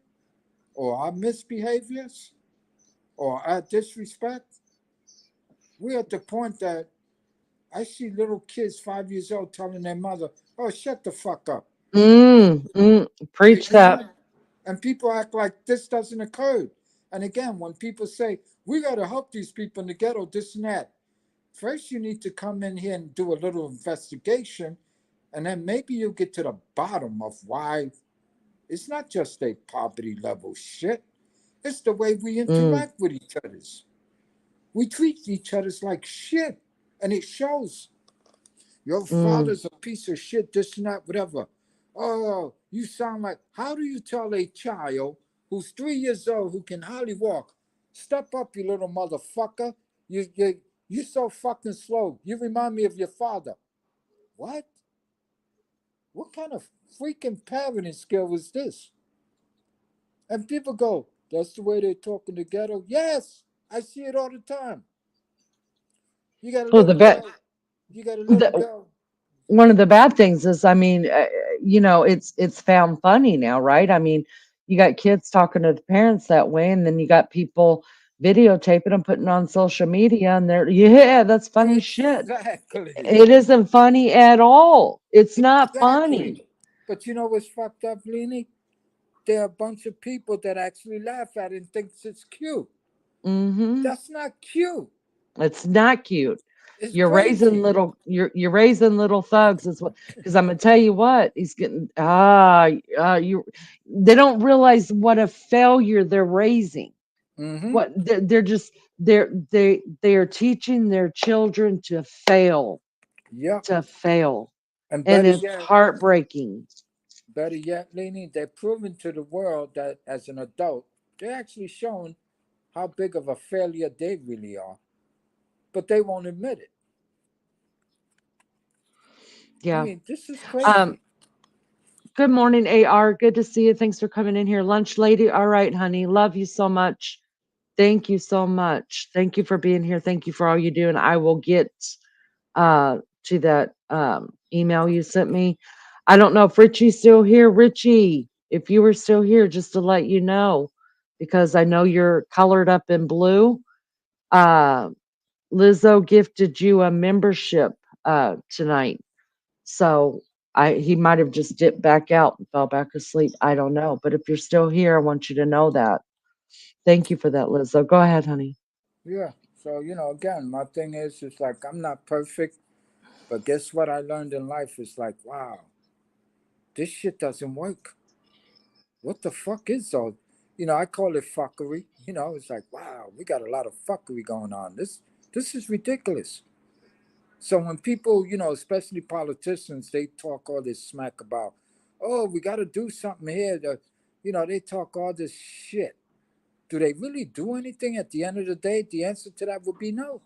or our misbehaviors or our disrespect. We're at the point that I see little kids 5 years old telling their mother, "Oh, shut the fuck up." Preach that. And people act like this doesn't occur. And again, when people say, "We got to help these people in the ghetto, this and that," first you need to come in here and do a little investigation. And then maybe you'll get to the bottom of why it's not just a poverty level shit. It's the way we interact with each other. We treat each other like shit. And it shows. Your father's a piece of shit, this and that, whatever. Oh, you sound like, how do you tell a child who's 3 years old who can hardly walk, step up, you little motherfucker? You're so fucking slow. You remind me of your father. What? What kind of freaking parenting skill was this? And people go, that's the way they talk in the ghetto. Yes, I see it all the time. You got a Oh, little girl. You got a little girl. one of the bad things is, I mean, it's found funny now, right? I mean, you got kids talking to the parents that way, and then you got people videotaping them, putting on social media, and yeah, that's funny shit. Exactly. It isn't funny at all. It's not funny. But you know what's fucked up, Leanie? There are a bunch of people that actually laugh at it and thinks it's cute. That's not cute. It's not cute. It's You're raising crazy. you're raising little thugs is what, because I'm gonna tell you what, he's getting you they don't realize what a failure they're raising. What they're just they are teaching their children to fail, Yep. to fail. And And it's heartbreaking. better yet, Leanie, they're proving to the world that as an adult, they're actually showing how big of a failure they really are. But they won't admit it. Yeah. I mean, this is crazy. Good morning, AR. Good to see you. Thanks for coming in here. Lunch lady. All right, honey. Love you so much. Thank you so much. Thank you for being here. Thank you for all you do. And I will get to that email you sent me. I don't know if Richie's still here. Richie, if you were still here, just to let you know, because I know you're colored up in blue. Lizzo gifted you a membership tonight. So he might have just dipped back out and fell back asleep. I don't know. But if you're still here, I want you to know that. Thank you for that, Lizzo. Go ahead, honey. Yeah. So, again, my thing is, it's like I'm not perfect, but guess what I learned in life is like, wow, this shit doesn't work. What the fuck is all? I call it fuckery. It's like, wow, we got a lot of fuckery going on. This is ridiculous. So when people, especially politicians, they talk all this smack about, oh, we got to do something here. They talk all this shit. Do they really do anything at the end of the day? The answer to that would be no.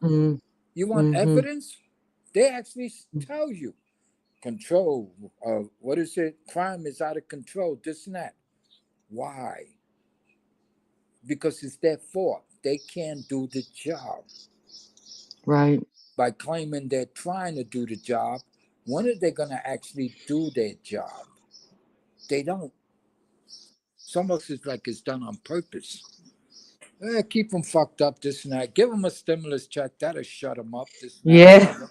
You want evidence? They actually tell you. Control. What is it? Crime is out of control. This and that. Why? Because it's their fault. They can't do the job. Right. By claiming they're trying to do the job, when are they going to actually do their job? They don't. It's almost like it's done on purpose. Keep them fucked up, this and that. Give them a stimulus check. That'll shut them up, this and that.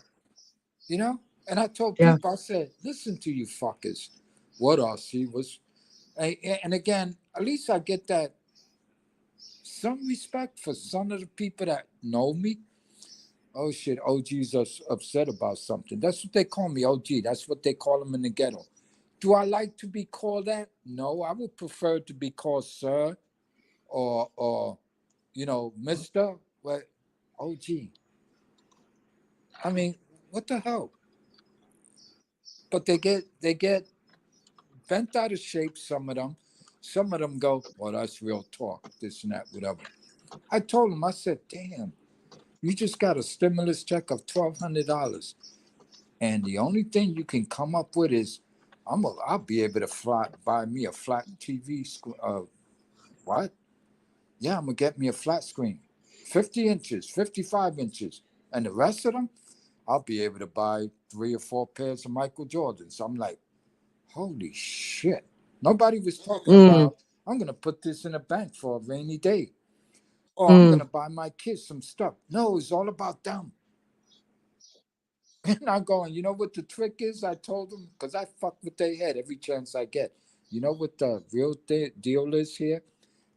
Yeah. And I told Yeah. people, I said, listen to you fuckers. What I see was, and again, at least I get that some respect for some of the people that know me. Oh shit, OG's upset about something. That's what they call me, OG. That's what they call them in the ghetto. Do I like to be called that? No, I would prefer to be called sir or Mister. But OG. I mean, what the hell? but they get bent out of shape. Some of them go, well, that's real talk, this and that, whatever. I told him, I said, damn, you just got a stimulus check of $1,200, and the only thing you can come up with is, I'll be able to buy me a flat TV screen. What? Yeah, I'm gonna get me a flat screen, 50 inches, 55 inches, and the rest of them, I'll be able to buy 3 or 4 pairs of Michael Jordans. I'm like, holy shit. Nobody was talking Mm, about, I'm going to put this in a bank for a rainy day. Or I'm going mm, to buy my kids some stuff. No, it's all about them. And I'm going, you know what the trick is? I told them, because I fuck with their head every chance I get. You know what the real deal is here?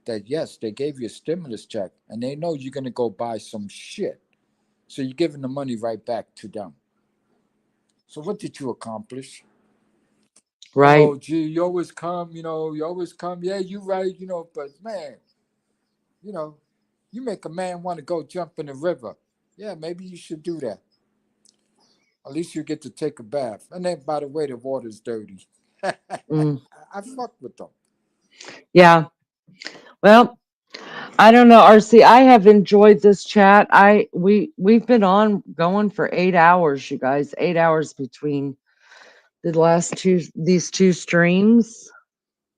That yes, they gave you a stimulus check and they know you're going to go buy some shit. So you're giving the money right back to them. So what did you accomplish? right. Oh, gee, you always come. Yeah, you right, but man, you know, you make a man want to go jump in the river. Yeah, maybe you should do that. At least you get to take a bath. And then, by the way, the water's dirty. Mm, I fuck with them. yeah. Well, I don't know, RC. I have enjoyed this chat. We've been on going for 8 hours, you guys. 8 hours between the last these two streams.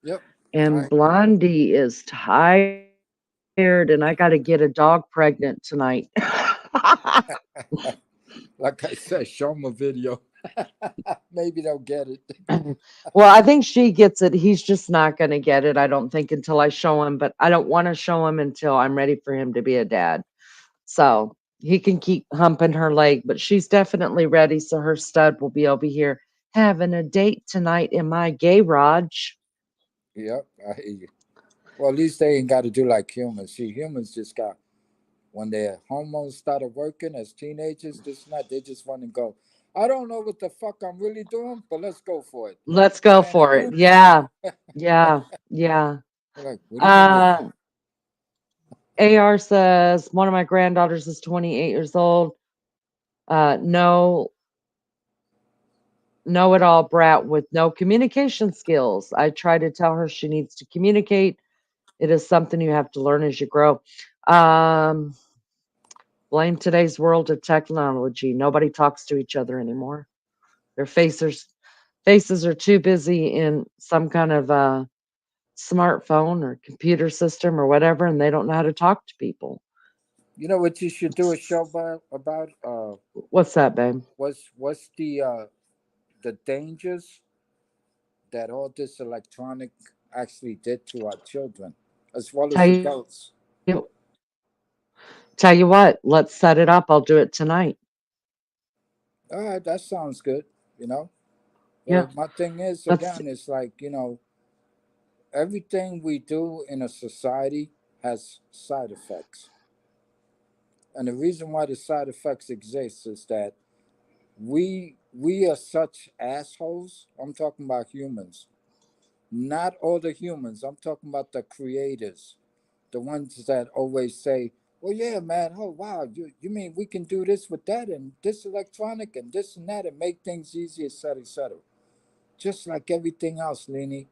Yep. And I Blondie is tired, and I got to get a dog pregnant tonight. like I said, show them a video. Maybe they'll get it. Well, I think she gets it. He's just not going to get it, I don't think, until I show him. But I don't want to show him until I'm ready for him to be a dad. So he can keep humping her leg, but she's definitely ready. So her stud will be over here having a date tonight in my garage. Yep. I hear you. Well, at least they ain't got to do like humans. See, humans just got, when their hormones started working as teenagers, this and that, they just want to go, I don't know what the fuck I'm really doing, but let's go for it. Let's go Man, for it. Yeah. Yeah. Yeah. they're like, what do you mean? Uh, AR says one of my granddaughters is 28 years old. No, know it all brat with no communication skills. I try to tell her she needs to communicate. It is something you have to learn as you grow. Um, blame today's world of technology. Nobody talks to each other anymore. Their faces are too busy in some kind of smartphone or computer system or whatever, and they don't know how to talk to people. You know what you should do a show about? What's that, babe? What's the dangers that all this electronic actually did to our children, as well Tell as you, adults? tell you what. Let's set it up. I'll do it tonight. All right, that sounds good. You know, Yeah, my thing is let's. again, it's like everything we do in a society has side effects, and the reason why the side effects exist is that we are such assholes. I'm talking about humans, not all the humans. I'm talking about the creators, the ones that always say, "Well, yeah, man. Oh, wow. You mean we can do this with that and this electronic and this and that and make things easier, et cetera, et cetera." Just like everything else, Lenny.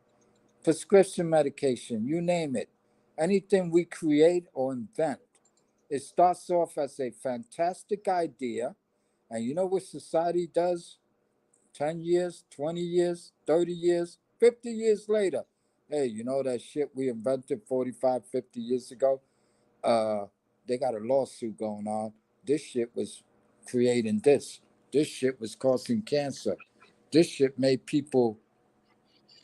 Prescription medication, you name it. Anything we create or invent, it starts off as a fantastic idea. And you know what society does? 10 years, 20 years, 30 years, 50 years later. Hey, you know that shit we invented 45, 50 years ago? Uh, they got a lawsuit going on. This shit was creating this. This shit was causing cancer. This shit made people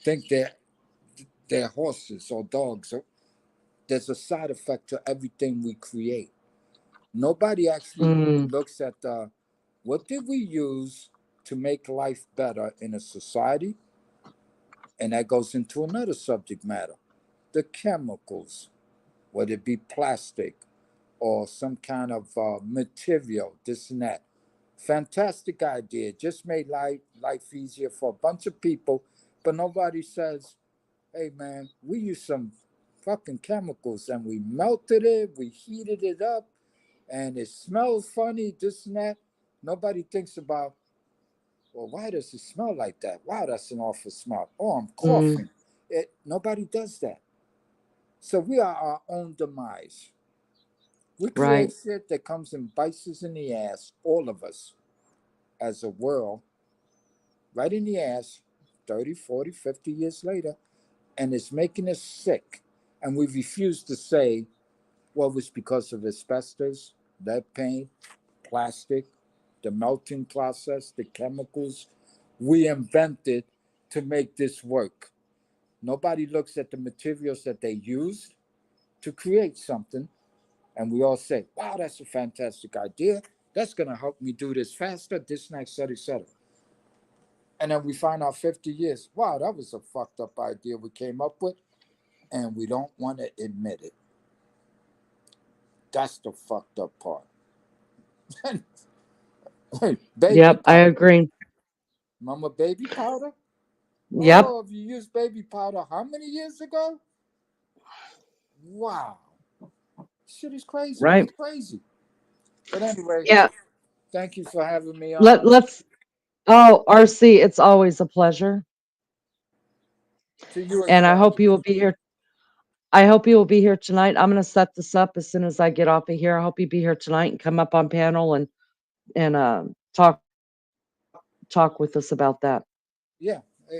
think they're horses or dogs. So there's a side effect to everything we create. Nobody actually Mm, looks at what did we use to make life better in a society, and that goes into another subject matter: the chemicals, whether it be plastic or some kind of material, this and that. Fantastic idea. Just made life easier for a bunch of people, but nobody says, hey man, we used some fucking chemicals and we melted it, we heated it up, and it smells funny, this and that. Nobody thinks about Well, why does it smell like that? Wow, that's an awful smell. Oh, I'm Mm, coughing. Nobody does that. So we are our own demise. We create right. shit that comes and bites us in the ass, all of us, as a world, right in the ass, 30, 40, 50 years later, and it's making us sick. And we refuse to say, well, it was because of asbestos, lead paint, plastic, the melting process, the chemicals we invented to make this work. Nobody looks at the materials that they used to create something, and we all say, wow, that's a fantastic idea. That's going to help me do this faster, this next, et cetera. And then we find out 50 years, wow, that was a fucked up idea we came up with, and we don't want to admit it. That's the fucked up part. Baby Yep, I powder. agree. Remember baby powder? Yep, Oh, if you used baby powder how many years ago? Wow. Shit is crazy. We're right. crazy. But anyway, Yeah, thank you for having me on. let's. Oh, RC, it's always a pleasure, To you as and I well. hope you will be here. I hope you will be here tonight. I'm going to set this up as soon as I get off of here. I hope you be here tonight and come up on panel and talk with us about that. Yeah.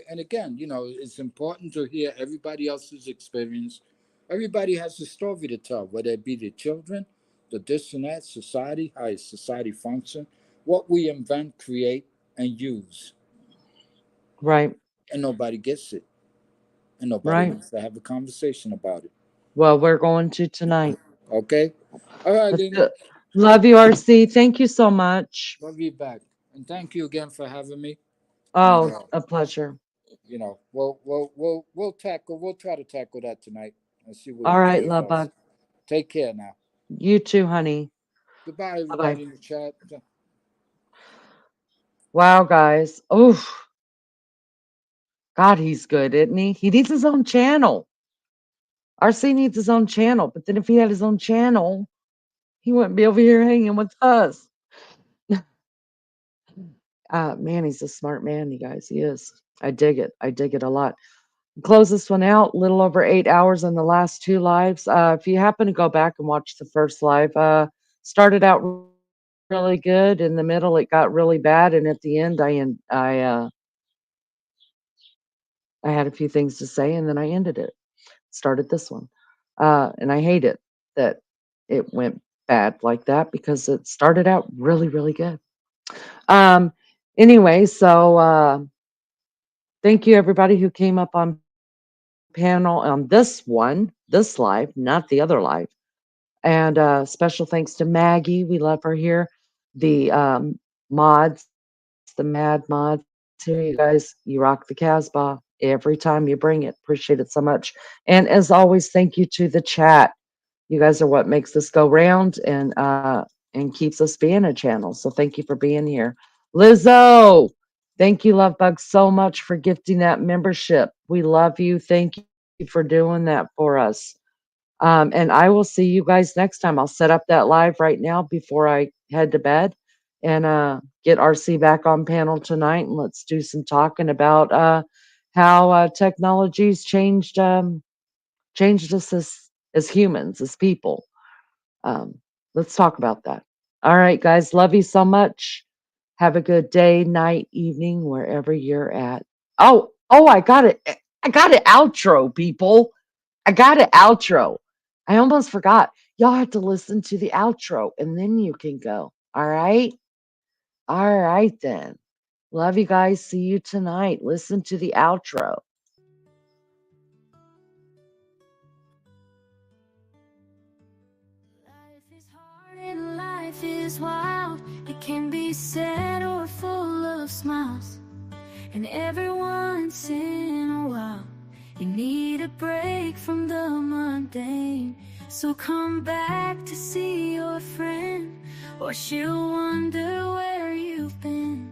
And again, it's important to hear everybody else's experience. Everybody has a story to tell, whether it be the children, the this and that, society, how society function, what we invent, create, and use. Right, And nobody gets it. And nobody right. wants to have a conversation about it. Well, we're going to tonight. Okay? All right, That's Lenny. good. Love you, RC. Thank you so much. Love you back. And thank you again for having me. And Oh, a pleasure. we'll try to tackle that tonight and see what we All can right, do love about it. bug. Take care now. You too, honey. Goodbye, Bye bye. everybody in the chat. Wow, guys. Oh, God, he's good, isn't he? He needs his own channel. RC needs his own channel, but then if he had his own channel, he wouldn't be over here hanging with us. Man, he's a smart man, you guys. He is. I dig it. I dig it a lot. Close this one out. Little over 8 hours on the last two lives. If you happen to go back and watch the first live, started out really good. In the middle, it got really bad, and at the end, I had a few things to say, and then I ended it. Started this one, and I hate it that it went bad like that because it started out really, really good. Anyway, so thank you everybody who came up on panel on this live, not the other live. And special thanks to Maggie. We love her here. The mods, the mad mods here, you guys, you rock the Casbah every time you bring it. Appreciate it so much. And as always, thank you to the chat. You guys are what makes this go round and keeps us being a channel. So thank you for being here. Lizzo, thank you, Love Bug, so much for gifting that membership. We love you. Thank you for doing that for us. And I will see you guys next time. I'll set up that live right now before I head to bed and get RC back on panel tonight. And let's do some talking about how technology's changed us as humans, as people. Um, let's talk about that. All right, guys. Love you so much. Have a good day, night, evening, wherever you're at. Oh, I got it. I got it. Outro, people. I got it. Outro. I almost forgot. Y'all have to listen to the outro and then you can go. All right. All right, then. Love you guys. See you tonight. Listen to the outro. Life is hard and life is wild. It can be sad or full of smiles. And every once in a while, you need a break from the mundane. So come back to see your friend, or she'll wonder where you've been.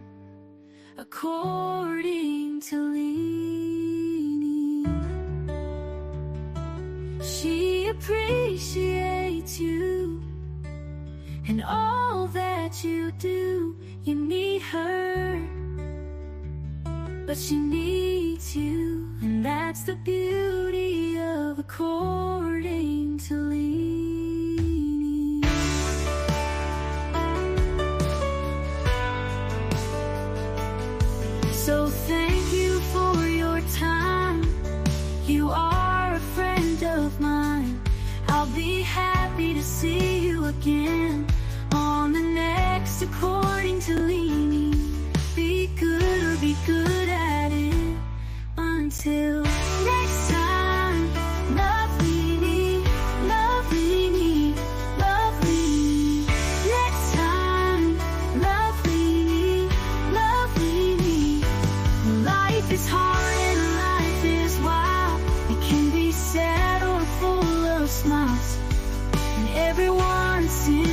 According to Leanie, she appreciates you and all that you do. You need her but she needs you, and that's the beauty of according to leaning. So thank you for your time. You are a friend of mine. I'll be happy to see you again on the next According to Leaning. Be good or be good at it. Until next time, love Leaning, love Leaning, love Leaning. Next time, love Leaning, love Leaning. Life is hard and life is wild. It can be sad or full of smiles, and everyone's in